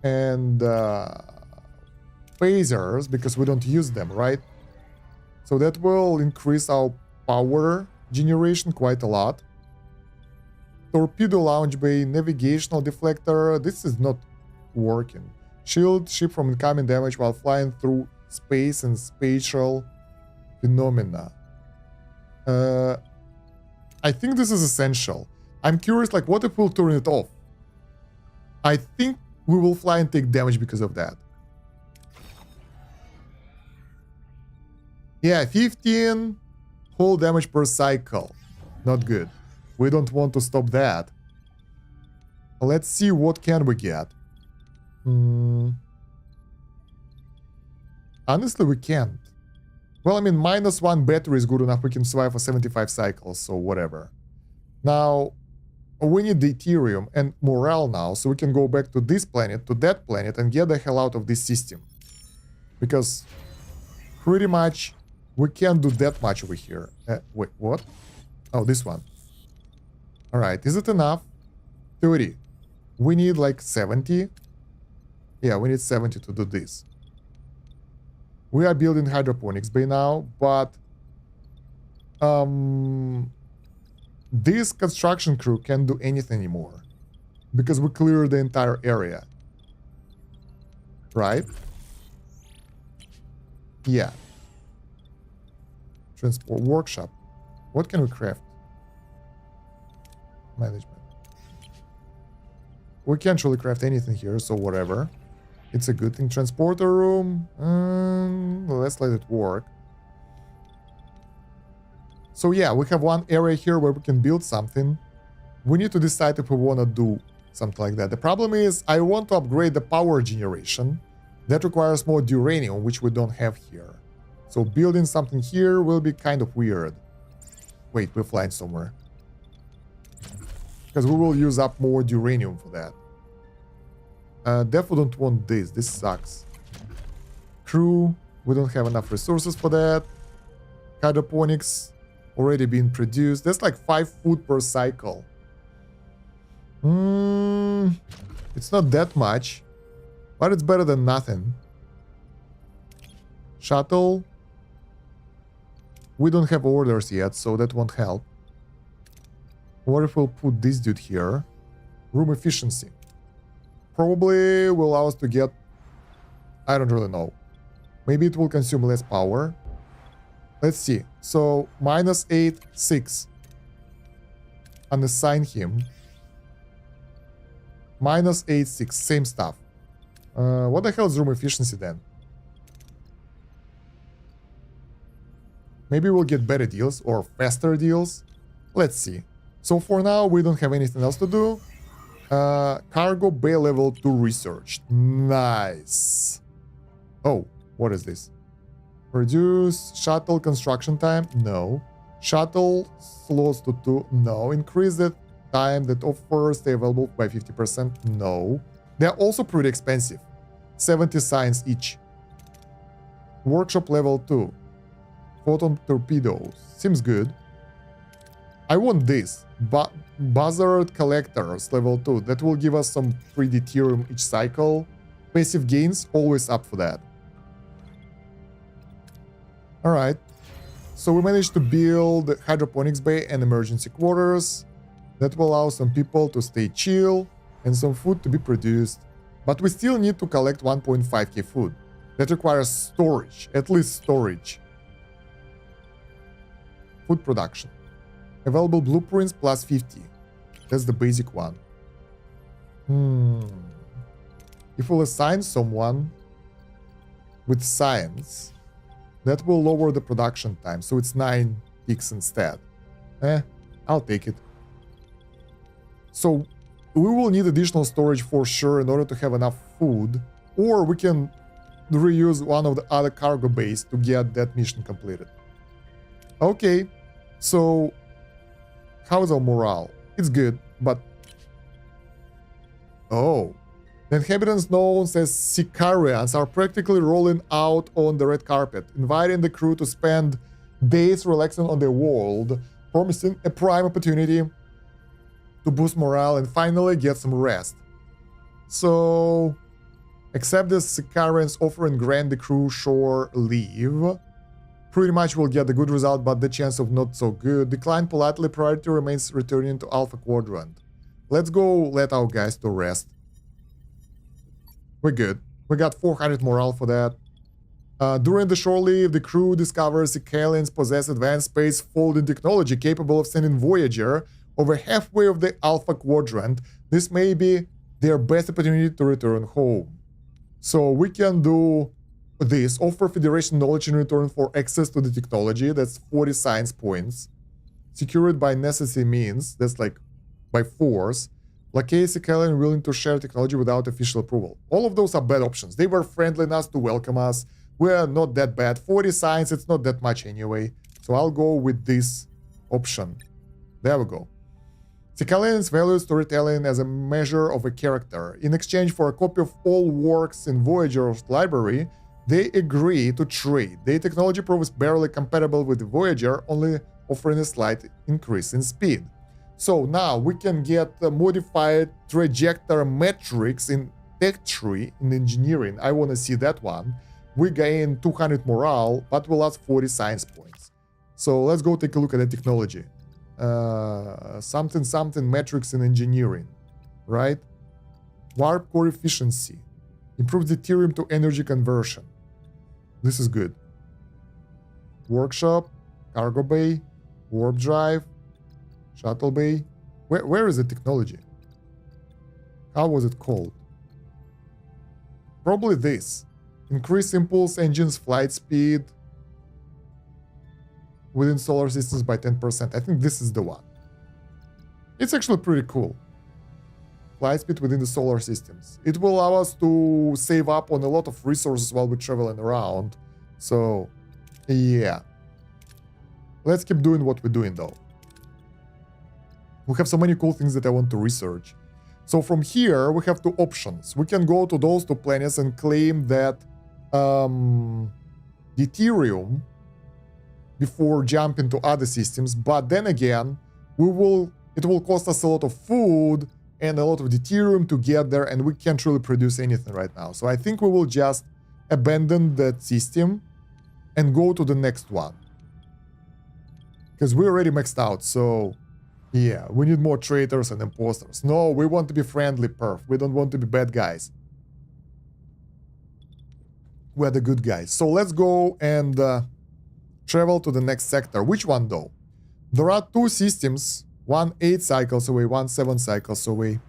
And phasers, because we don't use them, right? So that will increase our power generation quite a lot. Torpedo launch bay, navigational deflector. This is not working. Shield ship from incoming damage while flying through space and spatial phenomena. I think this is essential. I'm curious, like, what if we'll turn it off? I think we will fly and take damage because of that. Yeah, 15 whole damage per cycle. Not good. We don't want to stop that. Let's see what can we get. Honestly, we can't. Well, I mean, -1 battery is good enough. We can survive for 75 cycles, so whatever. Now, we need deuterium and morale now, so we can go back to this planet, to that planet, and get the hell out of this system. Because pretty much we can't do that much over here. Wait, what? Oh, this one. Alright, is it enough? 30. We need like 70. Yeah, we need 70 to do this. We are building hydroponics bay now, but this construction crew can't do anything anymore because we cleared the entire area. Right? Yeah. Transport workshop. What can we craft? Management. We can't really craft anything here, so whatever. It's a good thing. Transporter room. Let's let it work. So yeah, we have one area here where we can build something. We need to decide if we want to do something like that. The problem is I want to upgrade the power generation. That requires more uranium, which we don't have here. So building something here will be kind of weird. Wait, we're flying somewhere. Because we will use up more uranium for that. Definitely don't want this. This sucks. Crew. We don't have enough resources for that. Hydroponics. Already being produced. That's like 5 food per cycle. It's not that much. But it's better than nothing. Shuttle. We don't have orders yet, so that won't help. What if we'll put this dude here? Room efficiency. Probably will allow us to get... I don't really know. Maybe it will consume less power. Let's see. So, -8, 6. Unassign him. -8, 6. Same stuff. What the hell is room efficiency then? Maybe we'll get better deals or faster deals. Let's see. So for now, we don't have anything else to do. Cargo bay level 2 researched. Nice. Oh, what is this? Reduce shuttle construction time? No. Shuttle slows to 2? No. Increase the time that offers stay available by 50%? No. They're also pretty expensive. 70 science each. Workshop level 2. Photon torpedoes. Seems good. I want this. Buzzard collectors level 2. That will give us some free deuterium each cycle. Passive gains, always up for that. Alright. So we managed to build hydroponics bay and emergency quarters. That will allow some people to stay chill and some food to be produced. But we still need to collect 1.5k food. That requires storage, at least storage. Food production. Available blueprints plus 50. That's the basic one. If we'll assign someone with science, that will lower the production time, so it's 9 ticks instead. I'll take it. So we will need additional storage for sure in order to have enough food, or we can reuse one of the other cargo bays to get that mission completed. Okay, so how is our morale? It's good, but... Oh. The inhabitants known as Sicarians are practically rolling out on the red carpet, inviting the crew to spend days relaxing on their world, promising a prime opportunity to boost morale and finally get some rest. So, accept the Sicarians offer and grant the crew shore leave. Pretty much will get the good result, but the chance of not so good. Decline politely, priority remains returning to Alpha Quadrant. Let's go let our guys to rest. We're good. We got 400 morale for that. During the shore leave, the crew discovers Sicarians possess advanced space folding technology capable of sending Voyager over halfway of the Alpha Quadrant. This may be their best opportunity to return home. So we can do this. Offer Federation knowledge in return for access to the technology. That's 40 science points. Secure it by necessary means. That's like by force. Locate Sicarian willing to share technology without official approval. All of those are bad options. They were friendly enough to welcome us. We're not that bad. 40 science, it's not that much anyway. So I'll go with this option. There we go. Sicarians value storytelling as a measure of a character. In exchange for a copy of all works in Voyager's library, they agree to trade. Their technology proves barely compatible with the Voyager, only offering a slight increase in speed. So now we can get the modified trajectory metrics in tech tree in engineering. I want to see that one. we gain 200 morale, but we lost 40 science points. So let's go take a look at the technology. Something metrics in engineering, right? Warp core efficiency. Improves deuterium to energy conversion. This is good. Workshop, cargo bay, warp drive, shuttle bay. Where is the technology? How was it called? Probably this. Increase impulse engines flight speed within solar systems by 10%. I think this is the one. It's actually pretty cool. Flight speed within the solar systems. It will allow us to save up on a lot of resources while we're traveling around. So, yeah. Let's keep doing what we're doing though. We have so many cool things that I want to research. So from here, we have two options. We can go to those two planets and claim that deuterium before jumping to other systems, but then again, it will cost us a lot of food and a lot of deuterium to get there, and we can't really produce anything right now. So I think we will just abandon that system and go to the next one. Because we're already maxed out, so yeah, we need more traitors and imposters. No, we want to be friendly, perf. We don't want to be bad guys. We're the good guys. So let's go and travel to the next sector. Which one though? There are two systems. One 8 cycles away, one 7 cycles away.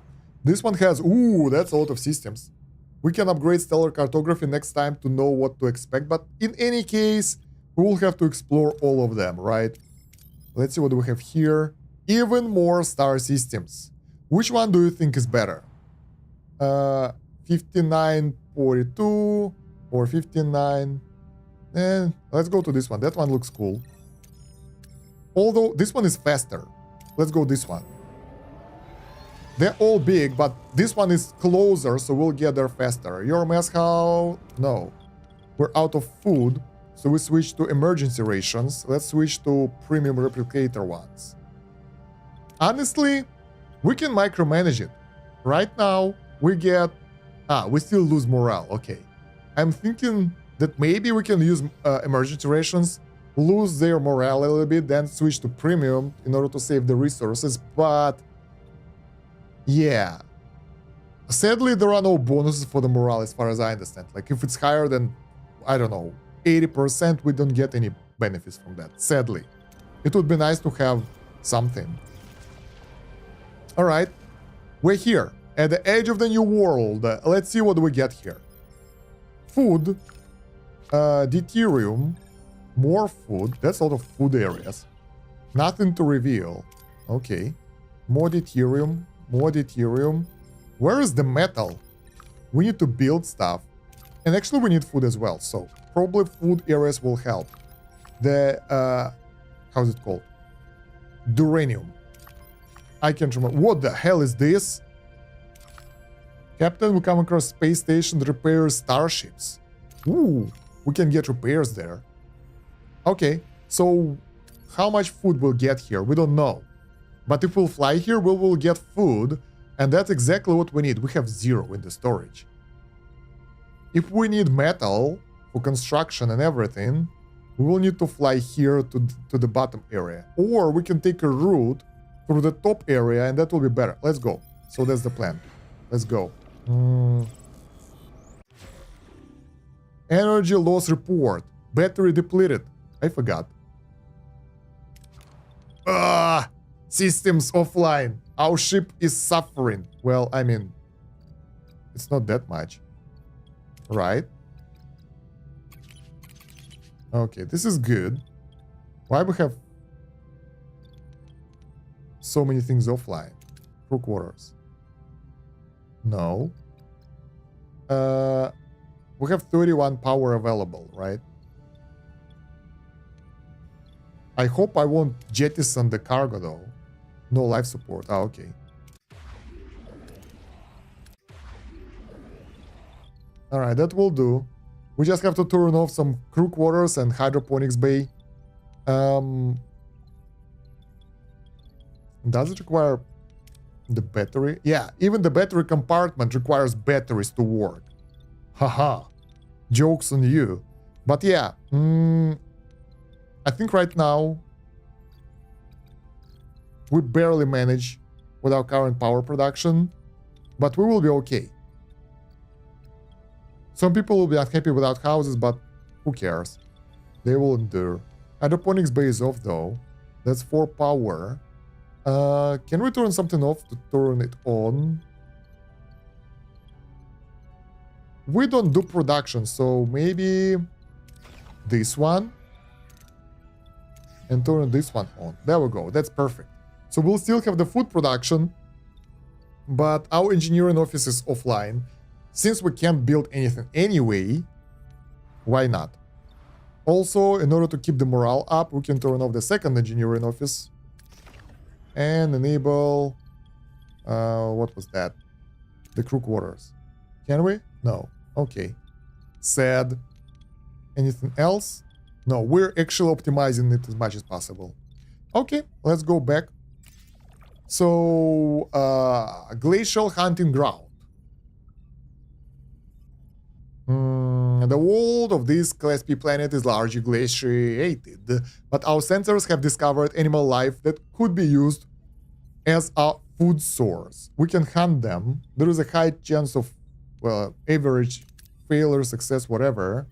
This one has, ooh, that's a lot of systems. We can upgrade stellar cartography next time to know what to expect, but in any case, we will have to explore all of them, right? Let's see what we have here. Even more star systems. Which one do you think is better? 5942 or 59? Let's go to this one. That one looks cool. Although this one is faster. Let's go this one. They're all big, but this one is closer, so we'll get there faster. Your mess hall? No. We're out of food, so we switch to emergency rations. Let's switch to premium replicator ones. Honestly, we can micromanage it. Right now, we get... we still lose morale. Okay. I'm thinking that maybe we can use emergency rations, lose their morale a little bit, then switch to premium in order to save the resources, but... yeah. Sadly, there are no bonuses for the morale as far as I understand. Like, if it's higher than, I don't know, 80%, we don't get any benefits from that. Sadly. It would be nice to have something. Alright, we're here, at the edge of the new world. Let's see what we get here. Food, deuterium, more food, that's a lot of food areas. Nothing to reveal. Okay, more deuterium, more deuterium. Where is the metal? We need to build stuff. And actually we need food as well, so probably food areas will help. The, how's it called? Duranium. I can't remember. What the hell is this? Captain, we come across space station that repairs starships. Ooh, we can get repairs there. Okay, so how much food we'll get here? We don't know. But if we'll fly here, we will get food, and that's exactly what we need. We have 0 in the storage. If we need metal for construction and everything, we will need to fly here to the bottom area. Or we can take a route through the top area, and that will be better. Let's go. So that's the plan. Let's go. Energy loss report. Battery depleted. I forgot. Systems offline. Our ship is suffering. Well, I mean, it's not that much. Right? Okay, this is good. Why we have so many things offline? Crew quarters. No. We have 31 power available, right? I hope I won't jettison the cargo though. No life support. Ah, okay. Alright, that will do. We just have to turn off some crew quarters and hydroponics bay. Does it require the battery? Yeah, even the battery compartment requires batteries to work. Haha. Jokes on you. But yeah, I think right now we barely manage with our current power production, but we will be okay. Some people will be unhappy without houses, but who cares? They will endure. Hydroponics bay is off though. That's 4 power. Can we turn something off to turn it on? We don't do production, so maybe this one. And turn this one on. There we go. That's perfect. So we'll still have the food production, but our engineering office is offline. Since we can't build anything anyway, why not? Also, in order to keep the morale up, we can turn off the second engineering office and enable, what was that? The crew quarters. Can we? No. Okay. Sad. Anything else? No, we're actually optimizing it as much as possible. Okay, let's go back. So, glacial hunting ground. The world of this Class P planet is largely glaciated, but our sensors have discovered animal life that could be used as a food source. We can hunt them. There is a high chance of, well, average failure, success, whatever.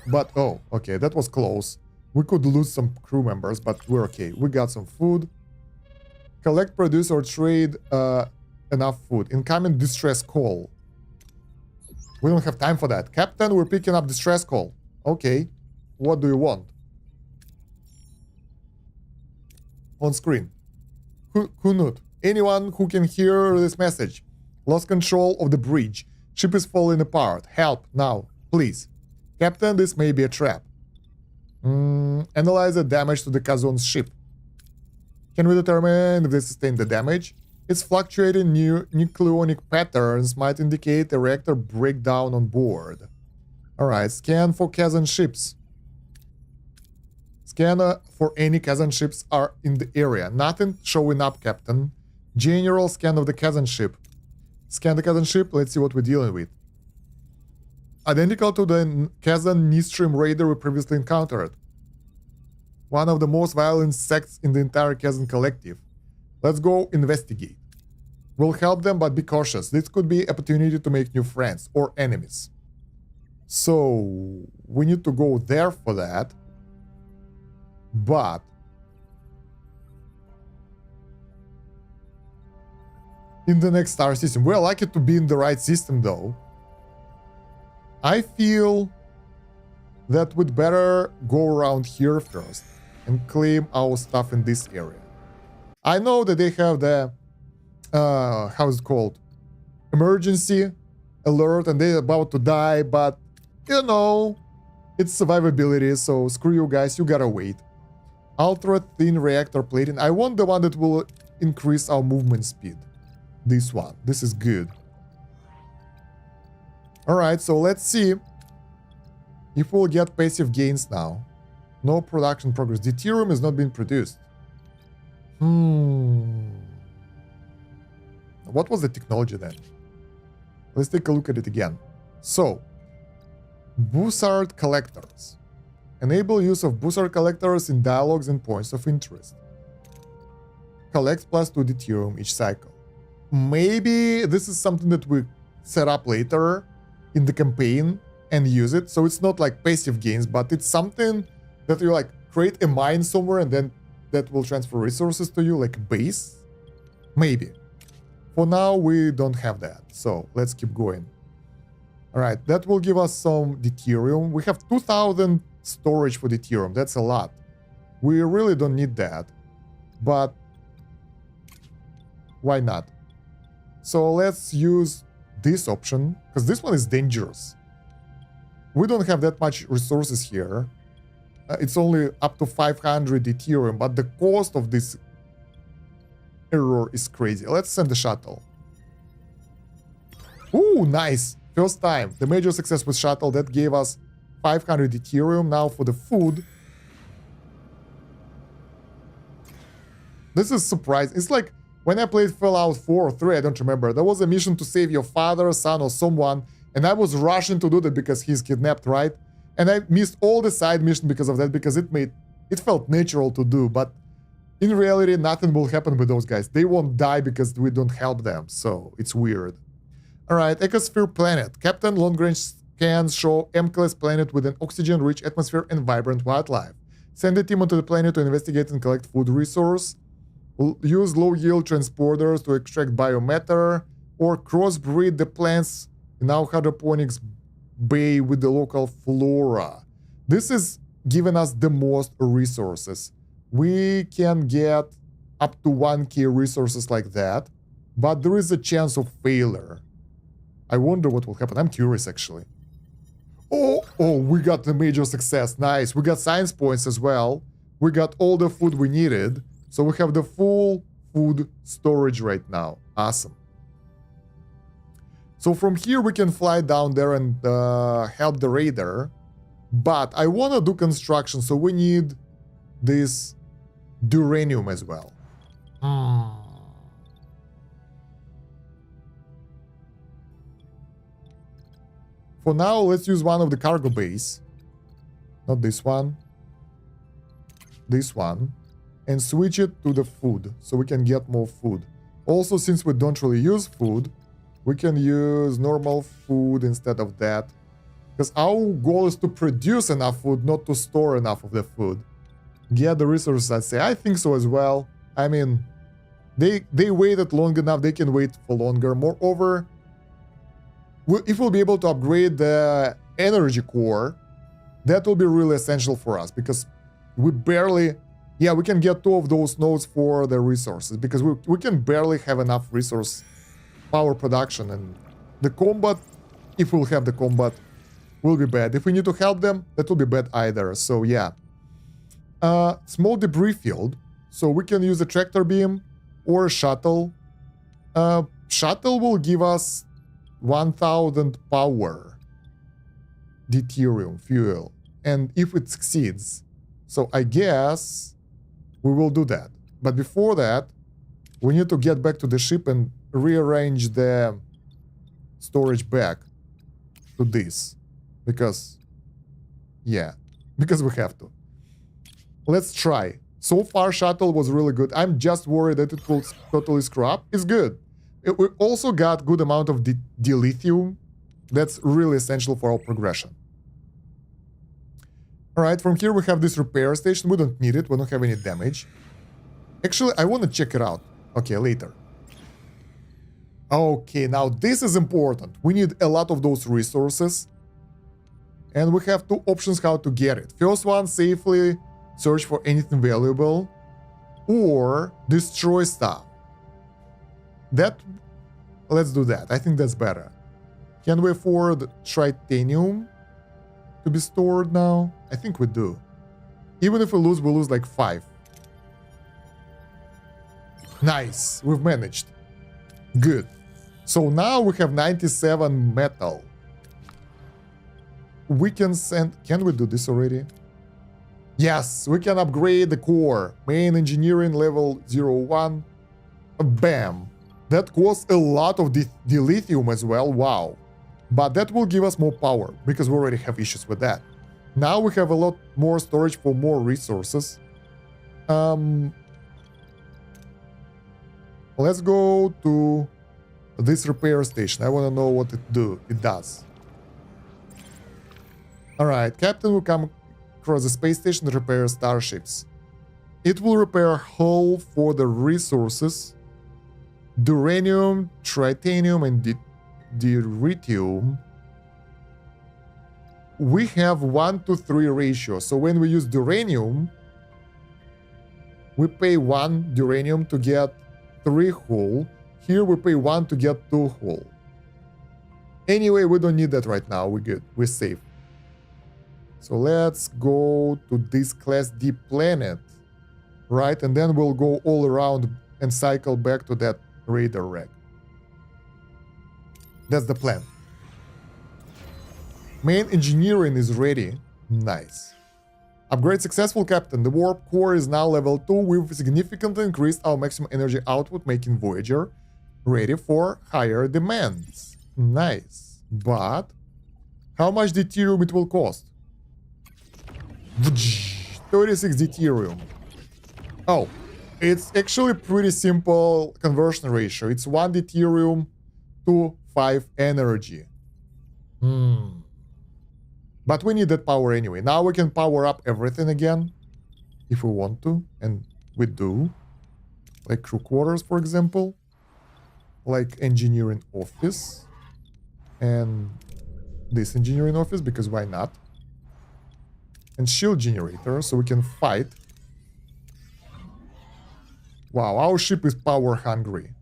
But, oh, okay, that was close. We could lose some crew members, but we're okay. We got some food. Collect, produce, or trade enough food. Incoming distress call. We don't have time for that. Captain, we're picking up distress call. Okay. What do you want? On screen. Kunut. Anyone who can hear this message. Lost control of the bridge. Ship is falling apart. Help, now, please. Captain, this may be a trap. Analyze the damage to the Kazon's ship. Can we determine if they sustained the damage? Its fluctuating nucleonic patterns might indicate a reactor breakdown on board. Alright, scan for Kazan ships. Scan for any Kazan ships are in the area. Nothing showing up, Captain. General scan of the Kazan ship. Scan the Kazan ship, let's see what we're dealing with. Identical to the Kazan Nistream raider we previously encountered. One of the most violent sects in the entire Kazan collective. Let's go investigate. We'll help them, but be cautious. This could be an opportunity to make new friends or enemies. So, we need to go there for that. But in the next star system. We're lucky to be in the right system, though. I feel that we'd better go around here first and claim our stuff in this area. I know that they have the, how's it called? Emergency alert and they're about to die, but, you know, it's survivability, so screw you guys, you gotta wait. Ultra thin reactor plating. I want the one that will increase our movement speed. This one. This is good. Alright, so let's see if we'll get passive gains now. No production progress. Deuterium is not being produced. What was the technology then? Let's take a look at it again. So, Bussard collectors. Enable use of Bussard collectors in dialogues and points of interest. Collects +2 deuterium each cycle. Maybe this is something that we set up later in the campaign and use it. So it's not like passive gains, but it's something that you like create a mine somewhere and then that will transfer resources to you, like a base. Maybe. For now, we don't have that. So let's keep going. All right, that will give us some deuterium. We have 2000 storage for deuterium. That's a lot. We really don't need that, but why not? So let's use this option, because this one is dangerous. We don't have that much resources here. It's only up to 500 deuterium, but the cost of this error is crazy. Let's send the shuttle. Ooh, nice. First time. The major success with shuttle, that gave us 500 deuterium. Now for the food. This is surprising. It's like when I played Fallout 4 or 3, I don't remember. There was a mission to save your father, son, or someone And I was rushing to do that because he's kidnapped, right? And I missed all the side mission because of that, because it felt natural to do. But in reality, nothing will happen with those guys. They won't die because we don't help them. So it's weird. All right, Ecosphere planet. Captain, long-range scans show M-class planet with an oxygen-rich atmosphere and vibrant wildlife. Send a team onto the planet to investigate and collect food resource. We'll use low-yield transporters to extract biomatter, or crossbreed the plants in our hydroponics bay with the local flora. This is giving us the most resources. We can get up to 1k resources like that, but there is a chance of failure. I wonder what will happen. I'm curious, actually. Oh, we got the major success. Nice. We got science points as well. We got all the food we needed. So we have the full food storage right now. Awesome. So from here we can fly down there and help the raider. But I want to do construction, so we need this duranium as well. For now, let's use one of the cargo bays. Not this one. This one. And switch it to the food, so we can get more food. Also, since we don't really use food, we can use normal food instead of that. Because our goal is to produce enough food, not to store enough of the food. Get the resources, I'd say. I think so as well. I mean, they waited long enough, they can wait for longer. Moreover, if we'll be able to upgrade the energy core, that will be really essential for us, because we barely... Yeah, we can get 2 of those nodes for the resources, because we can barely have enough resource power production. And the combat, if we'll have the combat, will be bad. If we need to help them, that will be bad either. So yeah. Small debris field. So we can use a tractor beam or a shuttle. Shuttle will give us 1000 power. Deuterium fuel. And if it succeeds. So I guess we will do that. But before that, we need to get back to the ship and rearrange the storage back to this. Because, yeah, because we have to. Let's try. So far, shuttle was really good. I'm just worried that it will totally screw up. It's good. We also got good amount of dilithium. That's really essential for our progression. Alright, from here we have this repair station. We don't need it. We don't have any damage. Actually, I want to check it out. Okay, later. Okay, now this is important. We need a lot of those resources. And we have 2 options how to get it. First one, safely search for anything valuable. Or destroy stuff. Let's do that. I think that's better. Can we afford titanium to be stored now? I think we do. Even if we lose like 5. Nice. We've managed. Good. So now we have 97 metal. We can send... Can we do this already? Yes, we can upgrade the core. Main engineering level 01. Bam. That costs a lot of dilithium as well. Wow. But that will give us more power, because we already have issues with that. Now we have a lot more storage for more resources. Let's go to this repair station. I want to know what it does. Alright, Captain will come across the space station to repair starships. It will repair hull for the resources. Duranium, titanium, and deuterium. We have 1-to-3 ratio. So when we use duranium, we pay 1 duranium to get 3 hull. Here we pay 1 to get 2 hull. Anyway, we don't need that right now. We're good. We're safe. So let's go to this Class D planet. Right? And then we'll go all around and cycle back to that raider wreck. That's the plan. Main engineering is ready. Nice. Upgrade successful, Captain. The warp core is now level 2. We've significantly increased our maximum energy output, making Voyager ready for higher demands. Nice. But how much deuterium it will cost? 36 deuterium. Oh, it's actually pretty simple conversion ratio. It's 1 deuterium to 5 energy. But we need that power anyway. Now we can power up everything again if we want to, and we do. Like crew quarters, for example. Like engineering office. And this engineering office, because why not? And shield generator, so we can fight. Wow, our ship is power hungry.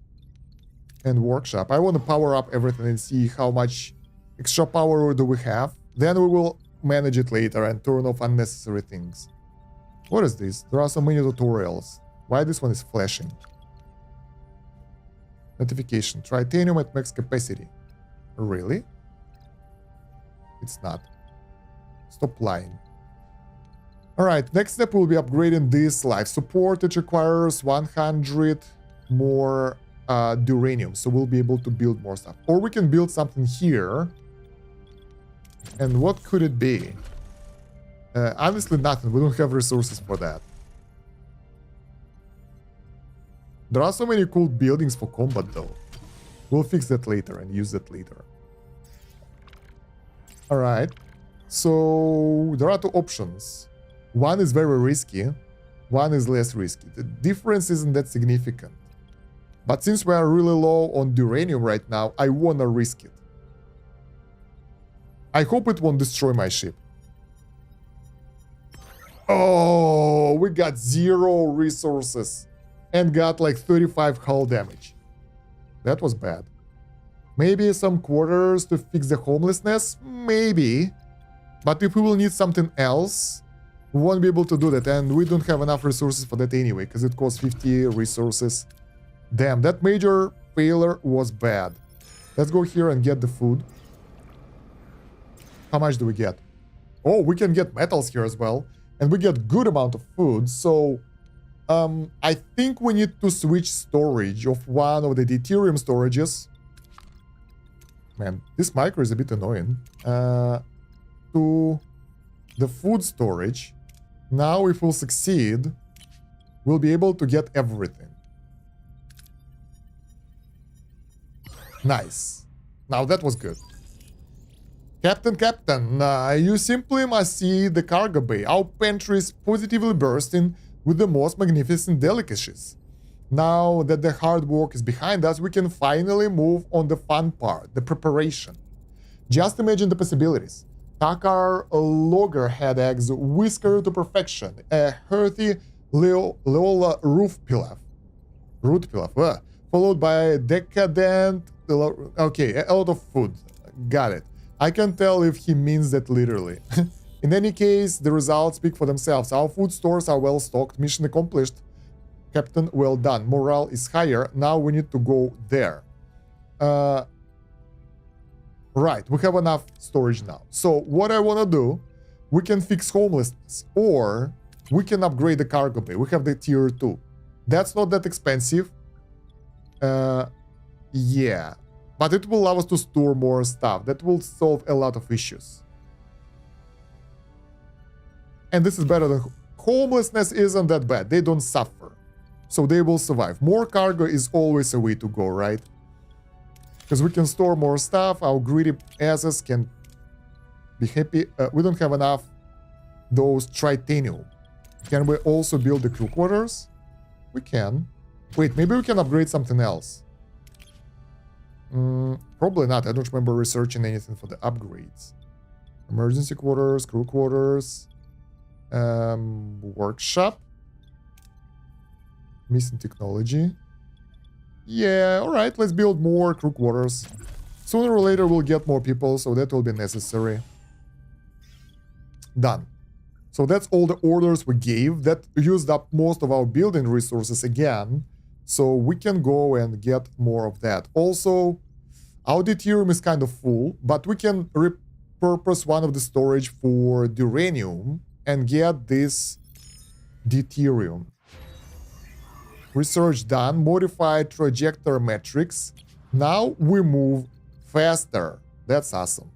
And workshop. I want to power up everything and see how much extra power do we have. Then we will manage it later and turn off unnecessary things. What is this? There are so many tutorials. Why this one is flashing? Notification. Titanium at max capacity. Really? It's not. Stop lying. Alright, next step will be upgrading this life support. It requires 100 more duranium, so we'll be able to build more stuff. Or we can build something here. And what could it be? Honestly, nothing. We don't have resources for that. There are so many cool buildings for combat, though. We'll fix that later and use that later. Alright. So, there are two options. One is very risky. One is less risky. The difference isn't that significant. But since we are really low on duranium right now, I wanna risk it. I hope it won't destroy my ship. Oh, we got 0 resources and got like 35 hull damage. That was bad. Maybe some quarters to fix the homelessness? Maybe. But if we will need something else, we won't be able to do that. And we don't have enough resources for that anyway, because it costs 50 resources. Damn, that major failure was bad. Let's go here and get the food. How much do we get? Oh, we can get metals here as well. And we get good amount of food. So, I think we need to switch storage of one of the deuterium storages. Man, this micro is a bit annoying. To the food storage. Now, if we'll succeed, we'll be able to get everything. Nice. Now, that was good. Captain, you simply must see the cargo bay. Our pantry is positively bursting with the most magnificent delicacies. Now that the hard work is behind us, we can finally move on the fun part, the preparation. Just imagine the possibilities. Takar loggerhead eggs whiskered to perfection, a hearty Leola root pilaf, followed by a decadent... Okay, a lot of food. Got it. I can tell if he means that literally. In any case, the results speak for themselves. Our food stores are well stocked. Mission accomplished. Captain, well done. Morale is higher. Now we need to go there. Right, we have enough storage now. So what I want to do, we can fix homelessness. Or we can upgrade the cargo bay. We have the tier 2. That's not that expensive. Yeah. But it will allow us to store more stuff. That will solve a lot of issues. And this is better than... Homelessness isn't that bad. They don't suffer. So they will survive. More cargo is always a way to go, right? Because we can store more stuff. Our greedy asses can be happy. We don't have enough those titanium. Can we also build the crew quarters? We can. Wait, maybe we can upgrade something else. Probably not. I don't remember researching anything for the upgrades. Emergency quarters, crew quarters, workshop, missing technology. Yeah, all right. Let's build more crew quarters. Sooner or later, we'll get more people, so that will be necessary. Done. So that's all the orders we gave. That used up most of our building resources again. So we can go and get more of that. Also, our deuterium is kind of full, but we can repurpose one of the storage for duranium and get this deuterium. Research done. Modified trajectory metrics. Now we move faster That's awesome.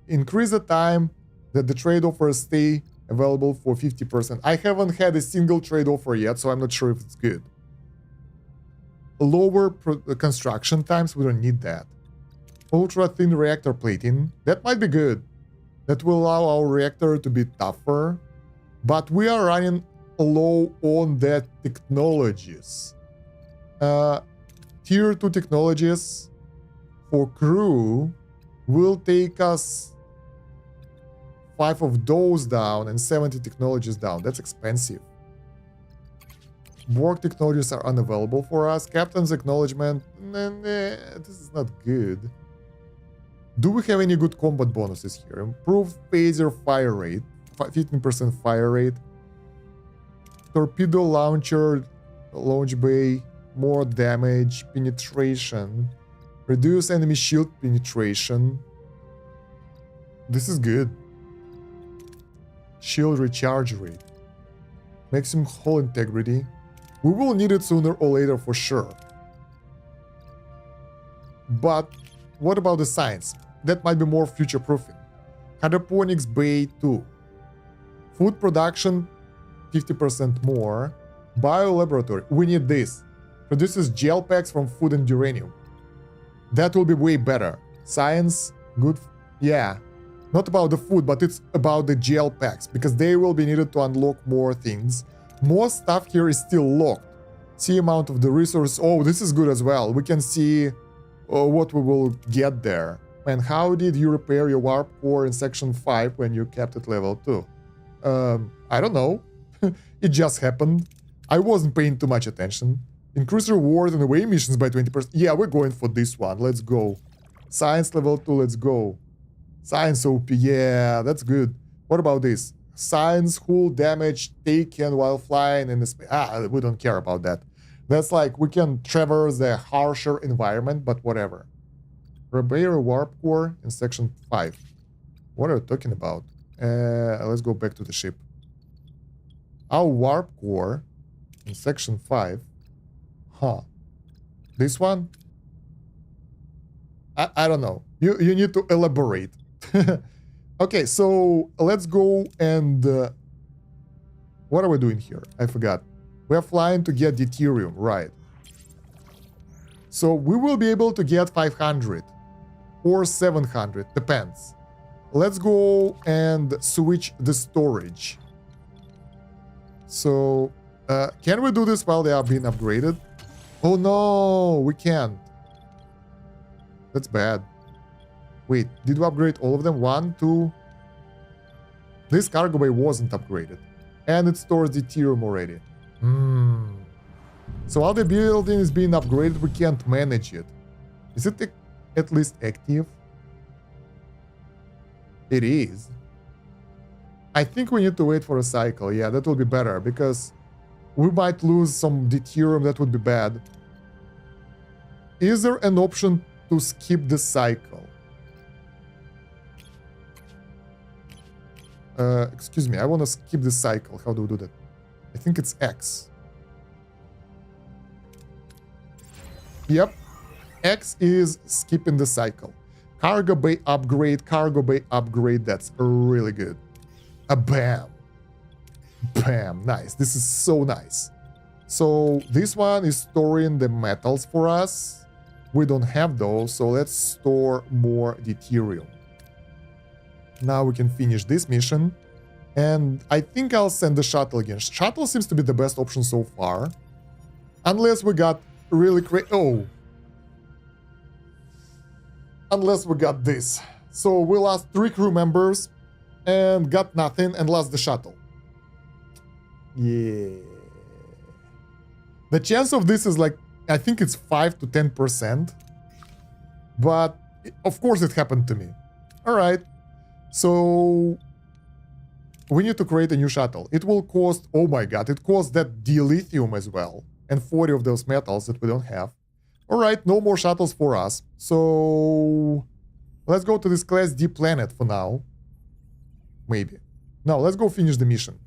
Increase the time that the trade offers stay available for 50%. I haven't had a single trade offer yet, so I'm not sure if it's good. Lower construction times, we don't need that. Ultra thin reactor plating, that might be good. That will allow our reactor to be tougher, but we are running low on that technologies. Tier 2 technologies for crew will take us 5 of those down and 70 technologies down. That's expensive. Borg technologies are unavailable for us. Captain's acknowledgement, this is not good. Do we have any good combat bonuses here? Improved phaser fire rate, 15% fire rate. Torpedo launcher, launch bay, more damage, penetration. Reduce enemy shield penetration. This is good. Shield recharge rate. Maximum hull integrity. We will need it sooner or later for sure. But what about the science? That might be more future-proofing. Hydroponics Bay 2. Food production, 50% more. Biolaboratory. We need this. Produces gel packs from food and uranium. That will be way better. Science, good. Yeah. Not about the food, but it's about the gel packs, because they will be needed to unlock more things. More stuff here is still locked. See amount of the resource. Oh, this is good as well. We can see what we will get there. And how did you repair your warp core in section 5 when you kept it level 2? I don't know. It just happened. I wasn't paying too much attention. Increase reward and away missions by 20%. Yeah, we're going for this one. Let's go. Science level 2, let's go. Science OP, yeah, that's good. What about this? Science hull damage taken while flying in the space. We don't care about that. That's like we can traverse the harsher environment, but whatever. Repair warp core in section 5. What are you talking about? Let's go back to the ship. Our warp core in section 5. Huh. This one? I don't know. You need to elaborate. Okay, so let's go and... what are we doing here? I forgot. We are flying to get deuterium, right. So we will be able to get 500 or 700, depends. Let's go and switch the storage. So, can we do this while they are being upgraded? Oh no, we can't. That's bad. Wait, did we upgrade all of them? 1, 2... This cargo bay wasn't upgraded. And it stores deuterium already. So while the building is being upgraded, we can't manage it. Is it at least active? It is. I think we need to wait for a cycle. Yeah, that will be better, because we might lose some deuterium. That would be bad. Is there an option to skip the cycle? Excuse me, I want to skip the cycle. How do we do that? I think it's X. Yep. X is skipping the cycle. Cargo bay upgrade, cargo bay upgrade. That's really good. Bam. Bam. Nice. This is so nice. So this one is storing the metals for us. We don't have those, so let's store more deuterium. Now we can finish this mission. And I think I'll send the shuttle again. Shuttle seems to be the best option so far. Unless we got really crazy... Oh. Unless we got this. So we lost 3 crew members and got nothing and lost the shuttle. Yeah. The chance of this is like, I think it's 5 to 10%. But of course it happened to me. Alright. So we need to create a new shuttle. It will cost, oh my god, it costs that dilithium as well. And 40 of those metals that we don't have. Alright, no more shuttles for us. So let's go to this class D planet for now. Maybe. No, let's go finish the mission.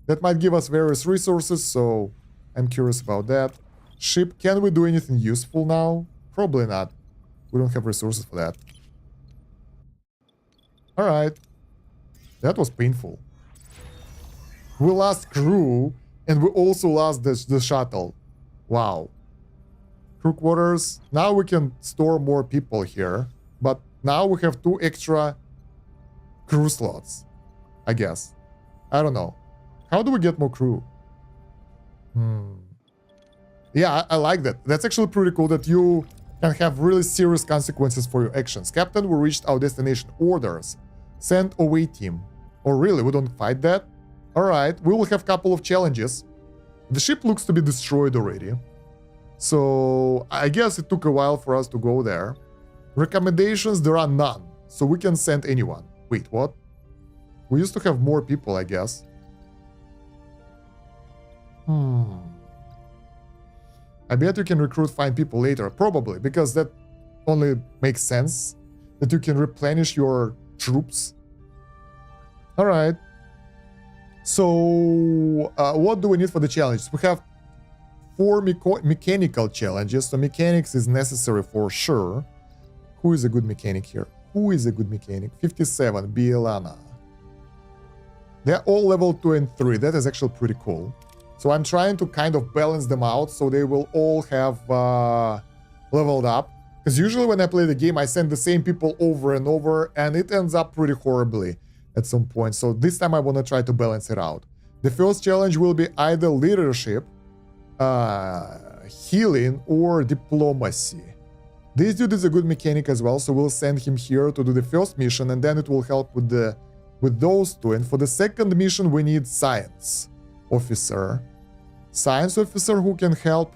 That might give us various resources, so I'm curious about that. Ship, can we do anything useful now? Probably not. We don't have resources for that. Alright. That was painful. We lost crew, and we also lost the shuttle. Wow. Crew quarters. Now we can store more people here. But now we have 2 extra crew slots, I guess. I don't know. How do we get more crew? Yeah, I like that. That's actually pretty cool that you can have really serious consequences for your actions. Captain, we reached our destination. Orders. Send away team. Oh, really? We don't fight that? Alright, we will have a couple of challenges. The ship looks to be destroyed already. So, I guess it took a while for us to go there. Recommendations, there are none. So we can send anyone. Wait, what? We used to have more people, I guess. I bet you can recruit fine people later. Probably, because that only makes sense. That you can replenish your troops. Alright. So, what do we need for the challenges? We have 4 mechanical challenges. So mechanics is necessary for sure. Who is a good mechanic here? Who is a good mechanic? 57, Bielana. They're all level 2 and 3. That is actually pretty cool. So I'm trying to kind of balance them out so they will all have leveled up. Because usually when I play the game, I send the same people over and over, and it ends up pretty horribly at some point. So this time I want to try to balance it out. The first challenge will be either leadership, healing, or diplomacy. This dude is a good mechanic as well, so we'll send him here to do the first mission, and then it will help with those 2. And for the second mission, we need science officer. Science officer who can help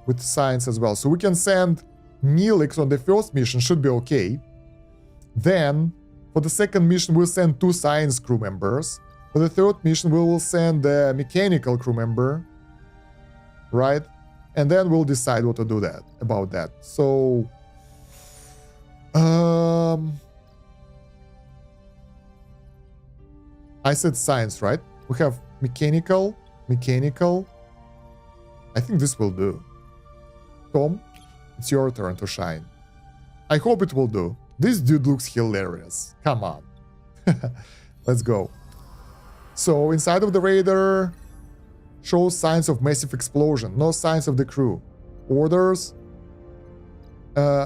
with science as well. So we can send Neelix on the first mission, should be okay. Then, for the second mission, we'll send 2 science crew members. For the third mission, we will send a mechanical crew member. Right? And then we'll decide what to do about that. So, I said science, right? We have mechanical. I think this will do. Tom, it's your turn to shine. I hope it will do. This dude looks hilarious. Come on. Let's go. So, inside of the Raider, shows signs of massive explosion. No signs of the crew. Orders.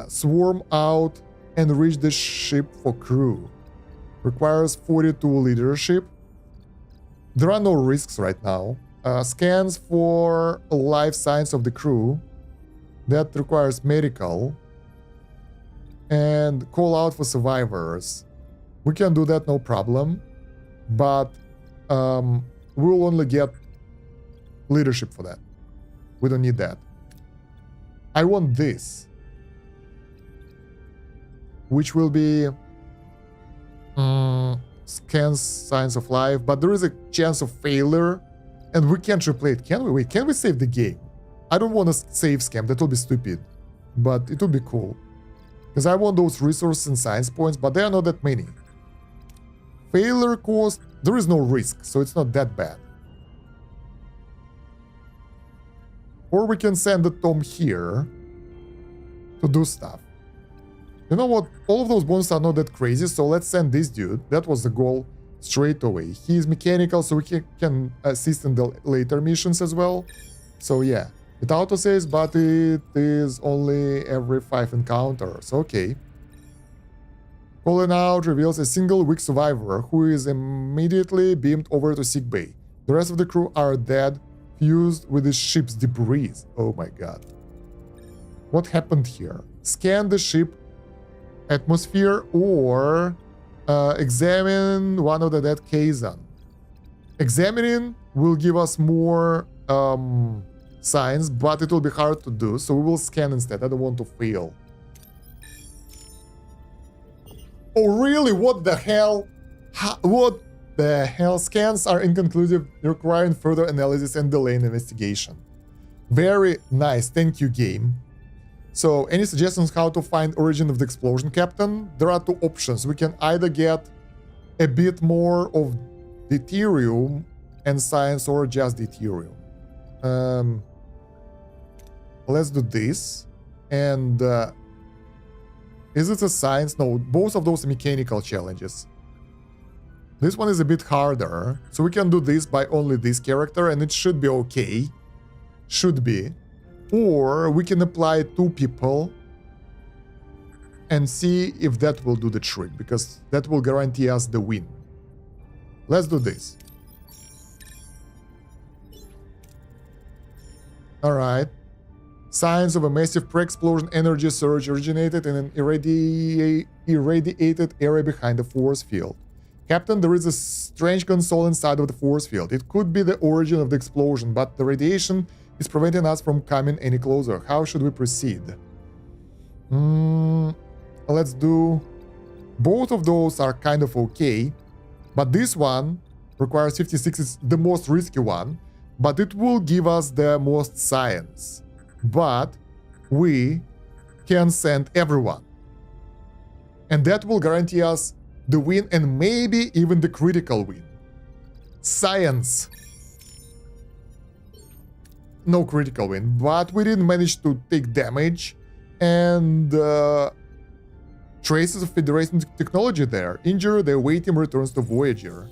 Swarm out and reach the ship for crew. Requires 42 leadership. There are no risks right now. Scans for life signs of the crew. That requires medical. And call out for survivors. We can do that, no problem. But we'll only get leadership for that. We don't need that. I want this. Which will be scans signs of life, but there is a chance of failure, and we can't replay it, can we? Wait, can we save the game? I don't want to save scam, that will be stupid, but it would be cool. Because I want those resources and science points, but there are not that many. Failure cost, there is no risk, so it's not that bad. Or we can send the Tom here to do stuff. You know what? All of those bonuses are not that crazy, so let's send this dude. That was the goal straight away. He is mechanical, so we can assist in the later missions as well. So yeah, it autosaves, but it is only every 5 encounters. Okay. Calling out reveals a single weak survivor who is immediately beamed over to sickbay. The rest of the crew are dead, fused with the ship's debris. Oh my god. What happened here? Scan the ship atmosphere or examine one of the dead Kazan. Examining will give us more signs, but it will be hard to do, so we will scan instead. I don't want to fail. Oh really? What the hell? What the hell? Scans are inconclusive, requiring further analysis and delaying investigation. Very nice, thank you game. So, any suggestions how to find origin of the explosion, Captain? There are 2 options. We can either get a bit more of deuterium and science, or just deuterium. Let's do this. And Is it a science? No, both of those are mechanical challenges. This one is a bit harder, so we can do this by only this character and it should be okay. Should be. Or we can apply 2 people and see if that will do the trick, because that will guarantee us the win. Let's do this. Alright. Signs of a massive pre-explosion energy surge originated in an irradiated area behind the force field. Captain, there is a strange console inside of the force field. It could be the origin of the explosion, but the radiation is preventing us from coming any closer. How should we proceed? Let's do... Both of those are kind of okay, but this one requires 56, is the most risky one, but it will give us the most science. But we can send everyone. And that will guarantee us the win and maybe even the critical win. Science. No critical win, but we didn't manage to take damage. And traces of Federation technology there. Injury, the away team returns to Voyager.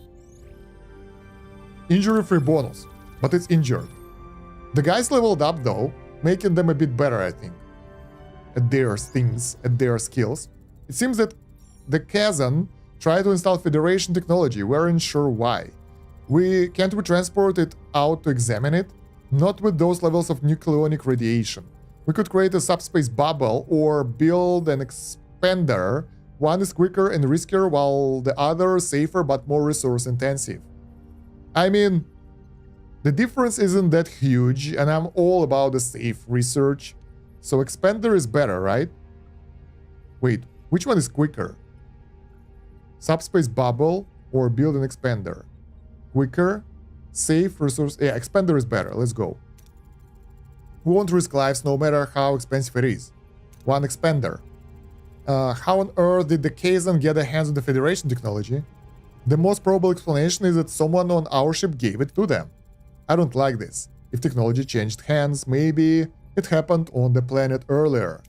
Injury-free bonus, but it's injured. The guys leveled up though, making them a bit better, I think, at their things, at their skills. It seems that the Kazan tried to install Federation technology. We aren't sure why. Can't we transport it out to examine it? Not with those levels of nucleonic radiation. We could create a subspace bubble or build an expander. One is quicker and riskier, while the other is safer but more resource intensive. I mean, the difference isn't that huge, and I'm all about the safe research. So expander is better, right? Wait, which one is quicker? Subspace bubble or build an expander? Quicker, safe, resource... Yeah, expander is better. Let's go. We won't risk lives no matter how expensive it is. One expander. How on earth did the Kazan get their hands on the Federation technology? The most probable explanation is that someone on our ship gave it to them. I don't like this. If technology changed hands, maybe it happened on the planet earlier.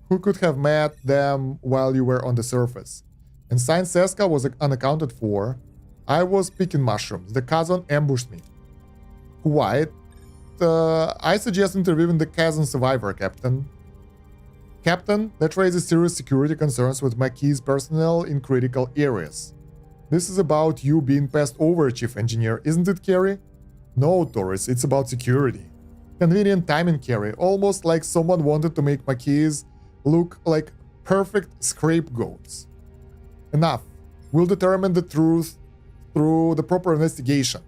Who could have met them while you were on the surface? And Science Seska was unaccounted for. I was picking mushrooms. The Kazan ambushed me. Quiet. I suggest interviewing the Kazan survivor, Captain. Captain, that raises serious security concerns with Maquis personnel in critical areas. This is about you being passed over, Chief Engineer, isn't it, Carrie? No, Torres, it's about security. Convenient timing, Carrie, almost like someone wanted to make Maquis look like perfect scapegoats. Enough. We'll determine the truth through the proper investigation.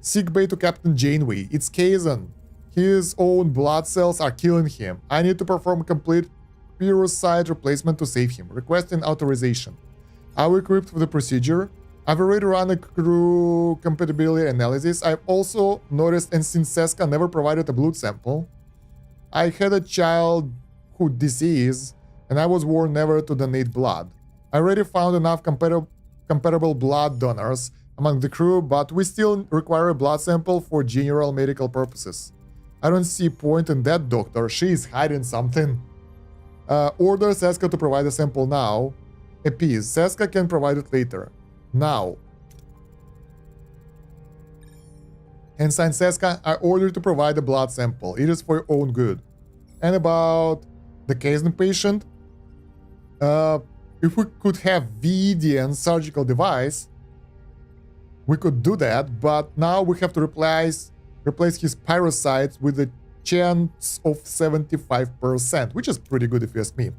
Sickbay to Captain Janeway. It's Kazan. His own blood cells are killing him. I need to perform a complete pyrocyte replacement to save him. Requesting authorization. Are we equipped for the procedure? I've already run a crew compatibility analysis. I've also noticed, and since Seska never provided a blood sample, I had a childhood disease, and I was warned never to donate blood. I already found enough compatible blood donors among the crew, but we still require a blood sample for general medical purposes. I don't see point in that, Doctor. She's hiding something. Order Seska to provide a sample now. Appease. Seska can provide it later. Now. Ensign Seska, I order to provide a blood sample. It is for your own good. And about the Kazan patient, if we could have VDN surgical device, we could do that, but now we have to replace his pyrocytes with a chance of 75%, which is pretty good if you ask me.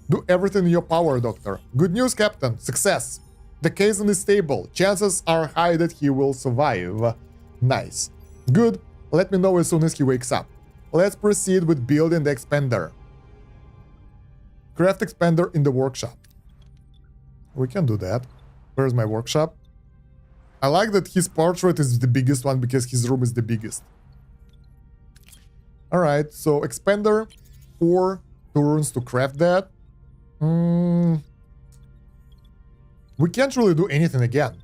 Do everything in your power, Doctor. Good news, Captain. Success. The Kazan is stable. Chances are high that he will survive. Nice. Good. Let me know as soon as he wakes up. Let's proceed with building the expander. Craft expander in the workshop. We can do that. Where's my workshop? I like that his portrait is the biggest one because his room is the biggest. Alright, so expander, 4 turns to craft that. We can't really do anything again.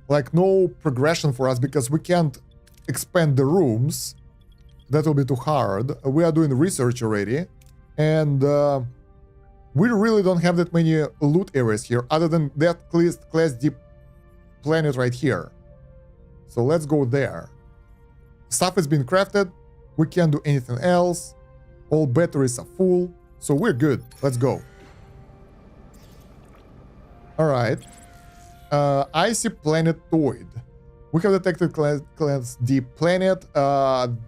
Like, no progression for us because we can't expand the rooms. That will be too hard. We are doing research already. And We really don't have that many loot areas here other than that class D planet right here. So let's go there. Stuff has been crafted. We can't do anything else. All batteries are full. So we're good. Let's go. Alright. Icy planetoid. We have detected class D planet.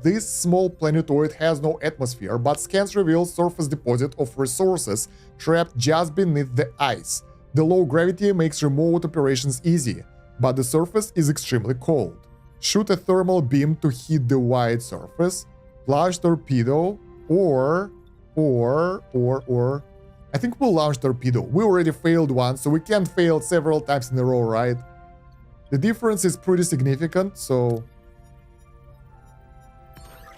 This small planetoid has no atmosphere, but scans reveal surface deposit of resources trapped just beneath the ice. The low gravity makes remote operations easy, but the surface is extremely cold. Shoot a thermal beam to hit the wide surface, launch torpedo, or I think we'll launch torpedo. We already failed once, so we can't fail several times in a row, right? The difference is pretty significant, so...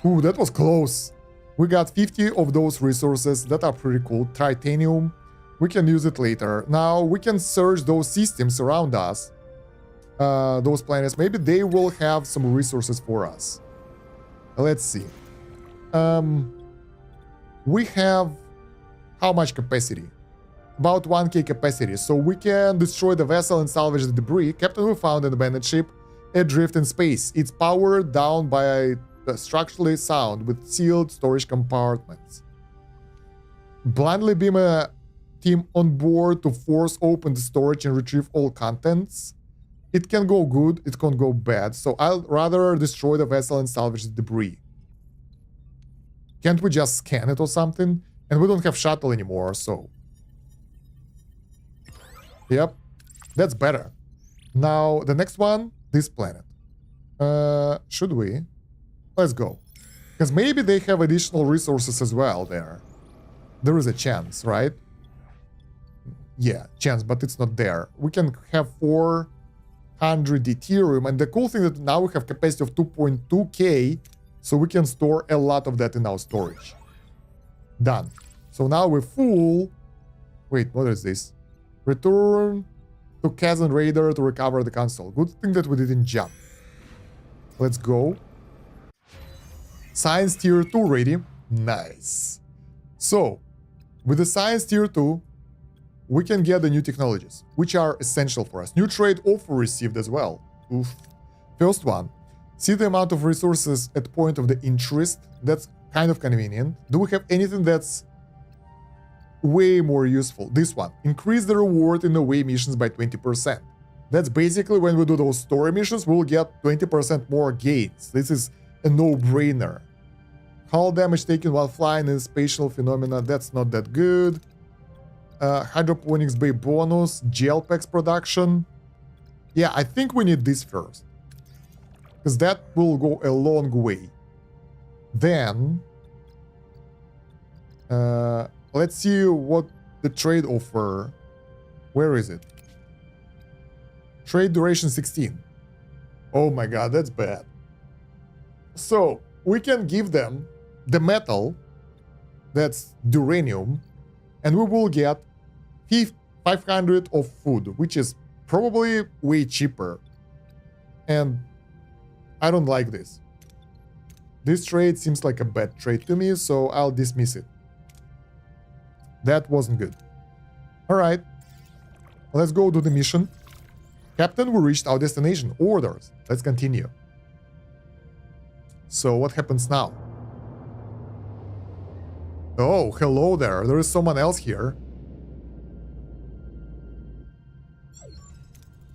Ooh, that was close. We got 50 of those resources that are pretty cool. Titanium. We can use it later. Now, we can search those systems around us. Those planets. Maybe they will have some resources for us. Let's see. We have... How much capacity? About 1k capacity, so we can destroy the vessel and salvage the debris. Captain, we found an abandoned ship adrift in space. It's powered down by a structurally sound with sealed storage compartments. Blindly beam a team on board to force open the storage and retrieve all contents. It can go good, it can go bad, so I'll rather destroy the vessel and salvage the debris. Can't we just scan it or something? And we don't have shuttle anymore, so... Yep, that's better. Now, the next one, this planet. Should we? Let's go. Because maybe they have additional resources as well there. There is a chance, right? Yeah, chance, but it's not there. We can have 400 deuterium, and the cool thing that now we have capacity of 2.2k, so we can store a lot of that in our storage. Done. So now we're full. Wait, what is this? Return to Kazan Raider to recover the console. Good thing that we didn't jump. Let's go. Science Tier 2 ready. Nice. So, with the Science Tier 2, we can get the new technologies, which are essential for us. New trade offer received as well. Oof. First one. See the amount of resources at point of the interest. That's kind of convenient. Do we have anything that's way more useful? This one. Increase the reward in away missions by 20%. That's basically when we do those story missions, we'll get 20% more gains. This is a no-brainer. Hull damage taken while flying in spatial phenomena, that's not that good. Hydroponics bay bonus, gel packs production. Yeah, I think we need this first, because that will go a long way. Then, let's see what the trade offer. Where is it? Trade duration 16. Oh my god, that's bad. So, we can give them the metal, that's duranium, and we will get 500 of food, which is probably way cheaper. And I don't like this. This trade seems like a bad trade to me, so I'll dismiss it. That wasn't good. Alright, let's go do the mission. Captain, we reached our destination. Orders. Let's continue. So, what happens now? Oh, hello there. There is someone else here.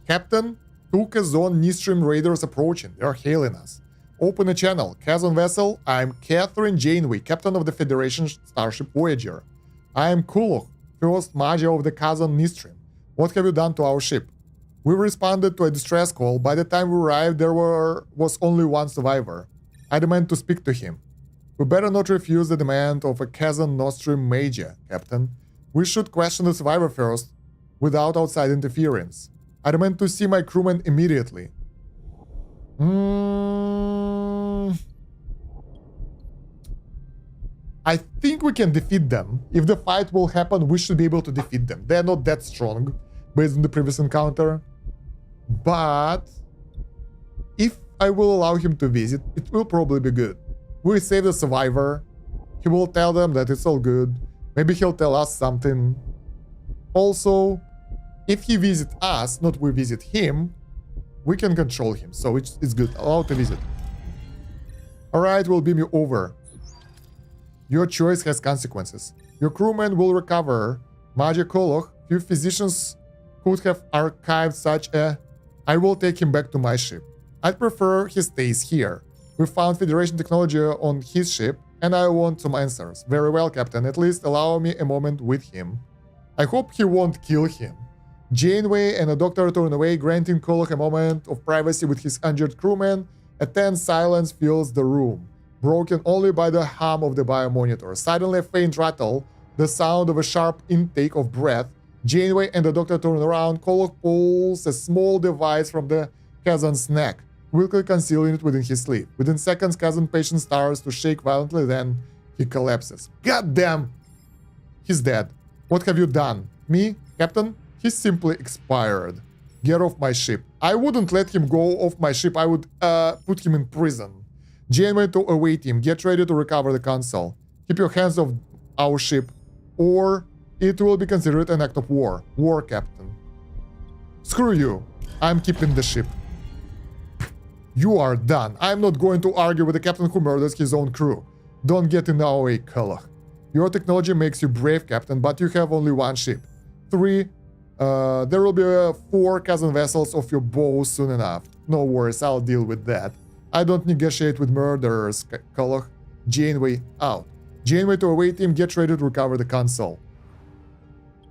Captain, two Kazon Nistrim raiders approaching. They are hailing us. Open a channel. Kazon vessel, I'm Catherine Janeway, captain of the Federation starship Voyager. I am Kulok, first Maja of the Kazon Nistrim. What have you done to our ship? We responded to a distress call. By the time we arrived, there was only one survivor. I demand to speak to him. We better not refuse the demand of a Kazan Nostrum Major, Captain. We should question the survivor first, without outside interference. I demand to see my crewmen immediately. I think we can defeat them. If the fight will happen, we should be able to defeat them. They're not that strong, based on the previous encounter. But if I will allow him to visit, it will probably be good. We save the survivor. He will tell them that it's all good. Maybe he'll tell us something. Also, if he visits us, not we visit him, we can control him. So it's good. Allow to visit. Alright, we'll beam you over. Your choice has consequences. Your crewmen will recover Magic Koloch. Few physicians could have archived such a... I will take him back to my ship. I'd prefer he stays here. We found Federation technology on his ship, and I want some answers. Very well, Captain. At least allow me a moment with him. I hope he won't kill him. Janeway and a doctor turn away, granting Koloch a moment of privacy with his injured crewman. A tense silence fills the room, broken only by the hum of the biomonitor. Suddenly a faint rattle, the sound of a sharp intake of breath. Janeway and the doctor turn around. Koloch pulls a small device from the Kazan's neck, quickly concealing it within his sleeve. Within seconds, Kazan's patient starts to shake violently, then he collapses. God damn! He's dead. What have you done? Me? Captain? He simply expired. Get off my ship. I wouldn't let him go off my ship. I would put him in prison. Janeway to await him. Get ready to recover the console. Keep your hands off our ship, or it will be considered an act of war. War, Captain. Screw you. I'm keeping the ship. You are done. I'm not going to argue with the captain who murders his own crew. Don't get in our way, Koloch. Your technology makes you brave, Captain, but you have only one ship. 3. There will be 4 Kazan vessels of your bow soon enough. No worries, I'll deal with that. I don't negotiate with murderers, Koloch. Janeway, out. Janeway to await him. Get ready to recover the console.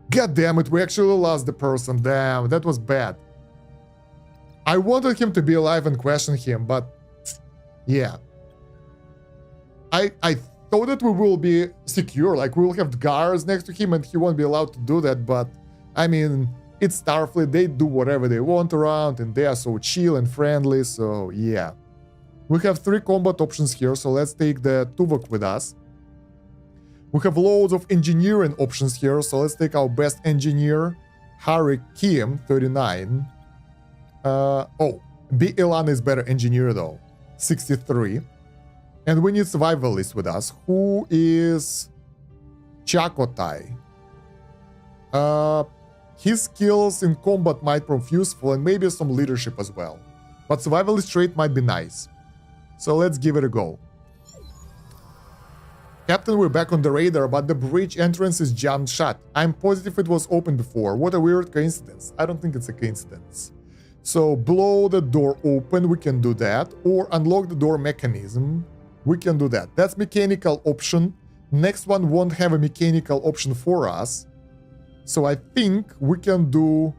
God damn it, we actually lost the person. Damn, that was bad. I wanted him to be alive and question him, but yeah. I thought that we will be secure, like we will have guards next to him and he won't be allowed to do that, but I mean, it's Starfleet, they do whatever they want around and they are so chill and friendly, so yeah. We have 3 combat options here, so let's take the Tuvok with us. We have loads of engineering options here, so let's take our best engineer, Harry Kim, 39. B. Ilana is better engineer though, 63. And we need survivalist with us, who is Chakotay. His skills in combat might prove useful and maybe some leadership as well. But survivalist trait might be nice. So let's give it a go. Captain, we're back on the radar, but the bridge entrance is jammed shut. I'm positive it was open before. What a weird coincidence. I don't think it's a coincidence. So blow the door open, we can do that. Or unlock the door mechanism, we can do that. That's mechanical option. Next one won't have a mechanical option for us. So I think we can do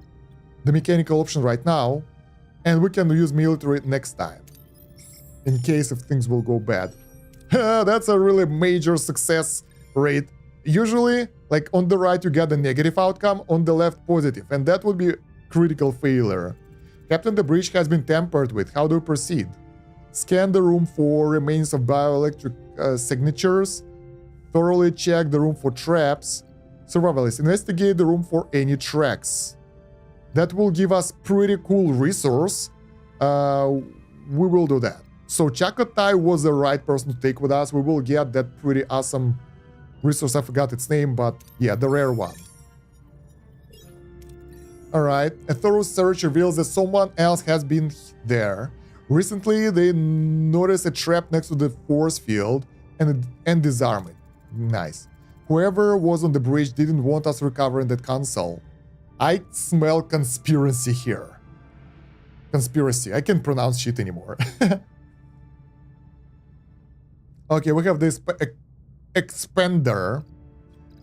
the mechanical option right now. And we can use military next time, in case if things will go bad. That's a really major success rate. Usually, like on the right you get a negative outcome, on the left positive, and that would be critical failure. Captain, the bridge has been tampered with. How do we proceed? Scan the room for remains of bioelectric signatures. Thoroughly check the room for traps. Survivalist, investigate the room for any tracks. That will give us pretty cool resource. We will do that. So Chakotay was the right person to take with us. We will get that pretty awesome resource. I forgot its name, but yeah, the rare one. Alright, a thorough search reveals that someone else has been there. Recently, they noticed a trap next to the force field and disarm it. Nice. Whoever was on the bridge didn't want us recovering that console. I smell conspiracy here. Conspiracy. I can't pronounce shit anymore. Okay, we have this expander.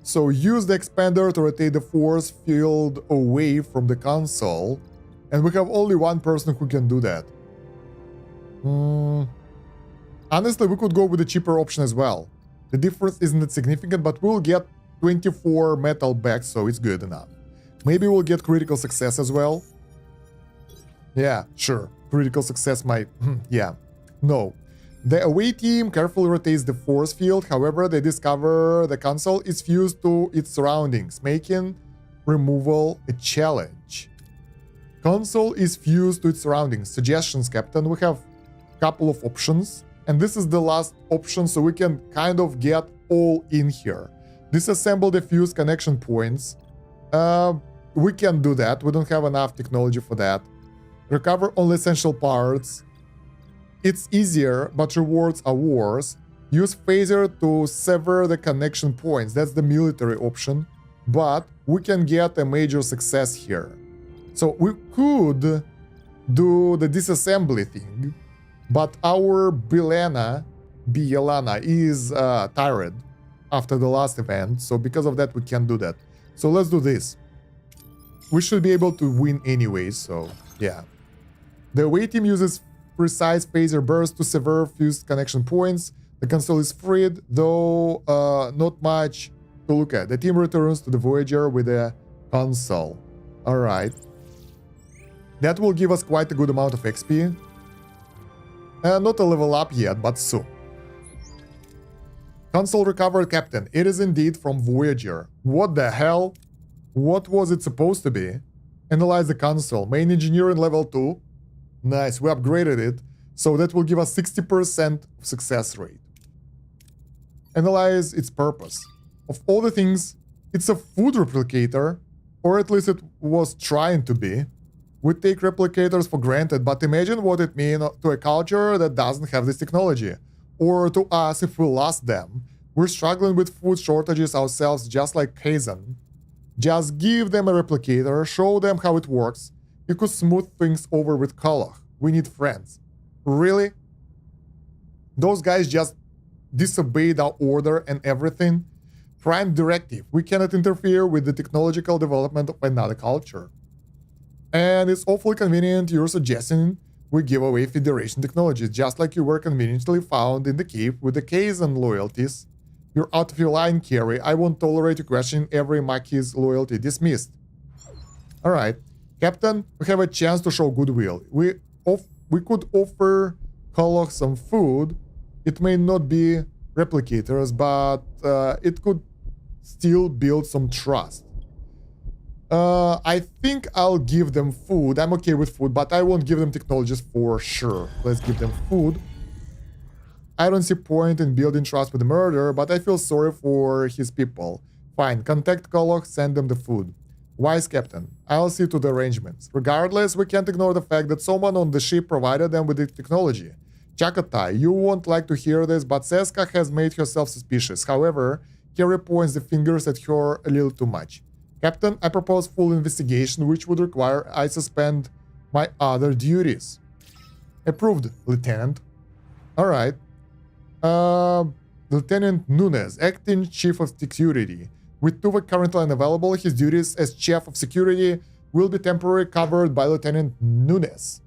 So use the expander to rotate the force field away from the console. And we have only one person who can do that. Honestly, we could go with the cheaper option as well. The difference isn't that significant, but we'll get 24 metal back, so it's good enough. Maybe we'll get critical success as well. Yeah, sure. Critical success might... yeah. No. The away team carefully rotates the force field. However, they discover the console is fused to its surroundings, making removal a challenge. Console is fused to its surroundings. Suggestions, Captain. We have a couple of options. And this is the last option, so we can kind of get all in here. Disassemble the fused connection points. We can do that. We don't have enough technology for that. Recover only essential parts. It's easier, but rewards are worse. Use phaser to sever the connection points. That's the military option. But we can get a major success here. So we could do the disassembly thing, but our Bielana is tired after the last event, so because of that we can't do that. So let's do this. We should be able to win anyway, so yeah. The away team uses precise phaser burst to sever fused connection points. The console is freed, though not much to look at. The team returns to the Voyager with a console. Alright. That will give us quite a good amount of XP. Not a level up yet, but soon. Console recovered, Captain. It is indeed from Voyager. What the hell? What was it supposed to be? Analyze the console. Main engineering level 2. Nice, we upgraded it. So that will give us 60% success rate. Analyze its purpose. Of all the things, it's a food replicator. Or at least it was trying to be. We take replicators for granted, but imagine what it means to a culture that doesn't have this technology. Or to us if we lost them. We're struggling with food shortages ourselves just like Treason. Just give them a replicator, show them how it works. You could smooth things over with Kosh. We need friends. Really? Those guys just disobeyed our order and everything? Prime directive. We cannot interfere with the technological development of another culture. And it's awfully convenient you're suggesting we give away Federation technologies, just like you were conveniently found in the cave with the Kazan loyalties. You're out of your line, Carrie. I won't tolerate you questioning every Maquis loyalty. Dismissed. Alright. Captain, we have a chance to show goodwill. We could offer Kosh some food. It may not be replicators, but it could still build some trust. I think I'll give them food. I'm okay with food, but I won't give them technologies for sure. Let's give them food. I don't see point in building trust with the murderer, but I feel sorry for his people. Fine, contact Kosh, send them the food. Wise Captain, I'll see to the arrangements. Regardless, we can't ignore the fact that someone on the ship provided them with the technology. Chakatai, you won't like to hear this, but Seska has made herself suspicious. However, Carrie points the fingers at her a little too much. Captain, I propose full investigation, which would require I suspend my other duties. Approved, Lieutenant. Alright. Lieutenant Nunes, Acting Chief of Security. With Tuvok currently unavailable, his duties as Chief of Security will be temporarily covered by Lieutenant Nunes.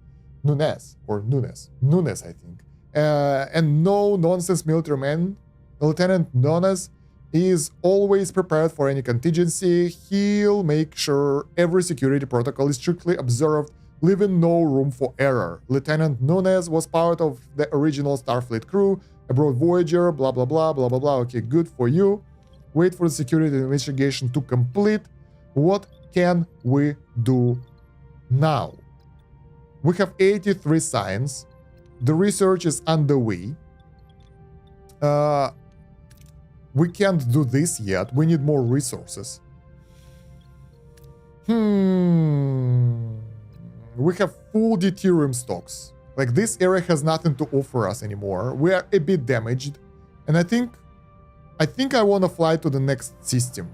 Nunes, I think. And no nonsense military man. Lieutenant Nunes is always prepared for any contingency. He'll make sure every security protocol is strictly observed, leaving no room for error. Lieutenant Nunes was part of the original Starfleet crew, aboard Voyager, blah blah blah blah blah blah. Okay, good for you. Wait for the security investigation to complete. What can we do now? We have 83 signs. The research is underway. We can't do this yet. We need more resources. We have full deuterium stocks. Like, this area has nothing to offer us anymore. We are a bit damaged. And I think I want to fly to the next system.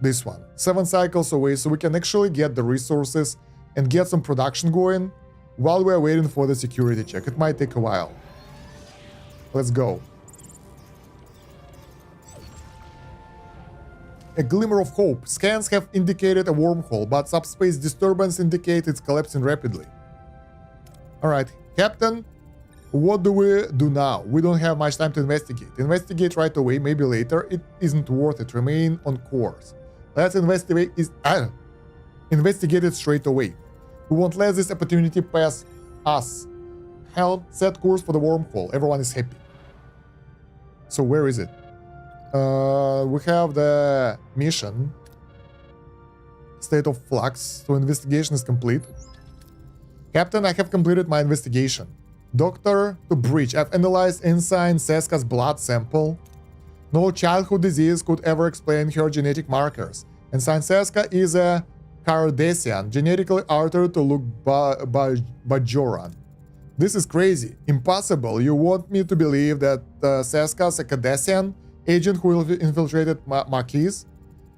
This one. 7 cycles away, so we can actually get the resources and get some production going while we are waiting for the security check. It might take a while. Let's go. A glimmer of hope. Scans have indicated a wormhole, but subspace disturbance indicates it's collapsing rapidly. Alright, Captain, what do we do now? We don't have much time to investigate. Investigate right away, maybe later. It isn't worth it. Remain on course. Let's investigate it straight away. We won't let this opportunity pass us. Helm, set course for the wormhole. Everyone is happy. So where is it? We have the mission. State of flux. So investigation is complete. Captain, I have completed my investigation. Doctor to breach. I've analyzed Ensign Seska's blood sample. No childhood disease could ever explain her genetic markers. Ensign Seska is a Cardassian, genetically altered to look Bajoran. This is crazy. Impossible. You want me to believe that Seska's a Cardassian agent who infiltrated Maquis?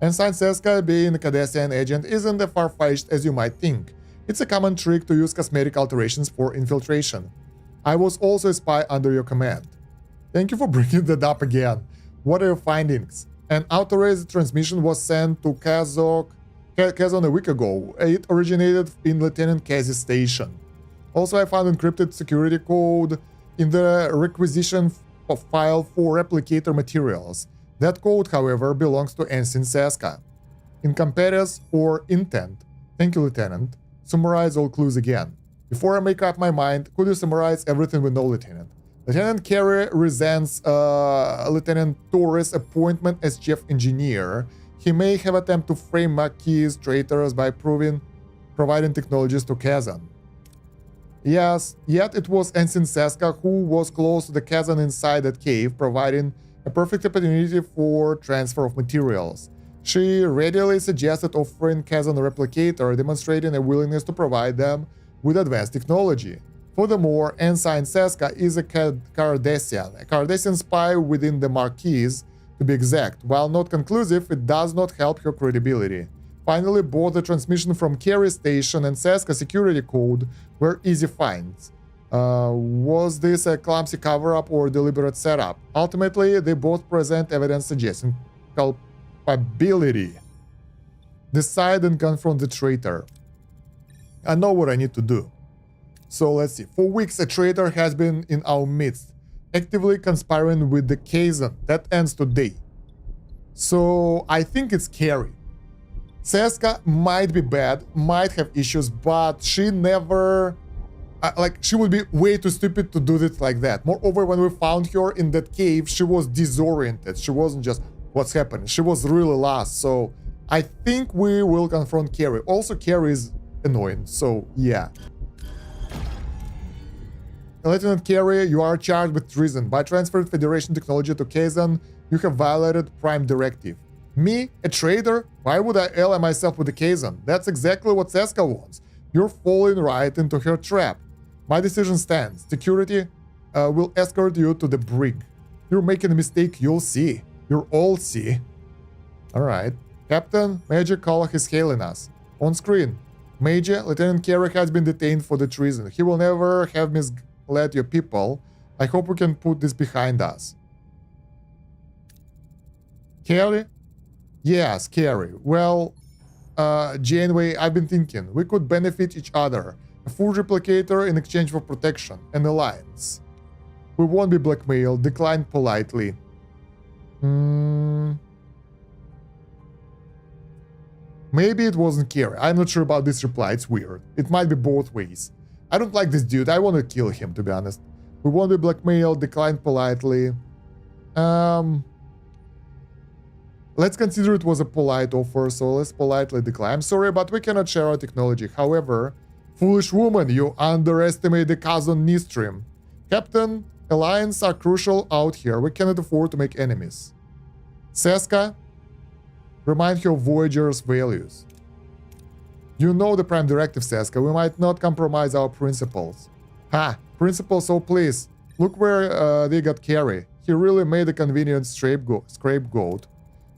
Ensign Seska being a Cardassian agent isn't as far-fetched as you might think. It's a common trick to use cosmetic alterations for infiltration. I was also a spy under your command. Thank you for bringing that up again. What are your findings? An authorized transmission was sent to Kazon a week ago. It originated in Lieutenant Kazi's station. Also, I found encrypted security code in the requisition file for replicator materials. That code, however, belongs to Ensign Seska. Incompetence or intent. Thank you, Lieutenant. Summarize all clues again. Before I make up my mind, could you summarize everything we know, Lieutenant? Lieutenant Carey resents Lieutenant Torres' appointment as chief engineer. He may have attempted to frame Maquis traitors by providing technologies to Kazan. Yes, yet it was Ensign Seska who was close to the Kazan inside that cave, providing a perfect opportunity for transfer of materials. She readily suggested offering Kazan a replicator, demonstrating a willingness to provide them with advanced technology. Furthermore, Ensign Seska is a Cardassian spy within the Maquis, to be exact. While not conclusive, it does not help her credibility. Finally, both the transmission from Carey Station and Seska security code were easy finds. Was this a clumsy cover-up or deliberate setup? Ultimately, they both present evidence suggesting culpability. Decide and confront the traitor. I know what I need to do. So let's see. For weeks, a traitor has been in our midst, actively conspiring with the Kazan. That ends today. So I think it's Carey. Seska might be bad, might have issues, but she never... she would be way too stupid to do it like that. Moreover, when we found her in that cave, she was disoriented. She wasn't just, what's happening? She was really lost. So I think we will confront Carey. Also, Carey is annoying, so yeah. Lieutenant Carey, you are charged with treason. By transferring Federation technology to Kazan, you have violated Prime Directive. Me, a traitor? Why would I ally myself with the Kazan? That's exactly what Seska wants. You're falling right into her trap. My decision stands. Security will escort you to the brig. You're making a mistake, you'll see. You'll all see. Alright. Captain, Major Koloch is hailing us. On screen. Major, Lieutenant Carey has been detained for the treason. He will never have misled your people. I hope we can put this behind us. Carey? Yes, Carey. Well, Janeway, I've been thinking. We could benefit each other. A full replicator in exchange for protection. An alliance. We won't be blackmailed. Decline politely. Maybe it wasn't Carey. I'm not sure about this reply. It's weird. It might be both ways. I don't like this dude. I want to kill him, to be honest. We won't be blackmailed. Decline politely. Let's consider it was a polite offer, so let's politely decline. I'm sorry, but we cannot share our technology. However, foolish woman, you underestimate the Kazan Nistrim. Captain, alliances are crucial out here. We cannot afford to make enemies. Seska, remind her of Voyager's values. You know the Prime Directive, Seska. We might not compromise our principles. Ha! Principles, so please. Look where they got Carey. He really made a convenient scapegoat.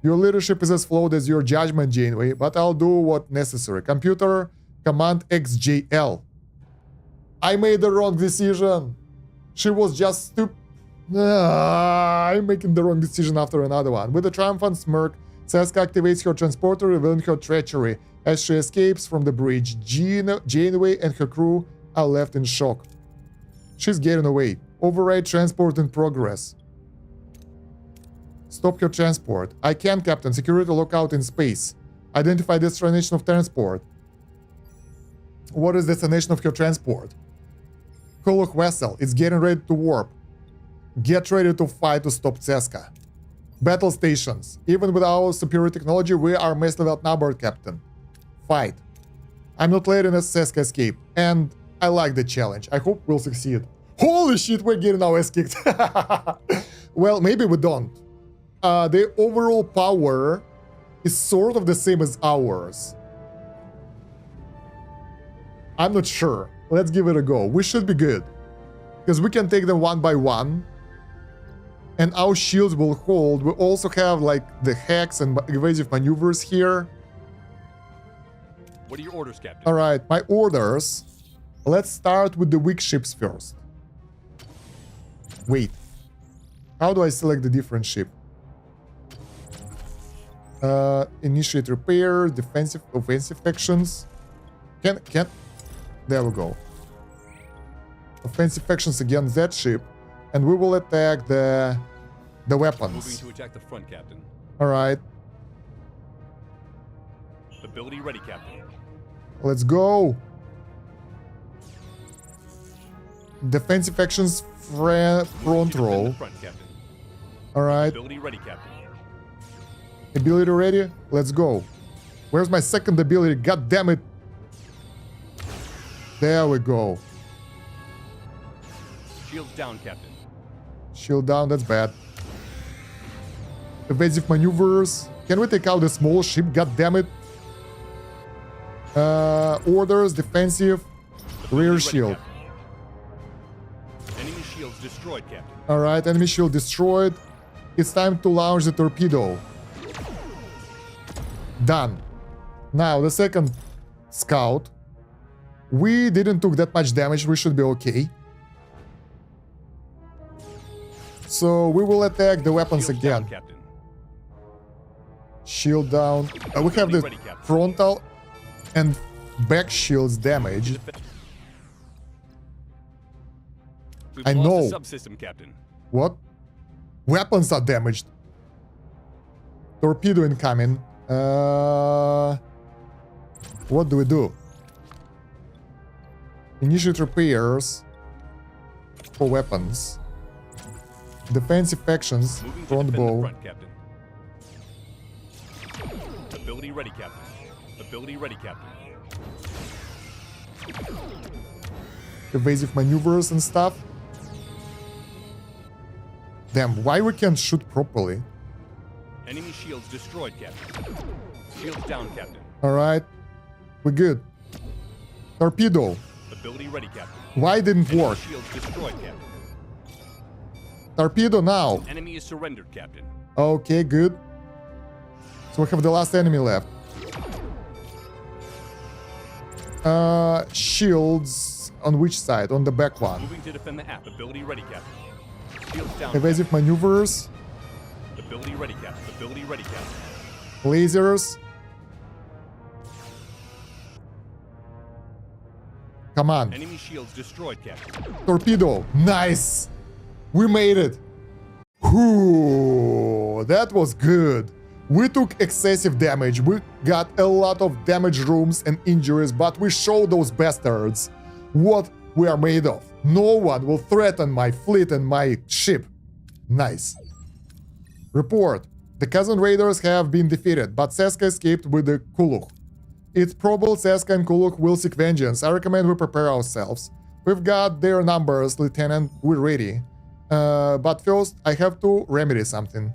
Your leadership is as flawed as your judgment, Janeway, but I'll do what's necessary. Computer, command XJL. I made the wrong decision. She was just stupid. I'm making the wrong decision after another one. With a triumphant smirk, Seska activates her transporter, revealing her treachery. As she escapes from the bridge, Janeway and her crew are left in shock. She's getting away. Override transport in progress. Stop your transport. I can, Captain. Security lockout in space. Identify destination of transport. What is destination of your transport? Koloch vessel. It's getting ready to warp. Get ready to fight to stop Seska. Battle stations. Even with our superior technology, we are massively outnumbered, Captain. Fight. I'm not letting Seska escape. And I like the challenge. I hope we'll succeed. Holy shit, we're getting our ass kicked. Well, maybe we don't. The overall power is sort of the same as ours. I'm not sure. Let's give it a go. We should be good. Because we can take them one by one. And our shields will hold. We also have like the hacks and evasive maneuvers here. What are your orders, Captain? Alright, my orders. Let's start with the weak ships first. Wait. How do I select the different ship? Initiate repair, defensive, offensive actions. Can... There we go. Offensive actions against that ship. And we will attack the weapons. Moving to attack the front, Captain. Alright. Ability ready, Captain. Let's go. Defensive actions, front roll. Alright. Ability ready, Captain. Ability ready? Let's go. Where's my second ability? God damn it. There we go. Shields down, Captain. Shield down, that's bad. Evasive maneuvers. Can we take out the small ship? God damn it. Orders, defensive, rear shield. Enemy shields destroyed, Captain. Alright, enemy shield destroyed. It's time to launch the torpedo. Done. Now, the second scout. We didn't took that much damage, we should be okay. So, we will attack the weapons Shields again. down, Captain. Shield down. We have the frontal and back shields damaged. We've I lost know. the subsystem, Captain. What? Weapons are damaged. Torpedo incoming. What do we do? Initiate repairs for weapons. Defensive actions, Moving to front defend the bow. front, Captain. Ability ready, Captain. Ability ready, Captain. Evasive maneuvers and stuff. Damn, why we can't shoot properly? Enemy shields destroyed, Captain. Shields down, Captain. Alright. We're good. Torpedo. Ability ready, Captain. Why didn't Enemy work? shields destroyed, Captain. Torpedo now. Enemy is surrendered, Captain. Okay, good. So we have the last enemy left. Shields on which side? On the back one. Moving to defend the app. Ability ready, Captain. Shields down. Evasive maneuvers. Captain. Ability ready, Captain. Ability ready, Captain. Lasers. Come on. Enemy shields destroyed, Captain. Torpedo. Nice. We made it. Whew, that was good. We took excessive damage. We got a lot of damage rooms and injuries, but we showed those bastards what we are made of. No one will threaten my fleet and my ship. Nice. Report. The Cousin Raiders have been defeated, but Seska escaped with the Kuluk. It's probable Seska and Kuluk will seek vengeance. I recommend we prepare ourselves. We've got their numbers, Lieutenant. We're ready. But first, I have to remedy something.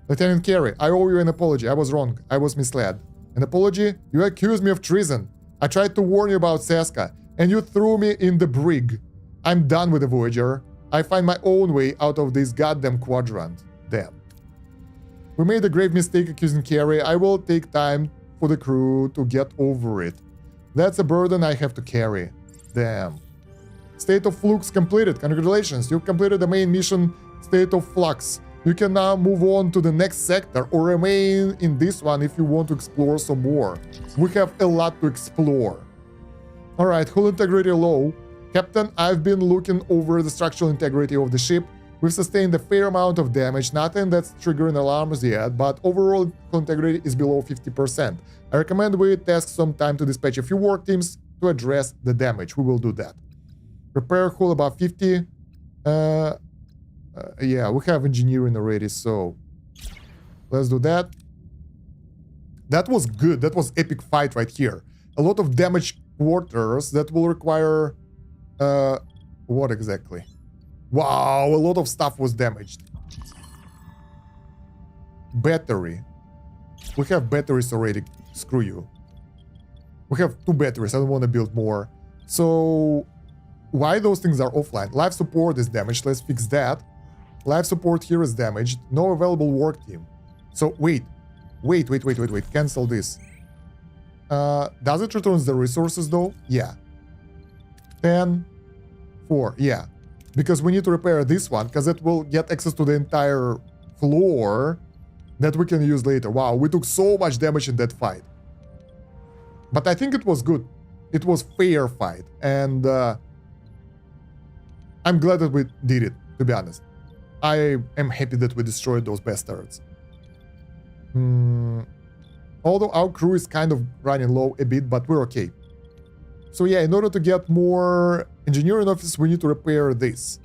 Lieutenant Carey, I owe you an apology. I was wrong. I was misled. An apology? You accused me of treason. I tried to warn you about Seska, and you threw me in the brig. I'm done with the Voyager. I find my own way out of this goddamn quadrant. Damn. We made a grave mistake accusing Carey. I will take time for the crew to get over it. That's a burden I have to carry. Damn. State of Flux completed. Congratulations, you've completed the main mission, State of Flux. You can now move on to the next sector or remain in this one if you want to explore some more. We have a lot to explore. Alright, hull integrity low. Captain, I've been looking over the structural integrity of the ship. We've sustained a fair amount of damage, nothing that's triggering alarms yet, but overall hull integrity is below 50%. I recommend we task some time to dispatch a few work teams to address the damage. We will do that. Repair hull about 50. Yeah, we have engineering already, so let's do that. That was good. That was epic fight right here. A lot of damaged quarters that will require... what exactly? Wow, a lot of stuff was damaged. Battery. We have batteries already. Screw you. We have 2 batteries. I don't want to build more. So why those things are offline? Life support is damaged. Let's fix that. Life support here is damaged. No available work team. So wait. Cancel this. Does it return the resources though? Yeah. 10, 4. Yeah. Because we need to repair this one, because it will get access to the entire floor that we can use later. Wow, we took so much damage in that fight. But I think it was good. It was fair fight. And I'm glad that we did it, to be honest. I am happy that we destroyed those bastards. Although our crew is kind of running low a bit, but we're okay. So yeah, in order to get more engineering office, we need to repair this.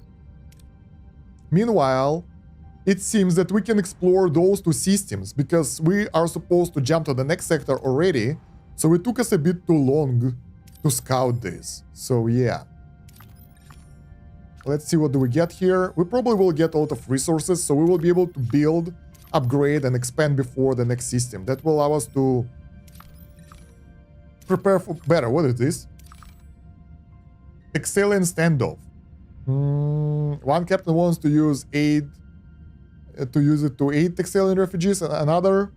Meanwhile, it seems that we can explore those 2 systems, because we are supposed to jump to the next sector already. So it took us a bit too long to scout this. So yeah. Let's see what do we get here. We probably will get a lot of resources, so we will be able to build, upgrade, and expand before the next system. That will allow us to prepare for better. What is this? Excellent standoff. One captain wants to use aid to use it to aid Texalian refugees, and another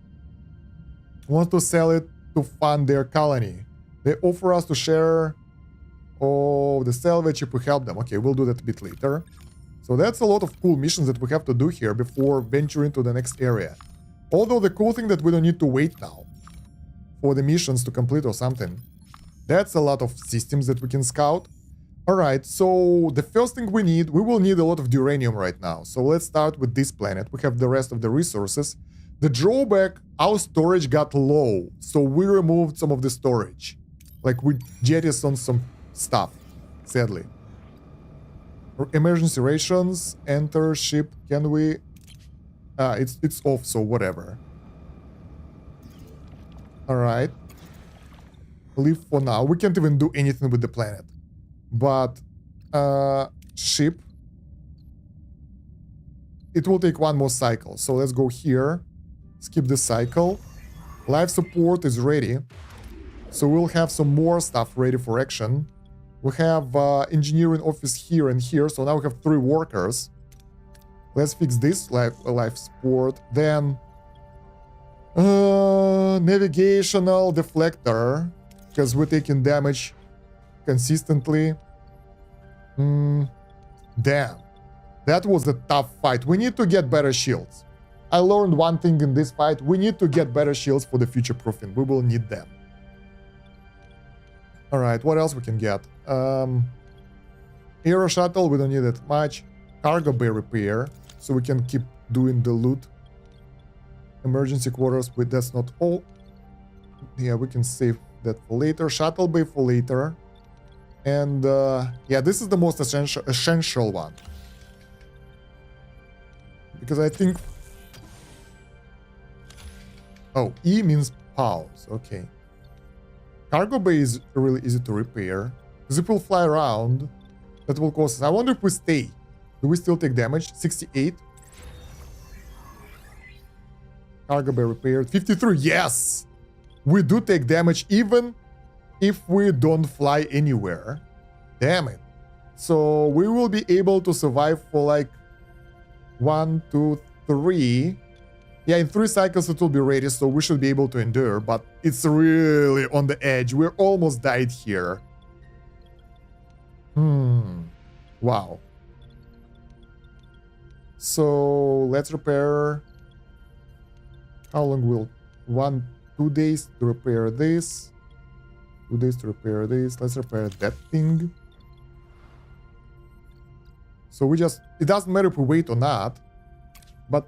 wants to sell it to fund their colony. They offer us to share of the salvage if we help them. Okay, we'll do that a bit later. So that's a lot of cool missions that we have to do here before venturing to the next area. Although the cool thing that we don't need to wait now for the missions to complete or something. That's a lot of systems that we can scout. Alright, so the first thing we will need a lot of uranium right now. So let's start with this planet. We have the rest of the resources. The drawback, our storage got low, so we removed some of the storage. Like we jettisoned some stuff, sadly. Emergency rations, enter ship, can we? It's off, so whatever. Alright. Leave for now. We can't even do anything with the planet. But ship, it will take 1 more cycle. So let's go here, skip the cycle. Life support is ready, so we'll have some more stuff ready for action. We have engineering office here and here, so now we have 3 workers. Let's fix this life support. Then navigational deflector, because we're taking damage consistently. Damn, that was a tough fight. We need to get better shields. I learned one thing in this fight. We need to get better shields for the future proofing. We will need them. All right, what else we can get? Aero shuttle, we don't need that much. Cargo bay repair, so we can keep doing the loot. Emergency quarters, but that's not all. Yeah, we can save that for later. Shuttle bay for later. And yeah, this is the most essential one. Because I think... Oh, E means pause. Okay. Cargo bay is really easy to repair. Because it will fly around. That will cost us. I wonder if we stay. Do we still take damage? 68. Cargo bay repaired. 53. Yes! We do take damage even if we don't fly anywhere. Damn it. So we will be able to survive for like 1, 2, 3. Yeah, in 3 cycles it will be ready, so we should be able to endure, but it's really on the edge. We're almost died here. Wow. So let's repair. How long will 2 days to repair this? 2 days to repair this. Let's repair that thing. So we just... It doesn't matter if we wait or not. But...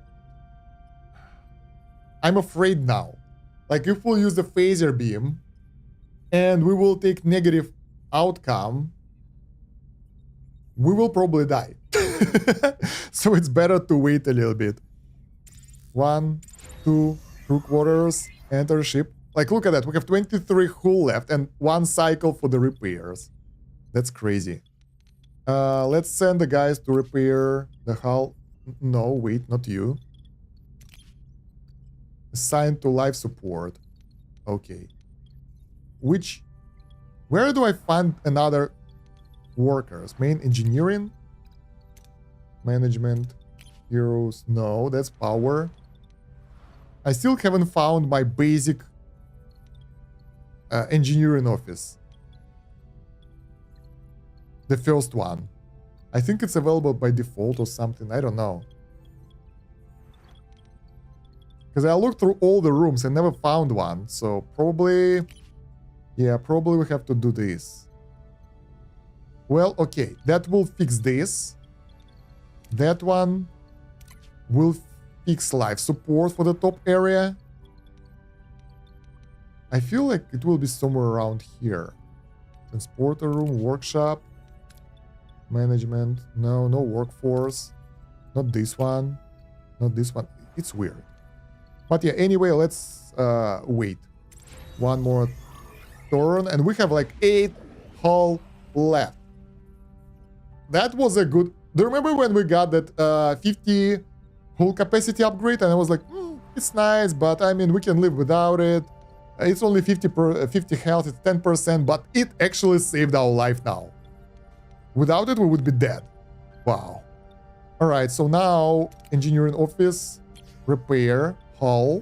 I'm afraid now. Like, if we'll use the phaser beam... And we will take negative outcome... We will probably die. So it's better to wait a little bit. 1, 2, crew quarters, enter ship. Like, look at that. We have 23 hull left and 1 cycle for the repairs. That's crazy. Let's send the guys to repair the hull. No, wait, not you. Assigned to life support. Okay. Where do I find another workers? Main engineering? Management? Heroes? No, that's power. I still haven't found my basic engineering office. The first one. I think it's available by default or something. I don't know. Because I looked through all the rooms and never found one. So probably... Yeah, probably we have to do this. Well, okay. That will fix this. That one will fix life support for the top area. I feel like it will be somewhere around here. Transporter room, workshop. Management. No, no workforce. Not this one. Not this one. It's weird. But yeah, anyway, let's wait. One more turn. And we have like 8 hull left. That was a good... Do you remember when we got that 50 hull capacity upgrade? And I was like, it's nice, but I mean, we can live without it. It's only 50 health, it's 10%, but it actually saved our life now. Without it, we would be dead. Wow. All right, so now engineering office, repair, hull,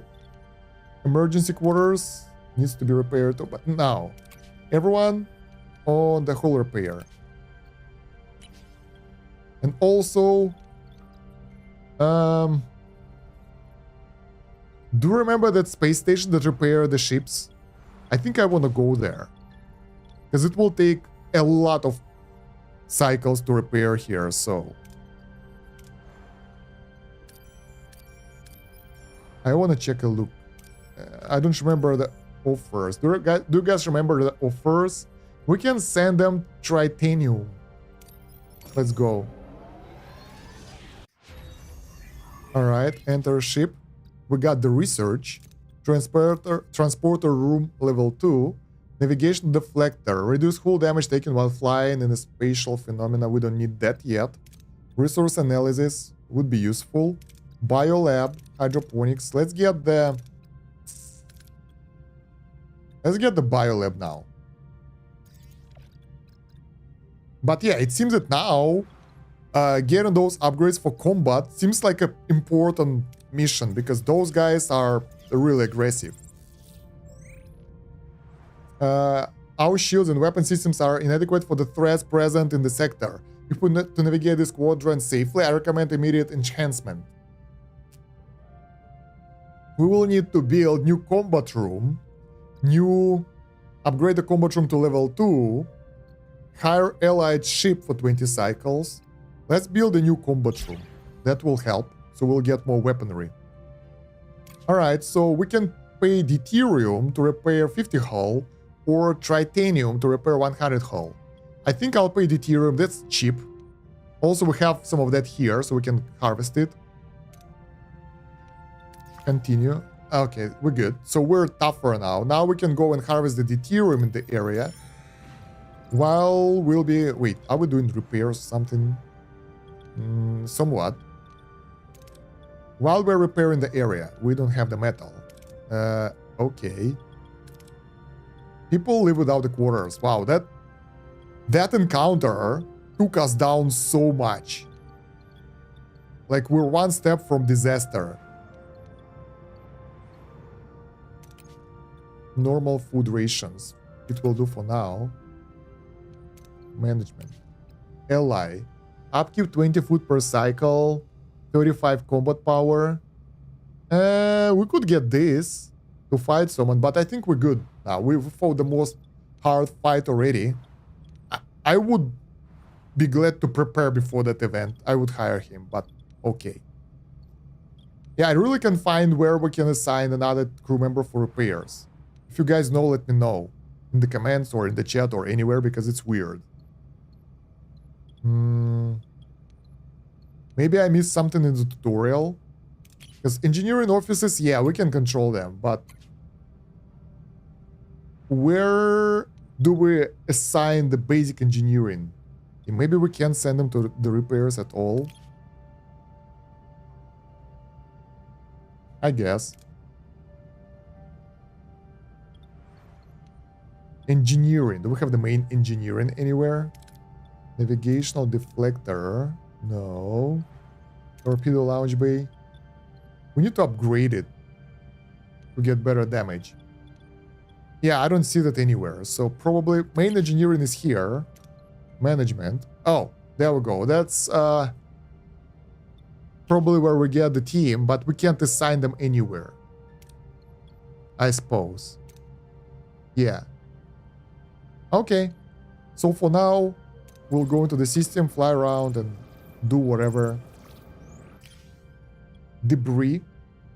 emergency quarters needs to be repaired too, but now everyone on the hull repair. And also, do you remember that space station that repaired the ships? I think I want to go there. Because it will take a lot of cycles to repair here, so... I want to check a look. I don't remember the offers. Do you guys remember the offers? We can send them titanium. Let's go. Alright, enter ship. We got the research. Transporter room level 2. Navigation deflector. Reduce hull damage taken while flying in a spatial phenomena. We don't need that yet. Resource analysis would be useful. Biolab. Hydroponics. Let's get the biolab now. But yeah, it seems that now getting those upgrades for combat seems like an important mission because those guys are really aggressive. Our shields and weapon systems are inadequate for the threats present in the sector. If we need to navigate this quadrant safely, I recommend immediate enhancement. We will need to build new combat room, upgrade the combat room to level 2, hire allied ship for 20 cycles. Let's build a new combat room. That will help, so we'll get more weaponry. Alright, so we can pay deuterium to repair 50 hull, or titanium to repair 100 hull. I think I'll pay deuterium, that's cheap. Also, we have some of that here, so we can harvest it. Continue. Okay, we're good. So we're tougher now. Now we can go and harvest the deuterium in the area. While we'll be... Wait, are we doing repairs or something? Somewhat. While we're repairing the area, we don't have the metal. Okay. People live without the quarters. Wow, that encounter took us down so much. Like, we're one step from disaster. Normal food rations. It will do for now. Management. Ally. Upkeep 20 food per cycle. 35 combat power. We could get this to fight someone, but I think we're good. Now, we've fought the most hard fight already. I would be glad to prepare before that event. I would hire him, but okay. Yeah, I really can find where we can assign another crew member for repairs. If you guys know, let me know. In the comments or in the chat or anywhere, because it's weird. Maybe I missed something in the tutorial. Because engineering offices, yeah, we can control them, but... Where do we assign the basic engineering? Maybe we can't send them to the repairs at all. I guess. Engineering. Do we have the main engineering anywhere? Navigational deflector. No. Torpedo launch bay. We need to upgrade it to get better damage. Yeah, I don't see that anywhere. So probably main engineering is here. Management. Oh, there we go. That's probably where we get the team, but we can't assign them anywhere, I suppose. Yeah. Okay. So for now, we'll go into the system, fly around, and do whatever. Debris.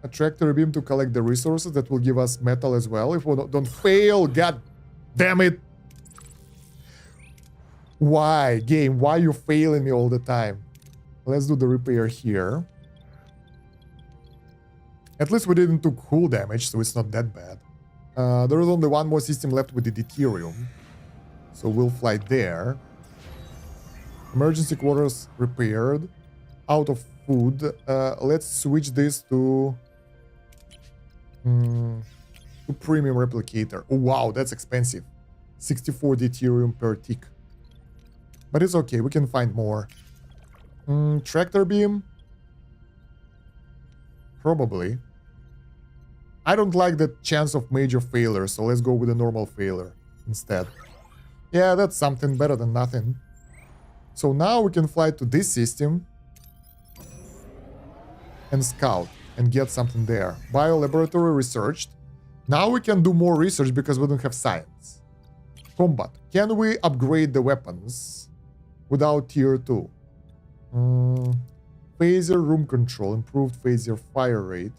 A tractor beam to collect the resources that will give us metal as well. If we don't fail, god damn it. Why, game? Why are you failing me all the time? Let's do the repair here. At least we didn't take hull damage, so it's not that bad. There is only one more system left with the deuterium. So we'll fly there. Emergency quarters repaired. Out of food. Let's switch this to premium replicator. Oh, wow, that's expensive. 64 deuterium per tick. But it's okay, we can find more. Tractor beam? Probably. I don't like the chance of major failure, so let's go with a normal failure instead. Yeah, that's something better than nothing. So now we can fly to this system and scout and get something there. Biolaboratory researched. Now we can do more research because we don't have science. Combat. Can we upgrade the weapons without tier 2? Phaser room control. Improved phaser fire rate.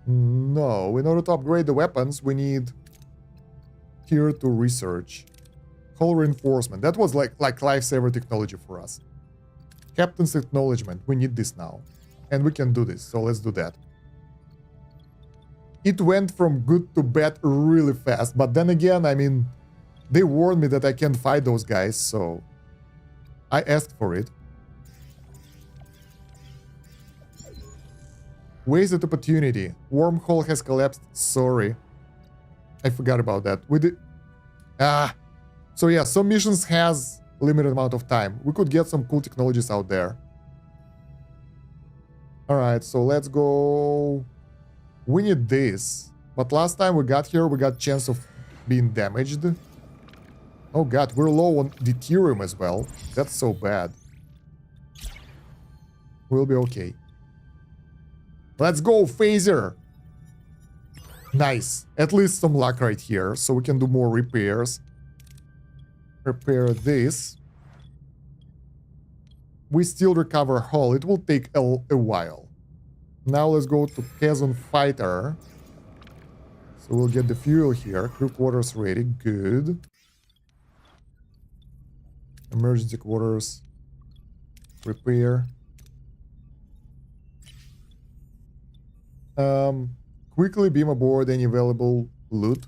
No. In order to upgrade the weapons, we need tier 2 research. Hull reinforcement. That was like lifesaver technology for us. Captain's acknowledgement. We need this now. And we can do this, so let's do that. It went from good to bad really fast, but then again, I mean, they warned me that I can't fight those guys, so I asked for it. Wasted opportunity. Wormhole has collapsed. Sorry. I forgot about that. We did... So yeah, some missions has limited amount of time. We could get some cool technologies out there. Alright, so let's go... We need this. But last time we got here, we got chance of being damaged. Oh god, we're low on deuterium as well. That's so bad. We'll be okay. Let's go, phaser! Nice. At least some luck right here, so we can do more repairs. Repair this. We still recover hull. It will take a while. Now let's go to Kazon Fighter. So we'll get the fuel here. Crew quarters ready. Good. Emergency quarters. Repair. Quickly beam aboard any available loot.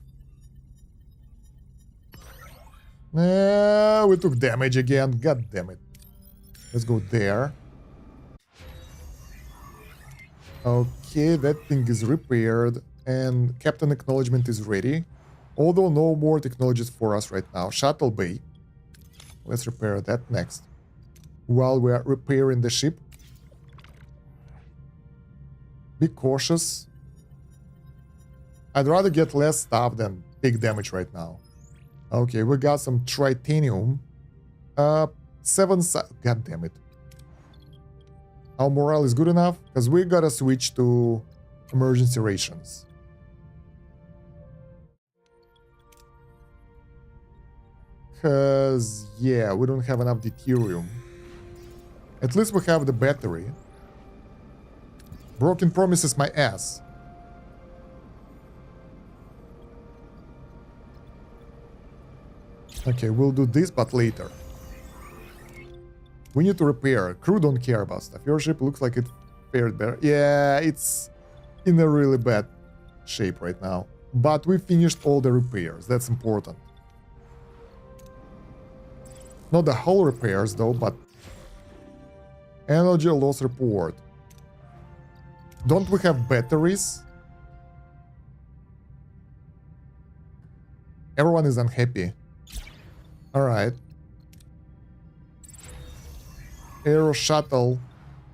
We took damage again. God damn it. Let's go there. Okay, that thing is repaired. And Captain Acknowledgement is ready. Although no more technologies for us right now. Shuttle Bay. Let's repair that next. While we are repairing the ship. Be cautious. I'd rather get less stuff than take damage right now. Okay, we got some tritanium. 7... God damn it. Our morale is good enough, because we gotta switch to emergency rations. Because, yeah, we don't have enough deuterium. At least we have the battery. Broken promises my ass. Okay, we'll do this, but later. We need to repair. Crew don't care about stuff. Your ship looks like it fared better. Yeah, it's in a really bad shape right now. But we finished all the repairs. That's important. Not the hull repairs, though, but... Energy loss report. Don't we have batteries? Everyone is unhappy. Alright. Aero shuttle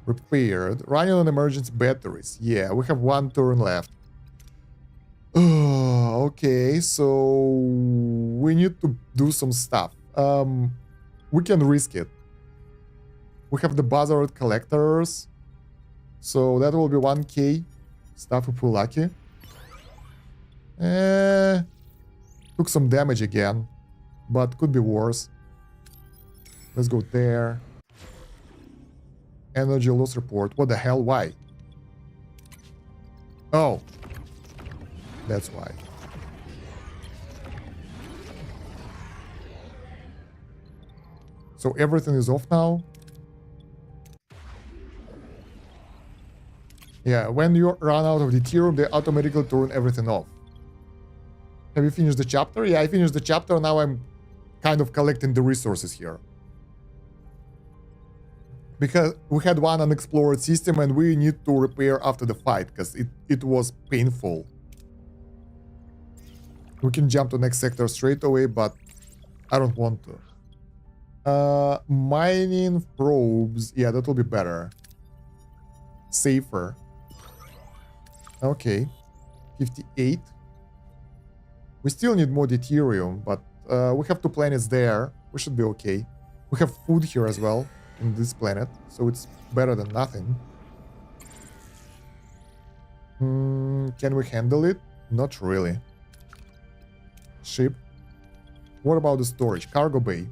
repaired. Running on emergency batteries. Yeah, we have 1 turn left. Okay, so we need to do some stuff. We can risk it. We have the buzzard collectors. So that will be 1k stuff if we're lucky. Took some damage again, but could be worse. Let's go there. Energy loss report. What the hell? Why? Oh. That's why. So everything is off now? Yeah, when you run out of deuterium, they automatically turn everything off. Have you finished the chapter? Yeah, I finished the chapter. Now I'm kind of collecting the resources here. Because we had one unexplored system and we need to repair after the fight, because it was painful. We can jump to next sector straight away, but I don't want to. Mining probes. Yeah, that will be better. Safer. Okay. 58. We still need more deuterium, but we have 2 planets there. We should be okay. We have food here as well in this planet, so it's better than nothing. Can we handle it? Not really. Ship. What about the storage? Cargo bay.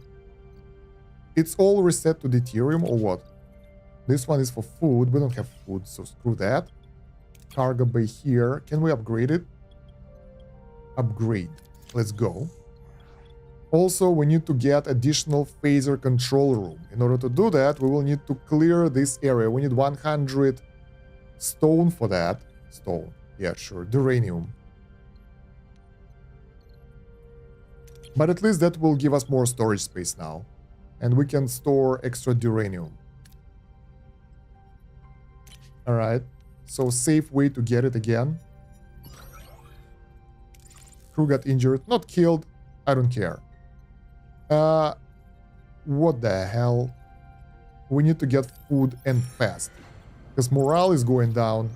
It's all reset to deuterium or what? This one is for food. We don't have food, so screw that. Cargo bay here. Can we upgrade it? Upgrade. Let's go. Also, we need to get additional phaser control room. In order to do that, we will need to clear this area. We need 100 stone for that. Stone. Yeah, sure. Duranium. But at least that will give us more storage space now. And we can store extra duranium. Alright. So, safe way to get it again. Crew got injured. Not killed. I don't care. What the hell? We need to get food and fast. Because morale is going down.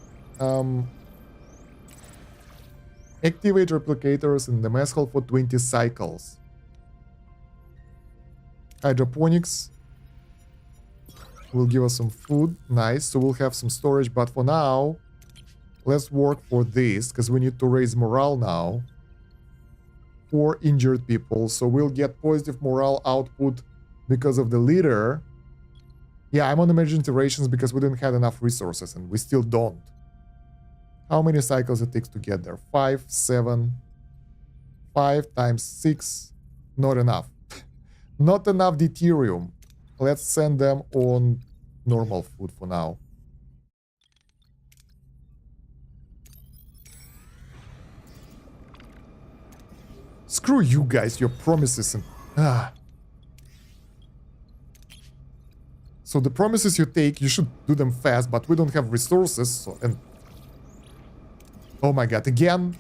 Activate replicators in the mess hall for 20 cycles. Hydroponics will give us some food. Nice. So we'll have some storage. But for now, let's work for this. Because we need to raise morale now. For injured people. So we'll get positive morale output because of the leader. Yeah, I'm on emergency rations because we didn't have enough resources. And we still don't. How many cycles it takes to get there? 5, 7, 5 times 6. Not enough. Not enough deuterium. Let's send them on normal food for now. Screw you guys, your promises and... So the promises you take, you should do them fast, but we don't have resources, so... And... Oh my god, again?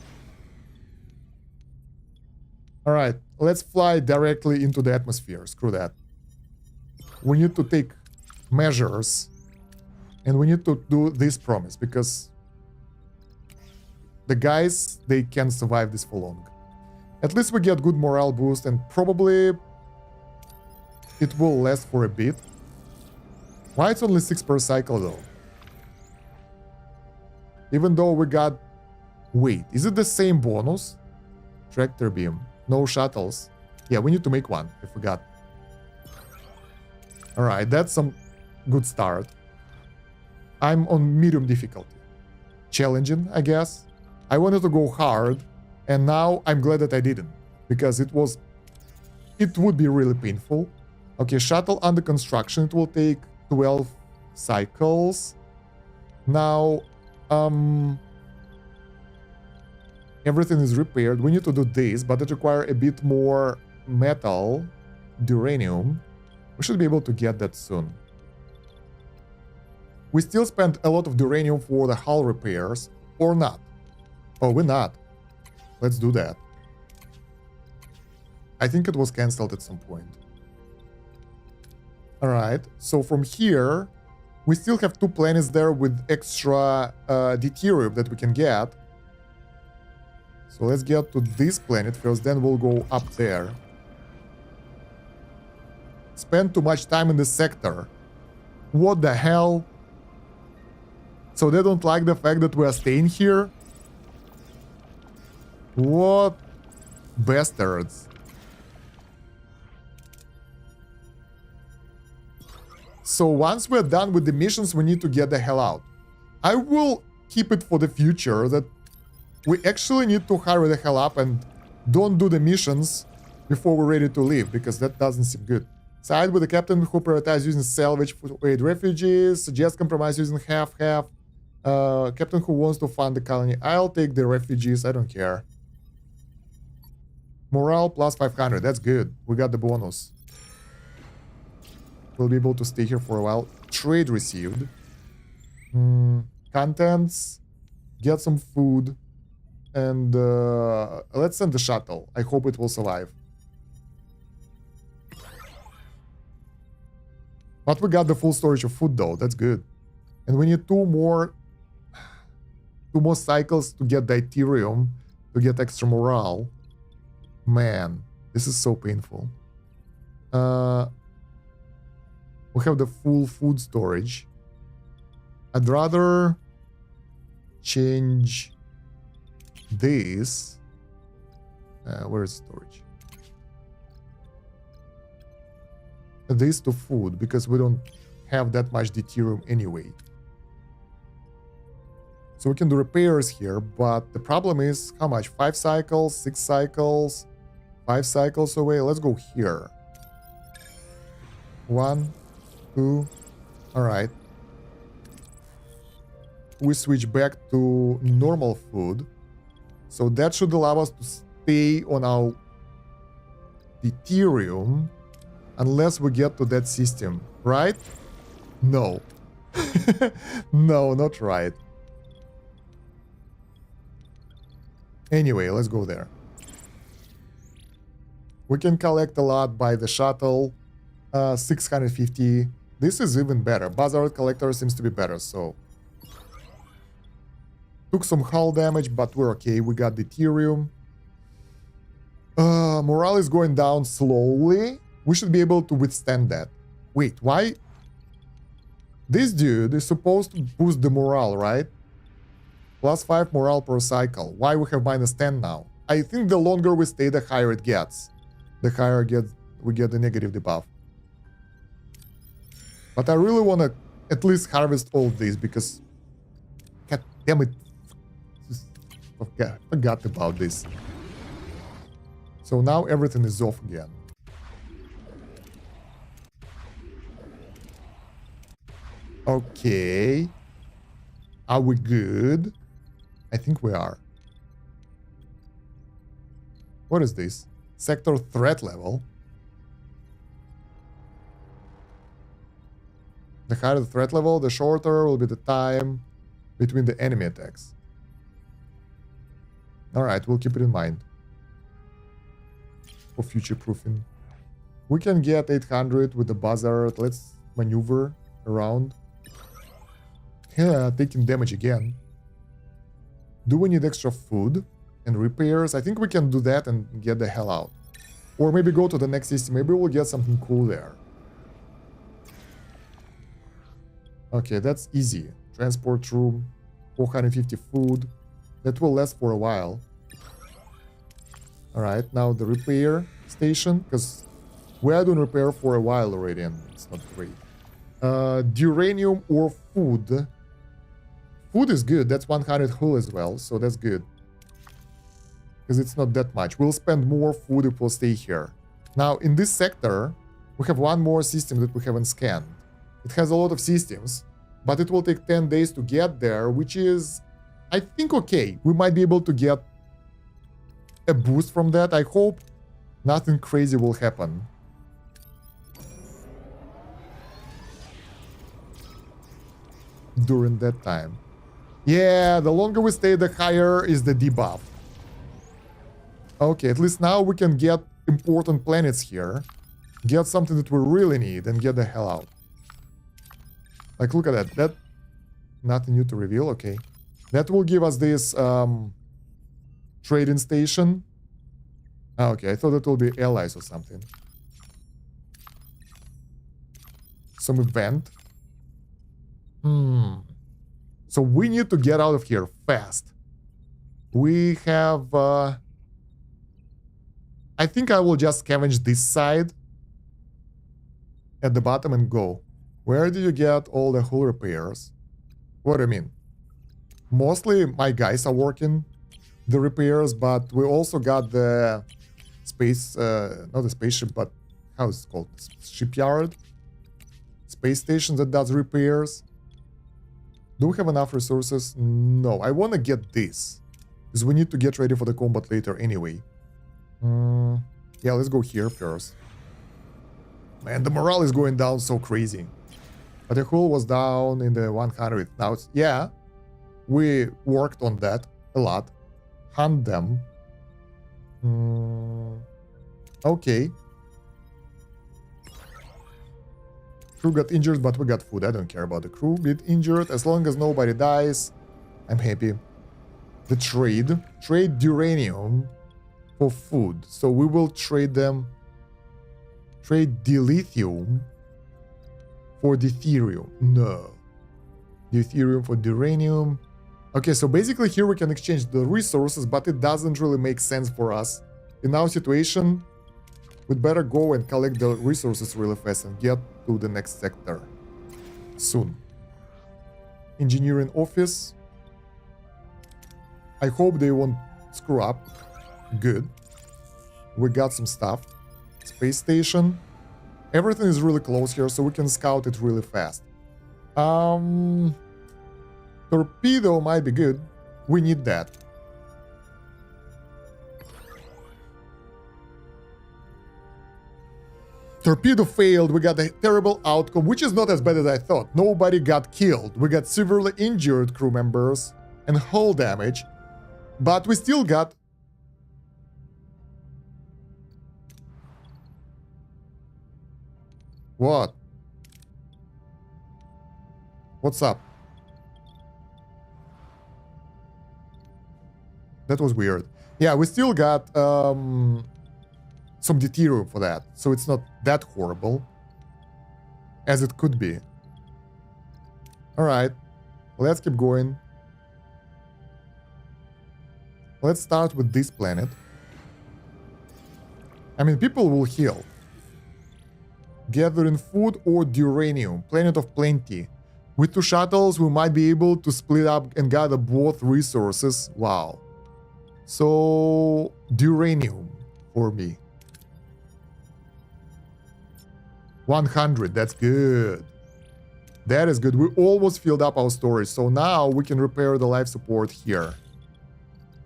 Alright, let's fly directly into the atmosphere. Screw that. We need to take measures. And we need to do this promise, because... The guys, they can't survive this for long. At least we get good morale boost, and probably... It will last for a bit. Why it's only 6 per cycle, though? Even though we got... Wait, is it the same bonus? Tractor beam. No shuttles. Yeah, we need to make one. I forgot. Alright, that's some good start. I'm on medium difficulty. Challenging, I guess. I wanted to go hard, and now I'm glad that I didn't. Because it would be really painful. Okay, shuttle under construction. It will take 12 cycles. Now, everything is repaired. We need to do this, but it requires a bit more metal, duranium. We should be able to get that soon. We still spent a lot of duranium for the hull repairs, or not. Oh, we're not. Let's do that. I think it was cancelled at some point. Alright, so from here, we still have 2 planets there with extra deuterium that we can get. So let's get to this planet first, then we'll go up there. Spend too much time in this sector. What the hell? So they don't like the fact that we are staying here? What bastards. So once we're done with the missions, we need to get the hell out. I will keep it for the future that we actually need to hurry the hell up and don't do the missions before we're ready to leave, because that doesn't seem good. Side with the captain who prioritizes using salvage to aid refugees, suggest compromise using half-half. Captain who wants to fund the colony. I'll take the refugees, I don't care. Morale plus 500, that's good. We got the bonus. We'll be able to stay here for a while. Trade received. Contents. Get some food. And let's send the shuttle. I hope it will survive. But we got the full storage of food though, that's good. And we need two more cycles to get the deuterium, to get extra morale. Man, this is so painful. We have the full food storage. I'd rather change this. Where is storage? This to food, because we don't have that much deuterium anyway. So we can do repairs here, but the problem is how much? 5 cycles, 6 cycles, 5 cycles away. Let's go here. 1, 2. All right. We switch back to normal food. So that should allow us to stay on our deuterium unless we get to that system, right? No. No, not right. Anyway, let's go there. We can collect a lot by the shuttle. 650. This is even better. Buzzard collector seems to be better, so... Took some hull damage, but we're okay. We got deuterium. Morale is going down slowly. We should be able to withstand that. Wait, why? This dude is supposed to boost the morale, right? Plus 5 morale per cycle. Why we have minus 10 now? I think the longer we stay, the higher it gets. The higher we get the negative debuff. But I really want to at least harvest all these because... God damn it. Okay, forgot about this. So now everything is off again. Okay. Are we good? I think we are. What is this? Sector threat level. The higher the threat level, the shorter will be the time between the enemy attacks. Alright, we'll keep it in mind. For future proofing. We can get 800 with the buzzard. Let's maneuver around. Yeah, taking damage again. Do we need extra food and repairs? I think we can do that and get the hell out. Or maybe go to the next system. Maybe we'll get something cool there. Okay, that's easy. Transport room, 450 food. That will last for a while. Alright, now the repair station, because we are doing repair for a while already and it's not great. Duranium or food. Food is good, that's 100 hull as well, so that's good. Because it's not that much. We'll spend more food if we'll stay here. Now, in this sector, we have one more system that we haven't scanned. It has a lot of systems, but it will take 10 days to get there, which is, I think, okay. We might be able to get a boost from that. I hope nothing crazy will happen. During that time. Yeah, the longer we stay, the higher is the debuff. Okay, at least now we can get important planets here, get something that we really need, and get the hell out. Like, look at that. That nothing new to reveal. Okay, that will give us this trading station. Okay, I thought it will be allies or something. Some event. So we need to get out of here fast. We have... I think I will just scavenge this side at the bottom and go. Where do you get all the hull repairs? What do you mean? Mostly my guys are working the repairs, but we also got the space... not the spaceship, but how is it called? Shipyard? Space station that does repairs. Do we have enough resources? No, I want to get this, because we need to get ready for the combat later anyway. Yeah, let's go here first. Man, the morale is going down so crazy. But the hull was down in the 100. Now it's... Yeah, we worked on that a lot. Hunt them. Okay. Crew got injured, but we got food. I don't care about the crew being injured. As long as nobody dies, I'm happy. The trade. Trade uranium for food. So we will trade them. Trade dilithium for deuterium. No. Deuterium for uranium. Okay, so basically here we can exchange the resources, but it doesn't really make sense for us. In our situation, we'd better go and collect the resources really fast and get to the next sector soon. Engineering office. I hope they won't screw up. Good. We got some stuff. Space station. Everything is really close here, so we can scout it really fast. Torpedo might be good. We need that. Torpedo failed. We got a terrible outcome, which is not as bad as I thought. Nobody got killed. We got severely injured crew members and hull damage, but we still got... What? What's up? That was weird. Yeah, we still got some deuterium for that, so it's not that horrible as it could be. Alright, let's keep going. Let's start with this planet. I mean, people will heal. Gathering food or uranium. Planet of plenty. With 2 shuttles, we might be able to split up and gather both resources. Wow. So, uranium for me. 100, that's good. That is good. We almost filled up our storage, so now we can repair the life support here.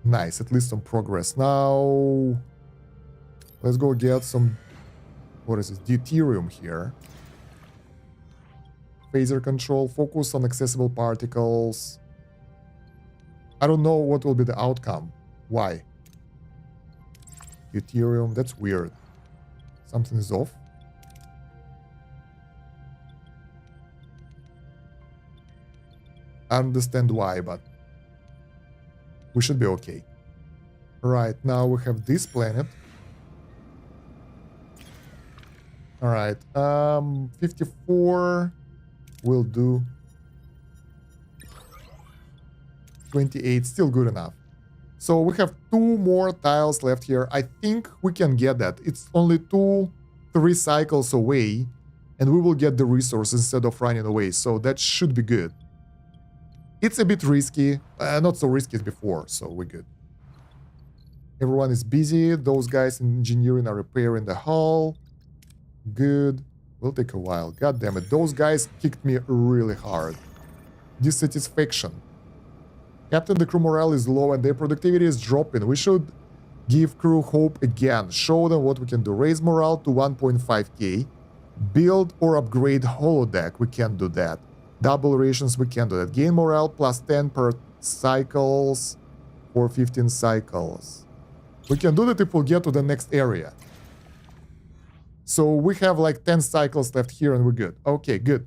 Nice, at least some progress. Now, let's go get some... What is this? Deuterium here. Phaser control. Focus on accessible particles. I don't know what will be the outcome. Why? Deuterium. That's weird. Something is off. I understand why, but we should be okay. Right, now we have this planet. Alright, 54 will do. 28, still good enough. So we have 2 more tiles left here. I think we can get that. It's only 2-3 cycles away, and we will get the resources instead of running away, so that should be good. It's a bit risky, not so risky as before, so we're good. Everyone is busy. Those guys in engineering are repairing the hull. Good. Will take a while. God damn it. Those guys kicked me really hard. Dissatisfaction. Captain, the crew morale is low and their productivity is dropping. We should give crew hope again. Show them what we can do. Raise morale to 1.5k. Build or upgrade holodeck. We can do that. Double rations. We can do that. Gain morale plus 10 per cycles for 15 cycles. We can do that if we'll get to the next area. So we have like 10 cycles left here and we're good. Okay, good.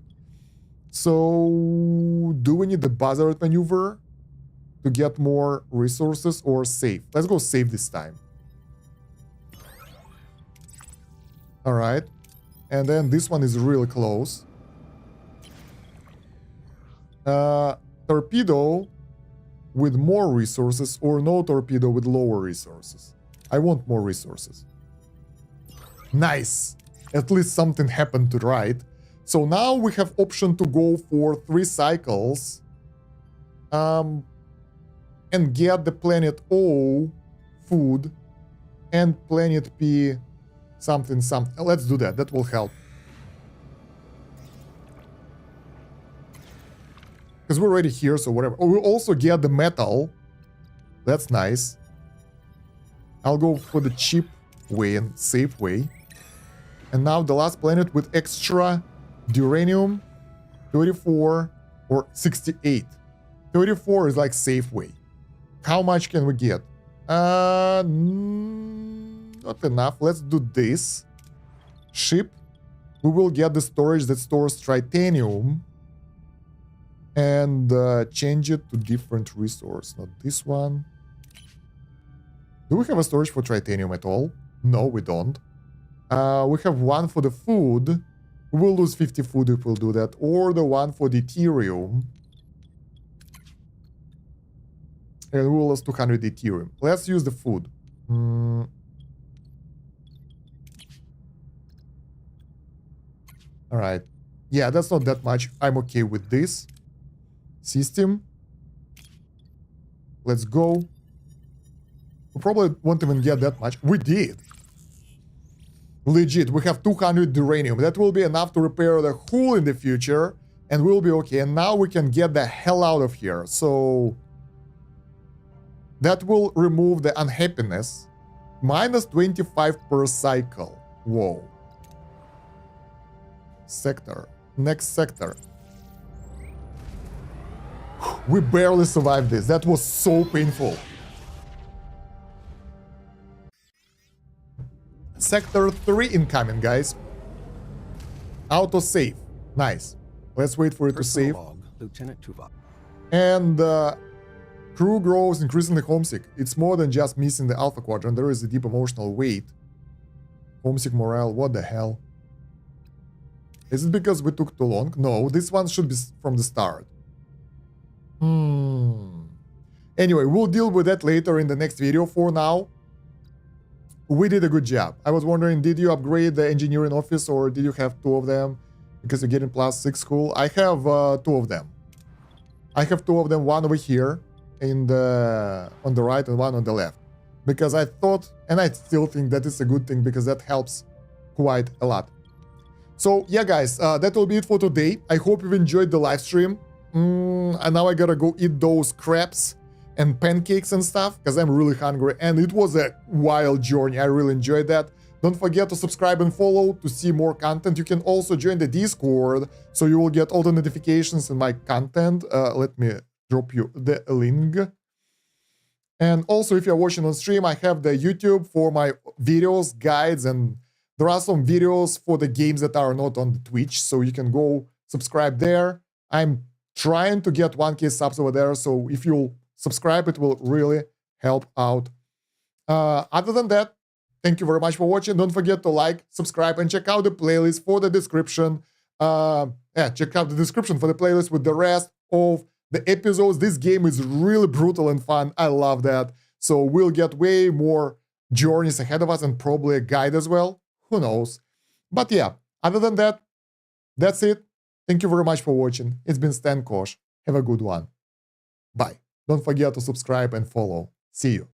So do we need the buzzard maneuver to get more resources or save? Let's go save this time. All right. And then this one is really close. Torpedo with more resources or no torpedo with lower resources. I want more resources. Nice. At least something happened to right. So now we have option to go for 3 cycles. And get the planet O food and planet P something. Let's do that. That will help. Because we're already here, so whatever. Oh, we'll also get the metal. That's nice. I'll go for the cheap way and safe way. And now the last planet with extra uranium, 34 or 68. 34 is like safe way. How much can we get? Not enough. Let's do this. Ship. We will get the storage that stores titanium. And change it to different resource. Not this one. Do we have a storage for titanium at all? No, we don't. We have one for the food. We'll lose 50 food if we'll do that. Or the one for deuterium. And we'll lose 200 deuterium. Let's use the food. Alright. Yeah, that's not that much. I'm okay with this. System. Let's go. We probably won't even get that much. We did. Legit, we have 200 uranium. That will be enough to repair the hull in the future. And we'll be okay. And now we can get the hell out of here. So that will remove the unhappiness. Minus 25 per cycle. Whoa. Sector. Next sector. We barely survived this. That was so painful. Sector 3 incoming, guys. Auto save. Nice. Let's wait for it to save. Log, Lieutenant Tuvok. And crew grows increasingly homesick. It's more than just missing the Alpha Quadrant. There is a deep emotional weight. Homesick morale. What the hell? Is it because we took too long? No, this one should be from the start. Anyway, we'll deal with that later in the next video. For now, we did a good job. I was wondering, did you upgrade the engineering office or did you have 2 of them? Because you're getting +6 cool. I have 2 of them. I have 2 of them, one over here in the on the right and one on the left. Because I thought, and I still think that is a good thing because that helps quite a lot. So yeah, guys, that will be it for today. I hope you've enjoyed the live stream. And now I gotta go eat those crepes and pancakes and stuff because I'm really hungry. And it was a wild journey. I really enjoyed that. Don't forget to subscribe and follow to see more content. You can also join the Discord so you will get all the notifications and my content. Let me drop you the link. And also, if you're watching on stream, I have the YouTube for my videos, guides, and there are some videos for the games that are not on the Twitch, so you can go subscribe there. I'm trying to get 1K subs over there, so if you'll subscribe, it will really help out. Other than that, thank you very much for watching. Don't forget to like, subscribe, and check out the playlist for the description. Check out the description for the playlist with the rest of the episodes. This game is really brutal and fun. I love that. So we'll get way more journeys ahead of us and probably a guide as well. Who knows? But yeah, other than that, that's it. Thank you very much for watching. It's been Stan Kosh. Have a good one. Bye. Don't forget to subscribe and follow. See you.